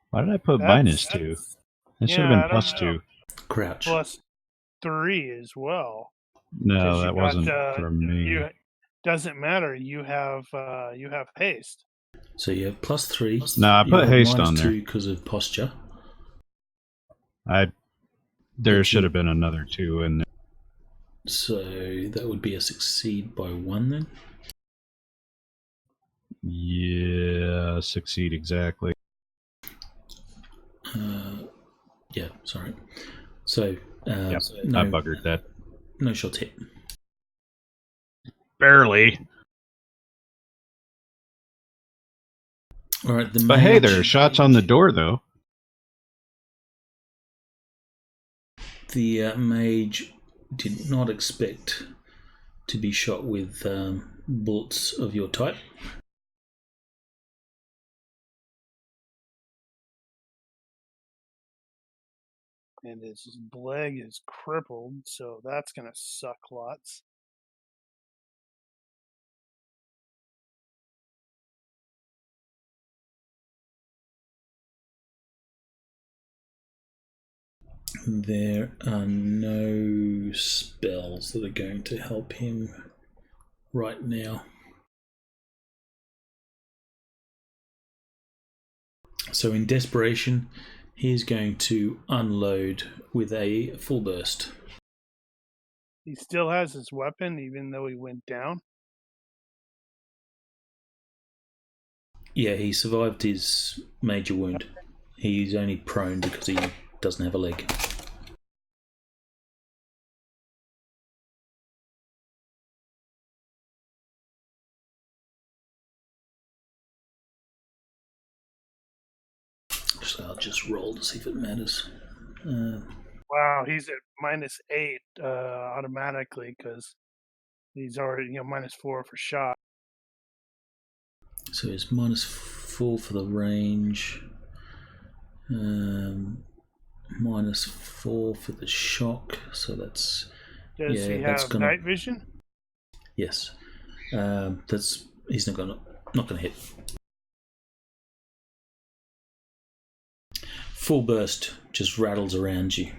why did I put That's- -2? That should yeah, have I been don't plus know. 2. Crouch. +3 as well. No, 'Cause you that got, wasn't from me. You doesn't matter. You have haste. So you have +3. No, I You put have haste on there. -2 because of posture. There But should you- have been another 2 in there. So that would be a succeed by 1 then. Yeah, succeed exactly. Yeah, sorry. So Yep, no, I buggered that. no shots hit. Barely. All right, But hey, there are shots on the door, though. The mage did not expect to be shot with bullets of your type. And his leg is crippled, so that's gonna suck lots. There are no spells that are going to help him right now. So in desperation, he's going to unload with a full burst. He still has his weapon, even though he went down. Yeah, he survived his major wound. He's only prone because he doesn't have a leg. So I'll just roll to see if it matters. Wow, he's at -8 automatically because he's already -4 for shot. So it's -4 for the range, -4 for the shock. So that's Does he that's have gonna night vision? yes. That's he's not gonna hit. Full burst just rattles around you.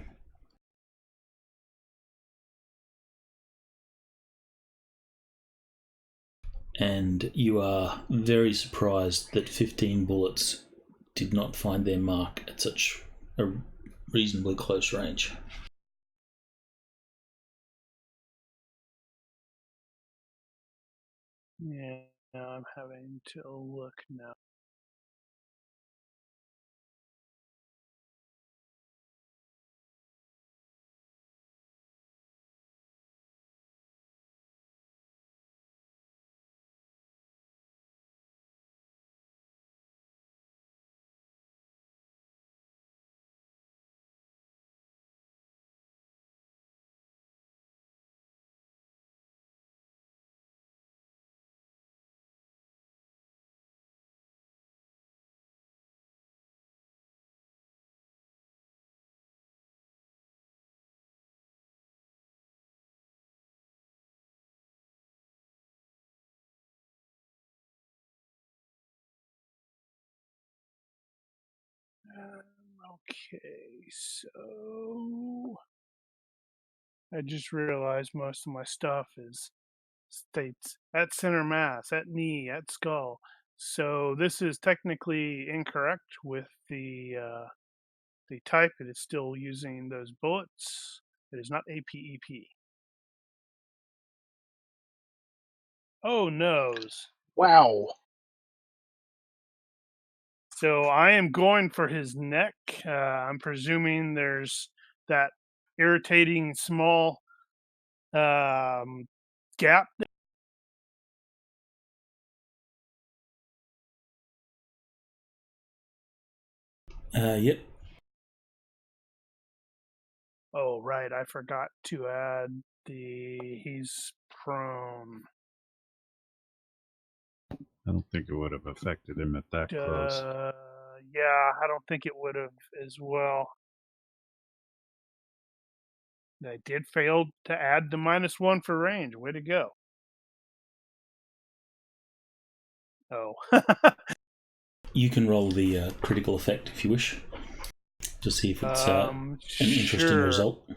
And you are very surprised that 15 bullets did not find their mark at such a reasonably close range. Yeah, I'm having to look now. Okay, so I just realized most of my stuff is states at center mass, at knee, at skull. So this is technically incorrect with the type. It is still using those bullets. It is not APEP. Oh, noes. Wow. So I am going for his neck. I'm presuming there's that irritating small gap. Yep. Oh, right. I forgot to add he's prone. I don't think it would have affected him at that close. Yeah, I don't think it would have as well. I did fail to add the -1 for range. Way to go. Oh. You can roll the critical effect if you wish, to see if it's an interesting sure. result.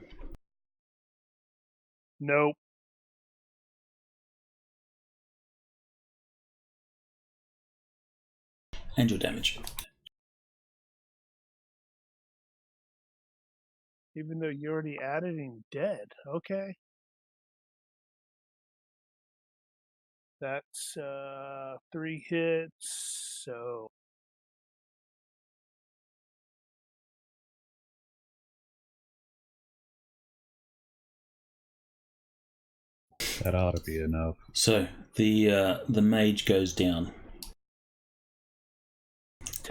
Nope. And your damage. Even though you already added him dead. Okay. That's 3 hits, so That ought to be enough. So the mage goes down.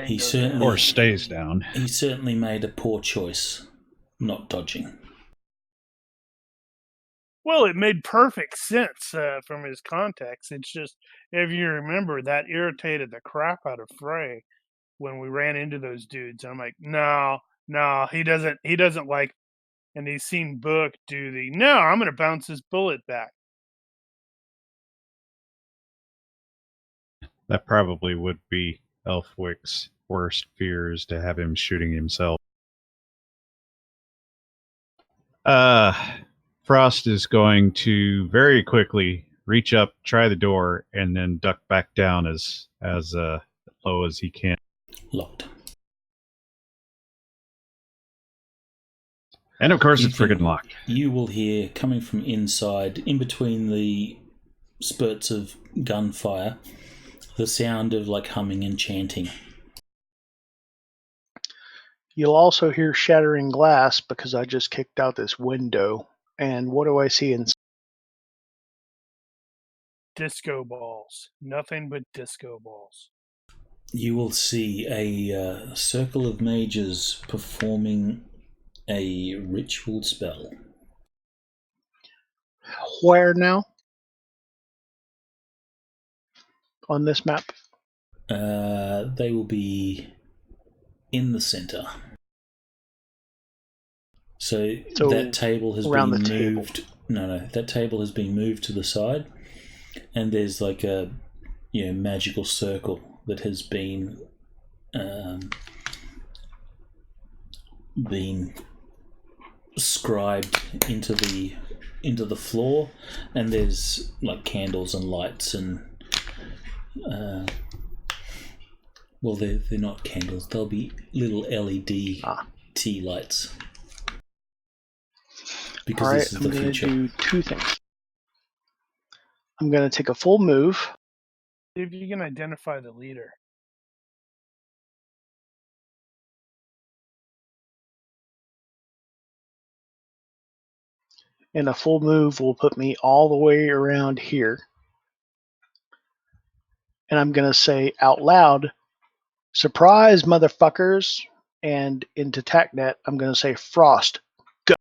He certainly Or stays down. He certainly made a poor choice, not dodging. Well, it made perfect sense from his context. It's just, if you remember, that irritated the crap out of Frey when we ran into those dudes. I'm like, no, he doesn't like, and he's seen Book do no, I'm going to bounce this bullet back. That probably would be Elfwick's worst fears, to have him shooting himself. Frost is going to very quickly reach up, try the door, and then duck back down as low as he can. Locked. And of course, it's friggin' locked. You will hear, coming from inside, in between the spurts of gunfire, the sound of like humming and chanting. You'll also hear shattering glass because I just kicked out this window. And what do I see inside? Disco balls. Nothing but disco balls. You will see a circle of mages performing a ritual spell. Where now? On this map? They will be in the center. So that table has been moved. No, that table has been moved to the side, and there's like a magical circle that has been scribed into the floor, and there's like candles and lights and well, they're not candles. They'll be little LED tea lights. Because this is the future. I'm going to do 2 things. I'm going to take a full move. See if you can identify the leader. And a full move will put me all the way around here. And I'm going to say out loud, "Surprise, motherfuckers!" And into TACnet, I'm going to say, "Frost, go."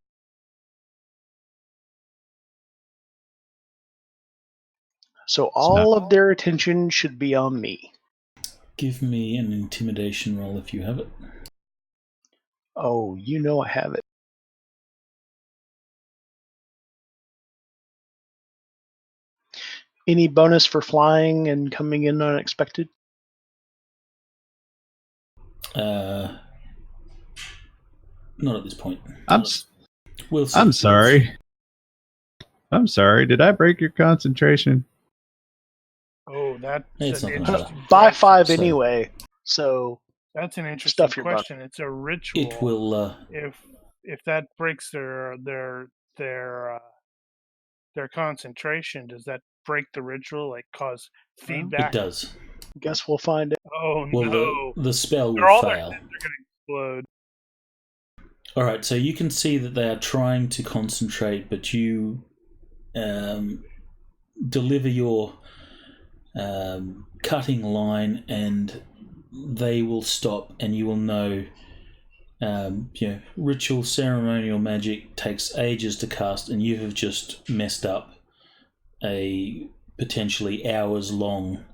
So all of their attention should be on me. Give me an intimidation roll if you have it. Oh, you know I have it. Any bonus for flying and coming in unexpected? Not at this point. I'm sorry. I'm sorry. Did I break your concentration? Oh, that's It's an not gonna matter. interesting By question. 5 So- anyway. So That's an interesting Stuff your butt. question. It's a ritual. It will. If that breaks their concentration, does that break the ritual? Like cause feedback? It does. guess we'll find out. Oh Well, no! the spell They're will all their fail. sins are going to explode. All right, so you can see that they are trying to concentrate, but you deliver your cutting line, and they will stop, and you will know. Ritual ceremonial magic takes ages to cast, and you have just messed up a potentially hours-long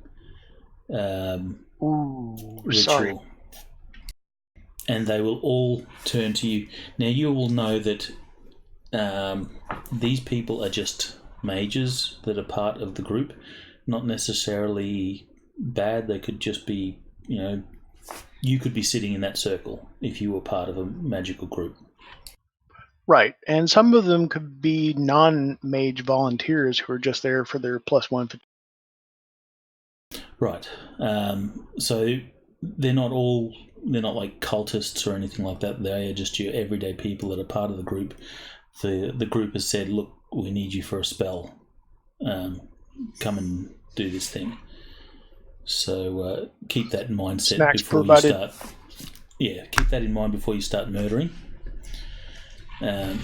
Ooh, ritual. sorry. And they will all turn to you. Now you will know that these people are just mages that are part of the group, not necessarily bad. They could just be, you could be sitting in that circle if you were part of a magical group. Right, and some of them could be non-mage volunteers who are just there for their +1. Right. So they're not like cultists or anything like that. They are just your everyday people that are part of the group. The group has said, look, we need you for a spell. Come and do this thing. So keep that in mind Snacks before provided. you start. Yeah, keep that in mind before you start murdering. And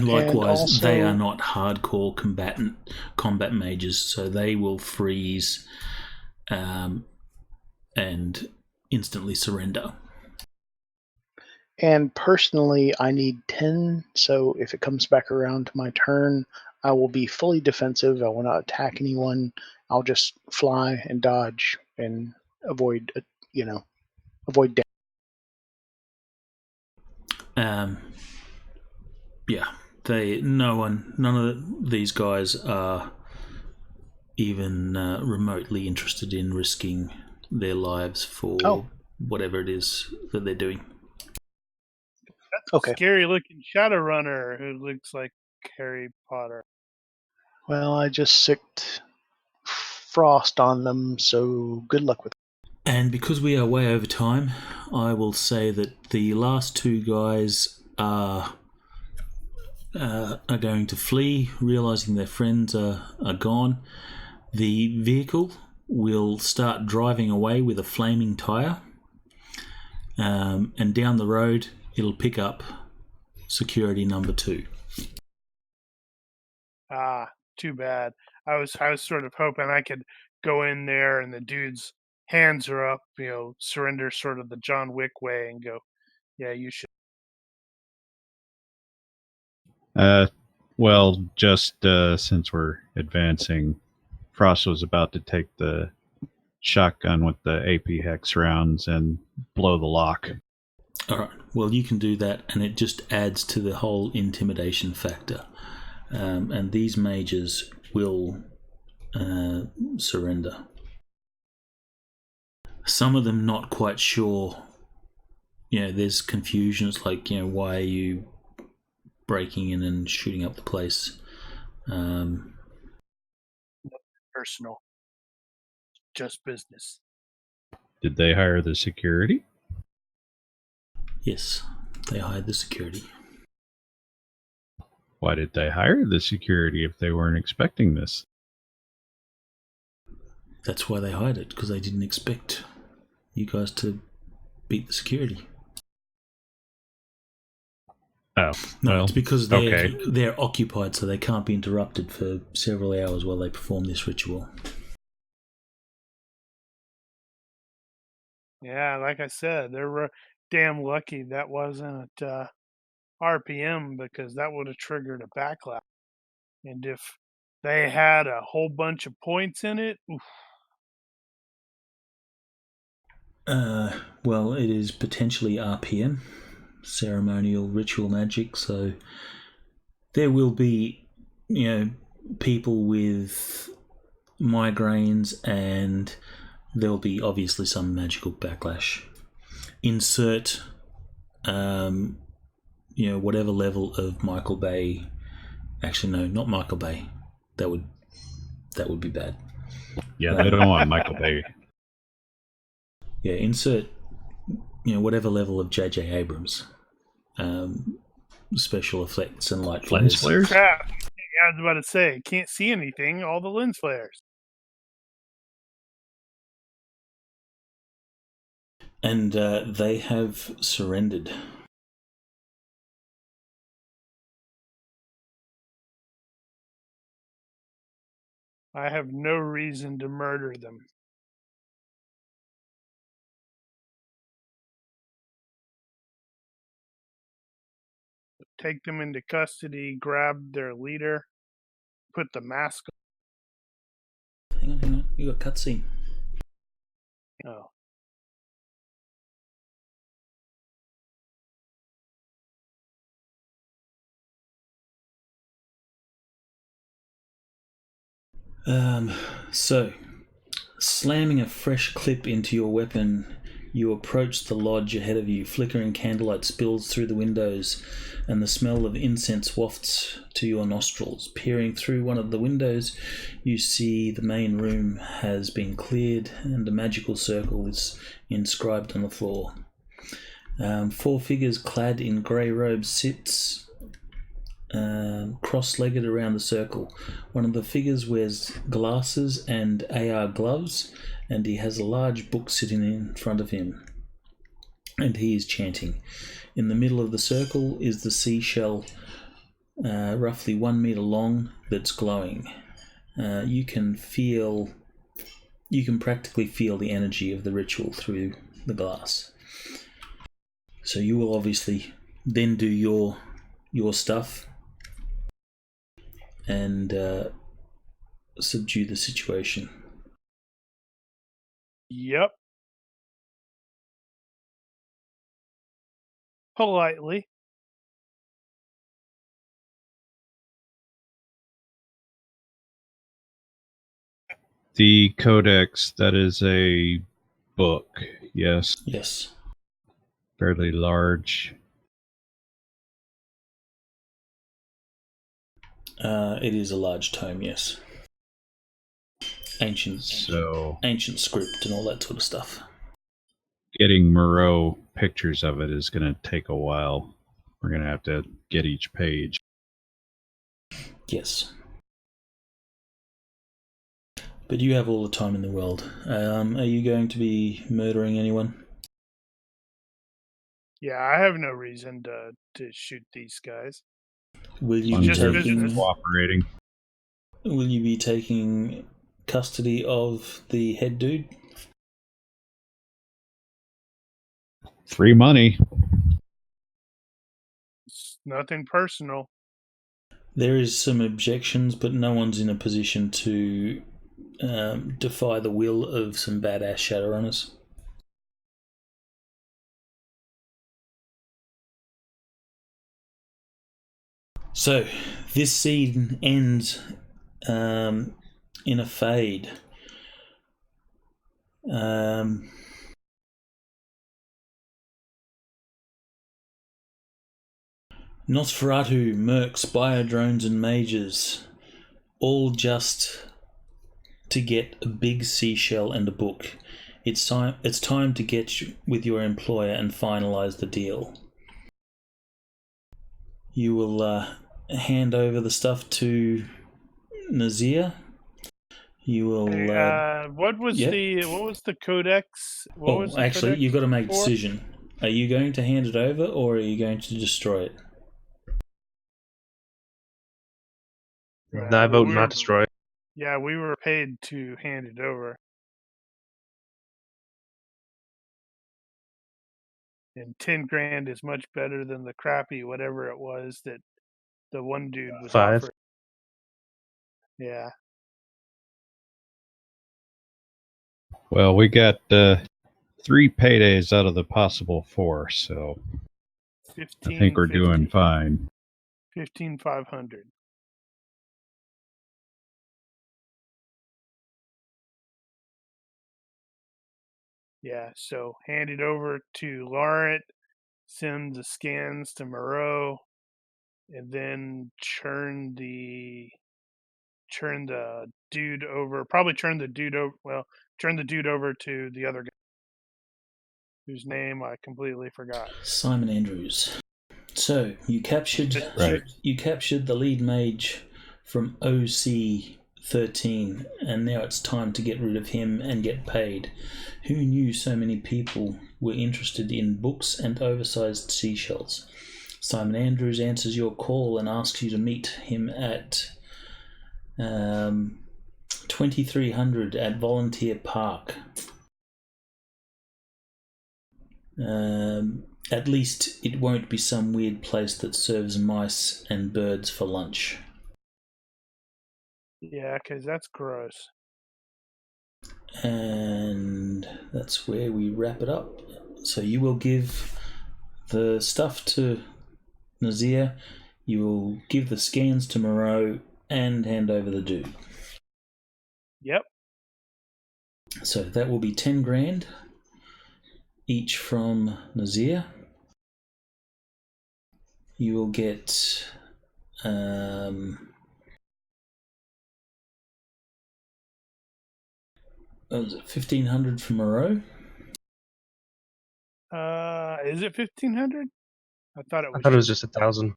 likewise, also- they are not hardcore combat mages, so they will freeze and instantly surrender. And personally, I need 10, so if it comes back around to my turn, I will be fully defensive. I will not attack anyone. I'll just fly and dodge and avoid damage. Yeah, none of these guys are even remotely interested in risking their lives for whatever it is that they're doing. That's Okay. a scary looking Shadowrunner who looks like Harry Potter. Well, I just sicked frost on them, so good luck with it. And because we are way over time, I will say that the last two guys are going to flee, realizing their friends are gone. The vehicle will start driving away with a flaming tire, and down the road it'll pick up security number 2. Ah, too bad. I was sort of hoping I could go in there and the dude's hands are up, surrender sort of the John Wick way and go, yeah, you should. Well, just since we're advancing, Frost was about to take the shotgun with the AP hex rounds and blow the lock. All right. Well, you can do that, and it just adds to the whole intimidation factor. And these mages will surrender. Some of them not quite sure. There's confusion. It's like, why are you breaking in and shooting up the place? Personal. Just business. Did they hire the security? Yes, they hired the security. Why did they hire the security if they weren't expecting this? That's why they hired it, because they didn't expect you guys to beat the security. Oh, No, well, it's because okay. they're occupied, so they can't be interrupted for several hours while they perform this ritual. Yeah, like I said, they're damn lucky that wasn't RPM because that would have triggered a backlash. And if they had a whole bunch of points in it, oof. Well, it is potentially RPM, ceremonial ritual magic, so there will be, people with migraines, and there'll be obviously some magical backlash. Insert, whatever level of Michael Bay. Actually, no, not Michael Bay. That would be bad. Yeah, they don't want Michael Bay. Yeah, insert whatever level of J.J. Abrams special effects and light Lens flares. flares? Crap. Yeah, I was about to say, can't see anything. All the lens flares. And they have surrendered. I have no reason to murder them. Take them into custody, grab their leader, put the mask Hang on. You got cutscene. on. Oh. So, slamming a fresh clip into your weapon, you approach the lodge ahead of you. Flickering candlelight spills through the windows, and the smell of incense wafts to your nostrils. Peering through one of the windows, you see the main room has been cleared, and a magical circle is inscribed on the floor. 4 figures clad in grey robes sits cross-legged around the circle. One of the figures wears glasses and AR gloves, and he has a large book sitting in front of him, and he is chanting. In the middle of the circle is the seashell, roughly 1 meter long, that's glowing. You can practically feel the energy of the ritual through the glass. So you will obviously then do your stuff and subdue the situation. Yep. Politely. The Codex, that is a book, yes. Yes. Fairly large. It is a large tome, yes. Ancient script and all that sort of stuff. Getting Moreau pictures of it is going to take a while. We're going to have to get each page. Yes. But you have all the time in the world. Are you going to be murdering anyone? Yeah, I have no reason to shoot these guys. Will you Just business. Cooperating. Will you be taking custody of the head dude? Free money. It's nothing personal. There is some objections, but no one's in a position to defy the will of some badass Shadowrunners. So, this scene ends in a fade. Nosferatu, mercs, biodrones, and mages, all just to get a big seashell and a book. It's time to get with your employer and finalize the deal. You will hand over the stuff to Nazir. You will. What was the codex? Actually, you've got to make a decision. Are you going to hand it over, or are you going to destroy it? I vote not destroy. Yeah, we were paid to hand it over. And 10 grand is much better than the crappy whatever it was that the one dude was 5. offering. Yeah. Well, we got 3 paydays out of the possible 4, so 15, I think we're 50. doing fine. 15,500. Yeah, so hand it over to Laurent, send the scans to Moreau, and then churn the dude over. Probably turn the dude over. Well, turn the dude over to the other guy, whose name I completely forgot. Simon Andrews. So you captured Right. you captured the lead mage from OC13, and now it's time to get rid of him and get paid. Who knew so many people were interested in books and oversized seashells? Simon Andrews answers your call and asks you to meet him at 2300 at Volunteer Park. At least it won't be some weird place that serves mice and birds for lunch. Yeah, because that's gross. And that's where we wrap it up. So you will give the stuff to Nazir, you will give the scans to Moreau, and hand over the dude. Yep. So that will be 10 grand each from Nazir. You will get was it 1,500 from Moreau? Is it 1,500? I thought it I was. thought it was just 1,000.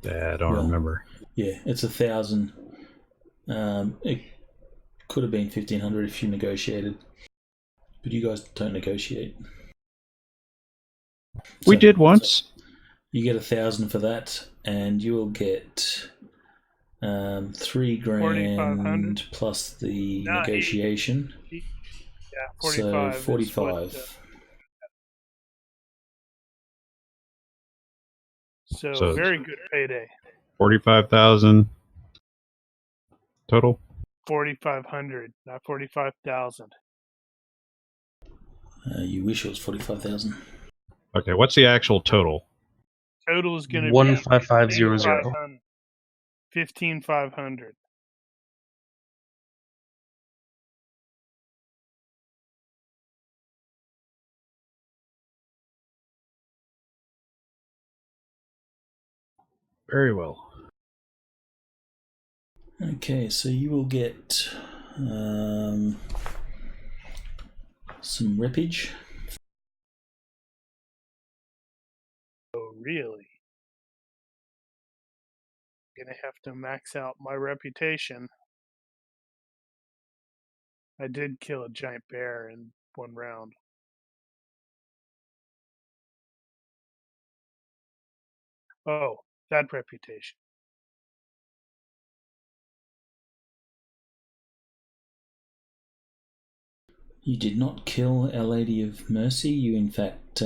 Yeah, I don't Well, remember. Yeah, it's 1,000. It could have been 1,500 if you negotiated, but you guys don't negotiate. We So- did once. You get 1,000 for that, and you will get 3 grand 4,500 plus the No, negotiation. Yeah, 45. So is 45. what, so So- very good payday. 45,000 total. 4,500, not 45,000. You wish it was 45,000. Okay, what's the actual total? Total is going to be 15500. 15,500. Very well. Okay, so you will get some rippage. Oh, really? Gonna have to max out my reputation. I did kill a giant bear in one round. Oh, that reputation. You did not kill Our Lady of Mercy. You, in fact,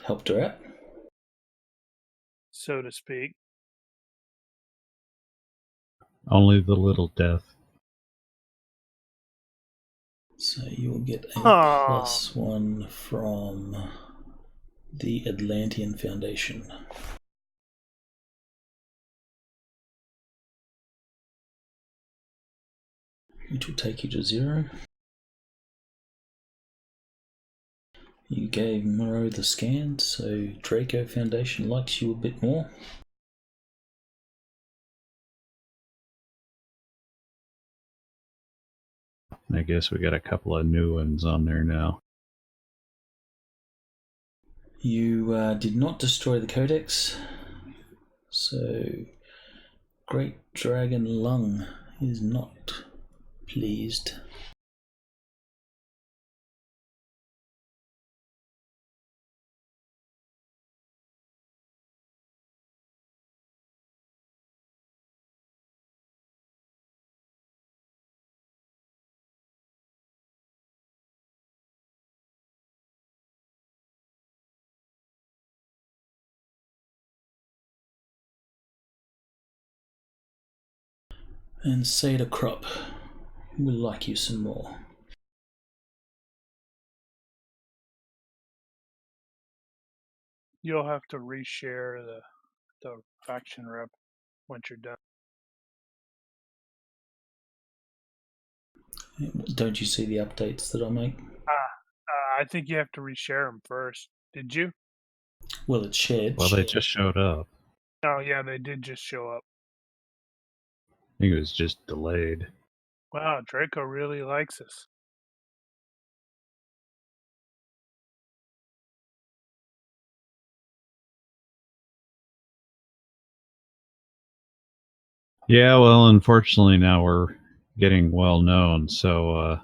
helped her out. So to speak. Only the little death. So you will get a Aw. +1 from the Atlantean Foundation. Which will take you to 0. You gave Moreau the scan, so Draco Foundation likes you a bit more. I guess we got a couple of new ones on there now. You did not destroy the Codex, so Great Dragon Lung is not pleased. And Seda Crop will like you some more. You'll have to reshare the faction rep once you're done. Don't you see the updates that I make? I think you have to reshare them first. Did you? Well, it's shared. Well, they just showed up. Oh, yeah, they did just show up. I think it was just delayed. Wow, Draco really likes us. Yeah, well, unfortunately now we're getting well known, so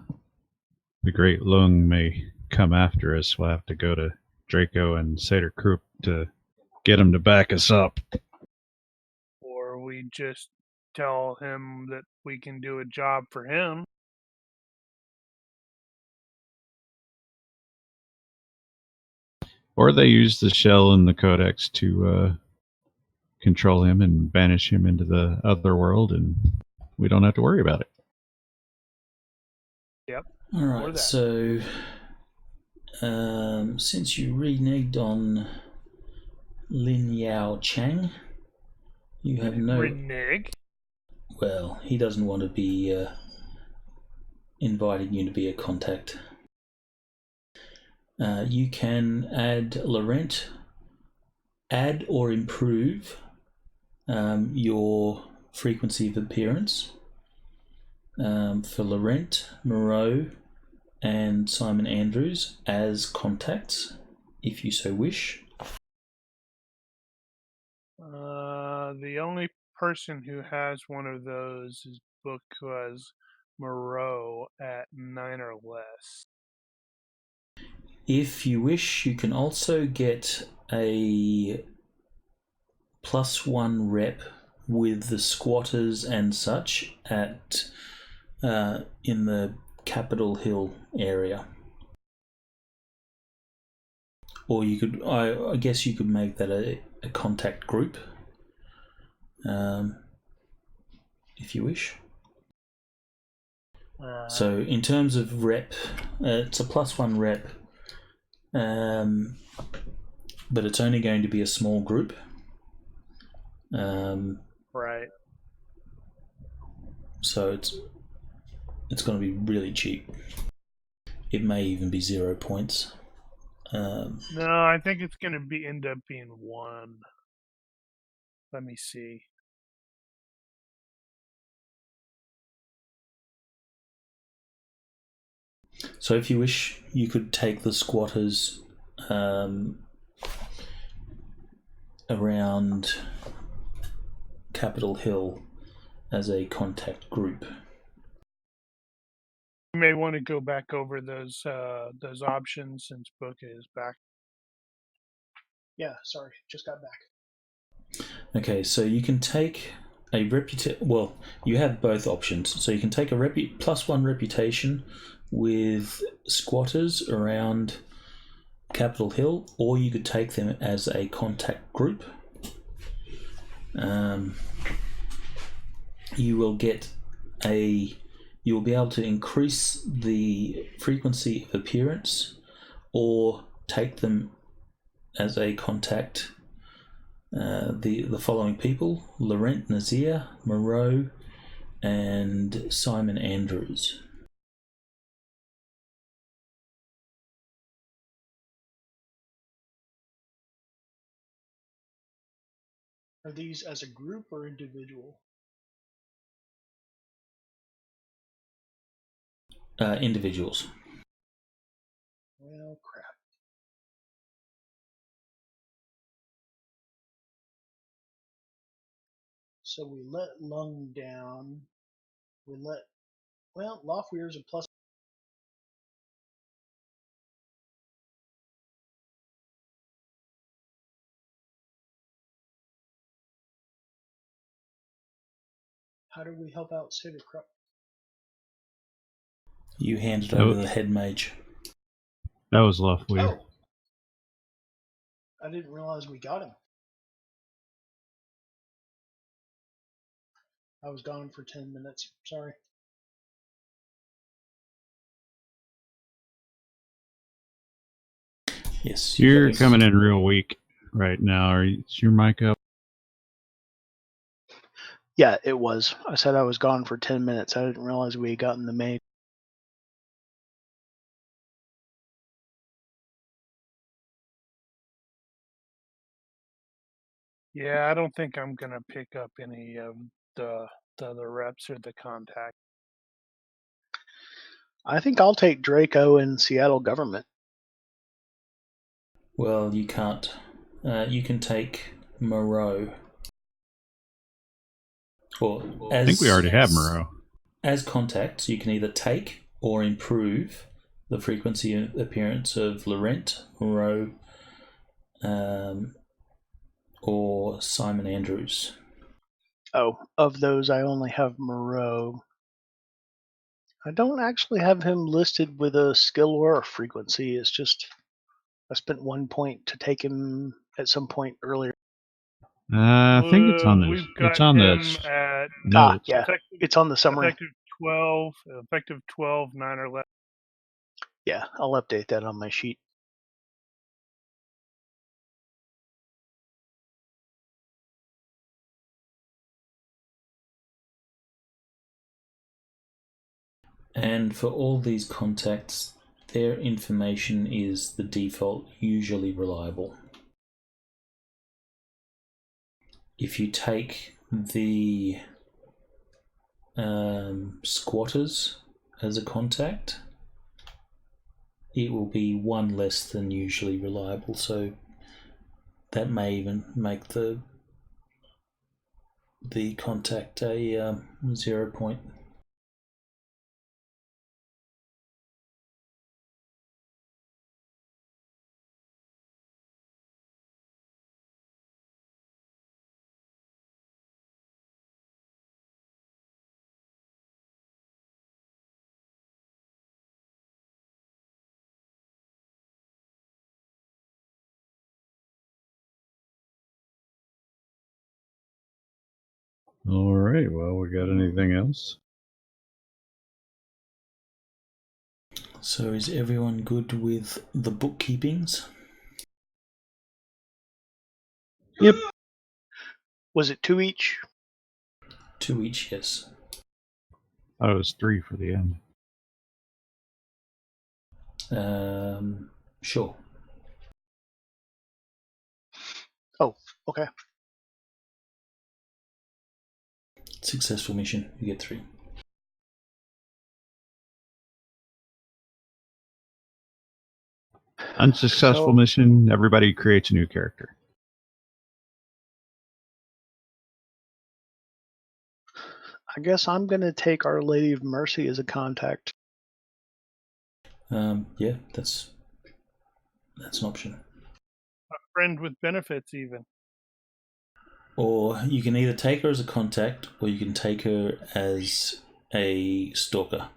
the Great Lung may come after us. We'll have to go to Draco and Seder Krupp to get him to back us up. Or we just tell him that we can do a job for him. Or they use the shell in the Codex to control him and banish him into the other world, and we don't have to worry about it. Yep. All Or right, that. so since you reneged on Lin Yao Chang, you have no. Renege? Well, he doesn't want to be inviting you to be a contact. You can add Laurent, add or improve your frequency of appearance for Laurent, Moreau, and Simon Andrews as contacts, if you so wish. The only person who has one of those is booked as Moreau at 9 or less. If you wish, you can also get a +1 rep with the squatters and such at in the Capitol Hill area. Or you could, I guess you could make that a contact group, if you wish. So in terms of rep, it's a +1 rep, but it's only going to be a small group. Right. So it's going to be really cheap. It may even be 0 points. No, I think it's going to end up being 1. Let me see. So if you wish, you could take the squatters around Capitol Hill as a contact group. You may want to go back over those options since Book is back. Yeah, sorry, just got back. Okay, so you can take a reputation. Well, you have both options. So you can take a +1 reputation with squatters around Capitol Hill, or you could take them as a contact group. You will be able to increase the frequency of appearance, or take them as a contact. The following people: Laurent Nazir, Moreau, and Simon Andrews. Are these as a group or individual? Individuals. Well, crap. So we let Lung down. Loftweir's a plus. How do we help out Seder Krupp? You hand it over to the head mage. That was Loftweir. Oh. I didn't realize we got him. I was gone for 10 minutes. Sorry. Yes. You're coming in real weak right now. Is your mic up? Yeah, it was. I said I was gone for 10 minutes. I didn't realize we had gotten the maid. Yeah, I don't think I'm gonna pick up any of the other reps or the contact. I think I'll take Draco and Seattle government. Well, you can't. You can take Moreau. Or I think we already have Moreau. As contacts, you can either take or improve the frequency and appearance of Laurent, Moreau, or Simon Andrews. Oh, of those, I only have Moreau. I don't actually have him listed with a skill or a frequency. It's just I spent 1 point to take him at some point earlier. I think it's on the. We've got It's on him the at notes. Yeah, effective, it's on the summary. effective 12, 9 or less. Yeah, I'll update that on my sheet. And for all these contacts, their information is the default, usually reliable. If you take the squatters as a contact, it will be one less than usually reliable, so that may even make the contact a 0 point. All right. Well, we got anything else? So is everyone good with the bookkeepings? Yep. Was it 2 each? 2 each, yes. Oh, it was 3 for the end. Sure. Oh, okay. Successful mission, you get 3. Unsuccessful mission, everybody creates a new character. I guess I'm going to take Our Lady of Mercy as a contact. Yeah, that's an option. A friend with benefits, even. Or you can either take her as a contact, or you can take her as a stalker.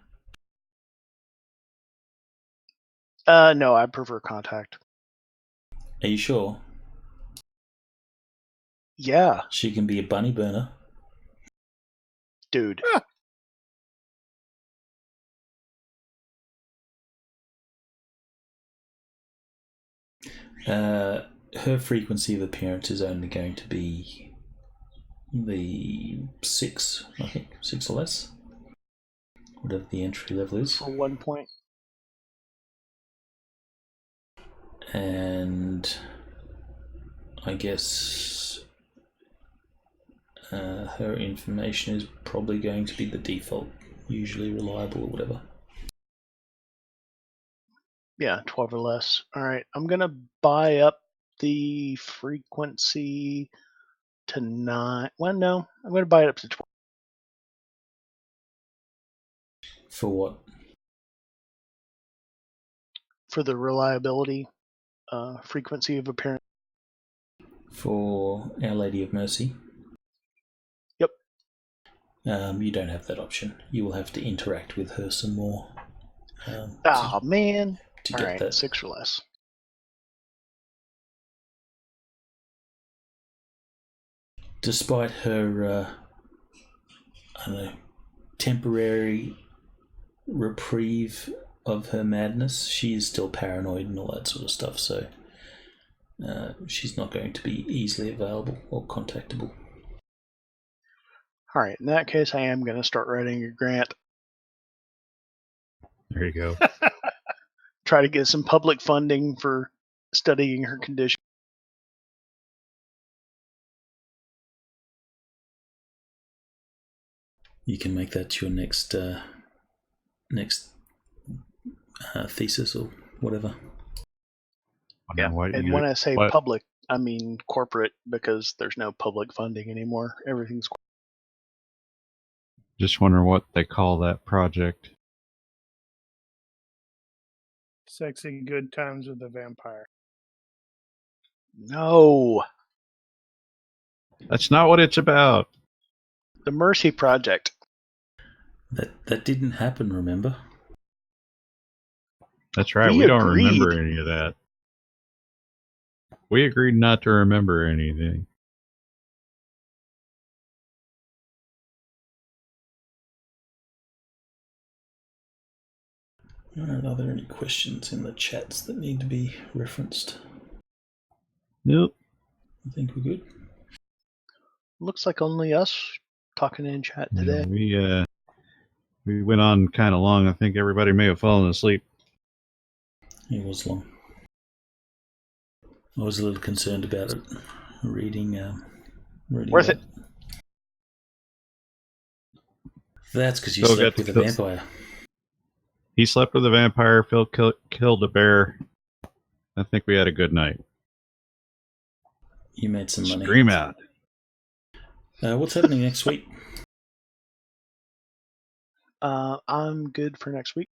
No, I prefer contact. Are you sure? Yeah, She can be a bunny burner. dude. Her frequency of appearance is only going to be the 6, I think, 6 or less. Whatever the entry level is. For 1 point. And I guess her information is probably going to be the default, usually reliable or whatever. Yeah, 12 or less. All right, I'm going to buy up the frequency to 9. Well, no, I'm going to buy it up to 12. For what? For the reliability, frequency of appearance. For Our Lady of Mercy? Yep. You don't have that option. You will have to interact with her some more. Man. To All get right, that. 6 or less. Despite her, I don't know, temporary reprieve of her madness, she is still paranoid and all that sort of stuff, so she's not going to be easily available or contactable. All right, in that case, I am going to start writing a grant. There you go. Try to get some public funding for studying her condition. You can make that your next thesis or whatever. Yeah, What and you- when I say what- public, I mean corporate, because there's no public funding anymore. Everything's Just wonder what they call that project. Sexy Good Times with the Vampire. no. That's not what it's about. The Mercy Project. That didn't happen, remember? That's right. We We don't agreed. remember any of that. We agreed not to remember anything. Alright, are there any questions in the chats that need to be referenced? Nope. I think we're good. Looks like only us talking in chat today. Yeah, we went on kind of long. I think everybody may have fallen asleep. It was long. I was a little concerned about it. Reading Worth it. That's because you Phil slept got with a to kill- vampire. He slept with a vampire. Phil killed a bear. I think we had a good night. You made some money. Scream out. What's happening next week? I'm good for next week.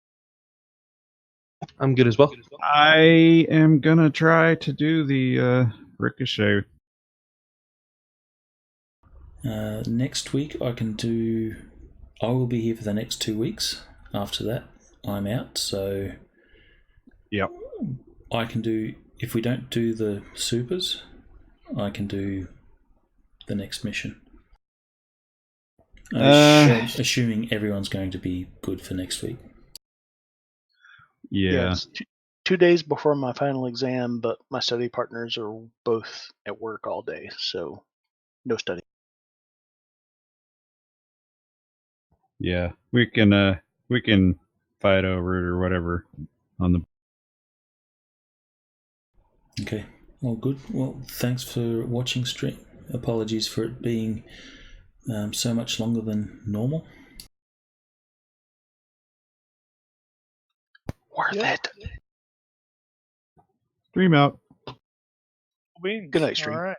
I'm good as well. I am gonna try to do the ricochet. Next week I will be here for the next 2 weeks. After that, I'm out. So Yep. I can do, if we don't do the supers, I can do the next mission. Assuming everyone's going to be good for next week. Yeah. It's 2 days before my final exam, but my study partners are both at work all day, so no study. Yeah. We can fight over it or whatever on the. Okay. Well, good. Well, thanks for watching stream. Apologies for it being so much longer than normal. Worth it. Stream out. Beans. Good night, stream. All right.